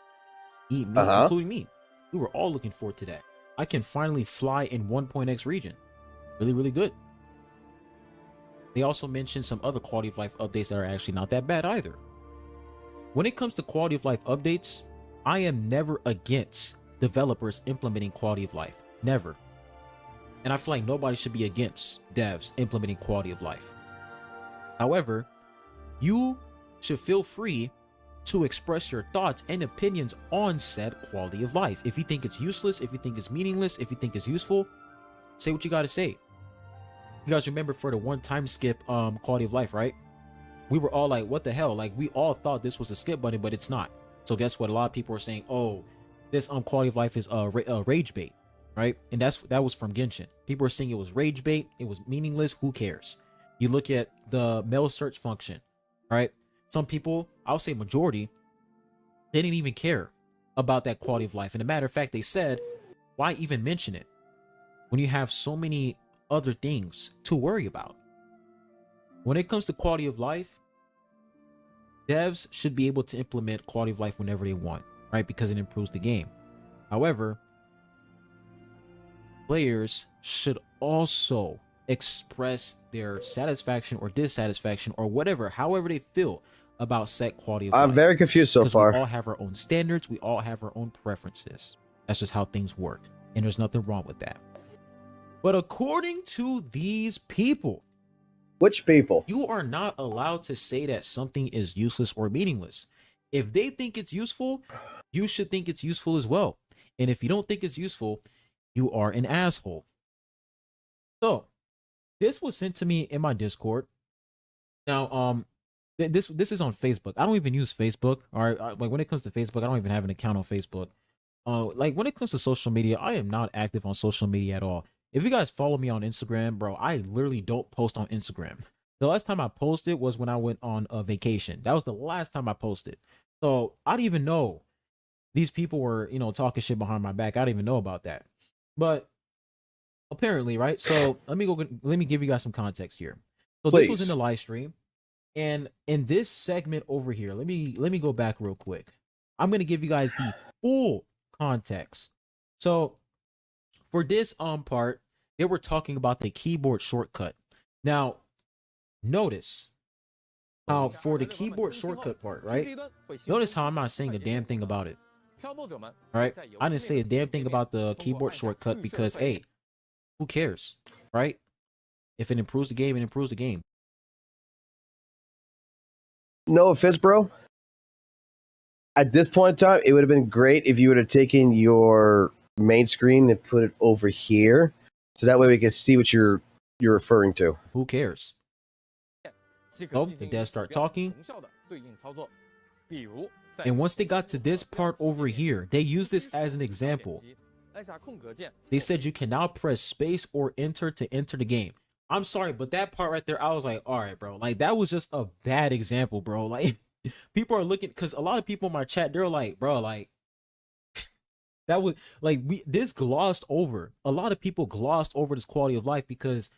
Including me. We were all looking forward to that. I can finally fly in 1.x region. Really, really good. They also mentioned some other quality of life updates that are actually not that bad either. When it comes to quality of life updates, I am never against developers implementing quality of life. Never. And I feel like nobody should be against devs implementing quality of life. However, you should feel free to express your thoughts and opinions on said quality of life. If you think it's useless, if you think it's meaningless, if you think it's useful, say what you got to say. You guys remember for the one time skip quality of life, right? We were all like, what the hell? Like, we all thought this was a skip button, but it's not. So guess what? A lot of people are saying, oh, this quality of life is rage bait, right? And that was from Genshin. People are saying it was rage bait, it was meaningless, who cares? You look at the mail search function, right? Some people, I'll say majority, they didn't even care about that quality of life. And a matter of fact, they said, why even mention it when you have so many other things to worry about? When it comes to quality of life, devs should be able to implement quality of life whenever they want, right? Because it improves the game. However, players should also express their satisfaction or dissatisfaction or whatever, however they feel about set quality of life. I'm very confused so far. We all have our own standards. We all have our own preferences. That's just how things work. And there's nothing wrong with that. But according to these people, which people? You are not allowed to say that something is useless or meaningless. If they think it's useful, you should think it's useful as well. And if you don't think it's useful, you are an asshole. So, this was sent to me in my Discord. Now, this is on Facebook. I don't even use Facebook. All right, like when it comes to Facebook, I don't even have an account on Facebook. Like when it comes to social media, I am not active on social media at all. If you guys follow me on Instagram, bro, I literally don't post on Instagram. The last time I posted was when I went on a vacation. That was the last time I posted. So I didn't even know these people were, you know, talking shit behind my back. I didn't even know about that. But apparently, right? So let me give you guys some context here. So Please. This was in the live stream, And in this segment over here, let me go back real quick. I'm gonna give you guys the full context. So for this part, they were talking about the keyboard shortcut. Now, notice how for the keyboard shortcut part, right? Notice how I'm not saying a damn thing about it. All right? I didn't say a damn thing about the keyboard shortcut because, hey, who cares, right? If it improves the game, it improves the game. No offense, bro. At this point in time, it would have been great if you would have taken your main screen and put it over here, so that way we can see what you're referring to. Who cares? Oh, the devs start talking. And once they got to this part over here, they used this as an example. They said you can now press space or enter to enter the game. I'm sorry, but that part right there, I was like, all right, bro. Like, that was just a bad example, bro. Like, people are looking, because a lot of people in my chat, they're like, bro, like, that was, like, this glossed over. A lot of people glossed over this quality of life because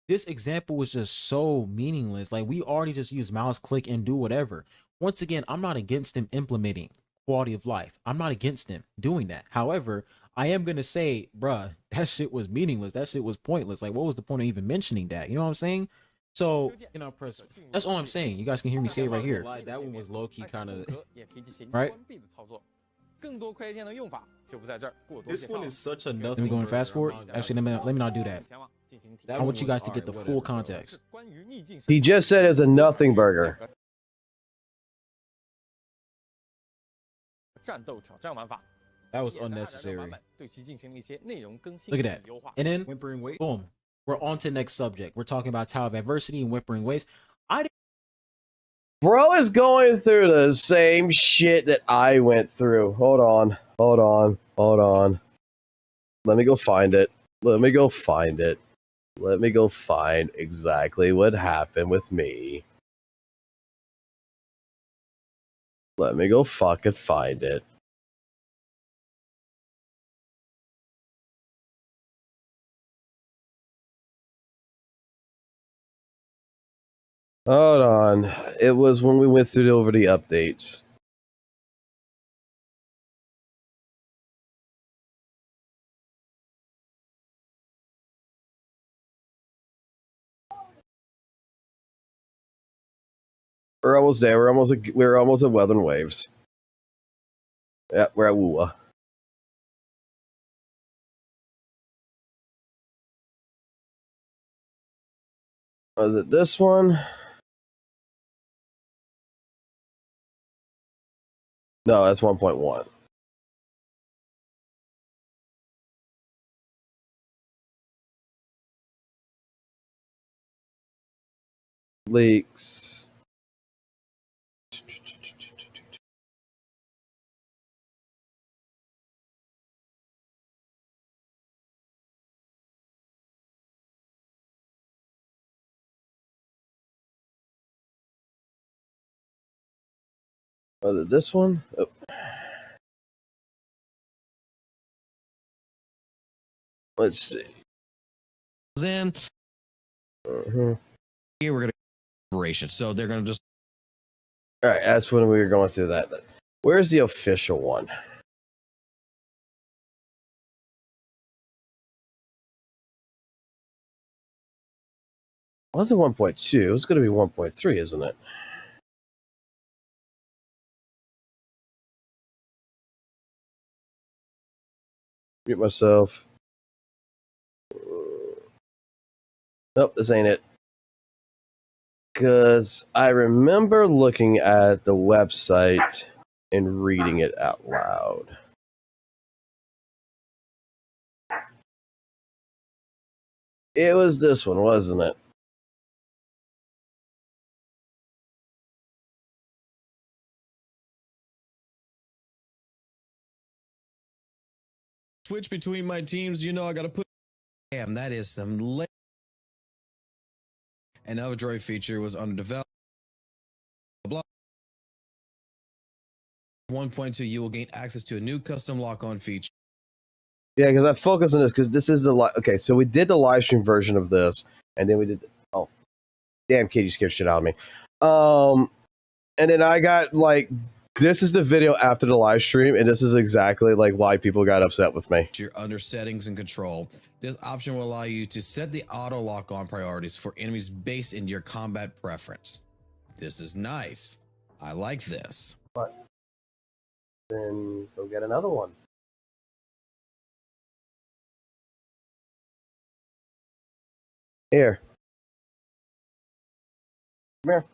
this example was just so meaningless. Like, we already just use mouse click and do whatever. Once again, I'm not against them implementing quality of life. I'm not against them doing that. However, I am going to say, bruh, that shit was meaningless. That shit was pointless. Like, what was the point of even mentioning that? You know what I'm saying? So, you know, that's all I'm saying. You guys can hear me say it right here. That one was low-key kind of, right? This one is such a nothing. Let me go and fast forward. Actually, let me not do that. I want you guys to get the full context. He just said it's a nothing burger. That was unnecessary. Look at that. And then, boom, we're on to the next subject. We're talking about Tower of Adversity and Whimpering Waves. Bro is going through the same shit that I went through. Hold on. Let me go find it. Let me go find exactly what happened with me. Let me go fucking find it. Hold on. It was when we went through over the updates. We're almost there. We're almost at Weather and Waves. Yeah, we're at WUWA. Was it this one? No, that's 1.1. Leaks. Was it this one? Oh. Let's see. Here we're gonna operation, so they're gonna just. All right, that's when we were going through that. Where's the official one? It wasn't 1.2. It was going to be 1.3, isn't it? Mute myself. Nope, this ain't it. Because I remember looking at the website and reading it out loud. It was this one, wasn't it? Switch between my teams, you know I gotta put. Damn, that is some. An Overdrive feature was under development. 1.2, you will gain access to a new custom lock-on feature. Yeah, because I focus on this because this is the okay. So we did the live stream version of this, and then we did. Oh, damn, kid, you scared shit out of me. And then I got like, this is the video after the live stream, and this is exactly like why people got upset with me. You're under settings and control. This option will allow you to set the auto lock on priorities for enemies based in your combat preference. This is nice. I like this. But then go get another one. Here. Come here.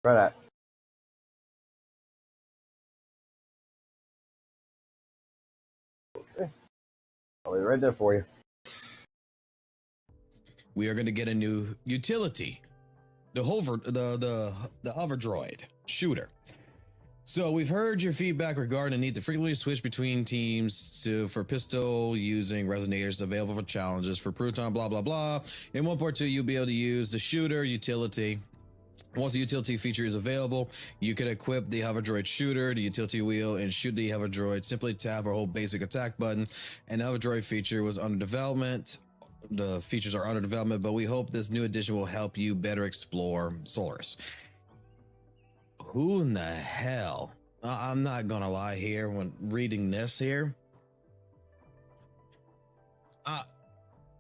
Try that. Okay. I'll be right there for you. We are going to get a new utility. The hover droid shooter. So we've heard your feedback regarding the need to frequently switch between teams for pistol using resonators available for challenges for Proton, blah, blah, blah. In 1.2, you'll be able to use the shooter utility. Once the utility feature is available, you can equip the hover droid shooter, the utility wheel, and shoot the hover droid. Simply tap or hold basic attack button. And the hover droid feature was under development. The features are under development, but we hope this new addition will help you better explore Solaris. Who in the hell? I'm not gonna lie here when reading this here.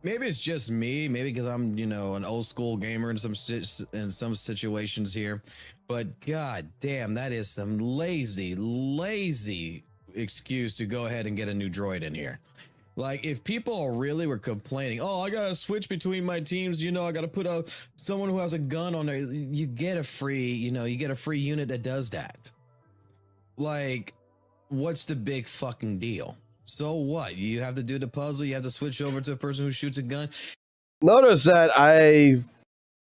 Maybe it's just me, maybe because I'm, you know, an old school gamer in some situations here, but god damn, that is some lazy excuse to go ahead and get a new droid in here. Like, if people really were complaining, oh, I gotta switch between my teams, you know, I gotta put someone who has a gun on there, you get a free, you know, you get a free unit that does that. Like, what's the big fucking deal? So what? You have to do the puzzle, you have to switch over to a person who shoots a gun. Notice that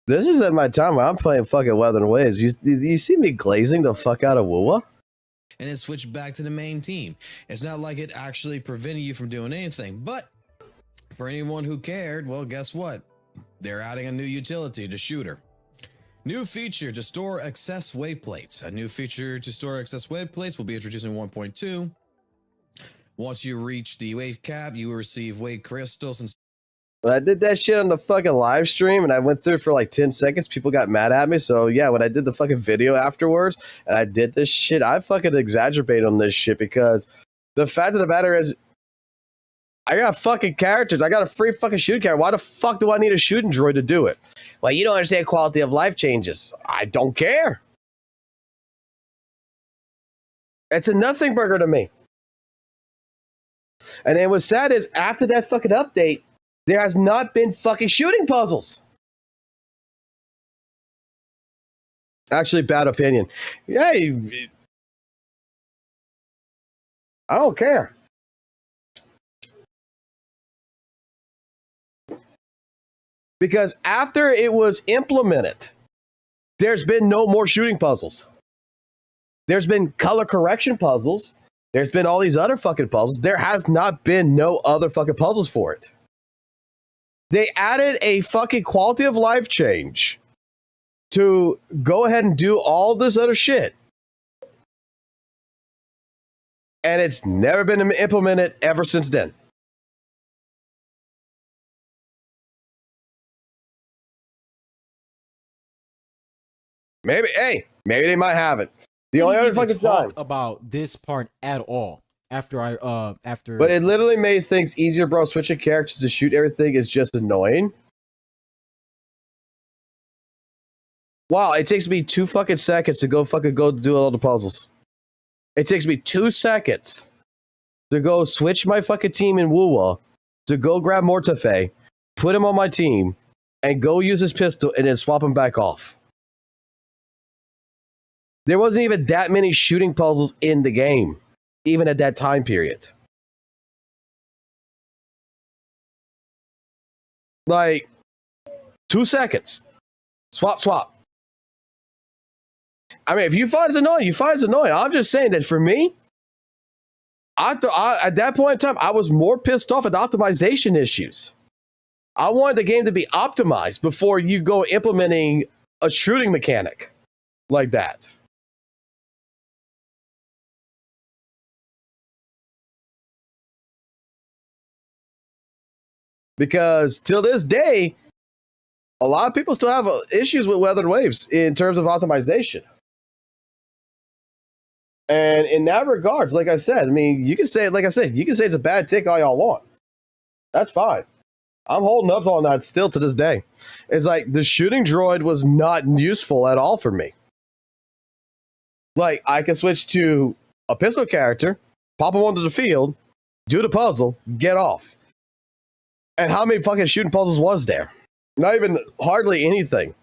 this is at my time where I'm playing fucking Weathering Waves. You see me glazing the fuck out of WUWA? And then switch back to the main team. It's not like it actually prevented you from doing anything, but for anyone who cared, well, guess what? They're adding a new utility, the shooter. New feature to store excess weight plates. A new feature to store excess weight plates will be introduced in 1.2. Once you reach the weight cap, you will receive weight crystals and when I did that shit on the fucking live stream and I went through it for like 10 seconds, people got mad at me. So yeah, when I did the fucking video afterwards and I did this shit, I fucking exaggerated on this shit because the fact of the matter is I got fucking characters. I got a free fucking shooting character. Why the fuck do I need a shooting droid to do it? Well, you don't understand quality of life changes. I don't care. It's a nothing burger to me. And then what's sad is after that fucking update, there has not been fucking shooting puzzles. Actually, bad opinion. Yeah, I don't care. Because after it was implemented, there's been no more shooting puzzles. There's been color correction puzzles. There's been all these other fucking puzzles. There has not been no other fucking puzzles for it. They added a fucking quality of life change to go ahead and do all this other shit. And it's never been implemented ever since then. Maybe they might have it. The only other fucking time about this part at all. After But it literally made things easier, bro. Switching characters to shoot everything is just annoying. Wow, it takes me 2 fucking seconds to go do all the puzzles. It takes me 2 seconds to go switch my fucking team in WUWA, to go grab Mortefe, put him on my team, and go use his pistol and then swap him back off. There wasn't even that many shooting puzzles in the game, even at that time period. Like, 2 seconds. Swap. I mean, if you find it's annoying, you find it's annoying. I'm just saying that for me, at that point in time, I was more pissed off at the optimization issues. I wanted the game to be optimized before you go implementing a shooting mechanic like that. Because till this day, a lot of people still have issues with weathered waves in terms of optimization. And in that regards, like I said, I mean, you can say, like I said, you can say it's a bad tick all y'all want. That's fine. I'm holding up on that still to this day. It's like the shooting droid was not useful at all for me. Like, I can switch to a pistol character, pop him onto the field, do the puzzle, get off. And how many fucking shooting puzzles was there? Not even hardly anything.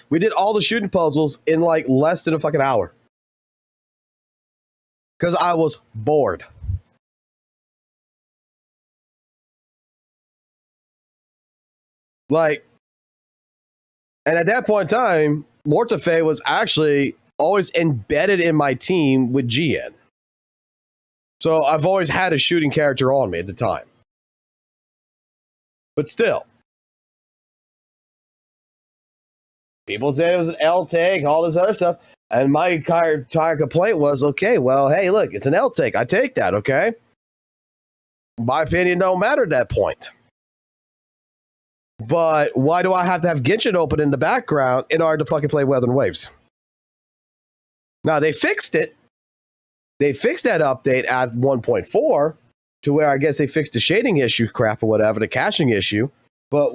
We did all the shooting puzzles in like less than a fucking hour. Because I was bored. Like, and at that point in time, Mortefe was actually always embedded in my team with GN. So I've always had a shooting character on me at the time. But still. People say it was an L take, all this other stuff. And my entire complaint was, okay, well, hey, look, it's an L take. I take that, okay? My opinion don't matter at that point. But why do I have to have Genshin open in the background in order to fucking play Weather and Waves? Now, they fixed it. They fixed that update at 1.4 to where I guess they fixed the shading issue crap or whatever, the caching issue. But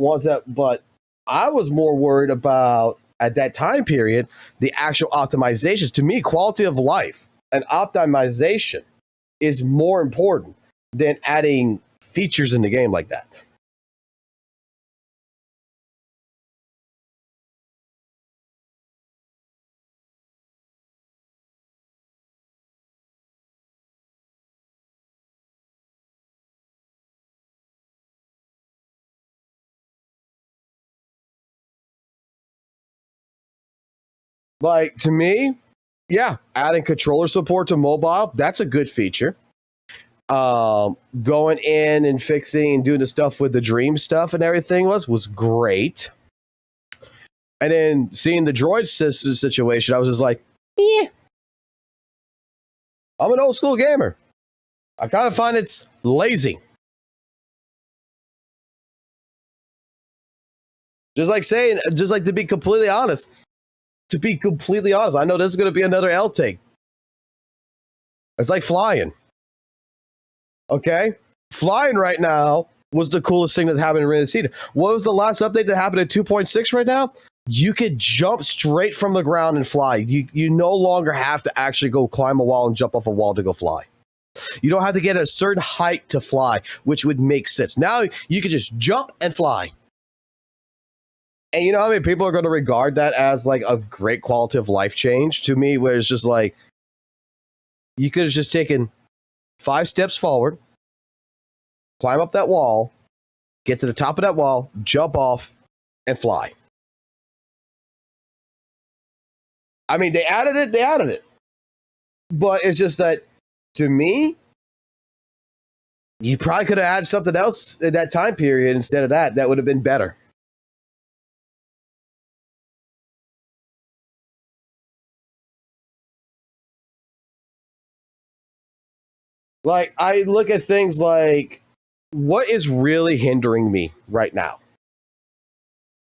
I was more worried about, at that time period, the actual optimizations. To me, quality of life and optimization is more important than adding features in the game like that. Like, to me, yeah, adding controller support to mobile, that's a good feature. Going in and fixing and doing the stuff with the dream stuff and everything was great. And then seeing the droid situation, I was just like, yeah. I'm an old school gamer. I kind of find it's lazy. Just like to be completely honest, I know this is going to be another L take. It's like flying. Okay? Flying right now was the coolest thing that's happened in Rated Seed. What was the last update that happened at 2.6 right now? You could jump straight from the ground and fly. You no longer have to actually go climb a wall and jump off a wall to go fly. You don't have to get a certain height to fly, which would make sense. Now you can just jump and fly. And you know how many people are going to regard that as like a great quality of life change? To me, where it's just like, you could have just taken 5 steps forward, climb up that wall, get to the top of that wall, jump off, and fly. I mean, they added it. But it's just that, to me, you probably could have added something else in that time period instead of that. That would have been better. Like, I look at things like, what is really hindering me right now?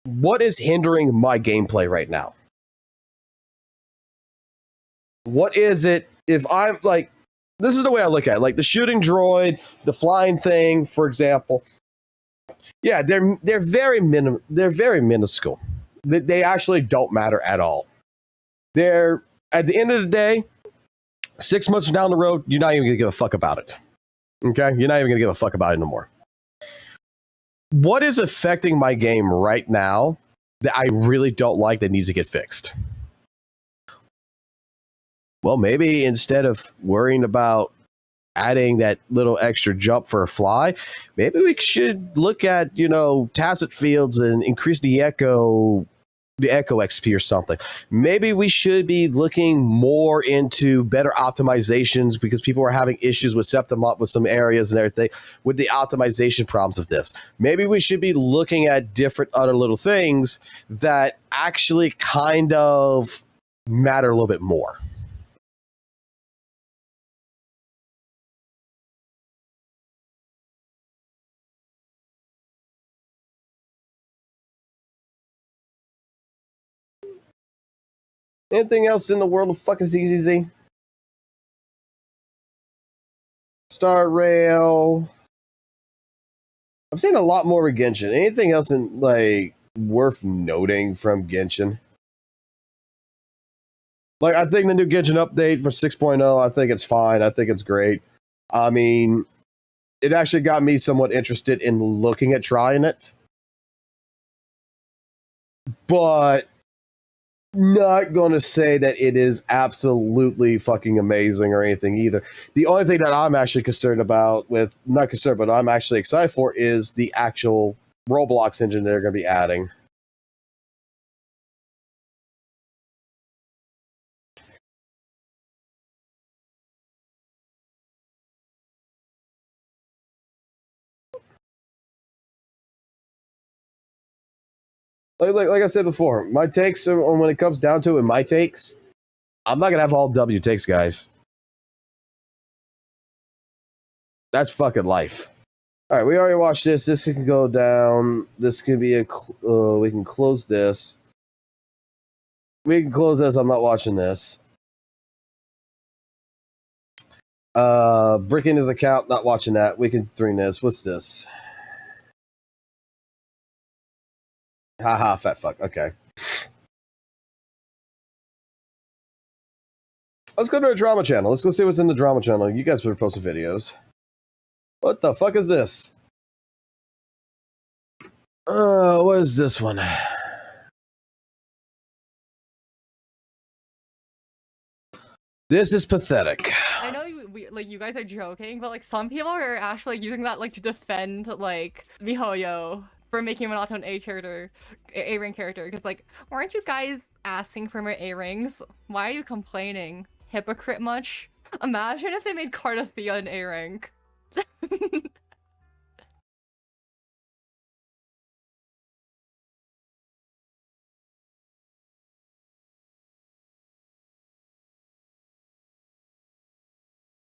What is hindering my gameplay right now? What is it if I'm like, this is the way I look at it, like the shooting droid, the flying thing, for example. Yeah, they're very minuscule. They actually don't matter at all. They're, at the end of the day, 6 months down the road, you're not even going to give a fuck about it. Okay? You're not even going to give a fuck about it no more. What is affecting my game right now that I really don't like that needs to get fixed? Well, maybe instead of worrying about adding that little extra jump for a fly, maybe we should look at, tacit fields and increase the echo XP or something. Maybe we should be looking more into better optimizations because people are having issues with septum up with some areas and everything with the optimization problems of this. Maybe we should be looking at different other little things that actually kind of matter a little bit more. Anything else in the world of fucking ZZZ? Star Rail. I've seen a lot more of Genshin. Anything else in like worth noting from Genshin? Like, I think the new Genshin update for 6.0, I think it's fine. I think it's great. I mean, it actually got me somewhat interested in looking at trying it. But not going to say that it is absolutely fucking amazing or anything either. The only thing that I'm actually concerned about not concerned, but I'm actually excited for is the actual Roblox engine they're going to be adding. Like I said before, my takes are, when it comes down to it, my takes, I'm not going to have all W takes, guys. That's fucking life. All right, we already watched this. This can go down. This can be we can close this. We can close this. I'm not watching this. Bricking his account, not watching that. We can three this. What's this? Haha, fat fuck. Okay. Let's go to our drama channel. Let's go see what's in the drama channel. You guys better post some videos. What the fuck is this? What is this one? This is pathetic. I know you guys are joking, but like some people are actually using that like to defend like MiHoYo for making Minato an A-ring character. Because like, weren't you guys asking for more A-rings? Why are you complaining? Hypocrite much? Imagine if they made Cardathea an A-ring.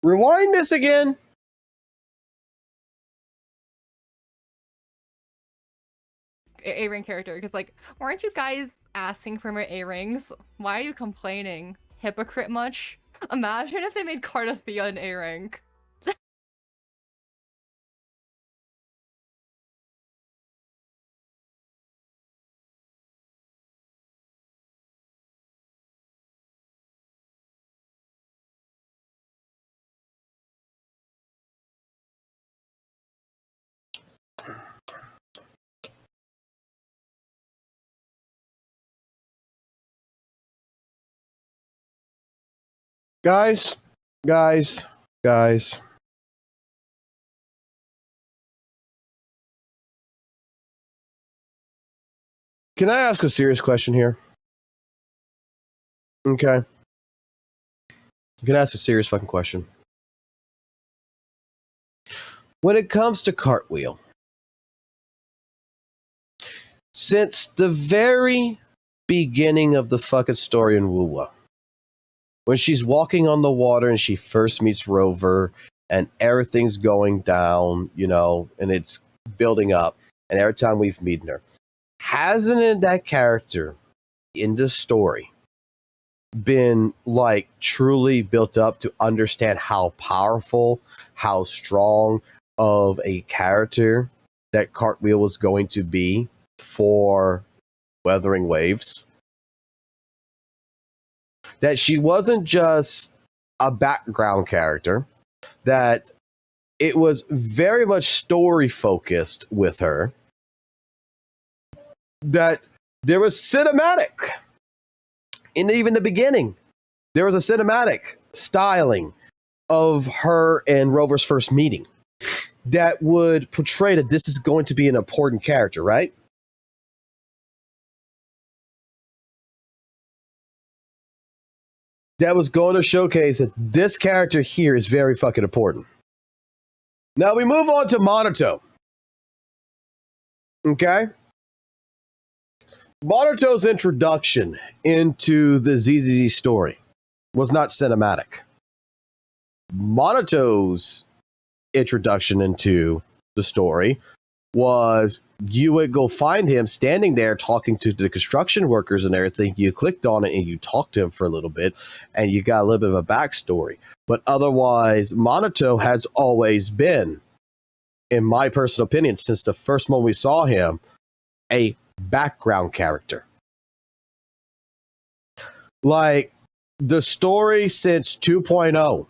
Rewind this again. A-ring character. Because like, weren't you guys asking for more A-rings? Why are you complaining? Hypocrite much? Imagine if they made Cardathea an A-ring. Guys. Can I ask a serious question here? Okay. Can I ask a serious fucking question? When it comes to Cartwheel, since the very beginning of the fucking story in WUWA, when she's walking on the water and she first meets Rover and everything's going down, you know, and it's building up, and every time we've met her, hasn't that character in the story been like truly built up to understand how powerful, how strong of a character that Cartwheel was going to be for Weathering Waves? That she wasn't just a background character, that it was very much story focused with her, that there was cinematic in even the beginning. There was a cinematic styling of her and Rover's first meeting that would portray that this is going to be an important character, right? That was going to showcase that this character here is very fucking important. Now we move on to Monato. Okay? Monato's introduction into the ZZZ story was not cinematic. Monato's introduction into the story was you would go find him standing there talking to the construction workers and everything. You clicked on it and you talked to him for a little bit and you got a little bit of a backstory. But otherwise, Monato has always been, in my personal opinion, since the first moment we saw him, a background character. Like, the story since 2.0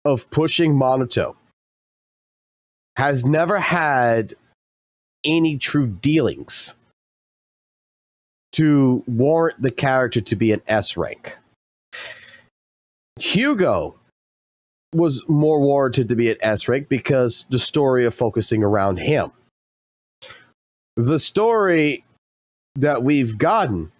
of pushing Monato has never had any true dealings to warrant the character to be an S rank. Hugo was more warranted to be an S rank because the story of focusing around him. The story that we've gotten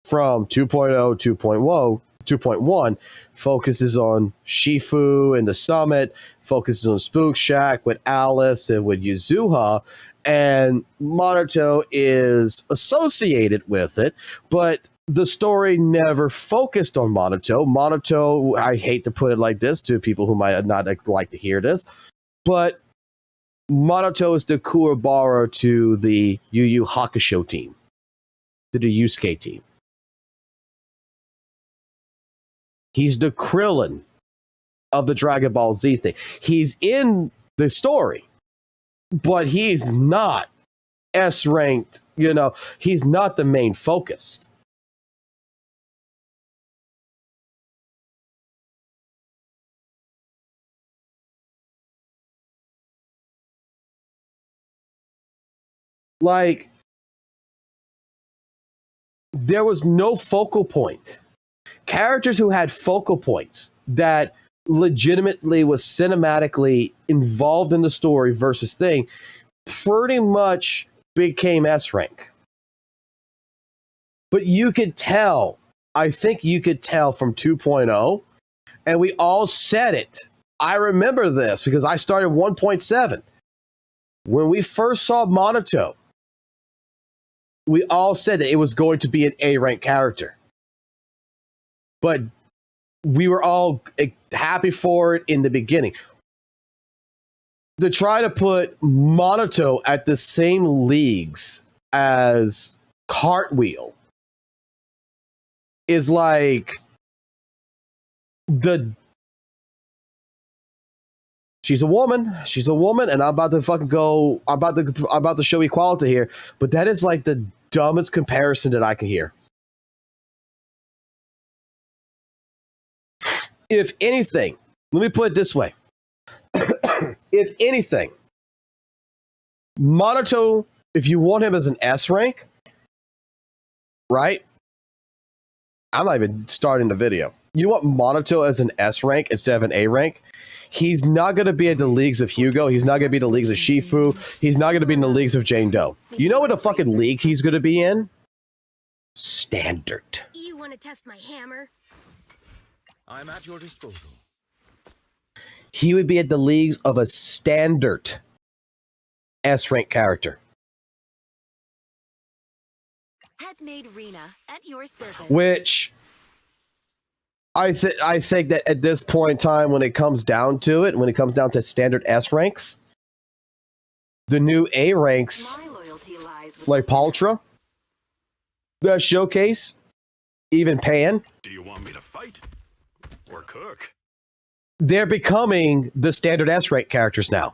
from 2.0, 2.1 focuses on Shifu and the Summit, focuses on Spook Shack with Alice and with Yuzuha, and Monato is associated with it, but the story never focused on Monato. Monato, I hate to put it like this to people who might not like to hear this, but Monato is the Kuwabara to the Yu Yu Hakusho team, to the Yusuke team. He's the Krillin of the Dragon Ball Z thing. He's in the story, but he's not S-ranked, you know, he's not the main focus. Like, there was no focal point. Characters who had focal points that legitimately was cinematically involved in the story versus thing pretty much became S rank. But you could tell, I think you could tell from 2.0, and we all said it. I remember this because I started 1.7. When we first saw Monato, we all said that it was going to be an A rank character. But we were all happy for it in the beginning. To try to put Monato at the same leagues as Cartwheel is like she's a woman, and I'm about to fucking go. I'm about to show equality here, but that is like the dumbest comparison that I can hear. If anything, let me put it this way. If anything, Monato, if you want him as an S rank, right? I'm not even starting the video. You want Monato as an S rank instead of an A rank? He's not going to be in the leagues of Hugo. He's not going to be in the leagues of Shifu. He's not going to be in the leagues of Jane Doe. You know what the fucking league he's going to be in? Standard. You want to test my hammer? I'm at your disposal. He would be at the leagues of a standard S-rank character. Head-made Rena at your service. Which I think that at this point in time, when it comes down to it, when it comes down to standard S ranks, the new A ranks, like Paltra, the Showcase, even Pan, Do you want me to fight or cook? they're becoming the standard S rank characters now.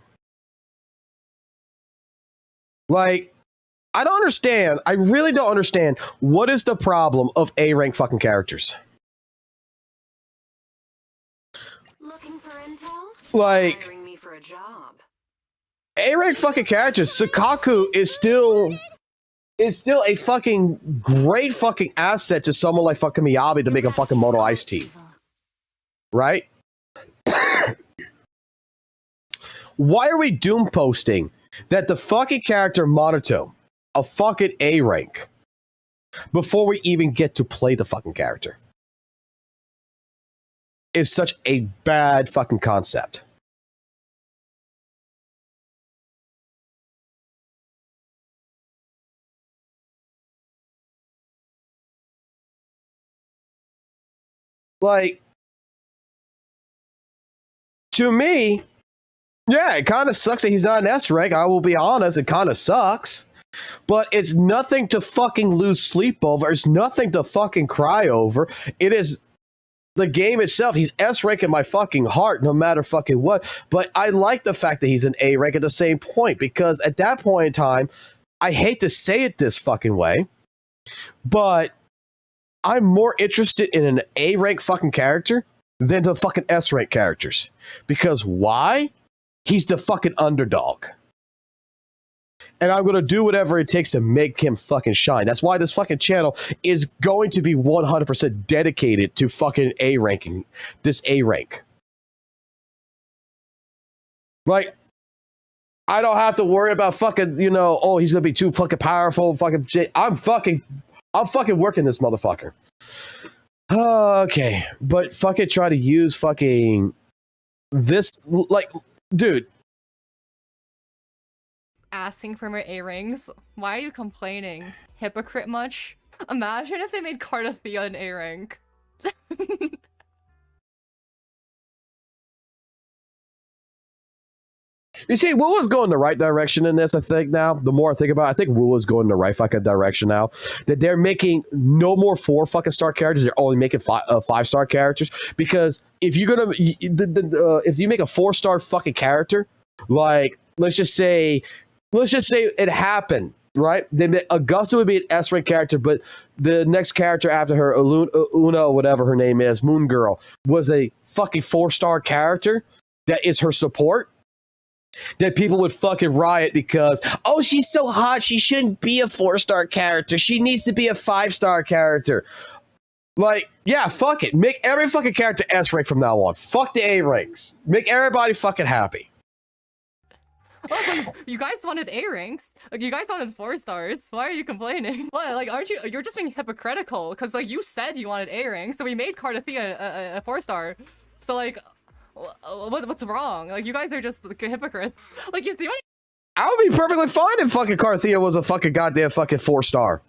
Like, I don't understand. I really don't understand. What is the problem of A rank fucking characters? Looking for intel? Like, Hiring me for a job. A rank fucking characters. Sukaku is still a fucking great fucking asset to someone like fucking Miyabi to make a fucking Moto Ice team. Right? Why are we doom posting that the fucking character Monato, a fucking A rank, before we even get to play the fucking character? Is such a bad fucking concept. Like, to me, Yeah, it kind of sucks that he's not an S rank. I will be honest, it kind of sucks. But it's nothing to fucking lose sleep over. It's nothing to fucking cry over. It is the game itself. He's S rank in my fucking heart, no matter fucking what. But I like the fact that he's an A rank at the same point, because at that point in time, I hate to say it this fucking way, but I'm more interested in an A rank fucking character than the fucking S rank characters. Because why? He's the fucking underdog. And I'm going to do whatever it takes to make him fucking shine. That's why this fucking channel is going to be 100% dedicated to fucking A ranking. This A rank. Like, I don't have to worry about fucking, you know, oh, he's going to be too fucking powerful. Fucking shit. I'm fucking working this motherfucker. Okay. But fucking try to use fucking this, like, dude. Asking for more A-rings. Why are you complaining? Hypocrite much? Imagine if they made Cardathea an A-rank. You see, WUWA's going the right direction in this, I think, now. The more I think about it, I think WUWA's going the right fucking direction now. That they're making no more 4 fucking star characters. They're only making 5-star characters. Because if you're gonna, if you make a 4-star fucking character, like, let's just say it happened, right? Augusta would be an S-rank character, but the next character after her, Una, whatever her name is, Moon Girl, was a fucking 4-star character that is her support. That people would fucking riot because, oh, she's so hot, she shouldn't be a 4-star character. She needs to be a 5-star character. Like, yeah, fuck it. Make every fucking character S-rank from now on. Fuck the A ranks. Make everybody fucking happy. Oh, you guys wanted A ranks. Like, you guys wanted 4 stars. Why are you complaining? What? Like, aren't you? You're just being hypocritical. Because, like, you said you wanted A ranks, so we made Cardathea a 4-star. So, like, what's wrong? Like, you guys are just like, hypocrites. Like, you see what? I would be perfectly fine if fucking Cardathea was a fucking goddamn fucking 4-star.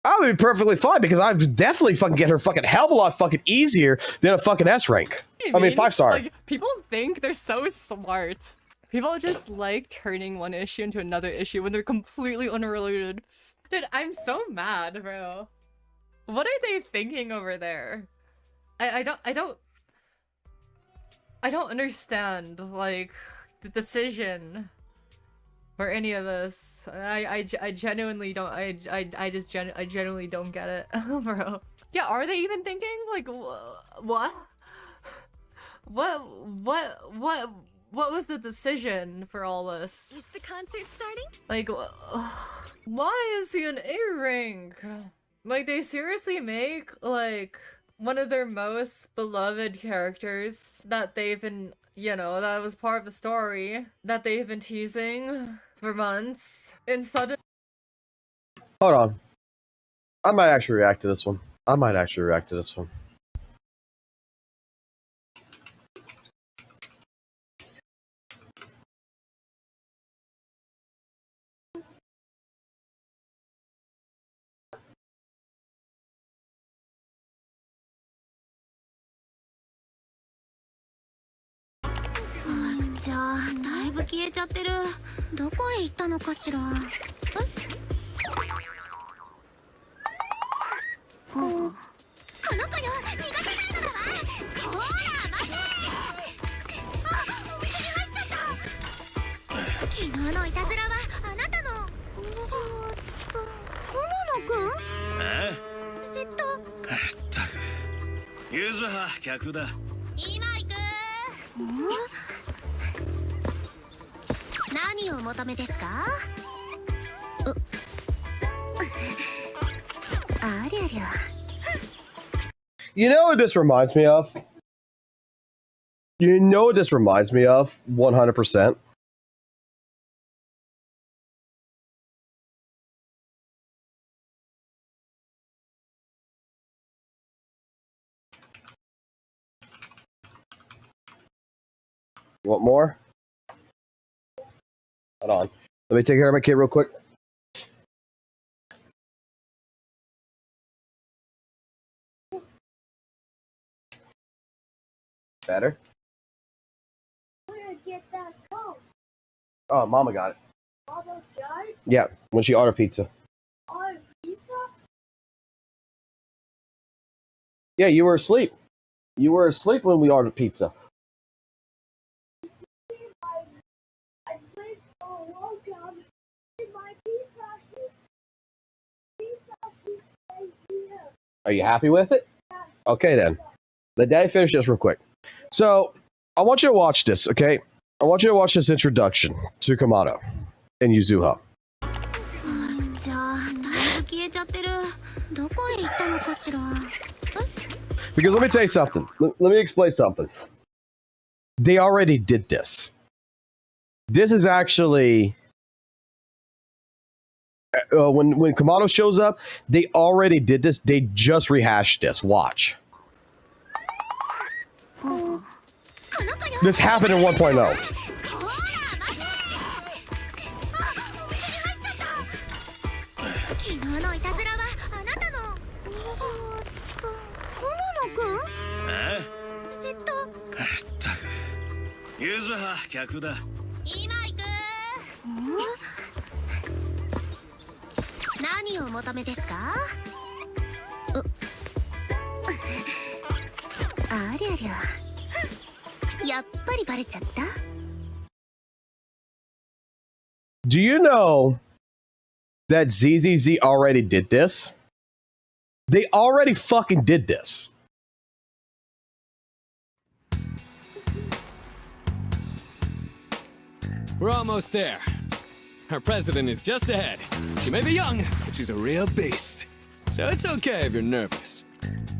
I would be perfectly fine because I'd definitely fucking get her fucking hell of a lot fucking easier than a fucking S rank. I mean 5-star. Like, people think they're so smart. People just like turning one issue into another issue when they're completely unrelated. Dude, I'm so mad, bro. What are they thinking over there? I don't understand, like, the decision for any of this. I genuinely don't. I genuinely don't get it, bro. Yeah, are they even thinking? Like, what? What was the decision for all this? Is the concert starting? Like, why is he an A-rank? Like, they seriously make, like, one of their most beloved characters that they've been, you know, that was part of the story that they've been teasing for months. And suddenly... Hold on. I might actually react to this one.じゃあ、だいぶ消えちゃってる。どこへ行ったのかしら。この子よ、逃がさないのだわ。ほら、待て。お店に入っちゃった。昨日のいたずらはあなたの。友野くん？ったく。ゆずは客だ。今行く。何をお求めですか？ありゃりゃ。You know what this reminds me of? 100%? Want more? Hold on. Let me take care of my kid real quick. Better? Get that Oh, Mama got it. Yeah, when she ordered pizza. Yeah, you were asleep. You were asleep when we ordered pizza. Are you happy with it? Okay, then. Let Daddy finish this real quick. So, I want you to watch this, okay? I want you to watch this introduction to Kamado and Yuzuha. Because let me tell you something. Let me explain something. They already did this. This is actually... when Kamado shows up, they already did this. They just rehashed this. Watch. This happened in 1.0. Do you know that ZZZ already did this? They already fucking did this. We're almost there. Our president is just ahead. She may be young, but she's a real beast. So it's okay if you're nervous.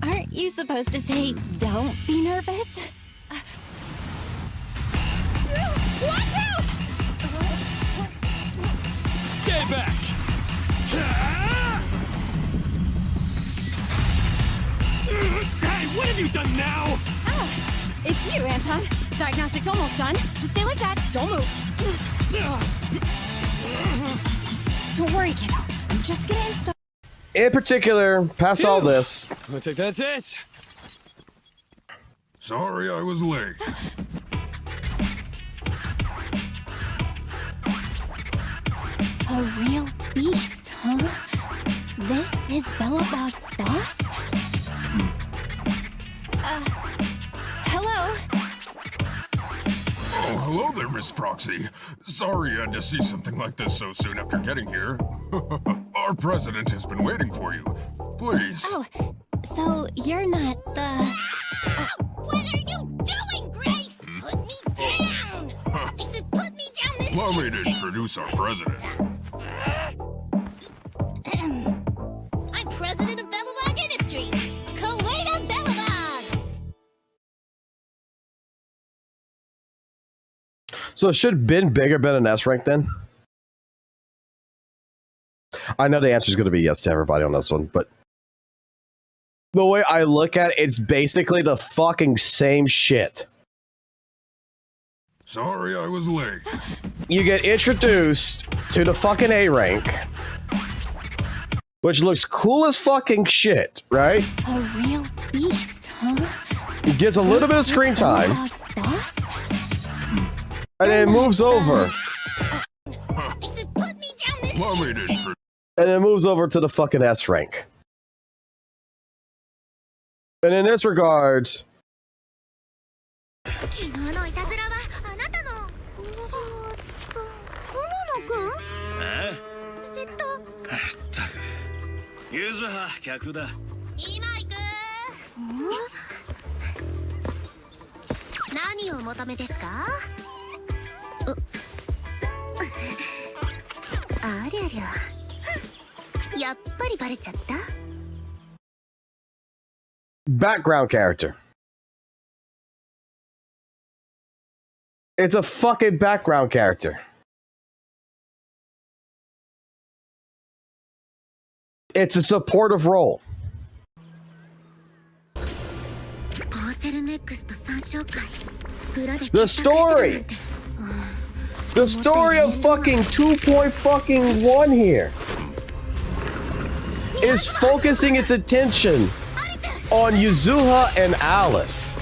Aren't you supposed to say, don't be nervous? Watch out! Stay back! Hey, what have you done now? Oh, it's you, Anton. Diagnostics almost done. Just stay like that. Don't move. Don't worry, kiddo. I'm just gonna install. In particular, past all this. I think that's it. Sorry I was late. A real beast, huh? This is Bellabog's boss? Hello? Oh, hello there, Miss Proxy. Sorry you had to see something like this so soon after getting here. Our president has been waiting for you. Please. Oh, so you're not the... What are you doing, Grace? Put me down! I said put me down this... Allow me to introduce our president. I'm president of Bellabog Industries, Kuwaita Bellabog! So should Ben Bigger been an S rank then? I know the answer is going to be yes to everybody on this one, but the way I look at it, it's basically the fucking same shit. Sorry I was late. You get introduced to the fucking A rank, which looks cool as fucking shit, right? A real beast, huh? It gets a little bit of screen time, and then it moves over. Allow me to introduce. And it moves over to the fucking S rank. And in this regards, background character. It's a fucking background character. It's a supportive role. The story. The story of fucking 2.1 here is focusing its attention on Yuzuha and Alice.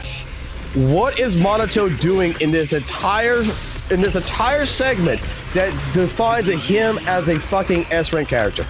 What is Monato doing in this entire segment that defines him as a fucking S-rank character.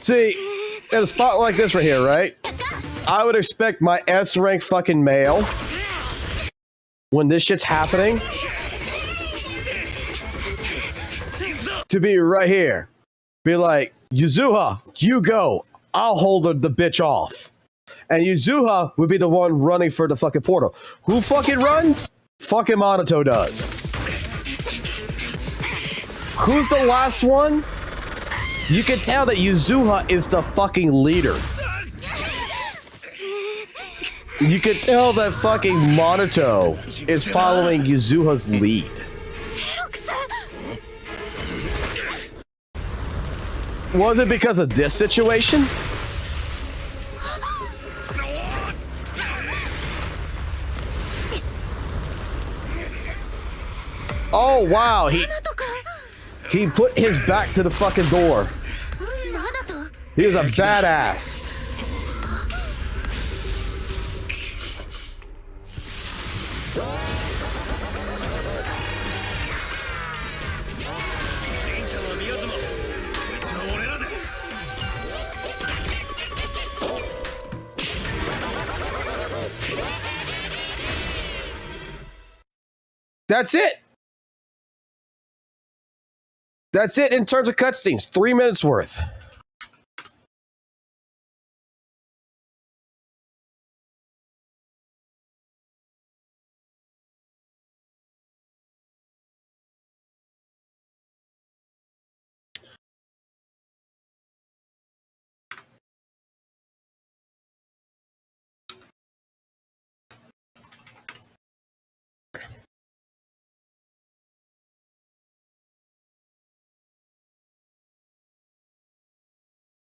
See, in a spot like this right here, right? I would expect my S-rank fucking male, when this shit's happening, to be right here. Be like, Yuzuha, you go. I'll hold the bitch off. And Yuzuha would be the one running for the fucking portal. Who fucking runs? Fucking Minato does. Who's the last one? You can tell that Yuzuha is the fucking leader. You can tell that fucking Minato is following Yuzuha's lead. Was it because of this situation? Oh wow, he put his back to the fucking door. He was a badass. That's it. That's it in terms of cutscenes. 3 minutes worth.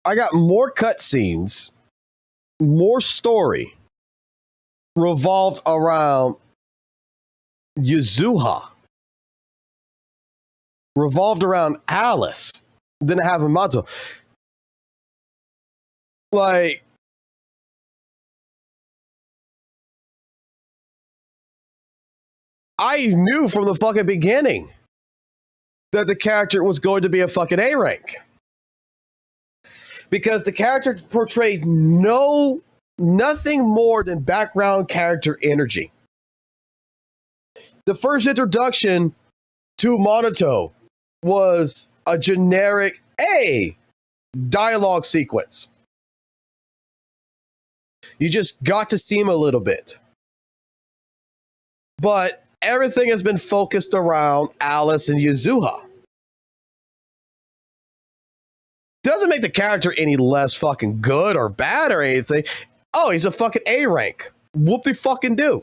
I got more cutscenes, more story revolved around Yuzuha, revolved around Alice, than I have in Minato. Like, I knew from the fucking beginning that the character was going to be a fucking A rank. Because the character portrayed nothing more than background character energy. The first introduction to Minato was a generic dialogue sequence. You just got to see him a little bit. But everything has been focused around Alice and Yuzuha. Doesn't make the character any less fucking good or bad or anything. Oh, he's a fucking A rank. Whoop de fucking do.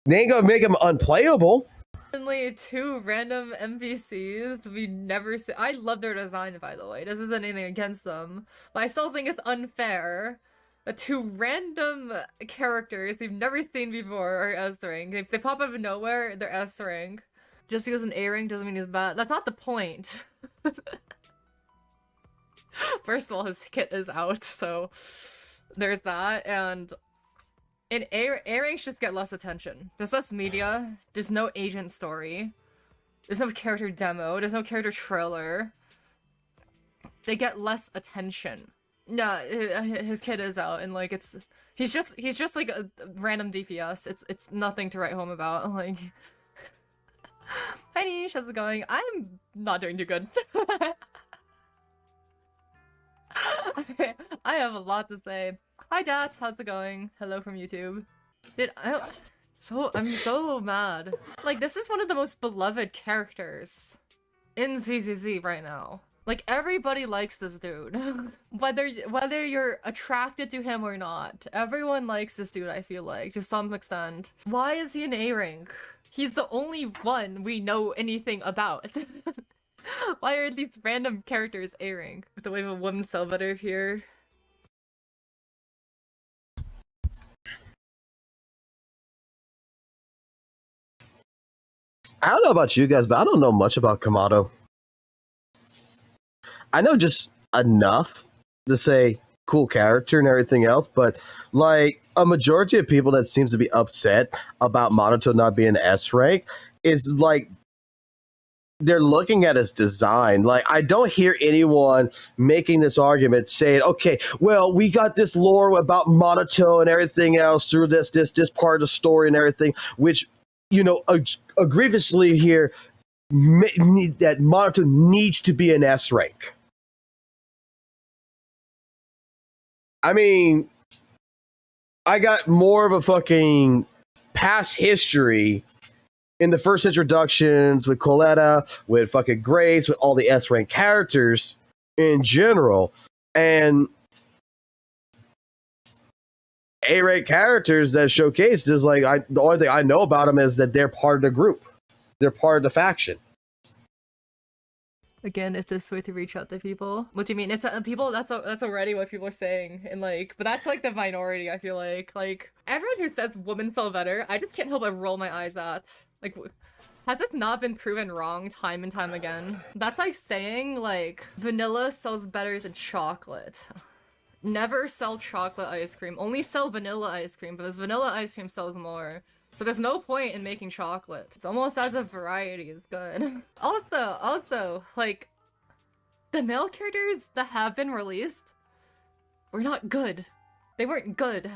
They ain't gonna make him unplayable. Only 2 random NPCs we never see. I love their design, by the way. This isn't anything against them, but I still think it's unfair that 2 random characters we've never seen before are S rank. They pop out of nowhere, they're S rank. Just because an A rank doesn't mean he's bad. That's not the point. First of all, his kit is out, so there's that. And in A ranks just get less attention. There's less media. There's no agent story. There's no character demo. There's no character trailer. They get less attention. No, his kit is out, and like he's just like a random DPS. It's nothing to write home about. Like, hi Nish, how's it going? I'm not doing too good. I have a lot to say. Hi, Dad. How's it going? Hello from YouTube. I'm so mad. Like, this is one of the most beloved characters in ZZZ right now. Like, everybody likes this dude. whether you're attracted to him or not, everyone likes this dude, I feel like, to some extent. Why is he an A rank? He's the only one we know anything about. Why are these random characters A rank? With the wave of woman Salvador here. I don't know about you guys, but I don't know much about Kamado. I know just enough to say cool character and everything else, but like a majority of people that seems to be upset about Monato not being S rank is like they're looking at his design. Like, I don't hear anyone making this argument saying, okay, well, we got this lore about Monato and everything else through this part of the story and everything, which, you know, grievously here that Monato needs to be an S rank. I mean, I got more of a fucking past history in the first introductions with Coletta, with fucking Grace, with all the S rank characters in general, and A rank characters that showcased is like the only thing I know about them is that they're part of the group, they're part of the faction. Again, it's this way to reach out to people. What do you mean? It's people. That's already what people are saying, and like, but that's like the minority. I feel like everyone who says women sell better, I just can't help but roll my eyes at. Like, has this not been proven wrong time and time again? That's like saying like vanilla sells better than chocolate. Never sell chocolate ice cream. Only sell vanilla ice cream because vanilla ice cream sells more. So there's no point in making chocolate. It's almost as if variety is good. Also, like, the male characters that have been released were not good. They weren't good.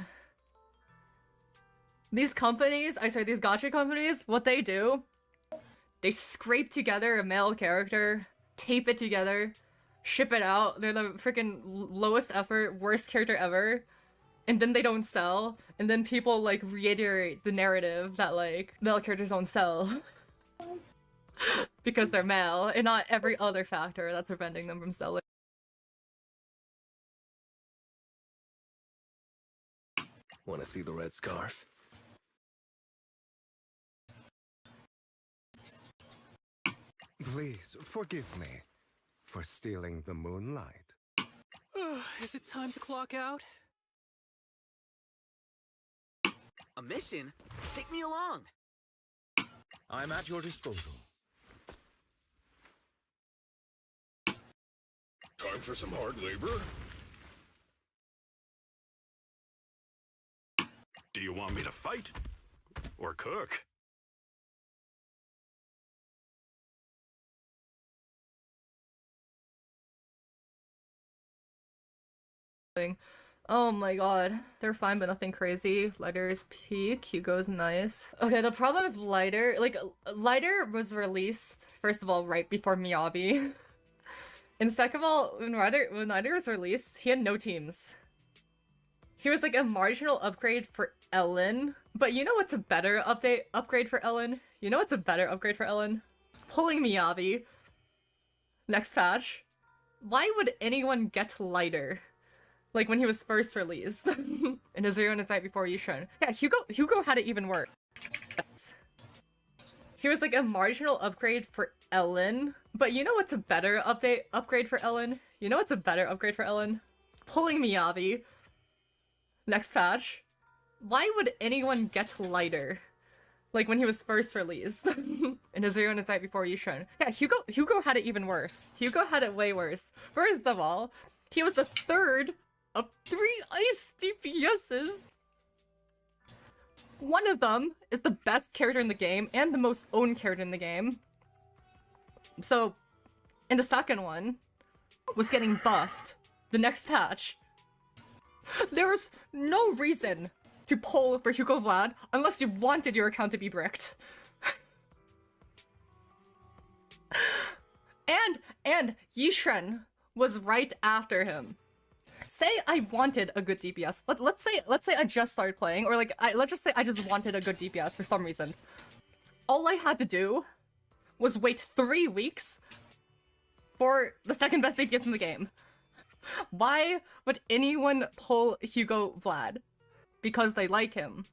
These companies, these gacha companies, what they do, they scrape together a male character, tape it together, ship it out. They're the freaking lowest effort, worst character ever. And then they don't sell, and then people like reiterate the narrative that like male characters don't sell because they're male, and not every other factor that's preventing them from selling. Want to see the red scarf? Please forgive me for stealing the moonlight. Is it time to clock out? A mission? Take me along. I'm at your disposal. Time for some hard labor? Do you want me to fight? Or cook? Oh my god. They're fine, but nothing crazy. Lighter's peak. Hugo's nice. Okay, the problem with Lighter... Like, Lighter was released, first of all, right before Miyabi. And second of all, when Lighter was released, he had no teams. He was like a marginal upgrade for Ellen. But you know what's a better upgrade for Ellen? You know what's a better upgrade for Ellen? Pulling Miyabi. Next patch. Why would anyone get Lighter? Like when he was first released. In a Zero and a Night before Yushin. Yeah, Hugo had it even worse. He was like a marginal upgrade for Ellen. But you know what's a better upgrade for Ellen? You know what's a better upgrade for Ellen? Pulling Miyabi. Next patch. Why would anyone get Lighter? Like when he was first released. In a Zero and a Night before Yushin. Yeah, Hugo had it even worse. Hugo had it way worse. First of all, he was the third of 3 ice DPSs. One of them is the best character in the game and the most owned character in the game. So, and the second one was getting buffed the next patch. There's no reason to pull for Hugo Vlad unless you wanted your account to be bricked. And Yishren was right after him. say I wanted a good DPS. Let's say I just started playing, or like let's just say I just wanted a good DPS for some reason. All I had to do was wait 3 weeks for the second best DPS in the game. Why would anyone pull Hugo Vlad? Because they like him.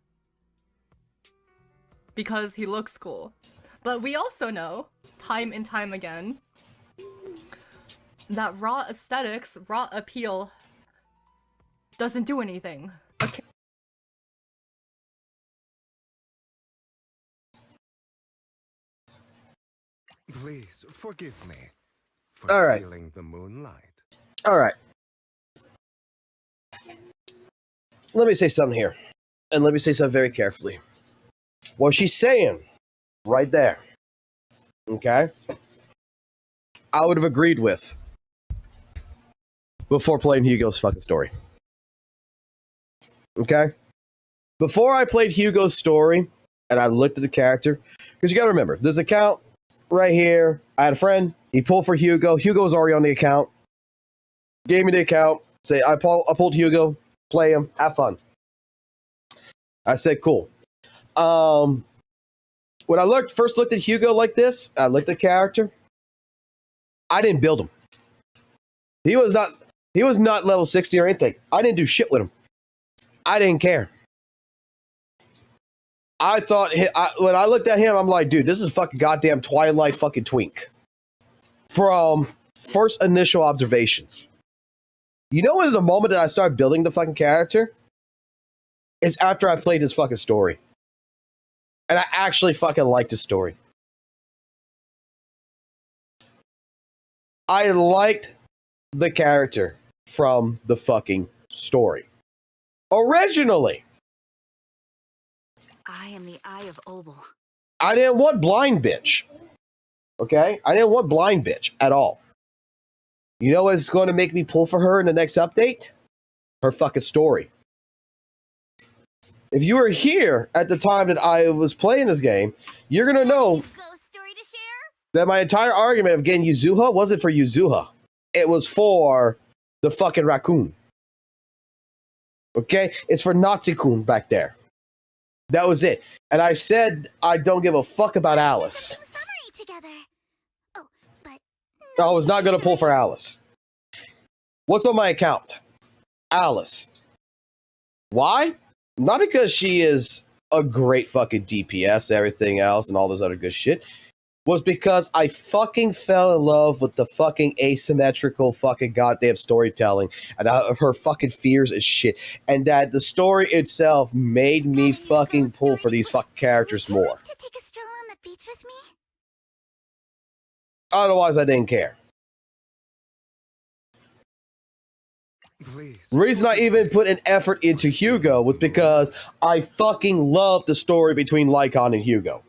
Because he looks cool. But we also know, time and time again, that raw aesthetics, raw appeal, doesn't do anything. Okay. Please forgive me for All stealing right. the moonlight. All right. Let me say something here. And let me say something very carefully. What she's saying right there, okay, I would have agreed with before playing Hugo's fucking story. Okay? Before I played Hugo's story and I looked at the character, because you gotta remember, this account right here, I had a friend, he pulled for Hugo. Hugo was already on the account. Gave me the account. Say, I pulled Hugo, play him, have fun. I said, cool. When I first looked at Hugo like this, I looked at the character, I didn't build him. He was not level 60 or anything. I didn't do shit with him. I didn't care. I thought, when I looked at him, I'm like, dude, this is fucking goddamn Twilight fucking twink. From first initial observations. You know when the moment that I started building the fucking character? Is after I played his fucking story. And I actually fucking liked his story. I liked the character from the fucking story. Originally. I am the Eye of Obel. I didn't want blind bitch. Okay? I didn't want blind bitch at all. You know what's going to make me pull for her in the next update? Her fucking story. If you were here at the time that I was playing this game, you're going to know that my entire argument of getting Yuzuha wasn't for Yuzuha. It was for the fucking raccoon. Okay? It's for Nazi-kun back there. That was it. And I said I don't give a fuck about Alice. I was not going to pull for Alice. What's on my account? Alice. Why? Not because she is a great fucking DPS, everything else, and all this other good shit. Was because I fucking fell in love with the fucking asymmetrical fucking goddamn storytelling and her fucking fears and shit. And that the story itself made me fucking pull for these fucking characters more. To take a stroll on the beach with me? Otherwise, I didn't care. Please. The reason I even put an effort into Hugo was because I fucking love the story between Lycon and Hugo.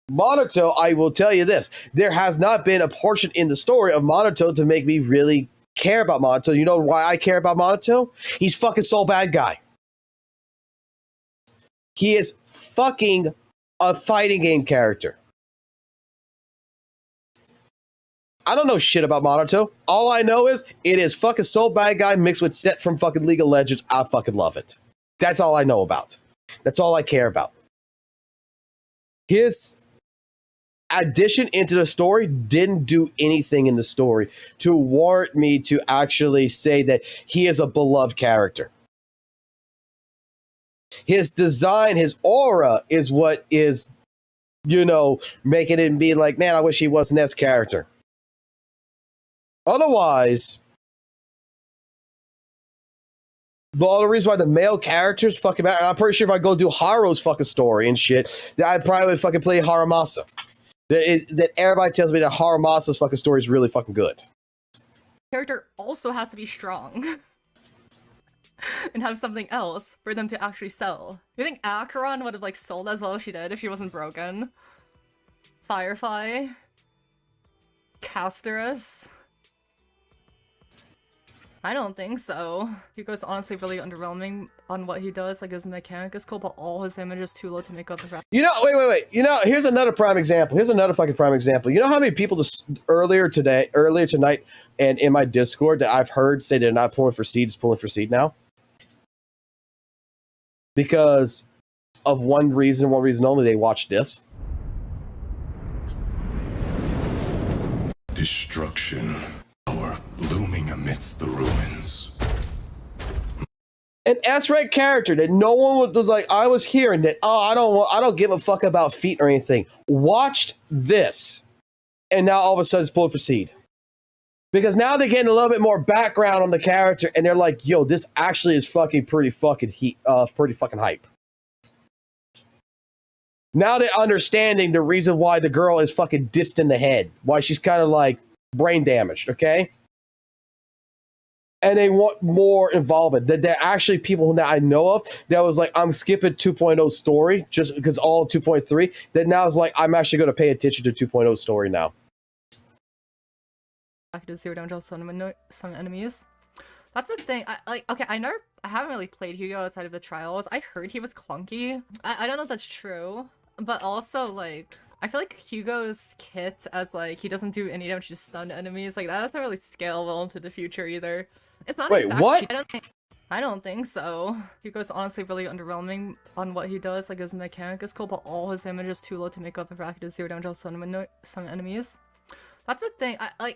Monato, I will tell you this. There has not been a portion in the story of Monato to make me really care about Monato. You know why I care about Monato? He's fucking so bad guy. He is fucking a fighting game character. I don't know shit about Monato. All I know is it is fucking so bad guy mixed with Set from fucking League of Legends. I fucking love it. That's all I know about. That's all I care about. His addition into the story didn't do anything in the story to warrant me to actually say that he is a beloved character. His design, his aura is what is, you know, making it be like, man, I wish he was Ness character. Otherwise, the only reason why the male characters fucking matter, and I'm pretty sure if I go do Haru's fucking story and shit, that I probably would fucking play Haramasa. That everybody tells me that Haramasa's fucking story is really fucking good. Character also has to be strong. And have something else for them to actually sell. You think Acheron would have like sold as well as she did if she wasn't broken? Firefly? Casterus? I don't think so. Hugo's honestly really underwhelming on what he does. Like, his mechanic is cool, but all his damage is too low to make up the rest. You know, wait. You know, here's another prime example. Here's another fucking prime example. You know how many people just earlier tonight, and in my Discord that I've heard say they're not pulling for seed is pulling for seed now? Because of one reason only, they watched this. Destruction, power looming amidst the ruins. An S-rank character that no one was like, I was hearing that, I don't give a fuck about feet or anything. Watched this, and now all of a sudden it's pulling for seed. Because now they're getting a little bit more background on the character, and they're like, yo, this actually is pretty fucking hype. Now they're understanding the reason why the girl is fucking dissed in the head. Why she's kind of like brain damaged, okay? And they want more involvement. That there are actually people that I know of that was like, I'm skipping 2.0 story just because all 2.3. That now is like, I'm actually going to pay attention to 2.0 story now. Back to zero down to some enemies. That's the thing. I haven't really played Hugo outside of the trials. I heard he was clunky. I don't know if that's true, but also like I feel like Hugo's kit as like he doesn't do any damage to stunned enemies. Like that doesn't really scale well into the future either. It's not. Wait, what? I don't think so. Hugo's honestly really underwhelming on what he does. Like his mechanic is cool, but all his damage is too low to make up the bracket of zero down to some enemies. That's the thing. I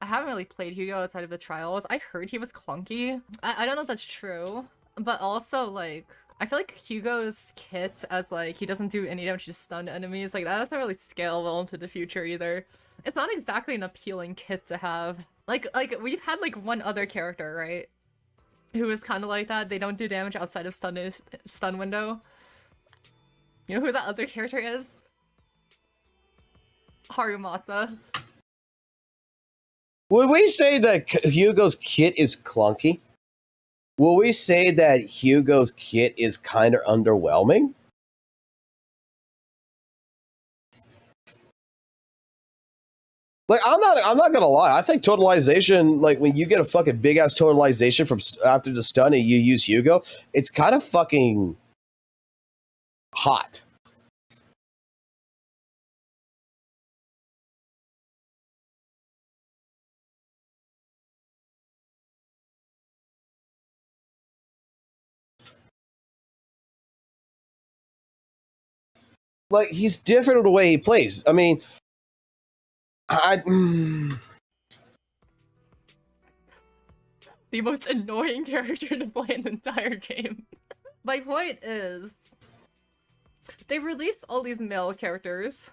haven't really played Hugo outside of the trials. I heard he was clunky. I don't know if that's true, but also like I feel like Hugo's kit as like he doesn't do any damage to stunned enemies. Like that doesn't really scale well into the future either. It's not exactly an appealing kit to have. Like we've had like one other character, right? Who is kind of like that. They don't do damage outside of stun window. You know who that other character is? Harumasa. Would we say that Hugo's kit is clunky? Will we say that Hugo's kit is kind of underwhelming? Like, I'm not gonna lie. I think totalization, like when you get a fucking big ass totalization from after the stun and you use Hugo, it's kind of fucking hot. Like, he's different in the way he plays. I mean, the most annoying character to play in the entire game. My point is, they released all these male characters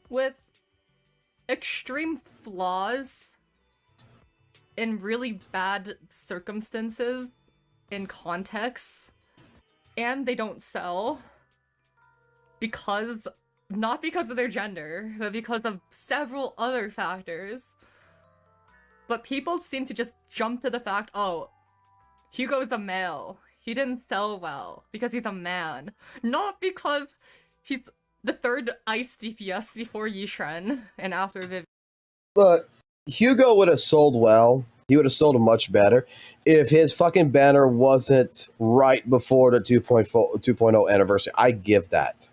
with extreme flaws in really bad circumstances, in contexts, and they don't sell. Not because of their gender, but because of several other factors. But people seem to just jump to the fact, oh, Hugo's a male. He didn't sell well because he's a man. Not because he's the third ice DPS before Yishren and after Viv. Look, Hugo would have sold well. He would have sold much better if his fucking banner wasn't right before the 2.0 anniversary. I give that.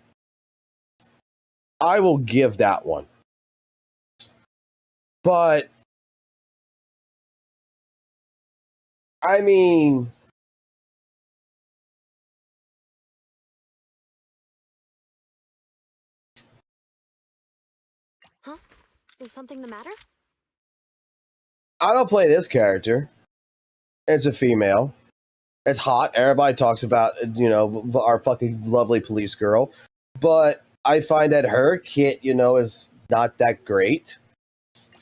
I will give that one. But I mean, Huh? Is something the matter? I don't play this character. It's a female. It's hot. Everybody talks about, you know, our fucking lovely police girl. But I find that her kit, you know, is not that great.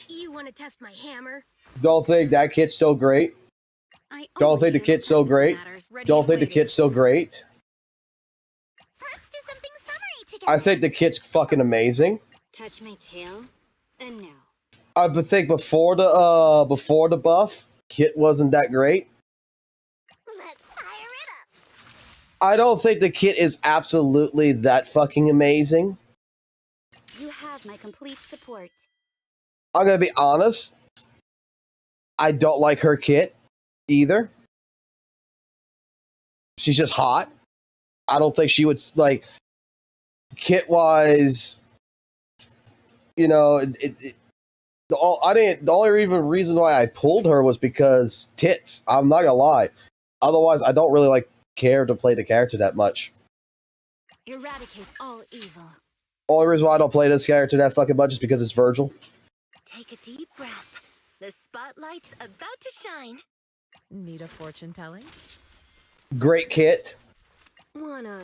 You want to test my hammer? Don't think that kit's so great. Don't think the kit's so great. Don't think the kit's so great. Let's do something summery together. I think the kit's fucking amazing. Touch my tail, and now. I think before the buff, kit wasn't that great. Let's fire it up. I don't think the kit is absolutely that fucking amazing. You have my complete support. I'm gonna be honest. I don't like her kit either. She's just hot. I don't think she would like kit wise. You know, the only reason why I pulled her was because tits. I'm not gonna lie. Otherwise, I don't really care to play the character that much. Eradicate all evil. Only reason why I don't play this character that fucking much is because it's Virgil. Take a deep breath. The spotlight's about to shine. Need a fortune telling? Great kit. Wanna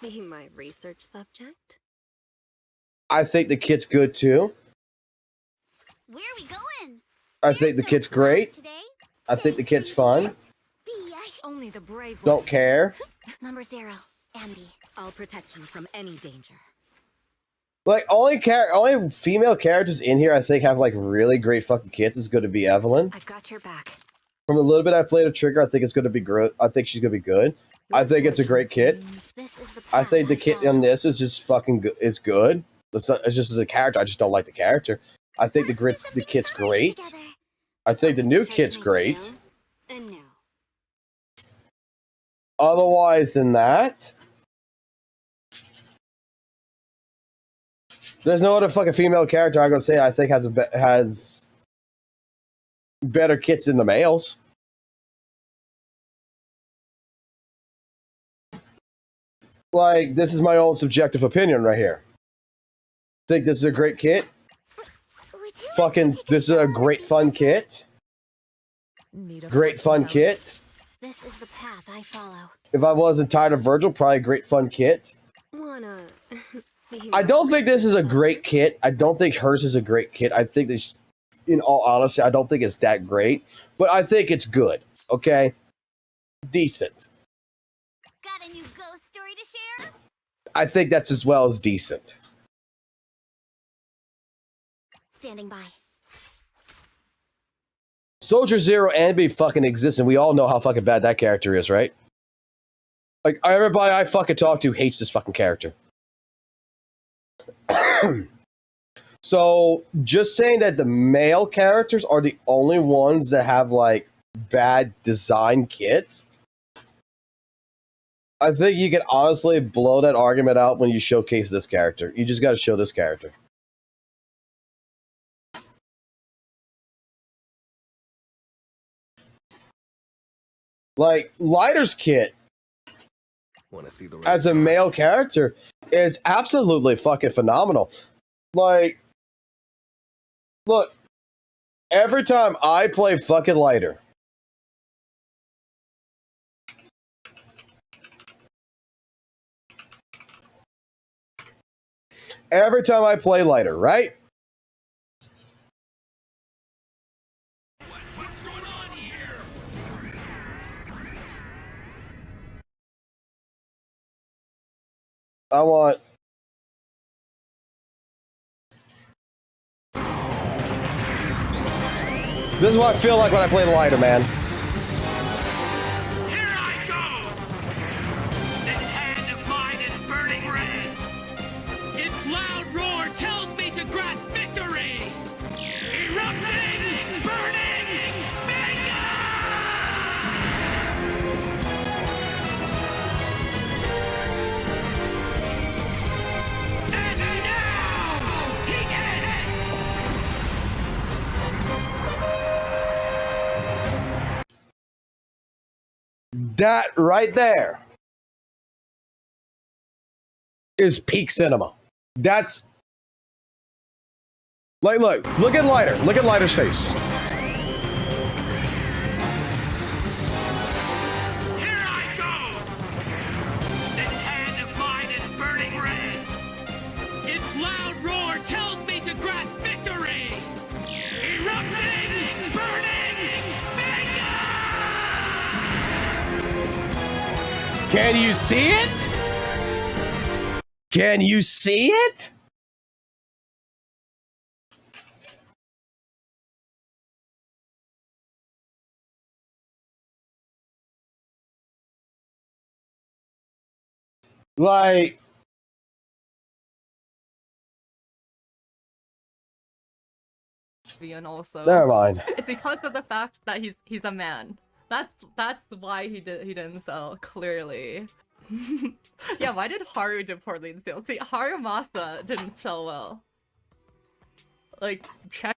be my research subject? I think the kit's good too. Where are we going? I think the kit's great. I think the kit's fun. Only the brave Don't care. Number 0, Ambi. I'll protect you from any danger. Like only female characters in here I think have really great fucking kits is going to be Evelyn. I've got your back. From a little bit I played of Trigger, I think it's going to be good. I think she's going to be good. I think it's a great kit. I think the kit on this is just fucking good. It's good. It's just as a character, I just don't like the character. I think the kit's great. I think the new kit's great. Otherwise than that, there's no other fucking female character I'm gonna say I think has better kits than the males. Like, this is my own subjective opinion right here. Think this is a great kit. Fucking, this is a great fun kit. Great fun kit. This is the path I follow. If I wasn't tired of Virgil, probably a great fun kit. Wanna I don't think this is a great kit. I don't think hers is a great kit. I think this, in all honesty, I don't think it's that great. But I think it's good. Okay? Decent. Got a new ghost story to share? I think that's as well as decent. Standing by. Soldier Zero Ambi fucking exists, and we all know how fucking bad that character is, right? Like, everybody I fucking talk to hates this fucking character. So, just saying that the male characters are the only ones that have, bad design kits, I think you can honestly blow that argument out when you showcase this character. You just gotta show this character. Like, Lighter's kit, as a male character, is absolutely fucking phenomenal. Like, look, every time I play fucking Lighter, right? I want... This is what I feel like when I play the Lighter, man. Here I go! This hand of mine is burning red! Its loud roar tells me to grasp victory! Erupting, burning, finger! And now, he ends! That right there is peak cinema. That's like, look at Lighter. Look at Lighter's face. Here I go! This hand of mine is burning red! Its loud roar tells me to grasp victory! Erupting, burning, finger! Can you see it? Can you see it? Like, lesbian also. Never mind. It's because of the fact that he's a man. That's why he didn't sell, clearly. Yeah, why did Haru do poorly in sales? See, Harumasa didn't sell well. Like, check.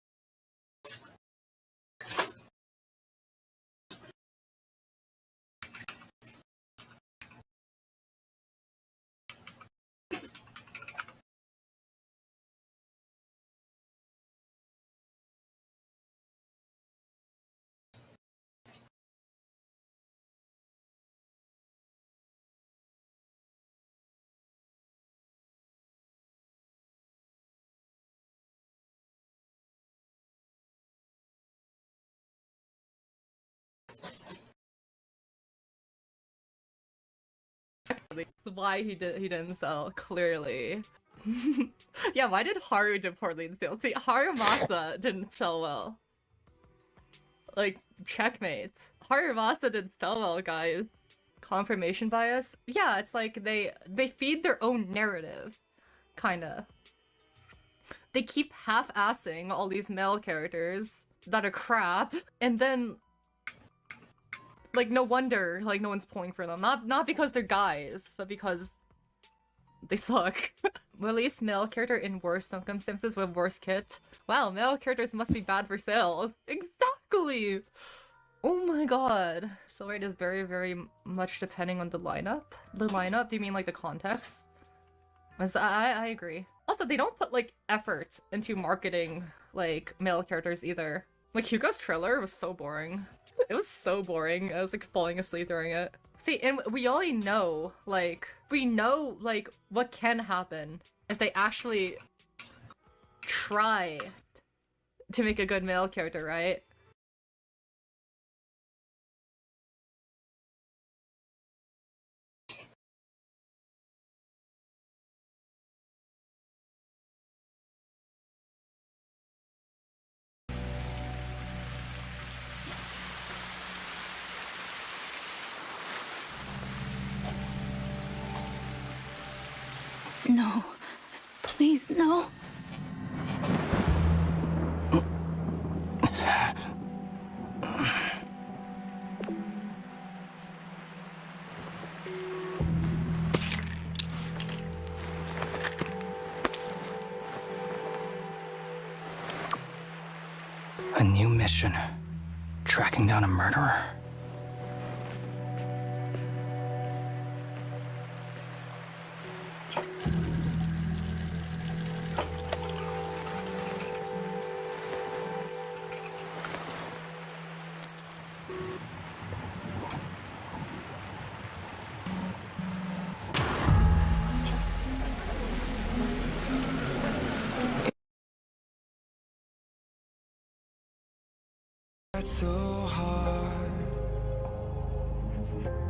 That's why he didn't sell, clearly. Yeah, why did Haru do poorly in sales? See, Harumasa didn't sell well. Like, checkmate. Harumasa didn't sell well, guys. Confirmation bias? Yeah, it's like they feed their own narrative. Kinda. They keep half-assing all these male characters that are crap, and then like, no wonder, like, no one's pulling for them. Not because they're guys, but because they suck. Release male character in worse circumstances with worse kit. Wow, male characters must be bad for sales. Exactly! Oh my god. So it is very, very much depending on the lineup. The lineup? Do you mean, like, the context? I agree. Also, they don't put, like, effort into marketing, like, male characters either. Like, Hugo's trailer was so boring. It was so boring. I was like falling asleep during it. See, and we already know, like, what can happen if they actually try to make a good male character, right? No. Please, no. A new mission. Tracking down a murderer. So hard,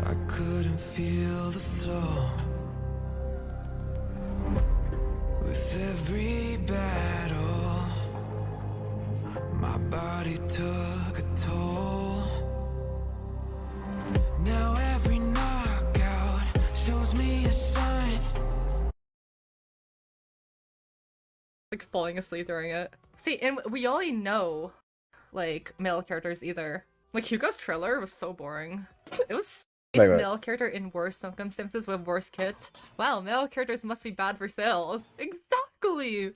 I couldn't feel the flow. With every battle, my body took a toll. Now every knockout shows me a sign. Like falling asleep during it. See, and we already know, like, male characters either. Like, Hugo's trailer was so boring. It was male character in worse circumstances with worse kit. Wow, male characters must be bad for sales. Exactly!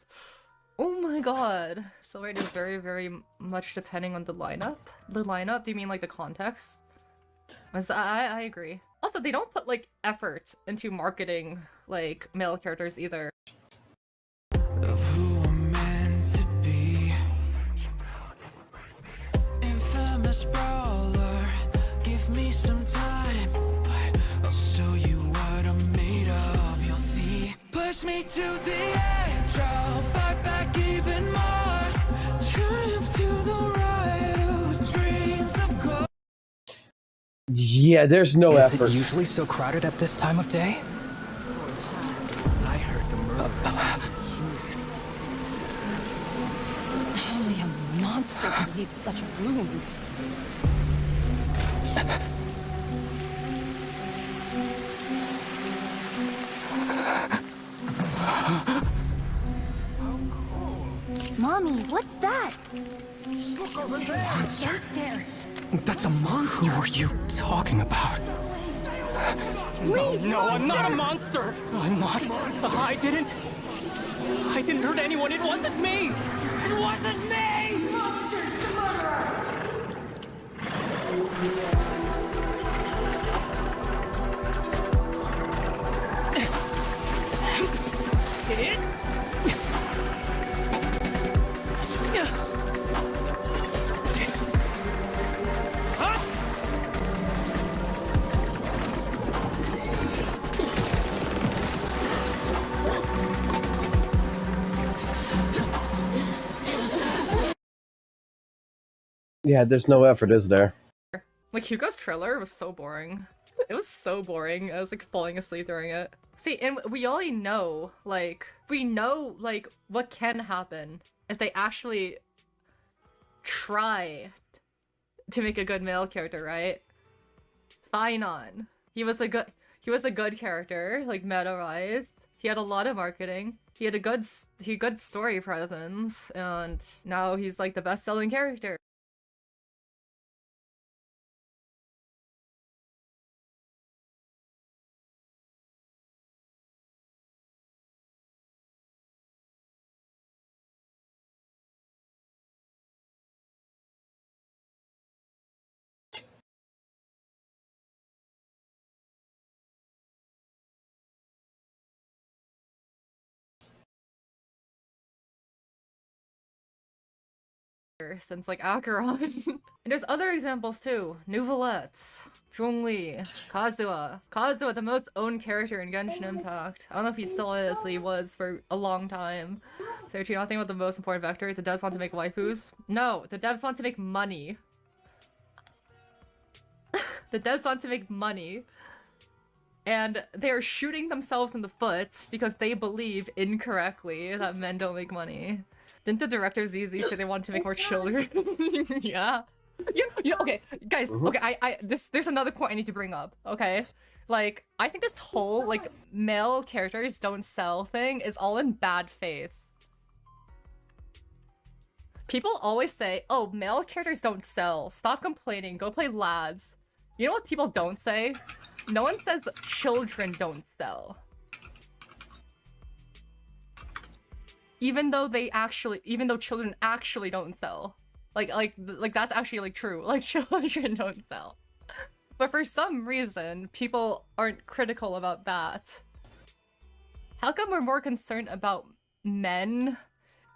Oh my god. So it is very, very much depending on the lineup. The lineup? Do you mean, like, the context? I agree. Also, they don't put, like, effort into marketing, like, male characters either. Of who I'm meant to be. Infamous brawler, give me some time, but I'll show you what I'm made of, you'll see. Push me to the edge, I'll fight back even more. Triumph to the right whose dreams of gold. Yeah, there's no effort. Is it usually so crowded at this time of day? I heard the murder. Only a monster could leave such wounds. Mom Mommy, what's that? Look over there! Monster. Don't stare. That's a monster! Who are you talking about? Reed, No, I'm not a monster! I'm not. I didn't hurt anyone. It wasn't me! It wasn't me! Monster's the murderer! Yeah, there's no effort, is there? Like, Hugo's trailer was so boring. It was so boring. I was like falling asleep during it. See, and we already know, like, what can happen if they actually try to make a good male character, right? Finon. He was a good character, like meta-wise. He had a lot of marketing. He had a good story presence, and now he's like the best-selling character. Since like Acheron. And there's other examples too. Nouvelette, Zhongli, Kazuha. Kazuha, the most owned character in Genshin Impact. I don't know if he still is, but he was for a long time. So do you not think about the most important vector? The devs want to make waifus? No, the devs want to make money. The devs want to make money. And they're shooting themselves in the foot because they believe incorrectly that men don't make money. Didn't the director ZZ say they wanted to make more children? Yeah. Okay, guys, okay, there's another point I need to bring up, okay? Like, I think this whole, like, male characters don't sell thing is all in bad faith. People always say, oh, male characters don't sell. Stop complaining, go play lads. You know what people don't say? No one says children don't sell. Even though children actually don't sell. Like that's actually like true. Like children don't sell. But for some reason, people aren't critical about that. How come we're more concerned about men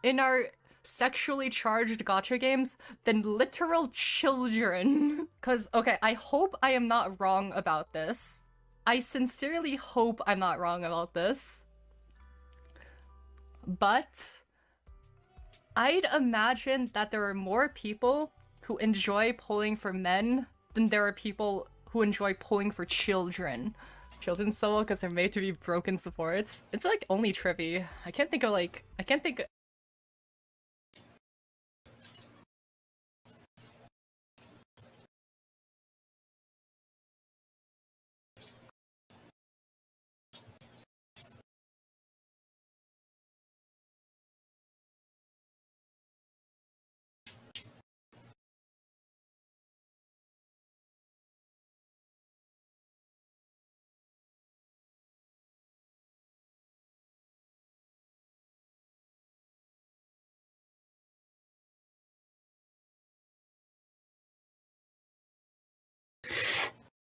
in our sexually charged gacha games than literal children? Cause, okay, I hope I am not wrong about this. I sincerely hope I'm not wrong about this. But I'd imagine that there are more people who enjoy pulling for men than there are people who enjoy pulling for children. Children solo because they're made to be broken supports. It's like only trivia. I can't think of.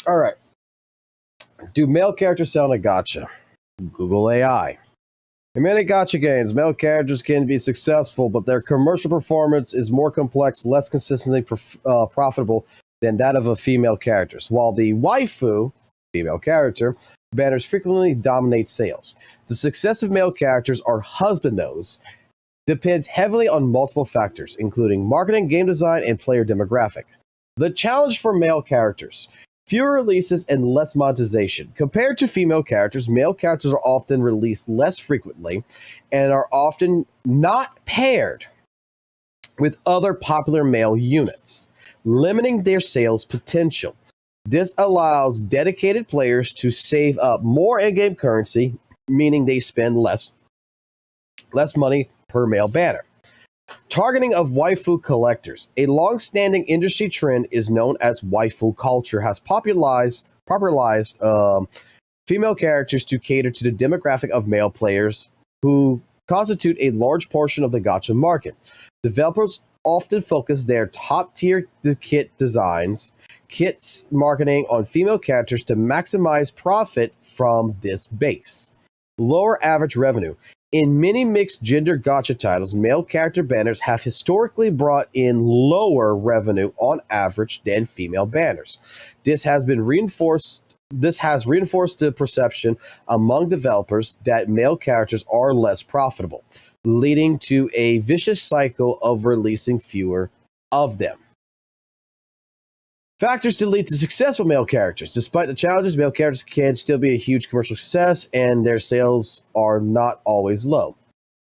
All right. Do male characters sell in a gacha? Google AI. In many gacha games, male characters can be successful, but their commercial performance is more complex, less consistently profitable than that of a female character. While the waifu, female character, banners frequently dominate sales. The success of male characters or husbandos depends heavily on multiple factors, including marketing, game design, and player demographic. The challenge for male characters: fewer releases and less monetization. Compared to female characters, male characters are often released less frequently and are often not paired with other popular male units, limiting their sales potential. This allows dedicated players to save up more in-game currency, meaning they spend less money per male banner. Targeting of waifu collectors. A long-standing industry trend is known as waifu culture has popularized female characters to cater to the demographic of male players who constitute a large portion of the gacha market. Developers often focus their top-tier kit designs, kits marketing on female characters to maximize profit from this base. Lower average revenue. In many mixed gender gacha titles, male character banners have historically brought in lower revenue on average than female banners. This has reinforced the perception among developers that male characters are less profitable, leading to a vicious cycle of releasing fewer of them. Factors to lead to successful male characters. Despite the challenges, male characters can still be a huge commercial success, and their sales are not always low.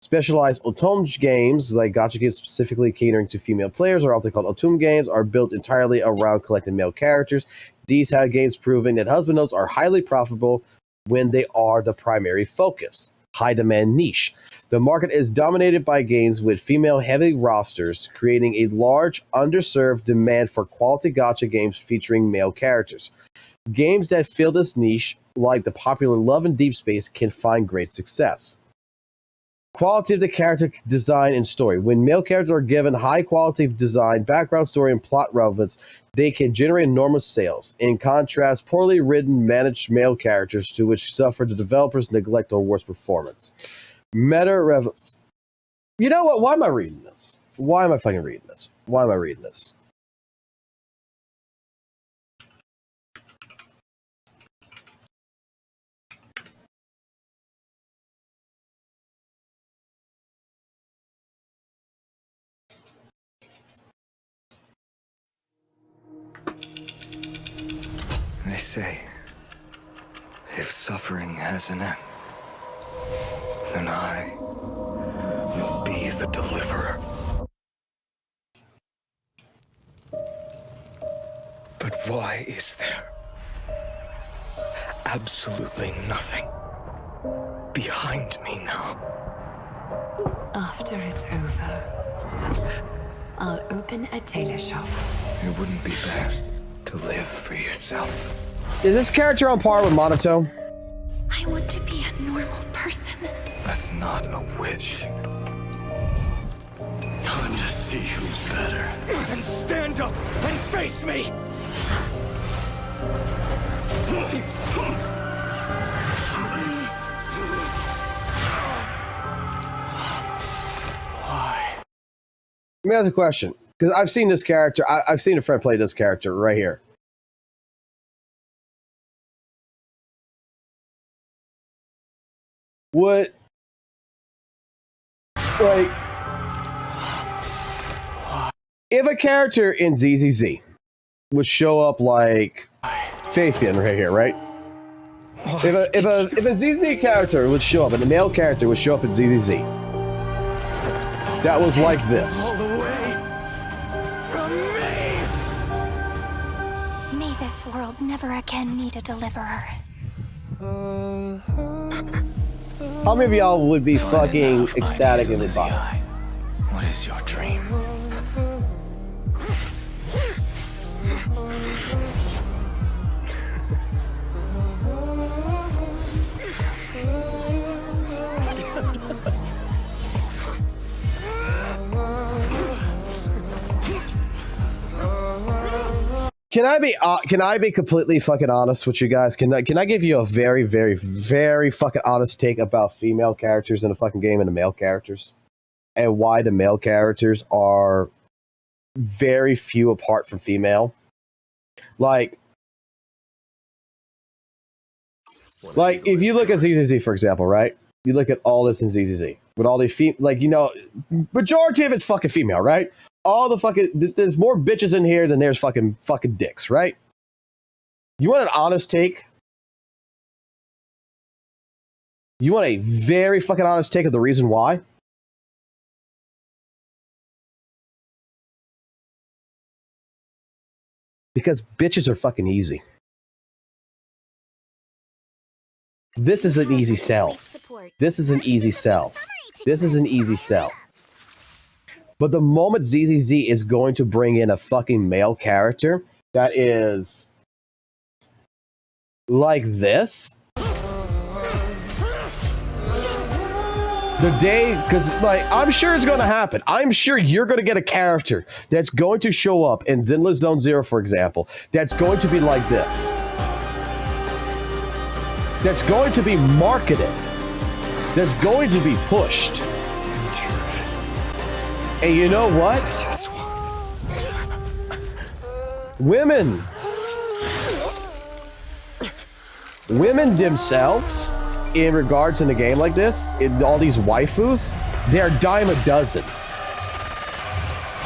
Specialized otome games, like gacha games specifically catering to female players, or often called otome games, are built entirely around collecting male characters. These have games proving that husband notes are highly profitable when they are the primary focus. High demand niche. The market is dominated by games with female heavy rosters, creating a large underserved demand for quality gacha games featuring male characters. Games that fill this niche, like the popular Love and Deep Space, can find great success. Quality of the character design and story. When male characters are given high quality design, background story, and plot relevance, they can generate enormous sales. In contrast, poorly written, managed male characters to which suffer the developers' neglect or worse performance. You know what? Why am I reading this? Why am I fucking reading this? Why am I reading this? They say, if suffering has an end, then I will be the deliverer. But why is there absolutely nothing behind me now? After it's over, I'll open a tailor shop. It wouldn't be bad to live for yourself. Is this character on par with Monato? I want to be a normal person. That's not a wish. Time to see who's better. And stand up and face me! Why? Let me ask a question. Because I've seen this character. I've seen a friend play this character right here. What? Like, if a character in ZZZ would show up like Faithian right here, right? If a ZZ character would show up, and a male character would show up in ZZZ, that was like this. May this world never again need a deliverer. How many of y'all would be fucking ecstatic in this body? What is your dream? Can I be completely fucking honest with you guys? Can I give you a very, very, very fucking honest take about female characters in a fucking game and the male characters? And why the male characters are very few apart from female? Like if you look at ZZZ, for example, right? You look at all this in ZZZ. With all the majority of it's fucking female, right? All the fucking, there's more bitches in here than there's fucking dicks, right? You want an honest take? You want a very fucking honest take of the reason why? Because bitches are fucking easy. This is an easy sell. This is an easy sell. This is an easy sell. But the moment ZZZ is going to bring in a fucking male character that is like this, the day, because like I'm sure it's going to happen. I'm sure you're going to get a character that's going to show up in Zenless Zone Zero, for example, that's going to be like this. That's going to be marketed. That's going to be pushed. And you know what? Women themselves, in regards in a game like this, in all these waifus, they're a dime a dozen.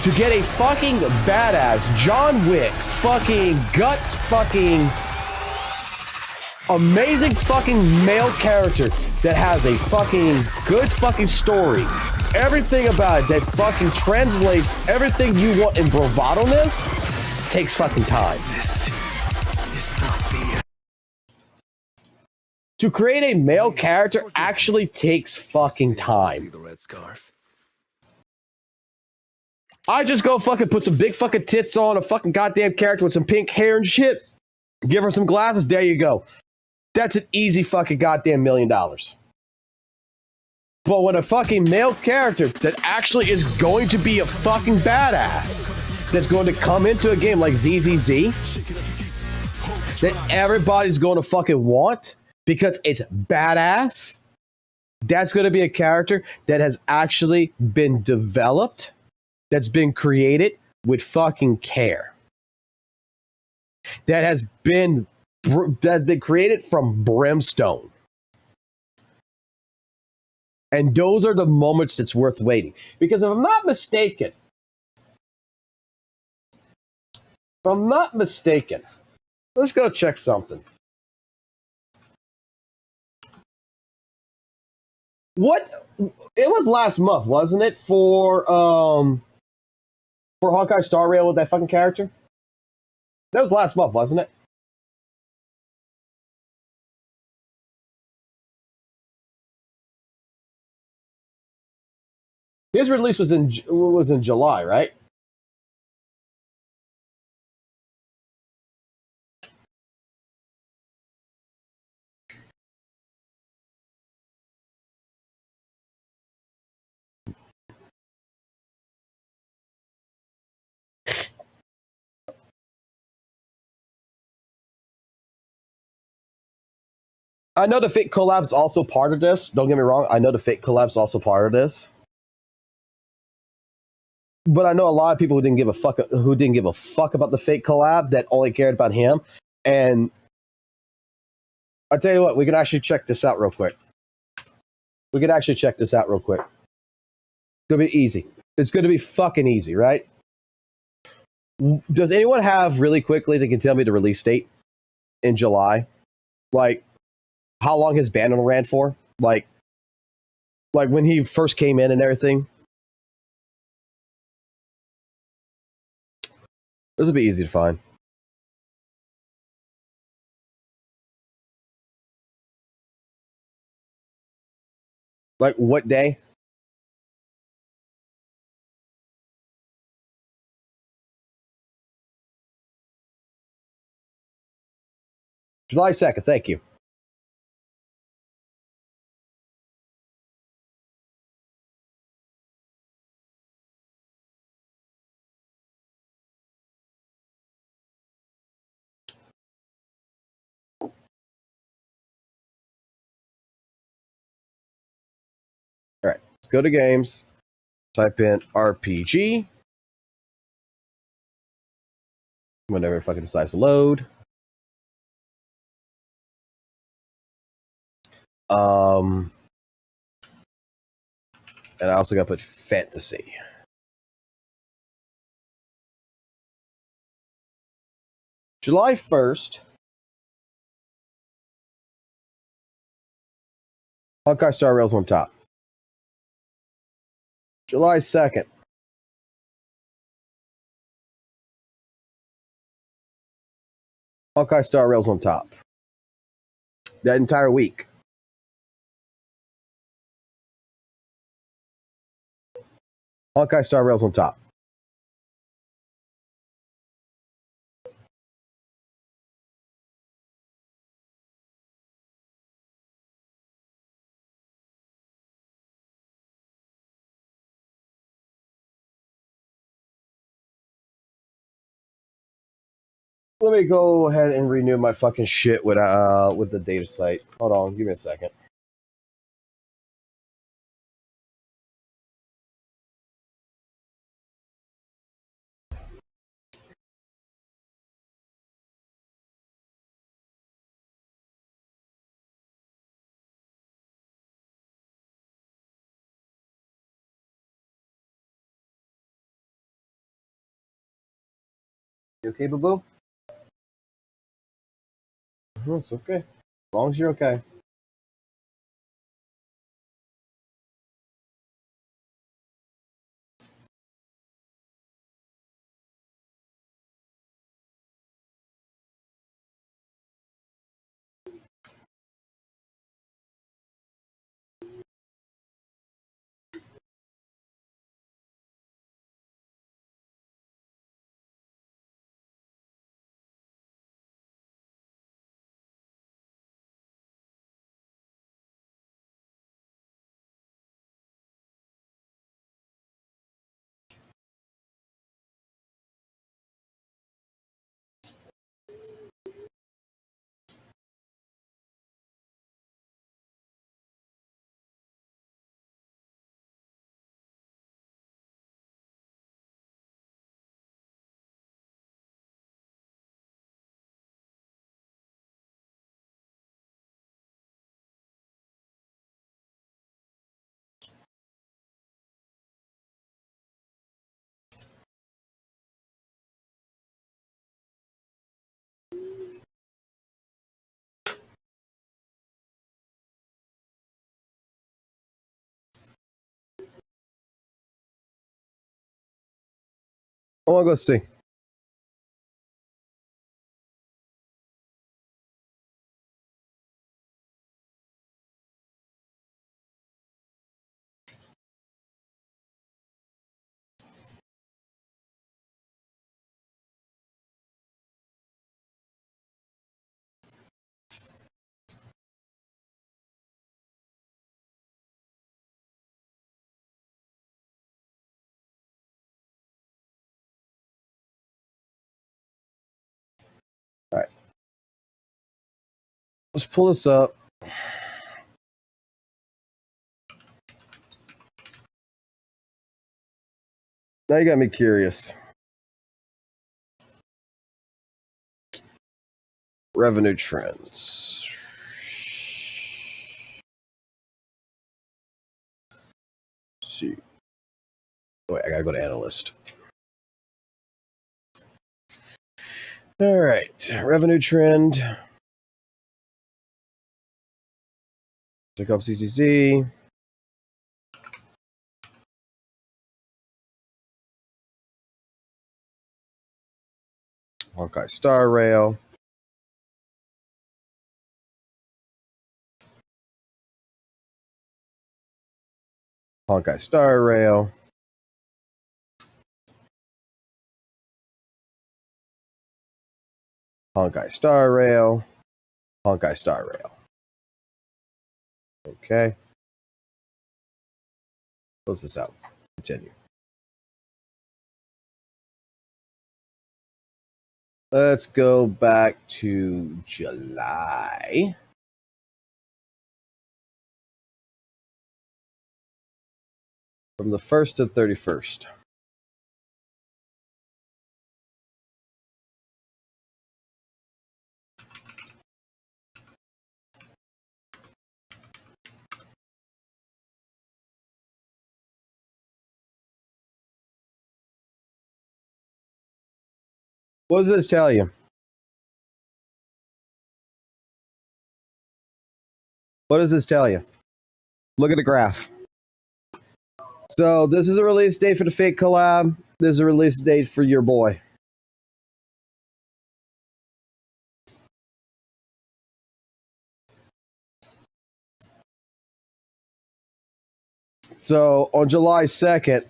To get a fucking badass John Wick, fucking guts, fucking amazing fucking male character that has a fucking good fucking story, everything about it that fucking translates everything you want in bravado-ness, takes fucking time. To create a male character actually takes fucking time. I just go fucking put some big fucking tits on a fucking goddamn character with some pink hair and shit. Give her some glasses. There you go. That's an easy fucking goddamn $1 million. But when a fucking male character that actually is going to be a fucking badass, that's going to come into a game like ZZZ, that everybody's going to fucking want because it's badass, that's going to be a character that has actually been developed, that's been created with fucking care. That has been created from brimstone. And those are the moments that's worth waiting. Because if I'm not mistaken, let's go check something. What? It was last month, wasn't it? For Hawkeye Star Rail with that fucking character? That was last month, wasn't it? His release was in July, right? I know the Fate collab's also part of this. Don't get me wrong. I know the Fate collab's also part of this. But I know a lot of people who didn't give a fuck about the Fate collab, that only cared about him. And I tell you what, we could actually check this out real quick. It's gonna be easy. It's gonna be fucking easy, right? Does anyone have really quickly that can tell me the release date in July? Like, how long his banner ran for? Like when he first came in and everything? This will be easy to find. Like, what day? July 2nd, thank you. All right, let's go to games. Type in RPG. Whenever it fucking decides to load. And I also got to put fantasy. July 1st. Hawkeye Star Rail's on top. July 2nd. Hawkeye Star Rail's on top. That entire week. Honkai Star Rail's on top. Let me go ahead and renew my fucking shit with the data site. Hold on, give me a second. You okay, boo-boo? It's okay. As long as you're okay. I want to go see. All right. Let's pull this up. Now you got me curious. Revenue trends. Let's see. Wait, I gotta go to analyst. All right, revenue trend. Take off CCC. Honkai Star Rail. Honkai Star Rail. Honkai Star Rail. Honkai Star Rail. Okay. Close this out. Continue. Let's go back to July. From the 1st to 31st. What does this tell you? What does this tell you? Look at the graph. So this is a release date for the Fate collab. This is a release date for your boy. So on July 2nd,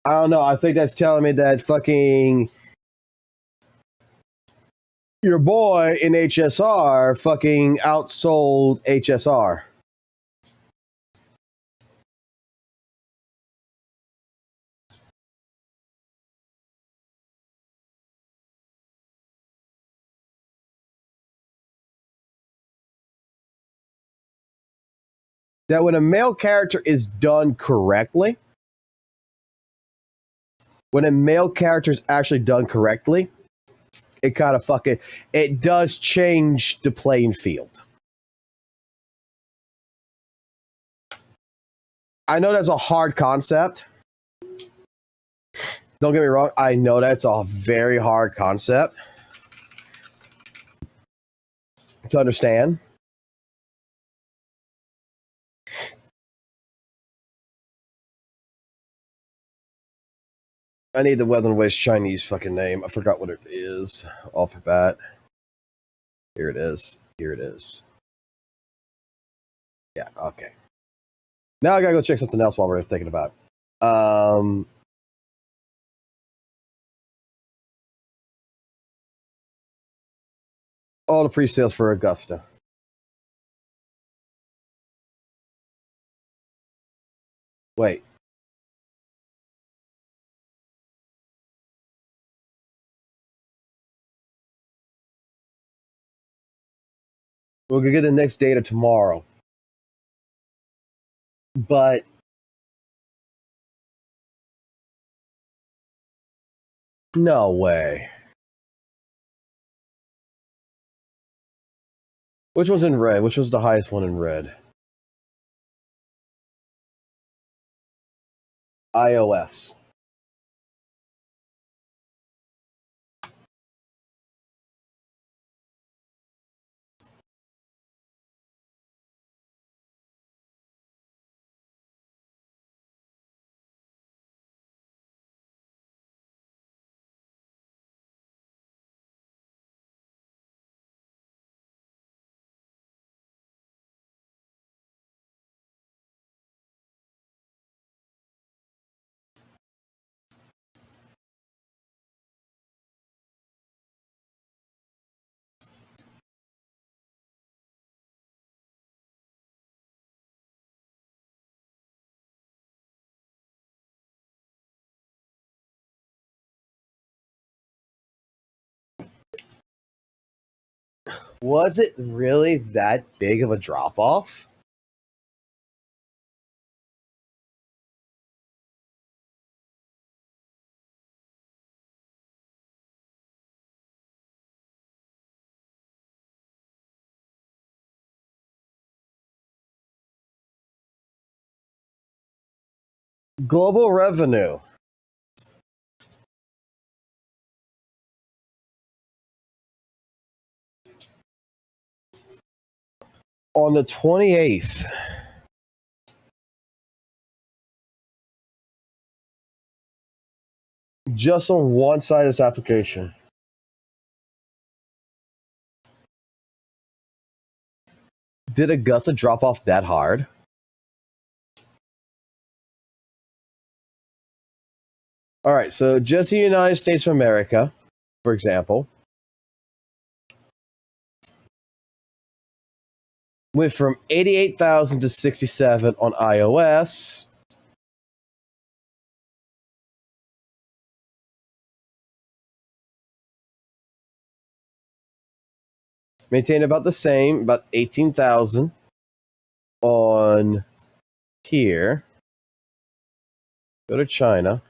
I don't know. I think that's telling me that fucking your boy in HSR fucking outsold HSR. That when a male character is done correctly, when a male character is actually done correctly, it kind of fucking, it does change the playing field. I know that's a hard concept. Don't get me wrong. I know that's a very hard concept to understand. I need the Weather Waste Chinese fucking name. I forgot what it is off the bat. Here it is. Here it is. Yeah, okay. Now I gotta go check something else while we're thinking about it. All the pre-sales for Augusta. Wait. We'll get the next data tomorrow. But no way. Which one's in red? Which was the highest one in red? iOS. Was it really that big of a drop off? Global revenue. On the 28th. Just on one side of this application. Did Augusta drop off that hard? All right, so just the United States of America, for example, went from 88,000 to 67 on iOS. Maintained about the same, about 18,000 on here. Go to China.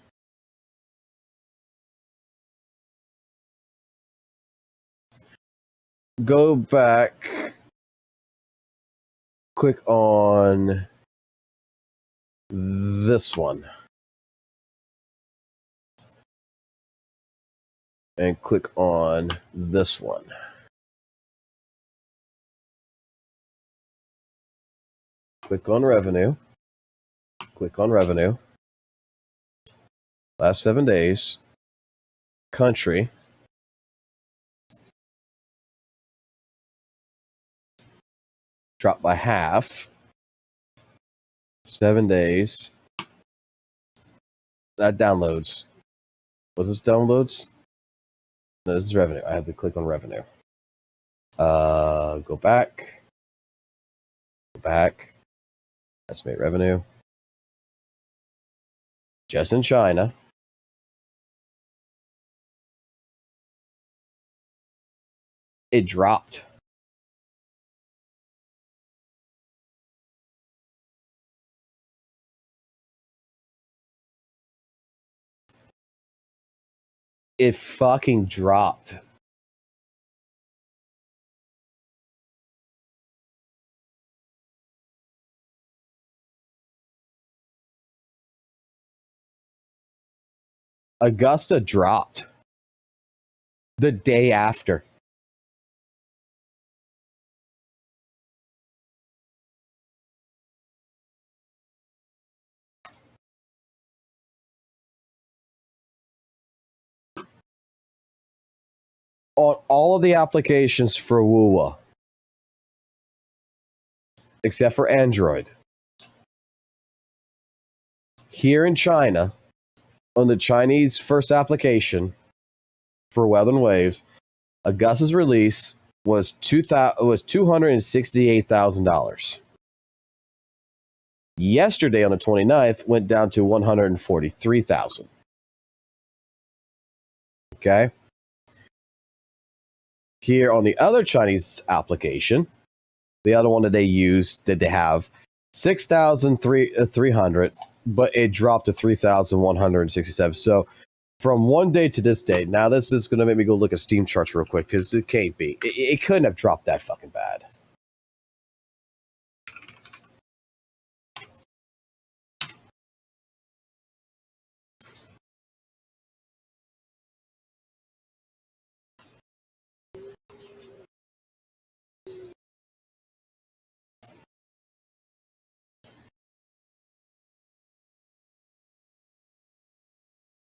Go back. Click on this one. And click on this one. Click on revenue. Click on revenue. Last 7 days. Country. Dropped by half. 7 days. That downloads. Was this downloads? No, this is revenue. I have to click on revenue. Go back. Go back. Estimate revenue. Just in China. It dropped. It fucking dropped. Augusta dropped the day after. On all of the applications for WUWA, except for Android. Here in China, on the Chinese first application for Weather and Waves, Augusta's release was $268,000. Yesterday on the 29th, went down to $143,000. Okay. Here on the other Chinese application, the other one that they use, that they have 6,300, but it dropped to 3,167. So from one day to this day, now this is going to make me go look at Steam charts real quick because it can't be. It couldn't have dropped that fucking bad.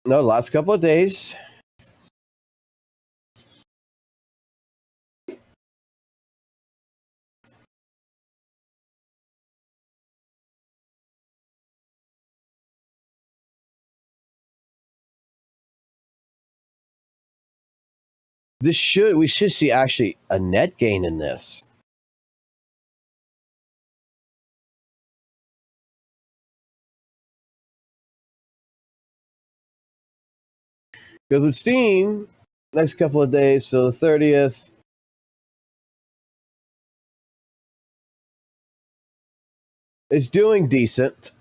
No, last couple of days. We should see actually a net gain in this. Because with Steam, next couple of days, so the 30th, it's doing decent.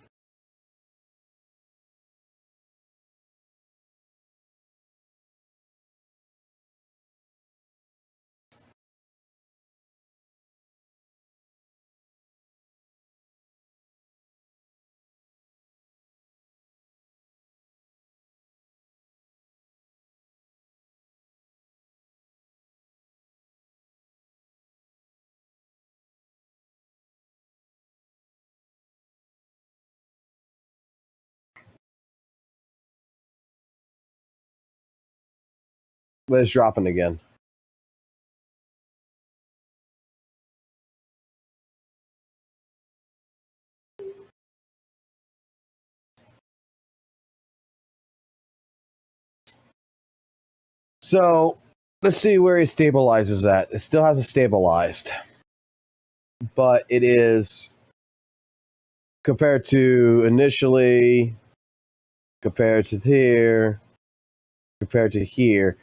But it's dropping again. So let's see where it stabilizes at. It still hasn't stabilized, but it is compared to initially, compared to here, compared to here.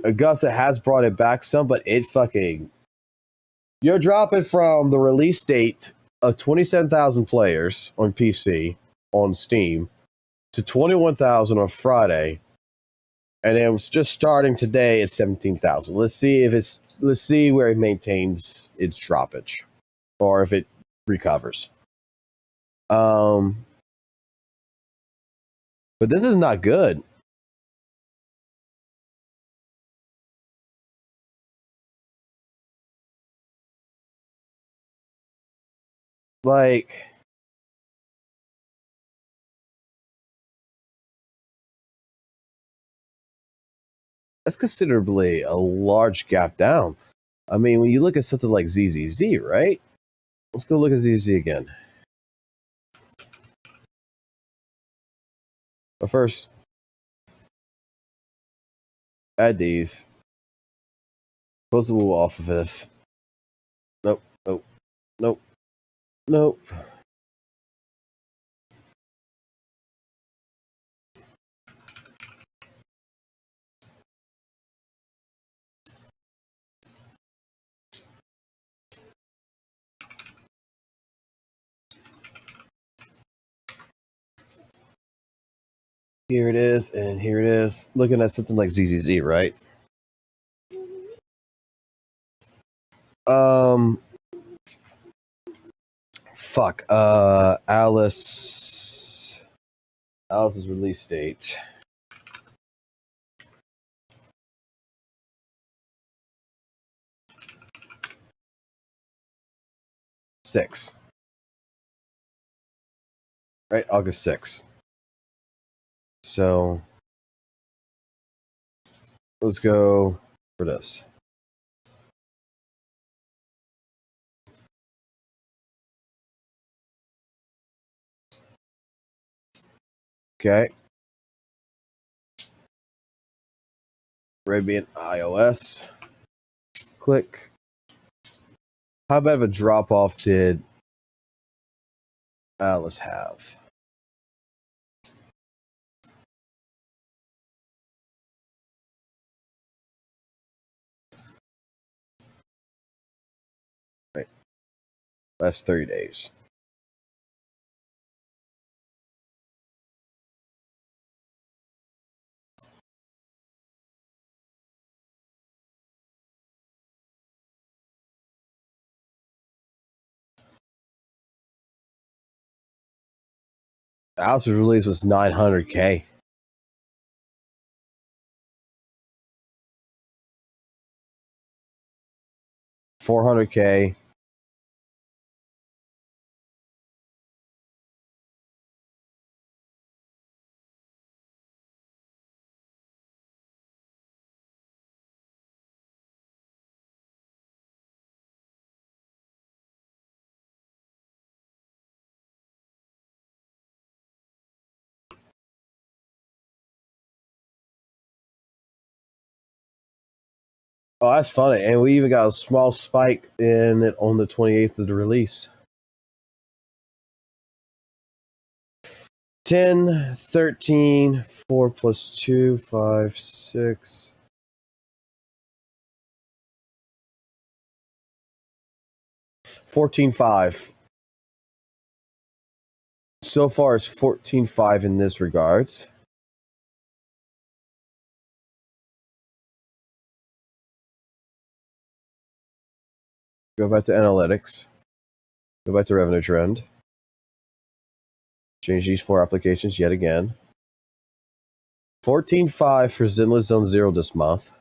Augusta has brought it back some, but it fucking... You're dropping from the release date of 27,000 players on PC, on Steam, to 21,000 on Friday, and it was just starting today at 17,000. Let's see where it maintains its droppage, or if it recovers. But this is not good. Like, that's considerably a large gap down. I mean, when you look at something like ZZZ, right? Let's go look at ZZZ again. But first, add these. Close the WUWA off of this. Nope, nope, nope, nope. Here it is, and here it is. Looking at something like ZZZ, right? Fuck. Alice's release date. Six. Right, August 6th. So let's go for this. Okay. Red being iOS. Click. How bad of a drop off did Alice have? Right. Last 30 days. Alice's release was 900K. $400K. Oh, that's funny. And we even got a small spike in it on the 28th of the release. 10, 13, 4 plus 2, 5, 6. 14.5. So far, it's 14.5 in this regards. Go back to analytics. Go back to revenue trend. Change these 4 applications yet again. 14.5 for Zenless Zone Zero this month.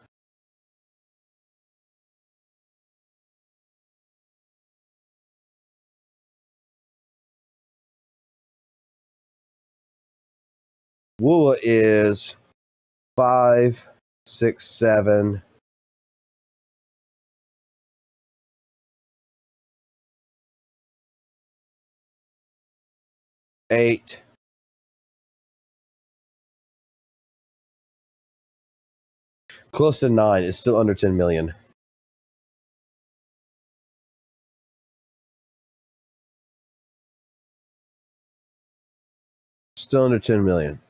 WUWA is 5, 6, 7. Eight. Close to 9. It's still under 10 million. Still under 10 million.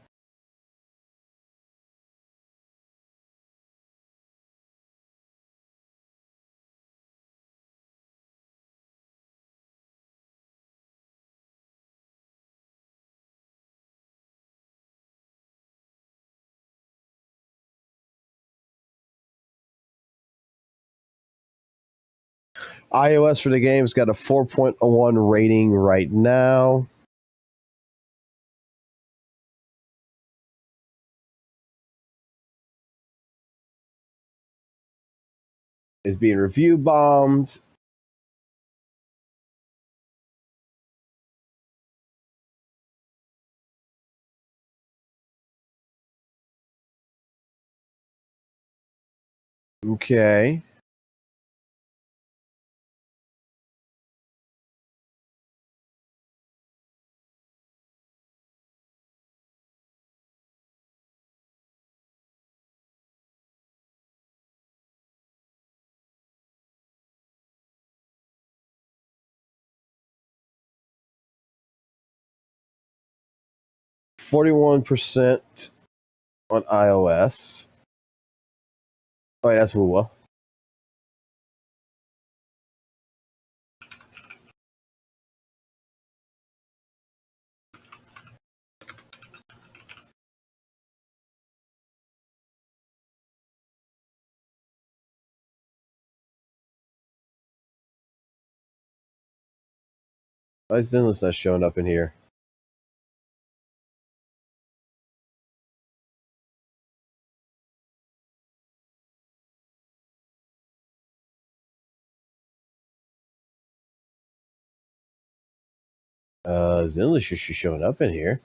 iOS for the game's got a 4.1 rating right now. Is being review bombed. Okay. 41% on iOS. Oh, yeah, that's WUWA. Why is Zenless not showing up in here? Zenless should be showing up in here.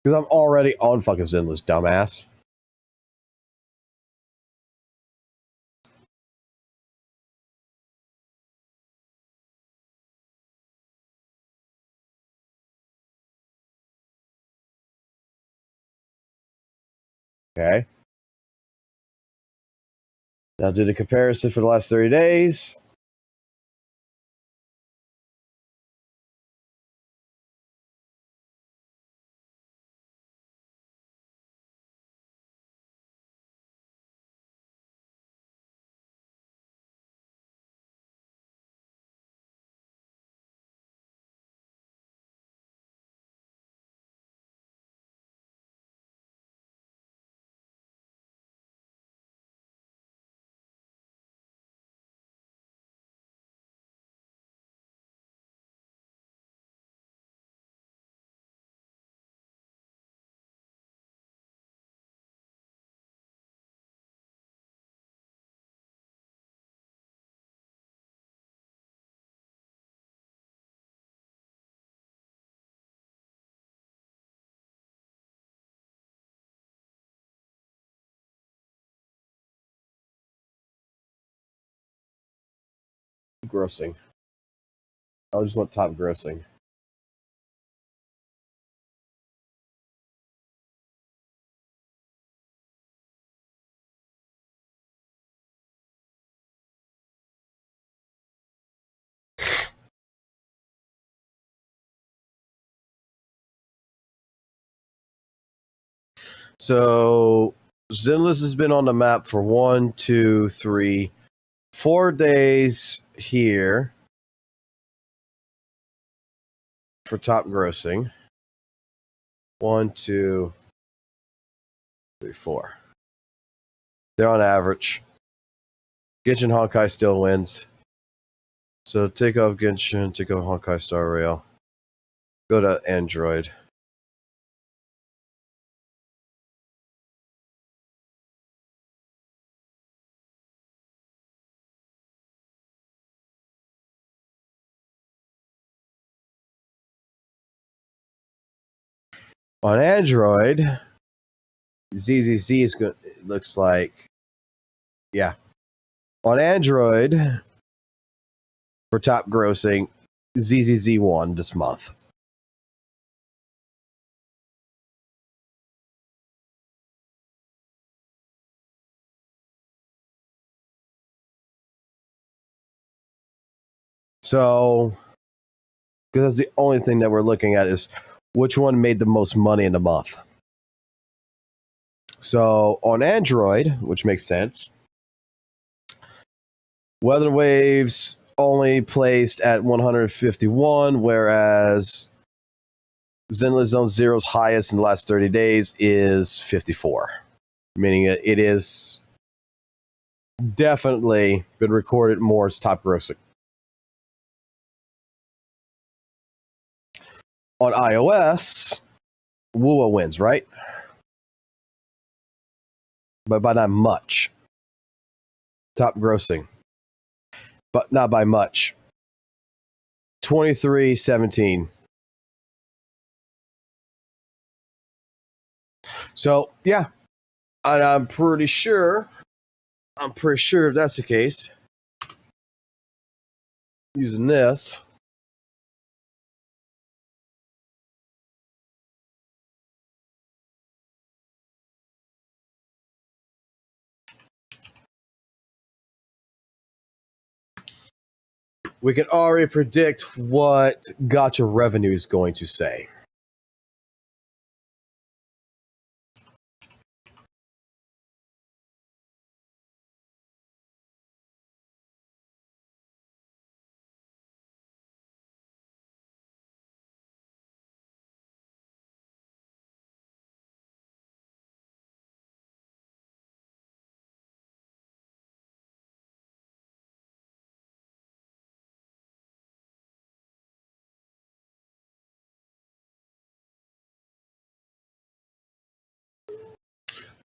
Because I'm already on fucking Zenless, dumbass. Okay. Now do the comparison for the last 30 days. Grossing. I just want top grossing. So Zenless has been on the map for 1, 2, 3, 4 days here for top grossing. 1, 2, 3, 4. They're on average. Genshin Honkai still wins. So take off Genshin, take off Honkai Star Rail. Go to Android. On Android, ZZZ is good. It looks like, yeah. On Android, for top grossing, ZZZ won this month. So, because that's the only thing that we're looking at is which one made the most money in the month. So on Android, which makes sense, Weather Waves only placed at 151, whereas Zenless Zone Zero's highest in the last 30 days is 54, meaning it is definitely been recorded more as top grossing. On iOS, WUWA wins, right? But by not much. Top grossing. But not by much. 23-17. So, yeah. And I'm pretty sure if that's the case, using this, we can already predict what Gacha revenue is going to say.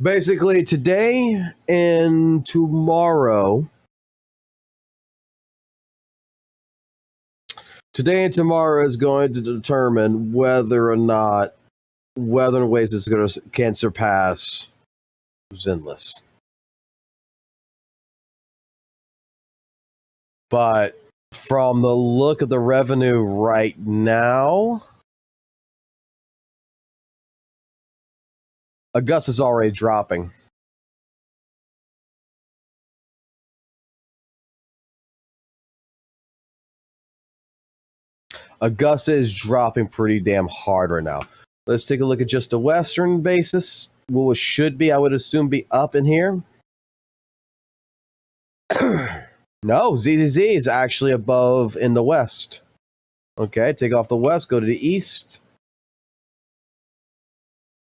Basically, today and tomorrow. Today and tomorrow is going to determine whether or not Weather and Waves can surpass Zenless. But from the look of the revenue right now, Augusta's already dropping. Augusta is dropping pretty damn hard right now. Let's take a look at just the Western basis. WUWA should be, I would assume, be up in here. No, ZZZ is actually above in the West. Okay, take off the West, go to the East.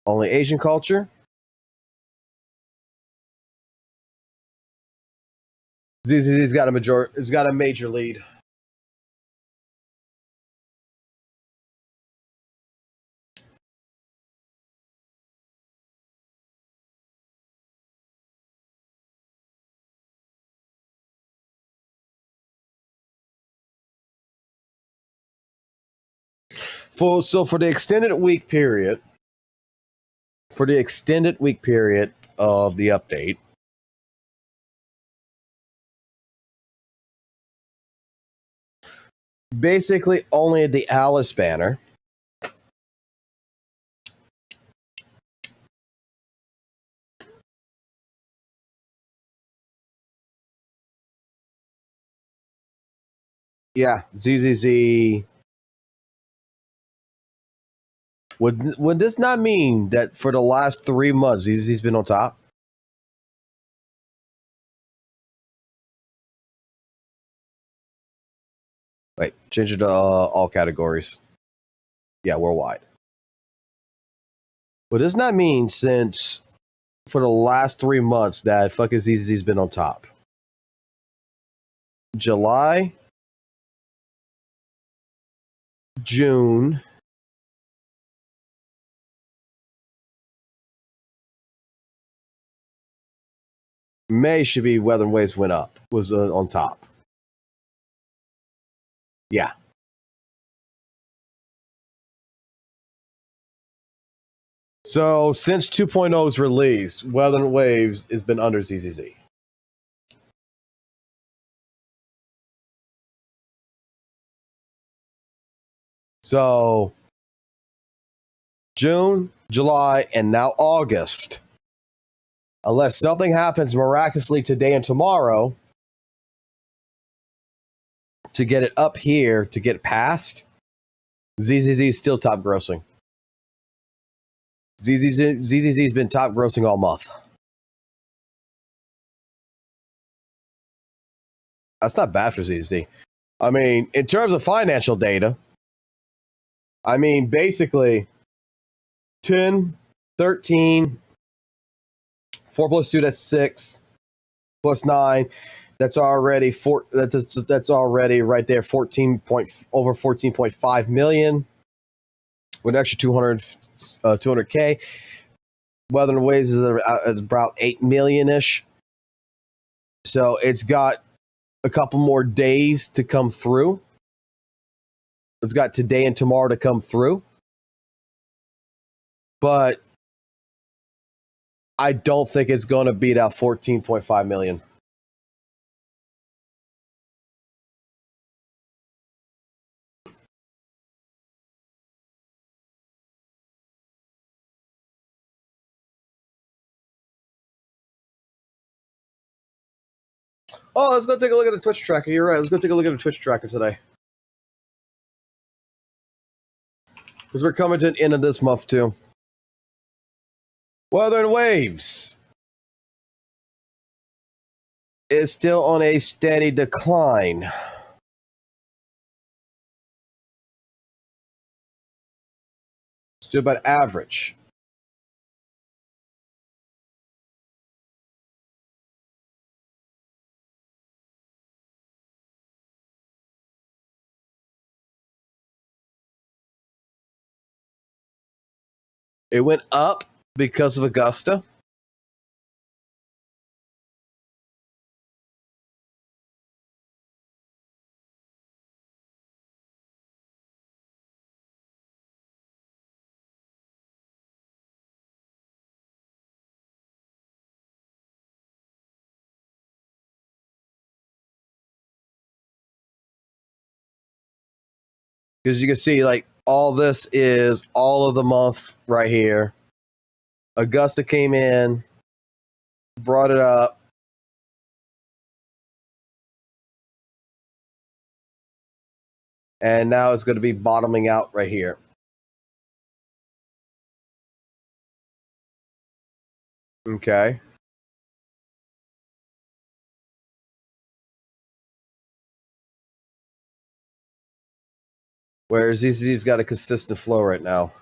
Only Asian culture. ZZZ's got a major lead. So for the extended week period, of the update, basically only the Alice banner. Yeah, ZZZ. Would this not mean that for the last 3 months, ZZZ's been on top? Wait, change it to all categories. Yeah, worldwide. Would this not mean since for the last 3 months that fucking ZZZ's been on top? July, June, May should be Weather and Waves went up, was on top. Yeah. So since 2.0's release, Weather and Waves has been under ZZZ. So June, July, and now August. Unless something happens miraculously today and tomorrow to get it up here, to get past, ZZZ is still top grossing. ZZZ's been top grossing all month. That's not bad for ZZZ. I mean, in terms of financial data, I mean, basically 10, 13, 4 plus 2, that's 6, plus 9, that's already that's already right there, over 14.5 million with an extra 200K. Weather and Waves is about 8 million-ish. So it's got a couple more days to come through. It's got today and tomorrow to come through. But I don't think it's going to beat out 14.5 million. Oh, let's go take a look at the Twitch tracker. You're right. Let's go take a look at the Twitch tracker today. Because we're coming to the end of this month, too. Weather and Waves is still on a steady decline. Still about average. It went up because of Augusta. Because you can see, like, all this is all of the month right here. Augusta came in, brought it up. And now it's going to be bottoming out right here. Okay. Whereas ZZ's got a consistent flow right now.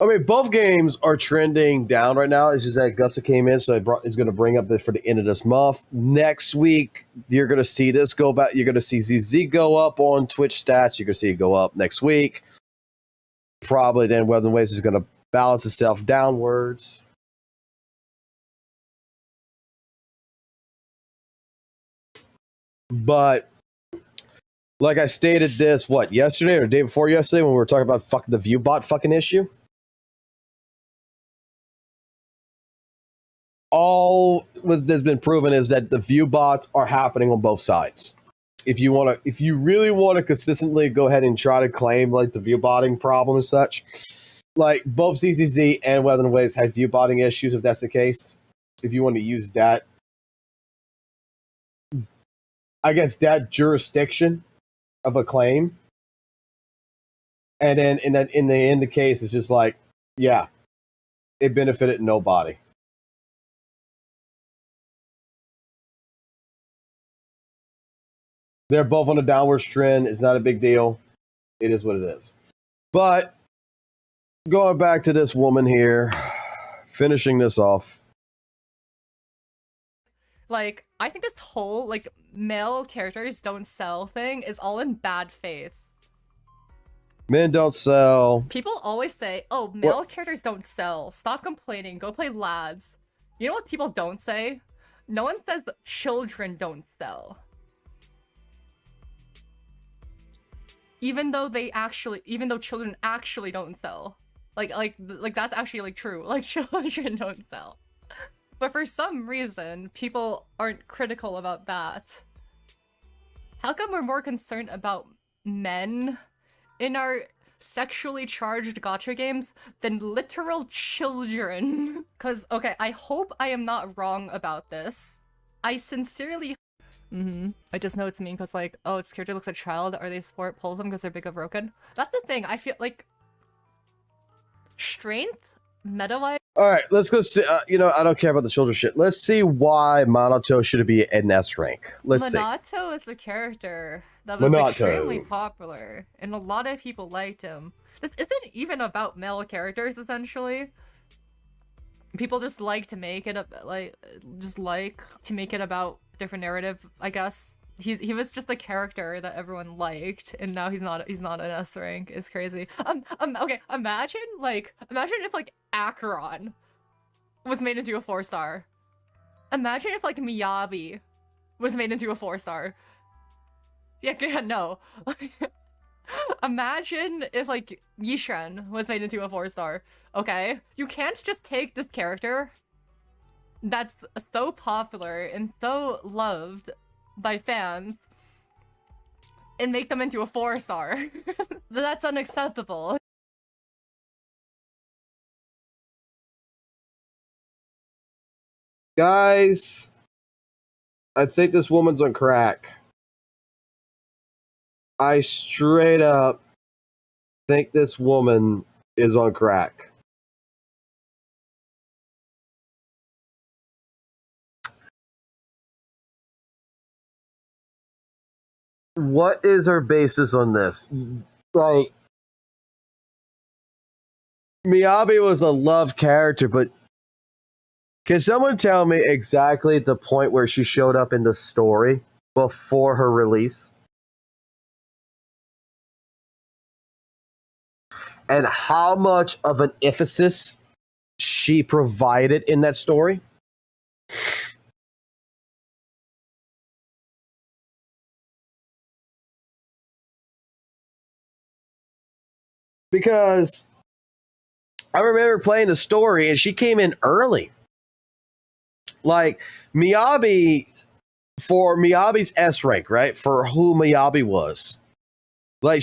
I mean, both games are trending down right now. It's just that Augusta came in, so it's going to bring up for the end of this month. Next week, you're going to see this go back. You're going to see ZZ go up on Twitch stats. You're going to see it go up next week. Probably then Weather and Waves is going to balance itself downwards. But like I stated this, yesterday or the day before yesterday when we were talking about fucking the ViewBot fucking issue? All that's been proven is that the view bots are happening on both sides. If you really want to consistently go ahead and try to claim like the view botting problem and such, like both CCZ and Weather and Waves have view botting issues. If that's the case, if you want to use that, I guess that jurisdiction of a claim, and then in the case, it's just like, yeah, it benefited nobody. They're both on a downward trend. It's not a big deal. It is what it is. But going back to this woman here, finishing this off. Like, I think this whole, like, male characters don't sell thing is all in bad faith. Men don't sell. People always say, oh, male characters don't sell. Stop complaining. Go play lads. You know what people don't say? No one says that children don't sell. Even though children actually don't sell. Like that's actually like true. Like children don't sell. But for some reason, people aren't critical about that. How come we're more concerned about men in our sexually charged gacha games than literal children? Cause, okay, I hope I am not wrong about this. I sincerely... I just know it's mean because, like, oh, its character looks like a child. Are they sport pulls them because they're big or broken? That's the thing. I feel like strength, meta-wise. All right, let's go see. I don't care about the children shit. Let's see why Minato should be an S rank. Let's see. Minato is a character that was extremely popular, and a lot of people liked him. This isn't even about male characters, essentially. People just like to make it about different narrative, I guess. He was just a character that everyone liked, and now he's not an S rank. It's crazy. Okay, imagine if like Acheron was made into a 4-star. Imagine if like Miyabi was made into a 4-star. Yeah, no. Imagine if like Yishen was made into a 4-star. Okay? You can't just take this character, that's so popular and so loved by fans and make them into a 4-star. That's unacceptable. Guys, I think this woman's on crack. I straight up think this woman is on crack. What is her basis on this? Like, Miyabi was a loved character, but can someone tell me exactly the point where she showed up in the story before her release? And how much of an emphasis she provided in that story? Because I remember playing the story and she came in early. Like, Miyabi, for Miyabi's S rank, right? For who Miyabi was. Like,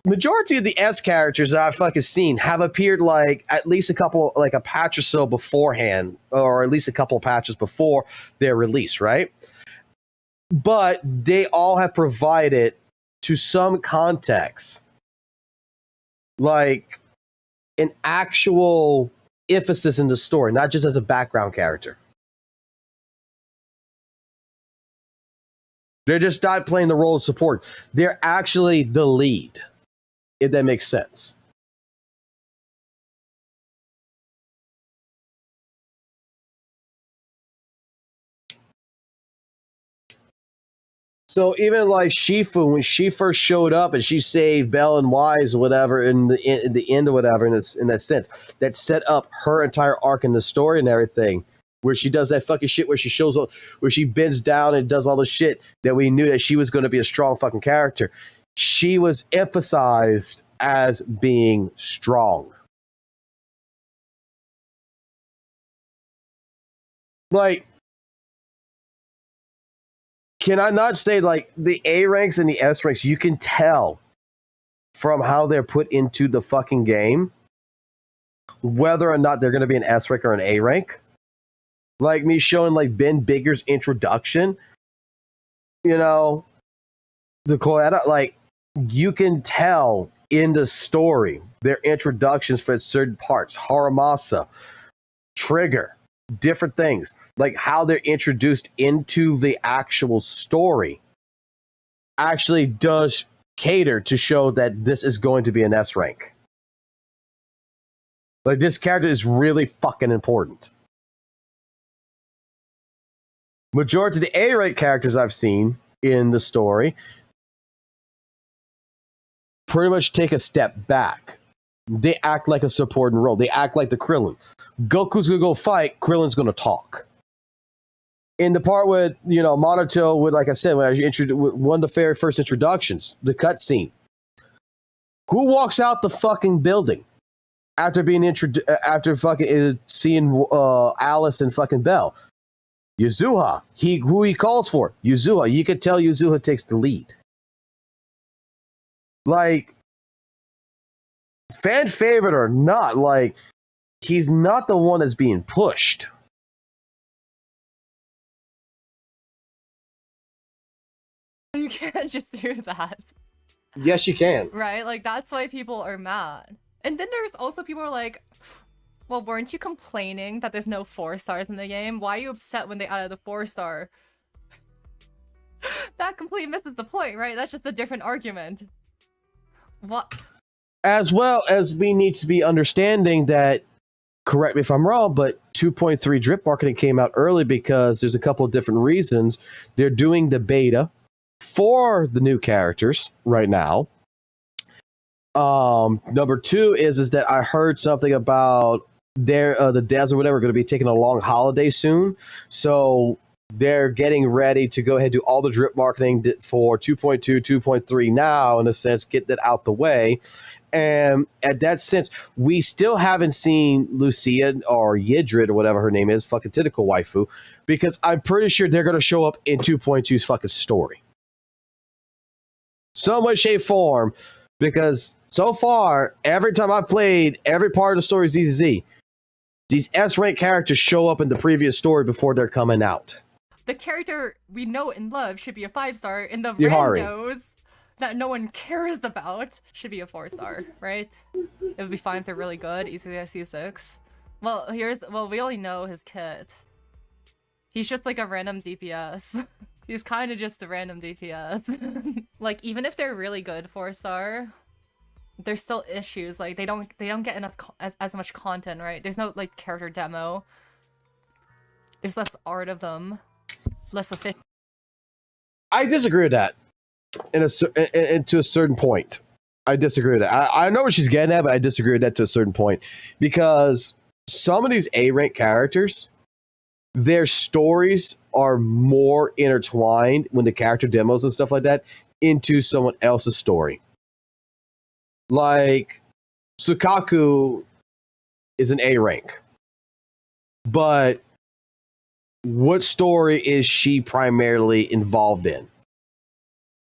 majority of the S characters that I've fucking seen have appeared like at least a couple, like a patch or so beforehand, or at least a couple of patches before their release, right? But they all have provided to some context, like an actual emphasis in the story, not just as a background character. They're just not playing the role of support. They're actually the lead, if that makes sense. So even like Shifu, when she first showed up and she saved Bell and Wise or whatever in the end or whatever, in that sense, that set up her entire arc in the story and everything, where she does that fucking shit where she shows up, where she bends down and does all the shit that we knew that she was going to be a strong fucking character. She was emphasized as being strong. Like, can I not say, like, the A ranks and the S ranks, you can tell from how they're put into the fucking game whether or not they're going to be an S rank or an A rank. Like me showing, like, Ben Bigger's introduction, you know, the Koeta, like, you can tell in the story their introductions for certain parts, Haramasa, Trigger, different things, like how they're introduced into the actual story actually does cater to show that this is going to be an S rank. Like, this character is really fucking important. Majority of the A rank characters I've seen in the story pretty much take a step back. They act like a supporting role. They act like the Krillin. Goku's gonna go fight, Krillin's gonna talk. In the part with, you know, Monato, with, like I said, when I introduced one of the very first introductions, the cutscene. Who walks out the fucking building after being after fucking seeing Alice and fucking Bell? Yuzuha. Who he calls for? Yuzuha. You could tell Yuzuha takes the lead. Like, fan favorite or not, like, he's not the one that's being pushed. You can't just do that. Yes, you can. Right? Like, that's why people are mad. And then there's also people who are like, well, weren't you complaining that there's no 4 stars in the game? Why are you upset when they added the 4-star? That completely misses the point, right? That's just a different argument. What? As well as we need to be understanding that, correct me if I'm wrong, but 2.3 drip marketing came out early because there's a couple of different reasons. They're doing the beta for the new characters right now. Number 2 is that I heard something about the devs or whatever are going to be taking a long holiday soon. So they're getting ready to go ahead and do all the drip marketing for 2.2, 2.3 now, in a sense, get that out the way. And at that sense, we still haven't seen Lucia or Yidrid or whatever her name is, fucking tentacle waifu, because I'm pretty sure they're going to show up in 2.2's fucking story. Some way, shape, form, because so far, every time I've played every part of the story ZZZ, these S-rank characters show up in the previous story before they're coming out. The character we know and love should be a 5-star, and the Yihari. randos that no one cares about should be a 4-star, right? It would be fine if they're really good. ECC6. Well, we only know his kit. He's just like a random DPS. He's kind of just a random DPS. Like, even if they're really good 4-star, there's still issues. Like, they don't get enough as much content, right? There's no like character demo. There's less art of them, less efficient. I disagree with that. To a certain point, I disagree with that. I know what she's getting at, but I disagree with that to a certain point, because some of these A-rank characters, their stories are more intertwined when the character demos and stuff like that into someone else's story. Like Sukaku is an A-rank, but what story is she primarily involved in?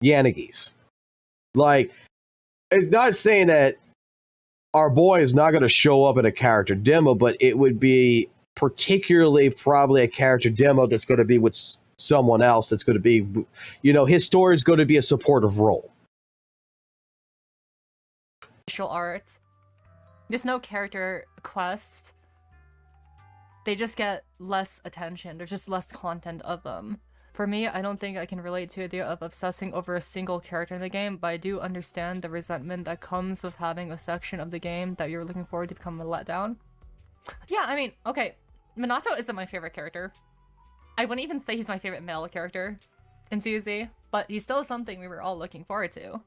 Yanagi's. Like, it's not saying that our boy is not going to show up in a character demo, but it would be particularly probably a character demo that's going to be with someone else that's going to be, you know, his story is going to be a supportive role. Visual art. There's no character quests. They just get less attention. There's just less content of them. For me, I don't think I can relate to the idea of obsessing over a single character in the game, but I do understand the resentment that comes with having a section of the game that you're looking forward to become a letdown. Yeah, I mean, okay, Minato isn't my favorite character. I wouldn't even say he's my favorite male character in CZ, but he's still something we were all looking forward to.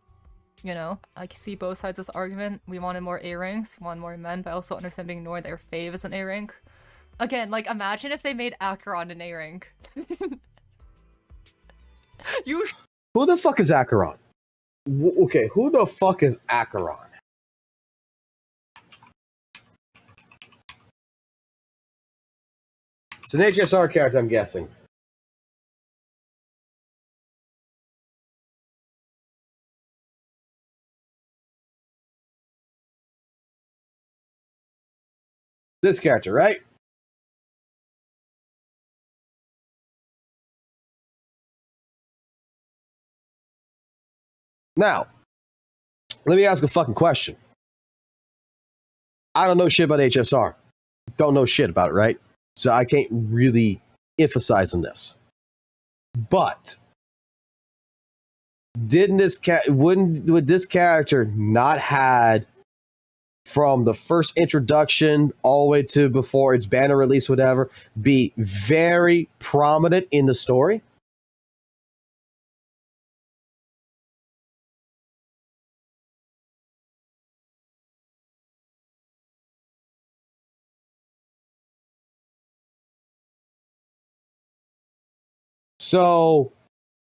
You know, I can see both sides of this argument. We wanted more A-ranks, we wanted more men, but I also understand being annoyed that your fave is an A-rank. Again, like, imagine if they made Acheron an A-rank. Who the fuck is Acheron? Okay, who the fuck is Acheron? It's an HSR character, I'm guessing. This character, right? Now, let me ask a fucking question. I don't know shit about HSR. Don't know shit about it, right? So I can't really emphasize on this. But would this character not had from the first introduction all the way to before its banner release, whatever, be very prominent in the story? So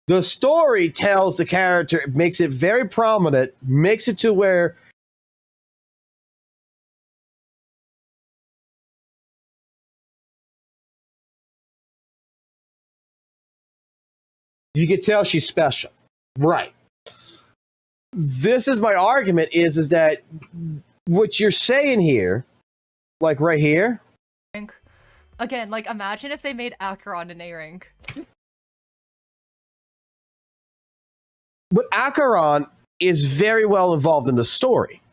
the story tells the character, makes it very prominent, makes it to where you can tell she's special. Right. This is my argument is that what you're saying here, like right here. Again, like, imagine if they made Acheron an A-rank. But Acheron is very well involved in the story.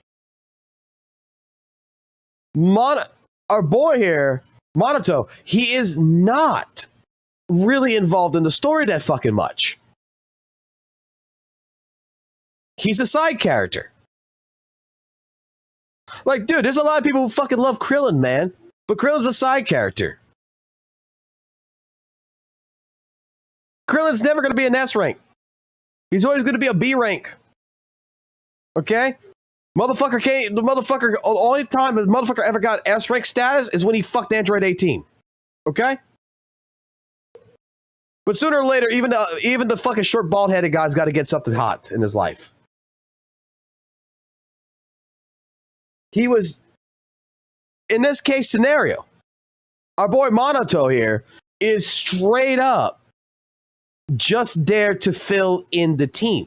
Our boy here, Monato, he is not really involved in the story that fucking much. He's a side character. Like, dude, there's a lot of people who fucking love Krillin, man. But Krillin's a side character. Krillin's never going to be an S rank. He's always going to be a B rank. Okay? The only time the motherfucker ever got S rank status is when he fucked Android 18. Okay? But sooner or later, even the fucking short bald headed guy's got to get something hot in his life. he was, in this case scenario, our boy Monato here is straight up just there to fill in the team.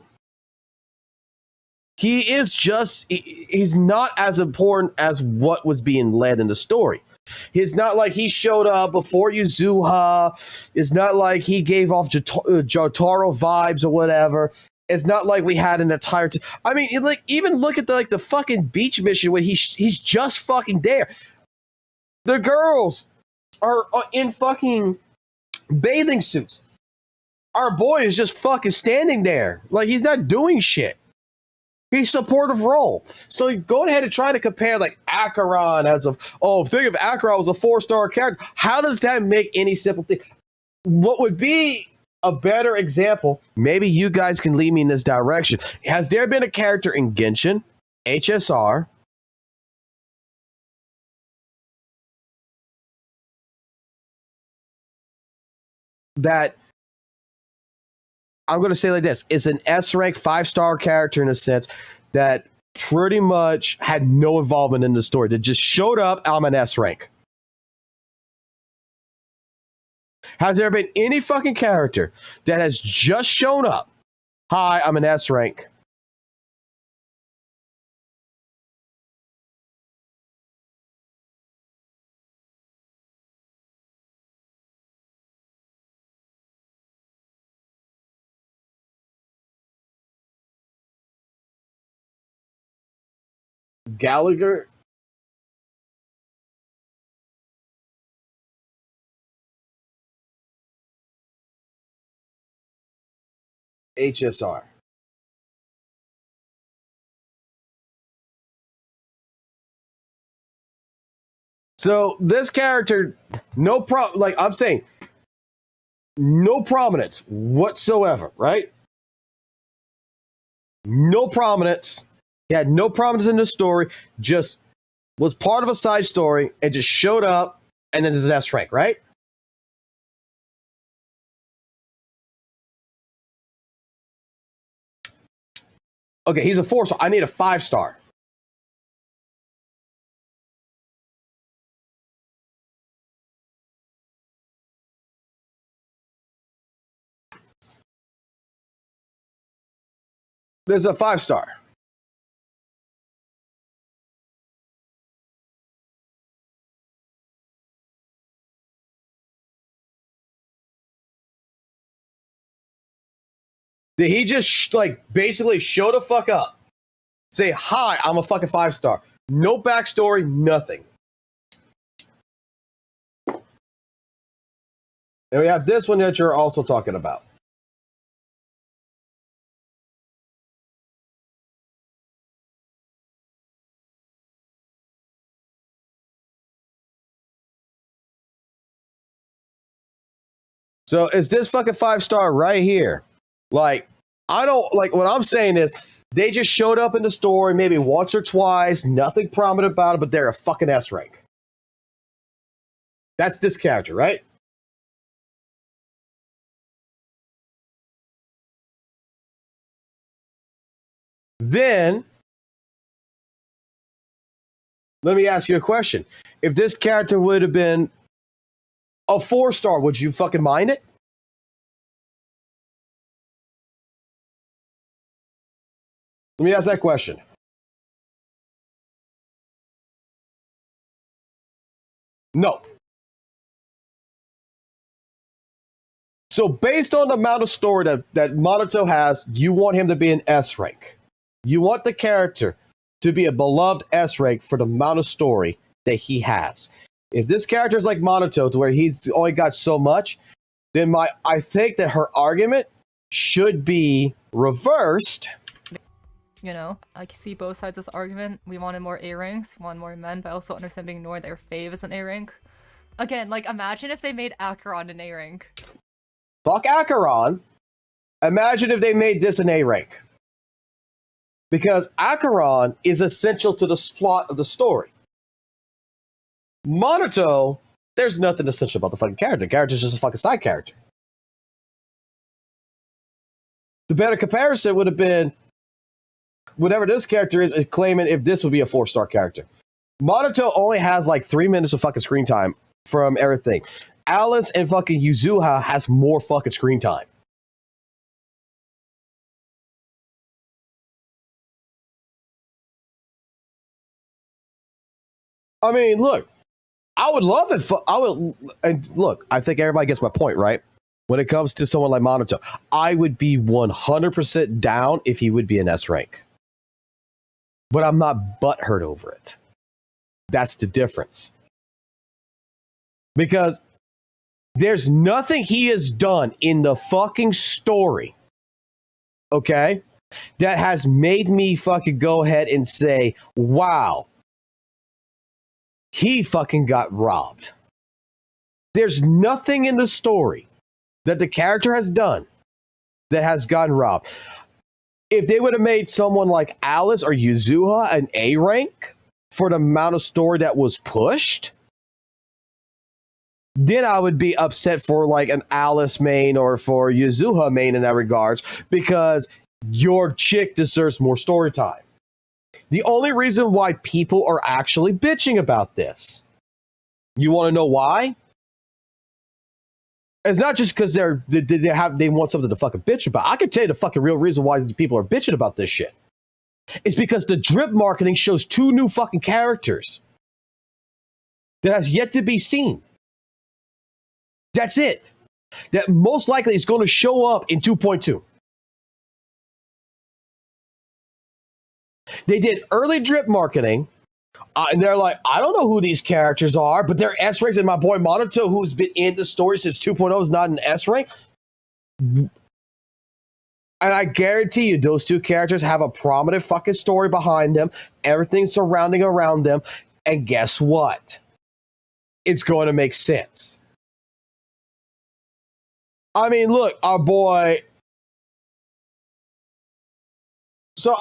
He is just, he's not as important as what was being led in the story. It's not like he showed up before Yuzuha. It's not like he gave off Jotaro vibes or whatever. It's not like we had an entire I mean, like, even look at the fucking beach mission when he's just fucking there. The girls are in fucking bathing suits. Our boy is just fucking standing there. Like, he's not doing shit. He's supportive role. So going ahead and trying to compare like Acheron as think of Acheron as a 4-star character. How does that make any simple thing? What would be a better example, maybe you guys can lead me in this direction. Has there been a character in Genshin, HSR, that I'm going to say like this, is an S-rank 5-star character in a sense that pretty much had no involvement in the story, that just showed up, I'm an S-rank? Has there been any fucking character that has just shown up, hi, I'm an S-rank? Gallagher? HSR. So this character, like I'm saying, no prominence whatsoever, right? No prominence. He had no prominence in the story, just was part of a side story and just showed up and then is an S rank, right? Okay, he's a 4-star. I need a 5-star. There's a 5-star. Did he just basically show the fuck up? Say, hi, I'm a fucking 5-star. No backstory, nothing. And we have this one that you're also talking about. So is this fucking 5-star right here? Like, I don't, like, what I'm saying is, they just showed up in the story maybe once or twice, nothing prominent about it, but they're a fucking S rank. That's this character, right? Then, let me ask you a question. If this character would have been a 4-star, would you fucking mind it? Let me ask that question. No. So based on the amount of story that Monato has, you want him to be an S rank. You want the character to be a beloved S rank for the amount of story that he has. If this character is like Monato, to where he's only got so much, then I think that her argument should be reversed. You know, I can see both sides of this argument. We wanted more A ranks, we wanted more men, but I also understand being ignored their fave as an A rank. Again, like, imagine if they made Acheron an A rank. Fuck Acheron. Imagine if they made this an A rank. Because Acheron is essential to the plot of the story. Monato, there's nothing essential about the fucking character. The character's just a fucking side character. The better comparison would have been whatever this character is claiming if this would be a 4-star character. Monato only has like 3 minutes of fucking screen time from everything. Alice and fucking Yuzuha has more fucking screen time. I mean, look, I would love it. And look, I think everybody gets my point, right? When it comes to someone like Monato, I would be 100% down if he would be an S rank. But I'm not butthurt over it. That's the difference. Because there's nothing he has done in the fucking story, okay, that has made me fucking go ahead and say, wow, he fucking got robbed. There's nothing in the story that the character has done that has gotten robbed. If they would have made someone like Alice or Yuzuha an A rank for the amount of story that was pushed, then I would be upset for like an Alice main or for Yuzuha main in that regards, because your chick deserves more story time. The only reason why people are actually bitching about this, you want to know why? It's not just because they want something to fucking bitch about. I can tell you the fucking real reason why people are bitching about this shit. It's because the drip marketing shows 2 new fucking characters that has yet to be seen. That's it. That most likely is going to show up in 2.2. They did early drip marketing, and they're like, I don't know who these characters are, but they're S ranks, and my boy Monato, who's been in the story since 2.0, is not an S rank. And I guarantee you, those 2 characters have a prominent fucking story behind them, everything surrounding around them, and guess what? It's going to make sense. I mean, look, our boy. So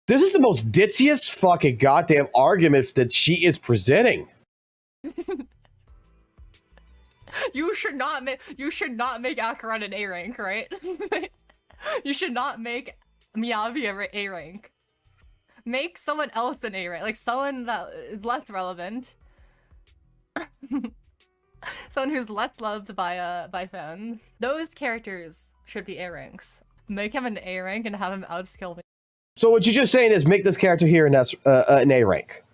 this is the most ditziest fucking goddamn argument that she is presenting. You should not make Akaran an A rank, right? You should not make Miyabi an A rank. Make someone else an A rank, like someone that is less relevant. Someone who's less loved by fans. Those characters should be A ranks. Make him an A rank and have him outskill me. So what you're just saying is make this character here an A rank.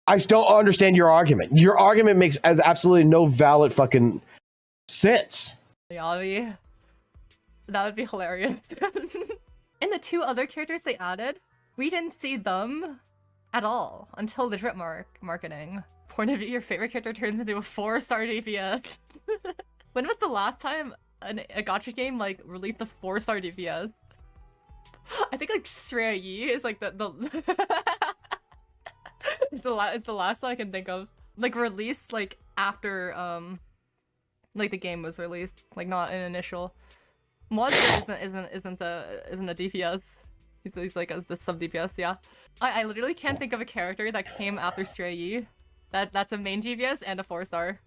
I just don't understand your argument. Your argument makes absolutely no valid fucking sense. Miyabi. That would be hilarious. And the 2 other characters they added, we didn't see them at all until the drip marketing. Point of view, your favorite character turns into a 4-star DPS. When was the last time a gacha game like released a 4-star DPS? I think like Shiyu is like the it's the last one I can think of. Like released like after like the game was released, like not an initial. Monster isn't a DPS. He's like the sub DPS, yeah. I literally can't think of a character that came after Shiyu that's a main DPS and a 4-star.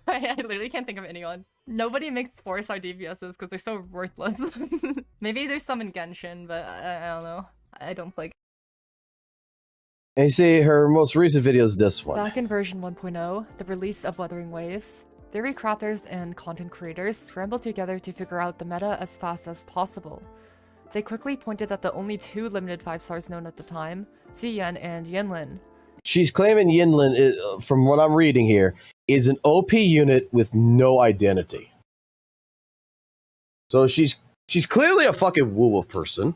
I literally can't think of anyone. Nobody makes 4-star DPSs because they're so worthless. Maybe there's some in Genshin, but I don't know. I don't play. And you see, her most recent video is this one. Back in version 1.0, the release of Wuthering Waves, theory crafters and content creators scrambled together to figure out the meta as fast as possible. They quickly pointed at the only 2 limited 5-stars known at the time, Ziyan and Yinlin. She's claiming Yinlin, from what I'm reading here, is an OP unit with no identity. So she's clearly a fucking WUWA person.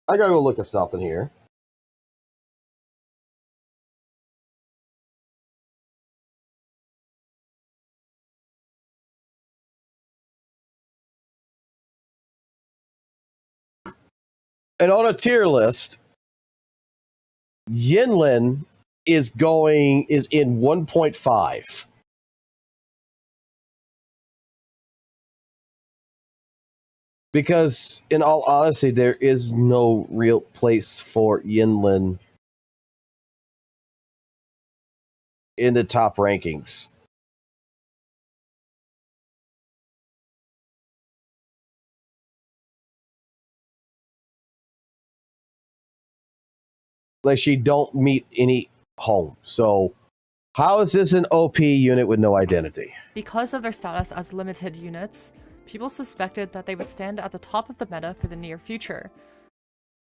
I gotta go look at something here. And on a tier list, Yinlin is in 1.5. Because, in all honesty, there is no real place for Yinlin in the top rankings. Like she don't meet any home. So how is this an OP unit with no identity? Because of their status as limited units, people suspected that they would stand at the top of the meta for the near future.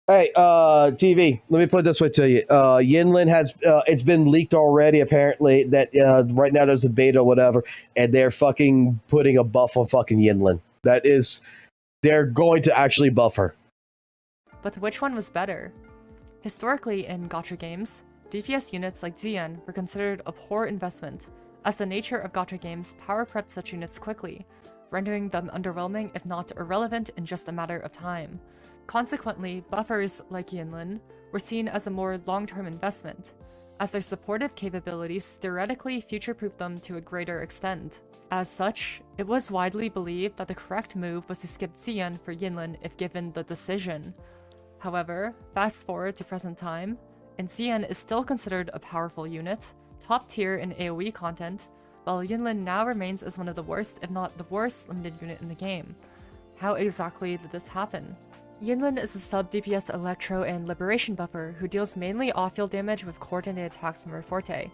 Hey, TV, let me put it this way to you. Yinlin has, it's been leaked already, apparently, that right now there's a beta or whatever, and they're fucking putting a buff on fucking Yinlin. That is, they're going to actually buff her. But which one was better? Historically, in gacha games, DPS units like Zian were considered a poor investment, as the nature of gacha games power crept such units quickly, rendering them underwhelming if not irrelevant in just a matter of time. Consequently, buffers like Yinlin were seen as a more long-term investment, as their supportive capabilities theoretically future-proofed them to a greater extent. As such, it was widely believed that the correct move was to skip Zian for Yinlin if given the decision. However, fast forward to present time, and Zian is still considered a powerful unit, top tier in AoE content, while Yinlin now remains as one of the worst, if not the worst, limited unit in the game. How exactly did this happen? Yinlin is a sub-DPS Electro and Liberation buffer who deals mainly off-field damage with coordinated attacks from her forte.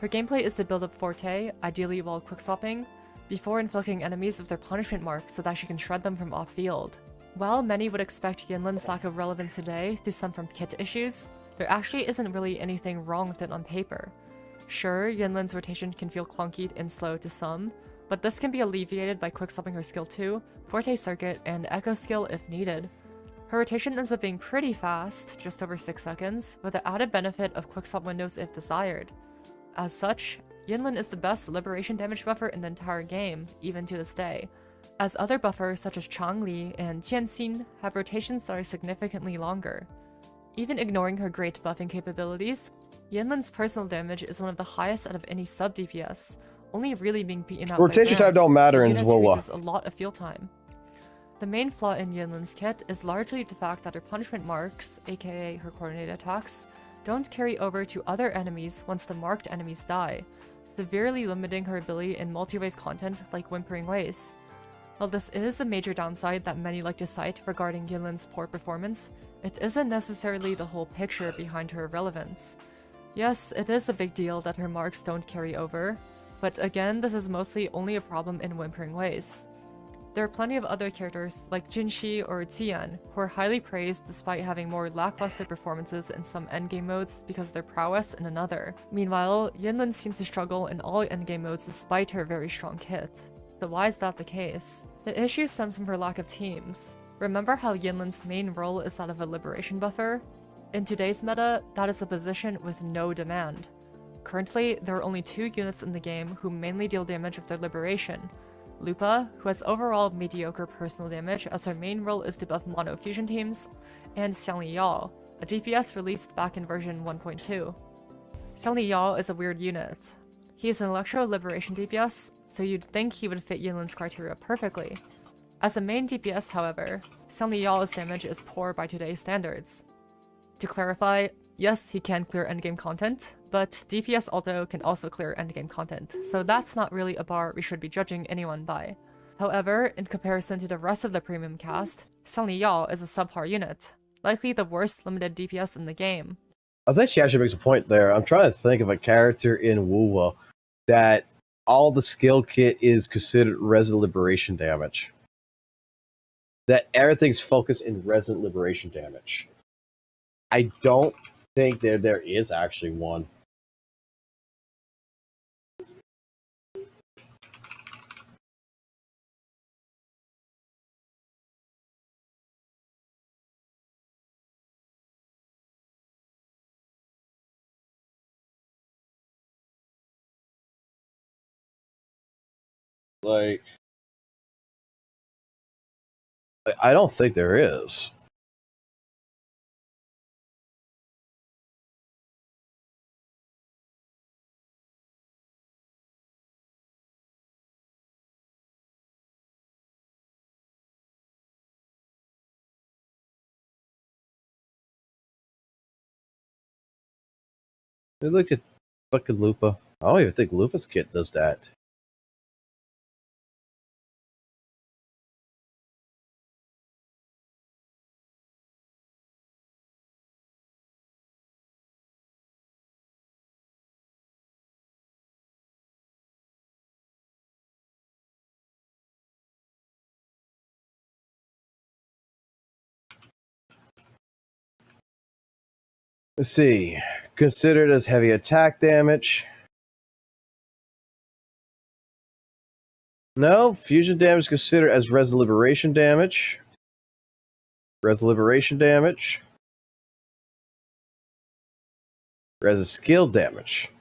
Her gameplay is to build up forte, ideally while quickswapping, before inflicting enemies with their punishment mark so that she can shred them from off-field. While many would expect Yinlin's lack of relevance today to stem from kit issues, there actually isn't really anything wrong with it on paper. Sure, Yinlin's rotation can feel clunky and slow to some, but this can be alleviated by quickswapping her skill 2, Forte Circuit, and Echo skill if needed. Her rotation ends up being pretty fast, just over 6 seconds, with the added benefit of quickswap windows if desired. As such, Yinlin is the best liberation damage buffer in the entire game, even to this day, as other buffers such as Changli and Jianxin have rotations that are significantly longer. Even ignoring her great buffing capabilities, Yinlin's personal damage is one of the highest out of any sub-DPS, only really being beaten out Rotation by time don't matter in unit WUWA. uses a lot of field time. The main flaw in Yinlin's kit is largely the fact that her punishment marks, aka her coordinated attacks, don't carry over to other enemies once the marked enemies die, severely limiting her ability in multi-wave content like Whimpering Waste. While this is a major downside that many like to cite regarding Yinlin's poor performance, it isn't necessarily the whole picture behind her relevance. Yes, it is a big deal that her marks don't carry over, but again, this is mostly only a problem in Whimpering Waste. There are plenty of other characters like Jinshi or Tian who are highly praised despite having more lackluster performances in some endgame modes because of their prowess in another. Meanwhile, Yinlin seems to struggle in all endgame modes despite her very strong kit. So why is that the case? The issue stems from her lack of teams. Remember how Yinlin's main role is that of a liberation buffer? In today's meta, that is a position with no demand. Currently, there are only 2 units in the game who mainly deal damage with their liberation. Lupa, who has overall mediocre personal damage as her main role is to buff mono fusion teams, and Xiangli Yao, a DPS released back in version 1.2. Xiangli Yao is a weird unit. He is an Electro Liberation DPS, so you'd think he would fit Yinlin's criteria perfectly. As a main DPS, however, Xiangli Yao's damage is poor by today's standards. To clarify, yes, he can clear endgame content, but DPS Alto can also clear endgame content, so that's not really a bar we should be judging anyone by. However, in comparison to the rest of the premium cast, Xiangli Yao is a subpar unit, likely the worst limited DPS in the game. I think she actually makes a point there. I'm trying to think of a character in WUWA that all the skill kit is considered resident liberation damage. That everything's focused in resident liberation damage. I don't think there is actually one. Like, I don't think there is. Hey, look at fucking Lupa. I don't even think Lupa's kit does that. Let's see. Considered as heavy attack damage. No, fusion damage considered as res liberation damage. Res liberation damage. Res skill damage.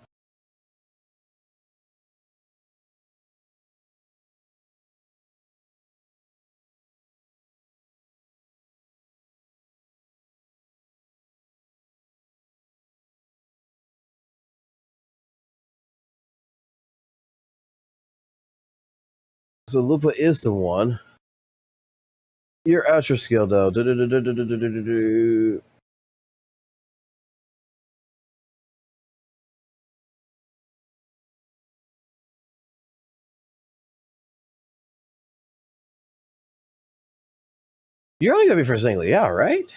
So Lupa is the one. Your ultra skill though. You're only gonna be for Zingli, yeah, right?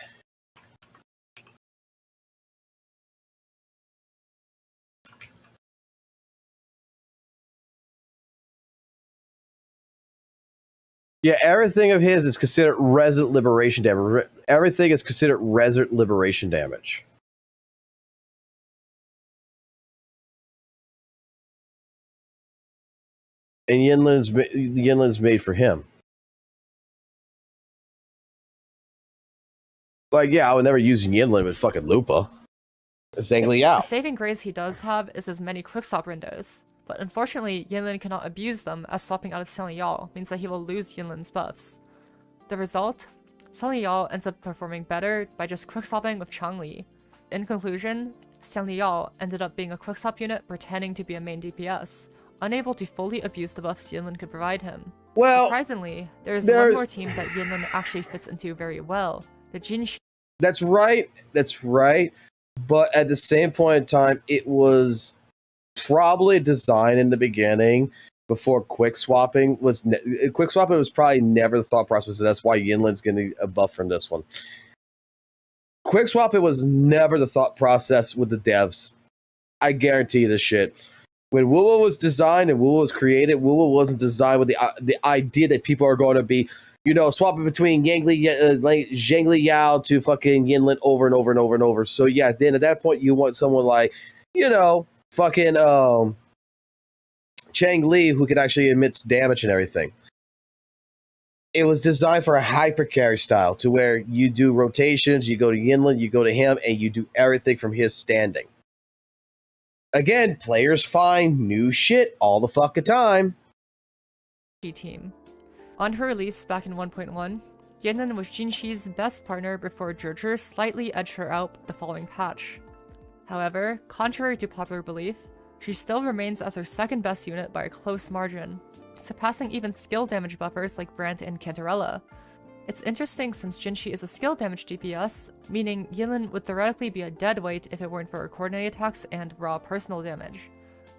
Yeah, everything of his is considered resident liberation damage. Everything is considered resident liberation damage. And Yinlin's made for him. Like, yeah, I would never use Yinlin with fucking Lupa. Zangli A out. saving grace he does have is his many quickstop windows, but unfortunately Yinlin cannot abuse them, as swapping out of Zenless means that he will lose Yinlin's buffs. The result? Zenless ends up performing better by just quickstopping with Changli. In conclusion, Zenless ended up being a quickstop unit pretending to be a main DPS, unable to fully abuse the buffs Yinlin could provide him. Well, surprisingly, there's one more team that Yinlin actually fits into very well, the Jinshi. That's right. That's right. But at the same point in time, it was probably designed in the beginning before quick swapping was quick swapping was probably never the thought process, and that's why Yinlin's getting a buff from this one. Quick swapping was never the thought process with the devs. I guarantee you this shit. When WUWA was designed and WUWA was created, WUWA wasn't designed with the idea that people are going to be, you know, swapping between Zhangli Yao to fucking Yinlin over and over and over and over. So yeah, then at that point you want someone like, you know, fucking Chang Li, who could actually emit damage and everything. It was designed for a hyper carry style to where you do rotations, you go to Yinlin, you go to him, and you do everything from his standing. Again, players find new shit all the fucking time. Team. On her release back in 1.1, Yinlin was Jinshi's best partner before Zhezhi slightly edged her out the following patch. However, contrary to popular belief, she still remains as her second best unit by a close margin, surpassing even skill damage buffers like Brandt and Cantarella. It's interesting since Jinshi is a skill damage DPS, meaning Yinlin would theoretically be a dead weight if it weren't for her coordinate attacks and raw personal damage.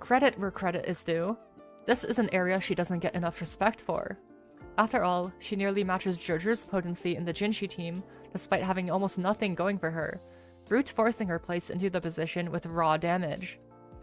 Credit where credit is due. This is an area she doesn't get enough respect for. After all, she nearly matches Zhezhi's potency in the Jinshi team, despite having almost nothing going for her, brute forcing her place into the position with raw damage.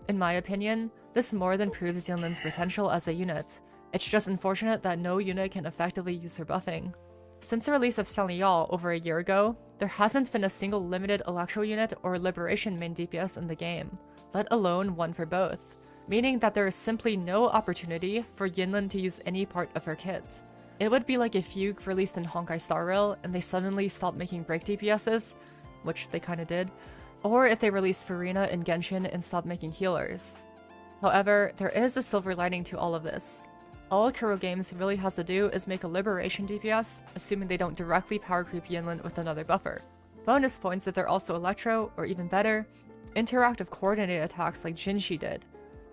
In my opinion, this more than proves Yinlin's potential as a unit. It's just unfortunate that no unit can effectively use her buffing. Since the release of Zenless over a year ago, there hasn't been a single limited Electro unit or Liberation main DPS in the game, let alone one for both, meaning that there is simply no opportunity for Yinlin to use any part of her kit. It would be like if Fugue released in Honkai Star Rail and they suddenly stopped making break DPSs, which they kinda did, or if they released Furina in Genshin and stopped making healers. However, there is a silver lining to all of this. All Kuro Games really has to do is make a Liberation DPS, assuming they don't directly power creep Yinlin with another buffer. Bonus points if they're also Electro, or even better, interactive coordinated attacks like Jinshi did.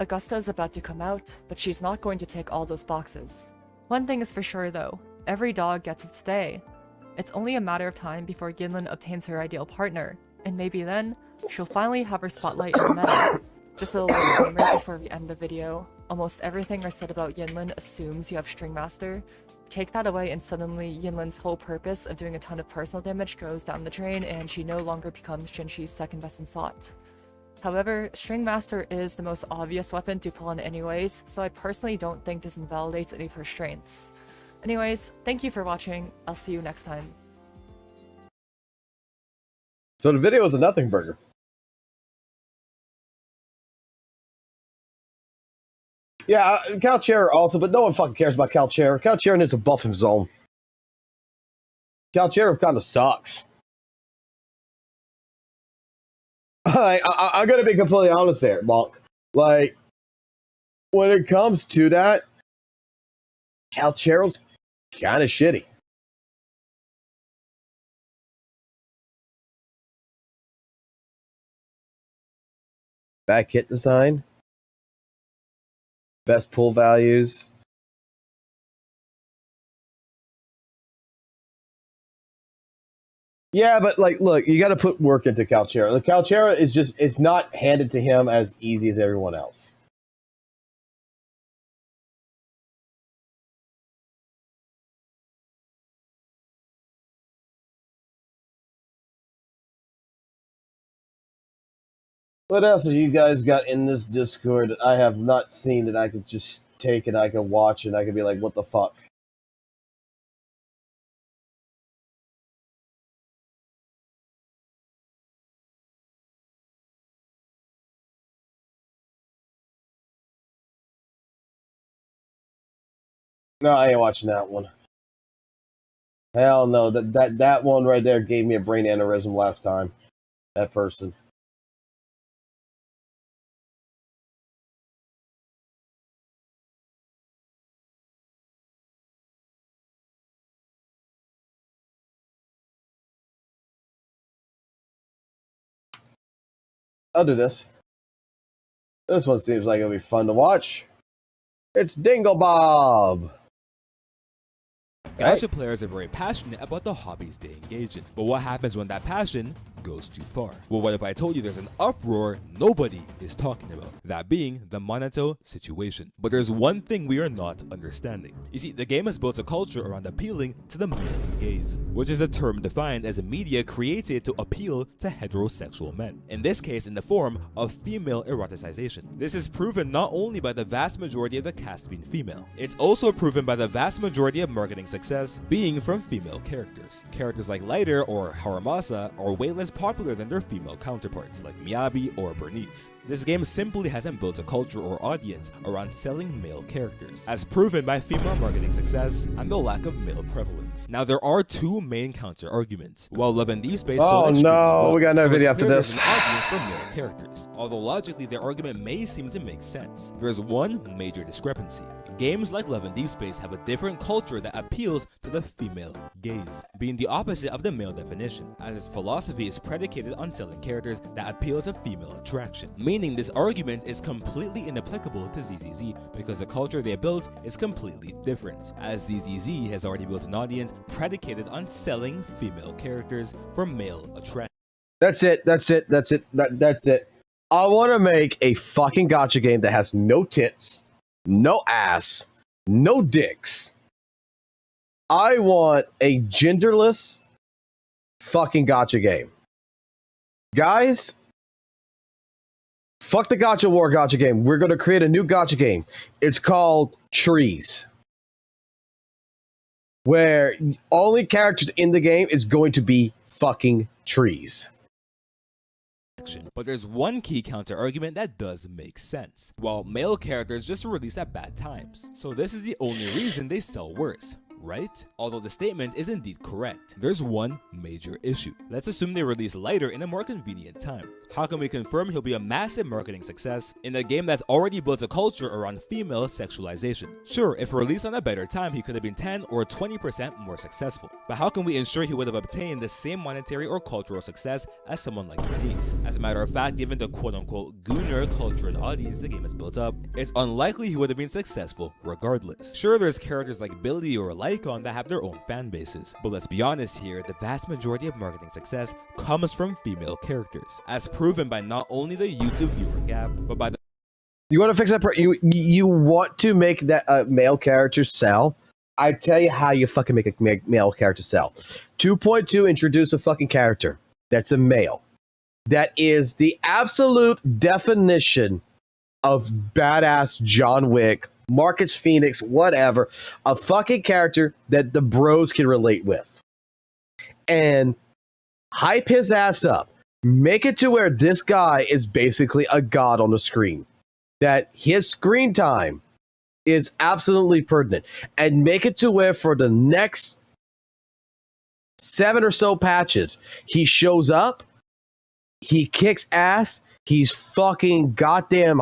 Augusta is about to come out, but she's not going to tick all those boxes. One thing is for sure though, every dog gets its day. It's only a matter of time before Yinlin obtains her ideal partner, and maybe then, she'll finally have her spotlight in the meta. Just a little disclaimer before we end the video, almost everything I said about Yinlin assumes you have String Master. Take that away and suddenly Yinlin's whole purpose of doing a ton of personal damage goes down the drain and she no longer becomes Jinshi's second best in slot. However, String Master is the most obvious weapon to pull on anyways, so I personally don't think this invalidates any of her strengths. Anyways, thank you for watching, I'll see you next time. So the video is a nothing burger. Yeah, Calchera also, but no one fucking cares about Calchera. Calchera needs to buff his own. Calchera kind of sucks. I'm gonna be completely honest there, Monk. Like, when it comes to that, Calchera's kind of shitty. Bad kit design. Best pull values. Yeah, but like, look, you got to put work into Calchera. The Calchera is just—it's not handed to him as easy as everyone else. What else have you guys got in this Discord that I have not seen that I could just take and I can watch and I can be like, what the fuck? No, I ain't watching that one. Hell no, that one right there gave me a brain aneurysm last time. That person. I'll do this. This one seems like it'll be fun to watch. It's Dingle Bob. Gacha players are very passionate about the hobbies they engage in. But what happens when that passion goes too far? Well, what if I told you there's an uproar nobody is talking about? That being the Minato situation. But there's one thing we are not understanding. You see, the game has built a culture around appealing to the male gaze, which is a term defined as a media created to appeal to heterosexual men. In this case, in the form of female eroticization. This is proven not only by the vast majority of the cast being female, it's also proven by the vast majority of marketing success being from female characters. Characters like Lighter or Haramasa are way less popular than their female counterparts like Miyabi or Bernice. This game simply hasn't built a culture or audience around selling male characters, as proven by female marketing success and the lack of male prevalence. Now there are two main counter arguments. While Love and Deep Space oh no, we got another video after this. An audience for male characters. Although logically their argument may seem to make sense, there's one major discrepancy. Games like Love and Deep Space have a different culture that appeals to the female gaze, being the opposite of the male definition, as its philosophy is predicated on selling characters that appeal to female attraction. Meaning this argument is completely inapplicable to ZZZ because the culture they built is completely different, as ZZZ has already built an audience predicated on selling female characters for male attraction. That's it. That's it. That's it. I want to make a fucking gacha game that has no tits, no ass, no dicks. I want a genderless fucking gacha game. Guys, fuck the gacha war gacha game. We're going to create a new gacha game. It's called Trees. Where only characters in the game is going to be fucking trees. But there's one key counter-argument that does make sense. While male characters just release at bad times, so this is the only reason they sell worse, right? Although the statement is indeed correct, there's one major issue. Let's assume they release Lighter in a more convenient time. How can we confirm he'll be a massive marketing success in a game that's already built a culture around female sexualization? Sure, if released on a better time, he could have been 10 or 20% more successful. But how can we ensure he would have obtained the same monetary or cultural success as someone like Bernice? As a matter of fact, given the quote-unquote gooner culture and audience the game has built up, it's unlikely he would have been successful regardless. Sure, there's characters like Billy or Lycon that have their own fan bases, but let's be honest here, the vast majority of marketing success comes from female characters, as proven by not only the YouTube viewer gap, but by the— You want to fix that? You want to make that male character sell? I tell you how you fucking make a male character sell. 2.2 introduce a fucking character that's a male. That is the absolute definition of badass John Wick, Marcus Phoenix, whatever. A fucking character that the bros can relate with. And hype his ass up. Make it to where this guy is basically a god on the screen. That his screen time is absolutely pertinent. And make it to where for the next 7 or so patches, he shows up, he kicks ass, he's fucking goddamn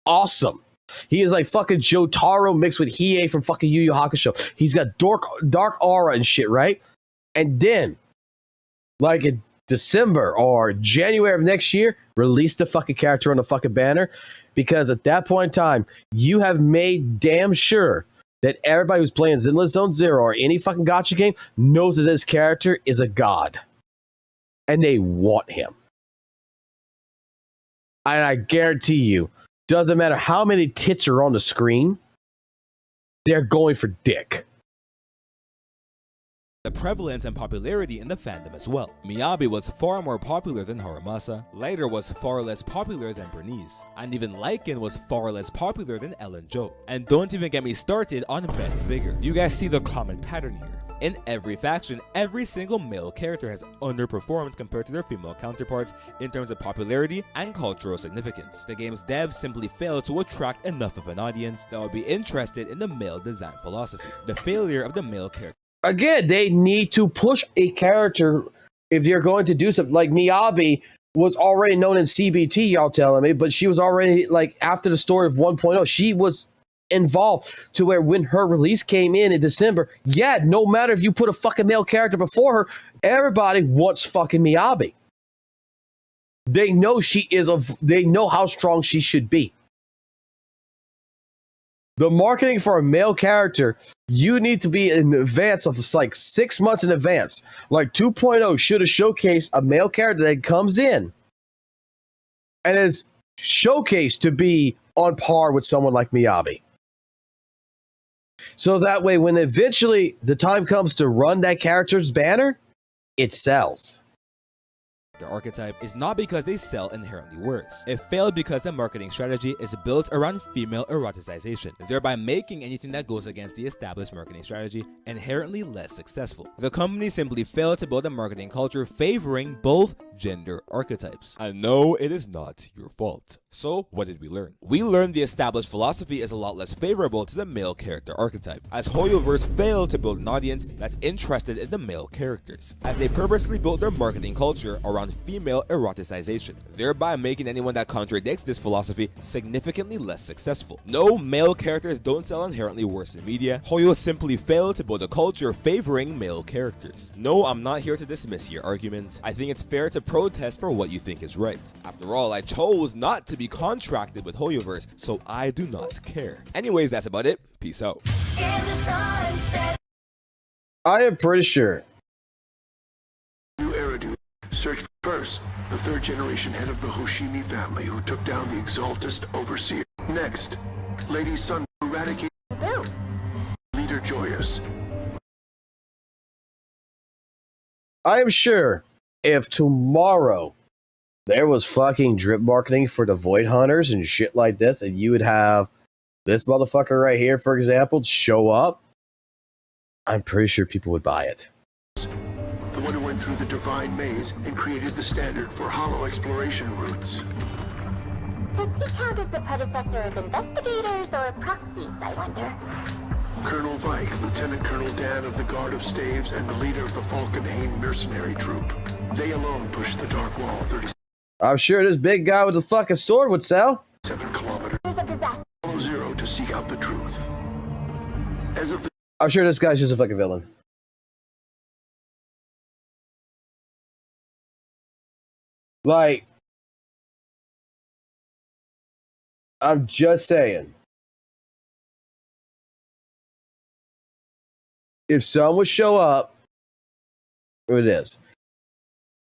awesome. He is like fucking Jotaro mixed with Hiei from fucking Yu Yu Hakusho. He's got dark aura and shit, right? And then, like in December or January of next year, release the fucking character on the fucking banner. Because at that point in time, you have made damn sure that everybody who's playing Zenless Zone Zero or any fucking gacha game knows that this character is a god. And they want him. And I guarantee you, doesn't matter how many tits are on the screen, they're going for dick. The prevalence and popularity in the fandom as well. Miyabi was far more popular than Haramasa, Lighter was far less popular than Bernice, and even Lycan was far less popular than Ellen Jo. And don't even get me started on Ben Bigger. You guys see the common pattern here. In every faction, every single male character has underperformed compared to their female counterparts in terms of popularity and cultural significance. The game's devs simply failed to attract enough of an audience that would be interested in the male design philosophy. The failure of the male character. Again, they need to push a character if you're going to do something. Like Miyabi was already known in CBT, y'all telling me, but she was already, like, after the story of 1.0, she was involved to where when her release came in December, yeah, no matter if you put a fucking male character before her, everybody wants fucking Miyabi. They know they know how strong she should be. The marketing for a male character, you need to be in advance of like 6 months in advance. Like 2.0 should have showcased a male character that comes in and is showcased to be on par with someone like Miyabi. So that way, when eventually the time comes to run that character's banner, it sells. The archetype is not because they sell inherently worse. It failed because the marketing strategy is built around female eroticization, thereby making anything that goes against the established marketing strategy inherently less successful. The company simply failed to build a marketing culture favoring both gender archetypes. And no, it is not your fault. So, what did we learn? We learned the established philosophy is a lot less favorable to the male character archetype, as Hoyoverse failed to build an audience that's interested in the male characters, as they purposely built their marketing culture around female eroticization, thereby making anyone that contradicts this philosophy significantly less successful. No, male characters don't sell inherently worse in media. Hoyo simply failed to build a culture favoring male characters. No, I'm not here to dismiss your argument. I think it's fair to protest for what you think is right. After all, I chose not to be contracted with Hoyoverse, so I do not care. Anyways, that's about it. Peace out. I am pretty sure. New Eridu. Search first, the third generation head of the Hoshimi family who took down the Exaltist Overseer. Next, Lady Sun eradicated Leader Joyous. I am sure if tomorrow there was fucking drip marketing for the Void Hunters and shit like this, and you would have this motherfucker right here, for example, show up, I'm pretty sure people would buy it. The one who went through the Divine Maze and created the standard for hollow exploration routes. Does he count as the predecessor of investigators or proxies, I wonder? Colonel Vike, Lieutenant Colonel Dan of the Guard of Staves, and the leader of the Falkenhayn mercenary troop. They alone pushed the Dark Wall 37 I'm sure this big guy with the fucking sword would sell. kilometers. Follow Zero to seek out the truth. As of the I'm sure this guy's just a fucking villain. Like, I'm just saying. If someone would show up, who it is.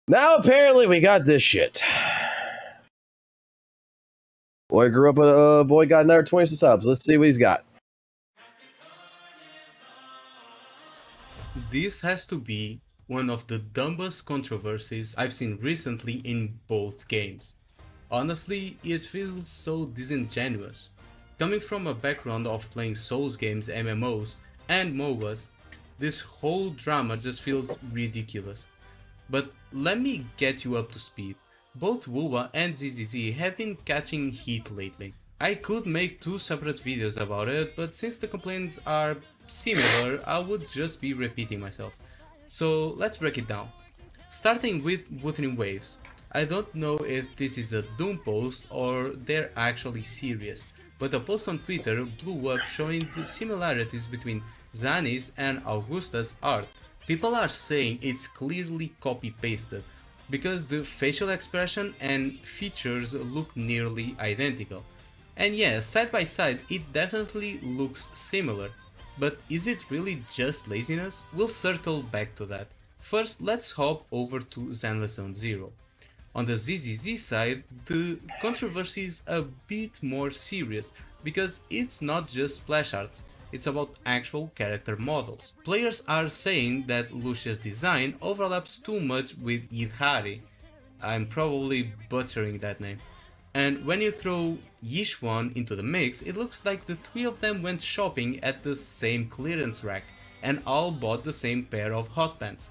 Now apparently we got this shit. Boy grew up with a boy got another 20 subs. Let's see what he's got. This has to be one of the dumbest controversies I've seen recently in both games. Honestly, it feels so disingenuous. Coming from a background of playing Souls games, MMOs, and MOBAs, this whole drama just feels ridiculous. But let me get you up to speed. Both WUWA and ZZZ have been catching heat lately. I could make 2 separate videos about it, but since the complaints are similar, I would just be repeating myself. So let's break it down. Starting with Wuthering Waves. I don't know if this is a Doom post or they're actually serious, but a post on Twitter blew up showing the similarities between Zani's and Augusta's art. People are saying it's clearly copy-pasted, because the facial expression and features look nearly identical. And yeah, side by side it definitely looks similar, but is it really just laziness? We'll circle back to that. First, let's hop over to Zenless Zone Zero. On the ZZZ side, the controversy is a bit more serious, because it's not just splash arts, it's about actual character models. Players are saying that Lucia's design overlaps too much with Yidhari. I'm probably butchering that name. And when you throw Yishwan into the mix, it looks like the 3 of them went shopping at the same clearance rack and all bought the same pair of hot pants.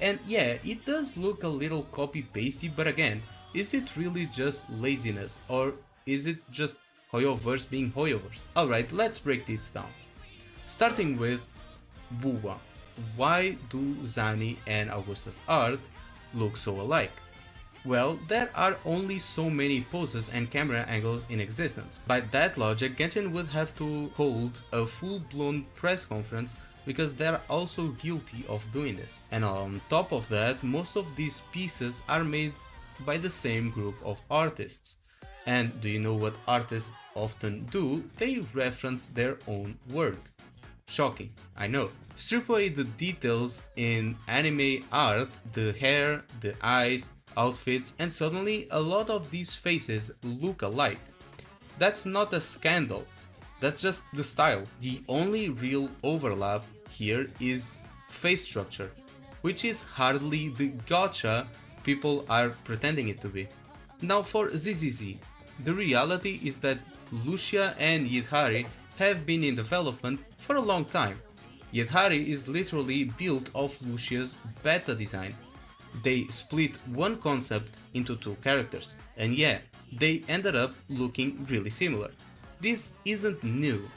And yeah, it does look a little copy-pasty, but again, is it really just laziness, or is it just Hoyoverse being Hoyoverse? Alright, let's break this down. Starting with WUWA. Why do Zani and Augusta's art look so alike? Well, there are only so many poses and camera angles in existence. By that logic, Genshin would have to hold a full-blown press conference because they're also guilty of doing this. And on top of that, most of these pieces are made by the same group of artists. And do you know what artists often do? They reference their own work. Shocking, I know. Strip away the details in anime art, the hair, the eyes, outfits, and suddenly a lot of these faces look alike. That's not a scandal, that's just the style. The only real overlap here is face structure, which is hardly the gotcha people are pretending it to be. Now for ZZZ, the reality is that Lucia and Yidhari have been in development for a long time. Yidhari is literally built off Lucia's beta design. They split one concept into 2 characters, and yeah, they ended up looking really similar. This isn't new.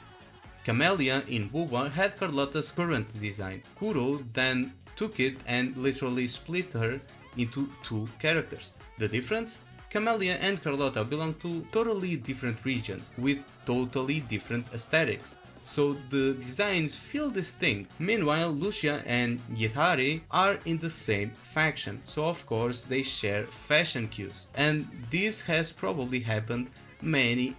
Camellia in WUWA had Carlotta's current design. Kuro then took it and literally split her into 2 characters. The difference? Camellia and Carlotta belong to totally different regions with totally different aesthetics, so the designs feel distinct. Meanwhile, Lucia and Yidhari are in the same faction, so of course they share fashion cues. And this has probably happened many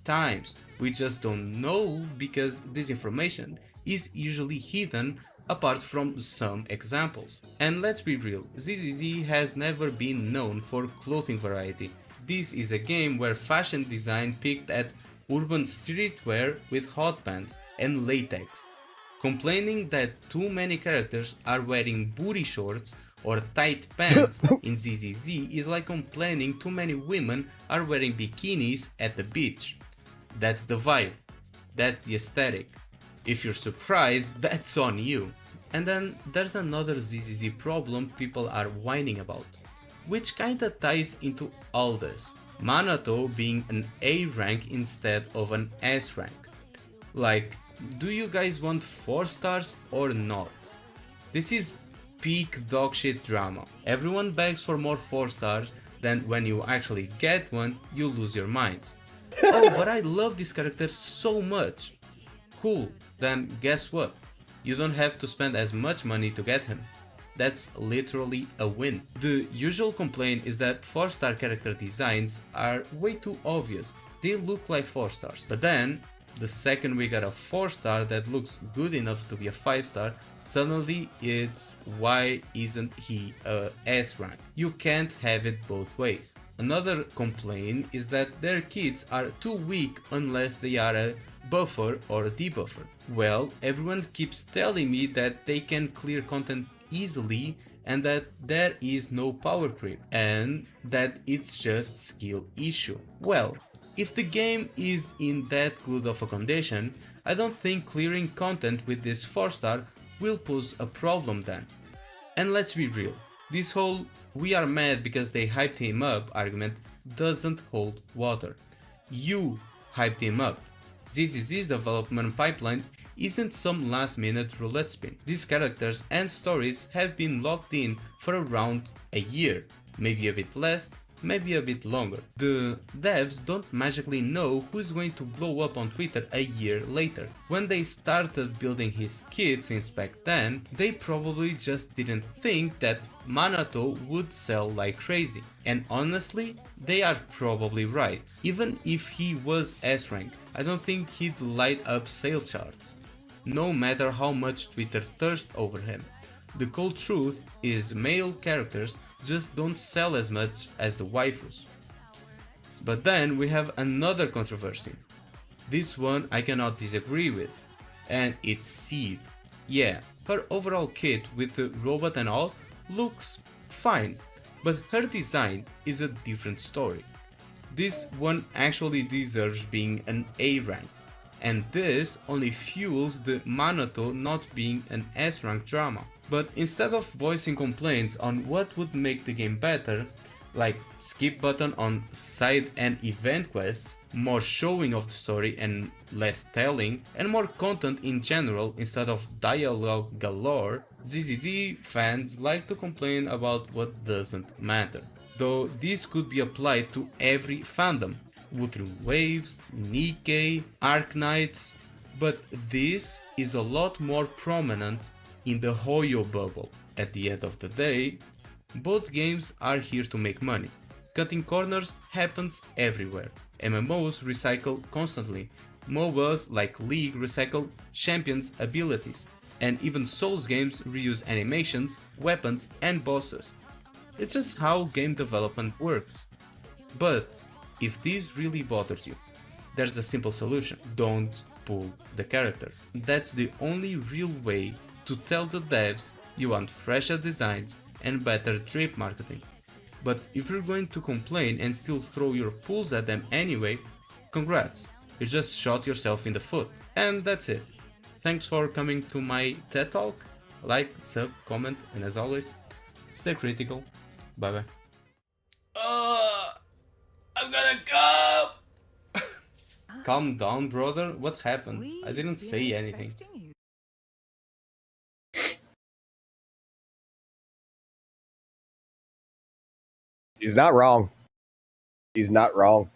times. We just don't know because this information is usually hidden apart from some examples. And let's be real, ZZZ has never been known for clothing variety. This is a game where fashion design peaked at urban streetwear with hot pants and latex. Complaining that too many characters are wearing booty shorts or tight pants in ZZZ is like complaining too many women are wearing bikinis at the beach. That's the vibe, that's the aesthetic. If you're surprised, that's on you. And then there's another ZZZ problem people are whining about, which kinda ties into all this. Manato being an A rank instead of an S rank. Like, do you guys want 4 stars or not? This is peak dogshit drama. Everyone begs for more 4 stars, then when you actually get one, you lose your mind. Oh, but I love this character so much. Cool, then guess what? You don't have to spend as much money to get him. That's literally a win. The usual complaint is that 4-star character designs are way too obvious. They look like 4 stars. But then, the second we got a 4-star that looks good enough to be a 5-star, suddenly it's why isn't he a S rank? You can't have it both ways. Another complaint is that their kits are too weak unless they are a buffer or a debuffer. Well, everyone keeps telling me that they can clear content easily and that there is no power creep and that it's just skill issue. Well, if the game is in that good of a condition, I don't think clearing content with this 4-star will pose a problem then. And let's be real, this whole "we are mad because they hyped him up" argument doesn't hold water. You hyped him up. ZZZ's development pipeline isn't some last-minute roulette spin. These characters and stories have been locked in for around a year, maybe a bit less, maybe a bit longer. The devs don't magically know who's going to blow up on Twitter a year later. When they started building his kit since back then, they probably just didn't think that Manato would sell like crazy. And honestly, they are probably right. Even if he was S-rank, I don't think he'd light up sale charts, no matter how much Twitter thirsts over him. The cold truth is male characters just don't sell as much as the waifus. But then we have another controversy. This one I cannot disagree with, and it's Seed. Yeah, her overall kit with the robot and all looks fine, but her design is a different story. This one actually deserves being an A rank, and this only fuels the Manato not being an S rank drama. But instead of voicing complaints on what would make the game better, like skip button on side and event quests, more showing of the story and less telling, and more content in general instead of dialogue galore, ZZZ fans like to complain about what doesn't matter. Though this could be applied to every fandom, Wuthering Waves, Nikkei, Arknights, but this is a lot more prominent in the Hoyo bubble. At the end of the day, both games are here to make money. Cutting corners happens everywhere. MMOs recycle constantly. MOBAs like League recycle champions' abilities. And even Souls games reuse animations, weapons and bosses. It's just how game development works. But if this really bothers you, there's a simple solution. Don't pull the character. That's the only real way to tell the devs you want fresher designs and better drip marketing. But if you're going to complain and still throw your pulls at them anyway, congrats, you just shot yourself in the foot. And that's it. Thanks for coming to my TED Talk. Like, sub, comment, and as always, stay critical. Bye bye. I'm gonna come! Calm down, brother. What happened? I didn't say anything. He's not wrong. He's not wrong.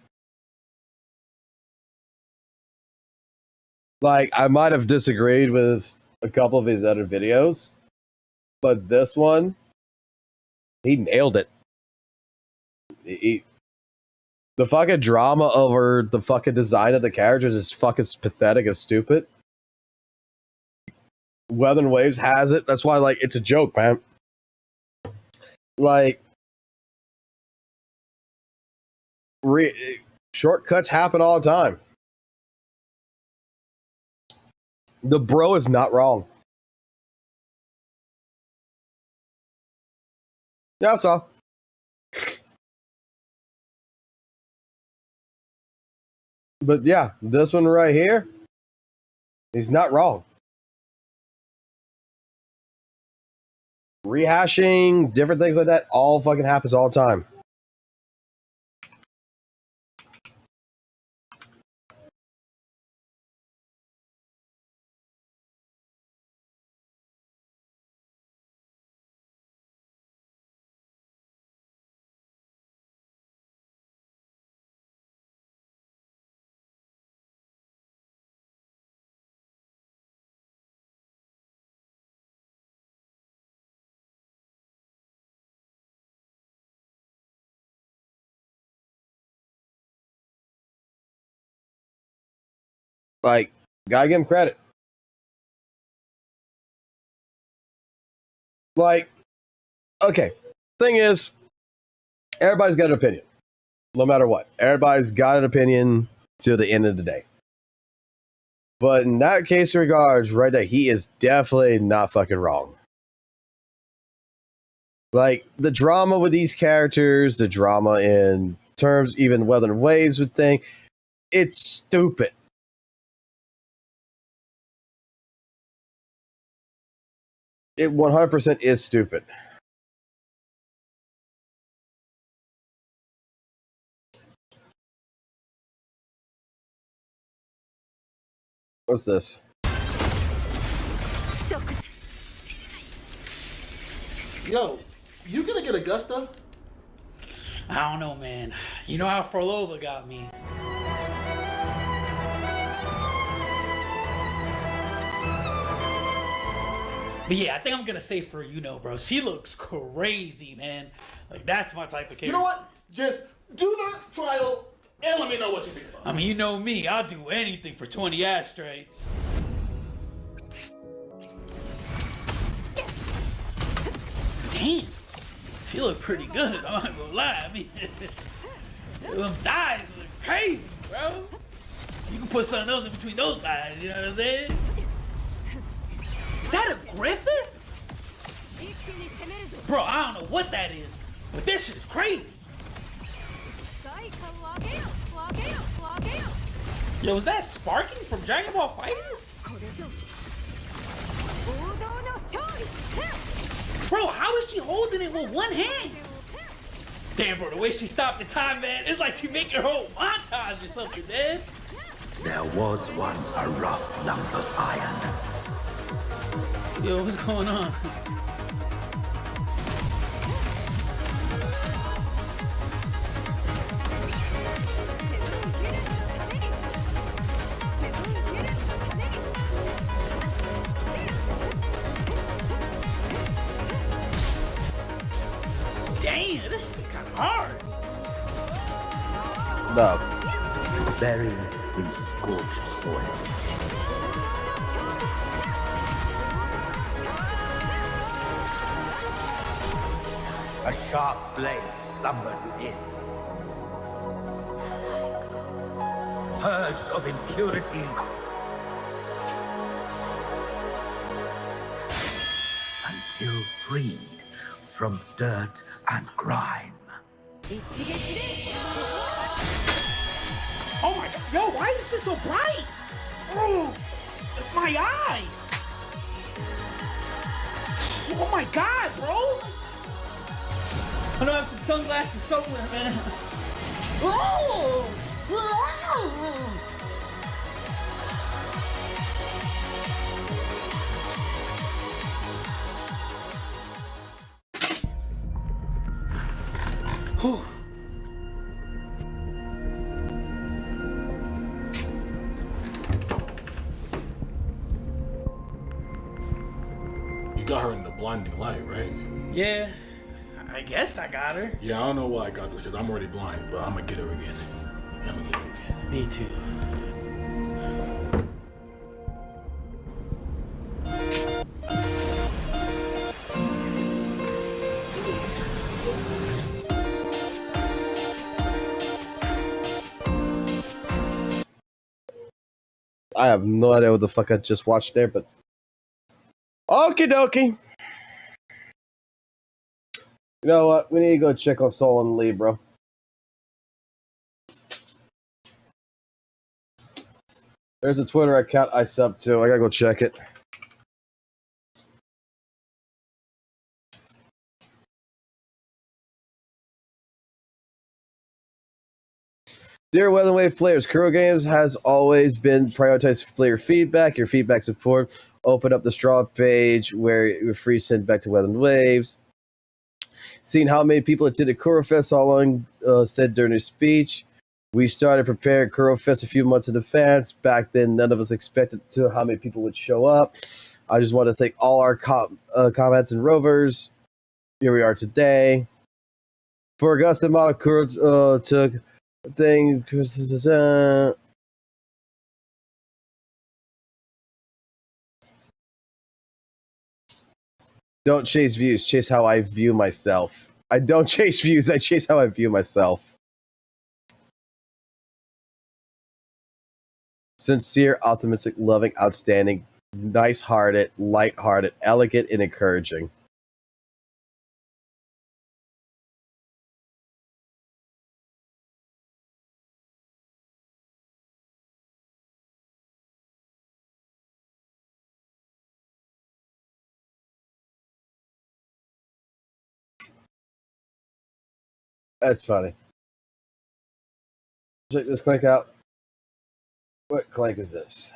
Like, I might have disagreed with a couple of his other videos, but this one, he nailed it. The fucking drama over the fucking design of the characters is fucking pathetic and stupid. Weather Waves has it. That's why, like, it's a joke, man. Like, shortcuts happen all the time. The bro is not wrong. Yeah, that's all. But yeah, this one right here, he's not wrong. Rehashing, different things like that, all fucking happens all the time. Like, gotta give him credit. Like, okay, thing is, everybody's got an opinion. No matter what. Everybody's got an opinion till the end of the day. But in that case of regards, right there, he is definitely not fucking wrong. Like, the drama with these characters, the drama in terms, even Weather and Waves would think, it's stupid. It 100% is stupid. What's this? Yo, you gonna get Augusta? I don't know, man. You know how Forlova got me. But yeah, I think I'm gonna say for bro. She looks crazy, man. Like, that's my type of character. You know what? Just do the trial and let me know what you think about it. I mean, you know me. I'll do anything for 20 ashtrays. Damn. She look pretty good. I'm not gonna lie. I mean, them thighs look crazy, bro. You can put something else in between those thighs, you know what I'm saying? Is that a griffin? Bro, I don't know what that is, but this shit is crazy. Yo, is that Sparky from Dragon Ball FighterZ? Bro, how is she holding it with one hand? Damn, bro, the way she stopped the time, man, it's like she making her whole montage or something, man. There was once a rough lump of iron. Yo, what's going on? Damn, this is kind of hard. No. Buried in scorched soil. A sharp blade slumbered within. Purged of impurity. Until freed from dirt and grime. Oh my god, yo, why is this so bright? Oh, it's my eyes. Oh my god, bro. I know I have some sunglasses somewhere, man. Oh! Whew. You got her in the blinding light, right? Yeah, I guess I got her. Yeah, I don't know why I got this because I'm already blind, but I'm gonna get her again. Yeah, I'm gonna get her again. Me too. I have no idea what the fuck I just watched there, but okie dokie. You know what? We need to go check on Soul and Lee, bro. There's a Twitter account I sub to. I gotta go check it. Dear Weather Wave players, Kuro Games has always been prioritized player feedback. Your feedback support. Open up the straw page where you're free send back to Weather Waves. Seeing how many people attended Kuro Fest, Along said during his speech, we started preparing Kuro Fest a few months in advance. Back then, none of us expected to how many people would show up. I just want to thank all our comments and rovers. Here we are today. For Augusta Model Kuro took things. Don't chase views, chase how I view myself. I don't chase views, I chase how I view myself. Sincere, optimistic, loving, outstanding, nice-hearted, light-hearted, elegant, and encouraging. That's funny. Check this clank out. What clank is this?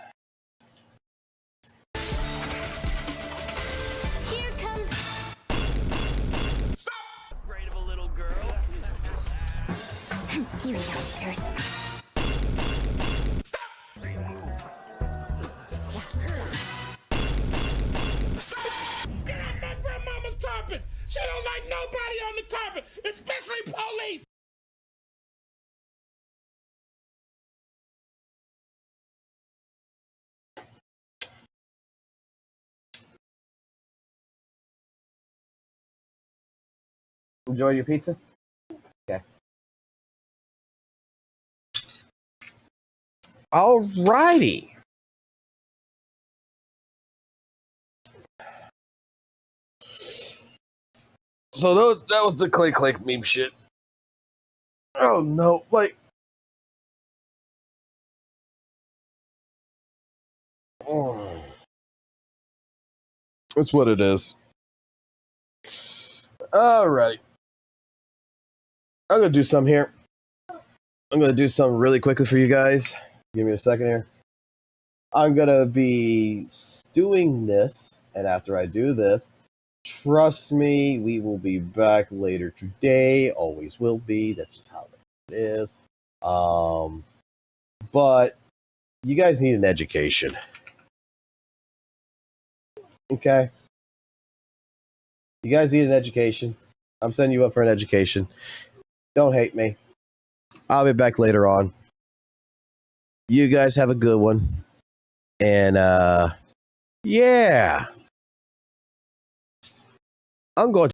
You youngsters. Get off my grandmama's carpet! She don't like nobody on the carpet, especially police! Enjoy your pizza? Okay. Alrighty. So that was the click click meme shit. Oh no, like that's what it is. Alright. I'm gonna do some here. I'm gonna do something really quickly for you guys. Give me a second here. I'm gonna be doing this, and after I do this, trust me, we will be back later today. Always will be. That's just how it is. But you guys need an education. Okay? You guys need an education. I'm sending you up for an education. Don't hate me. I'll be back later on. You guys have a good one. And yeah. I'm going to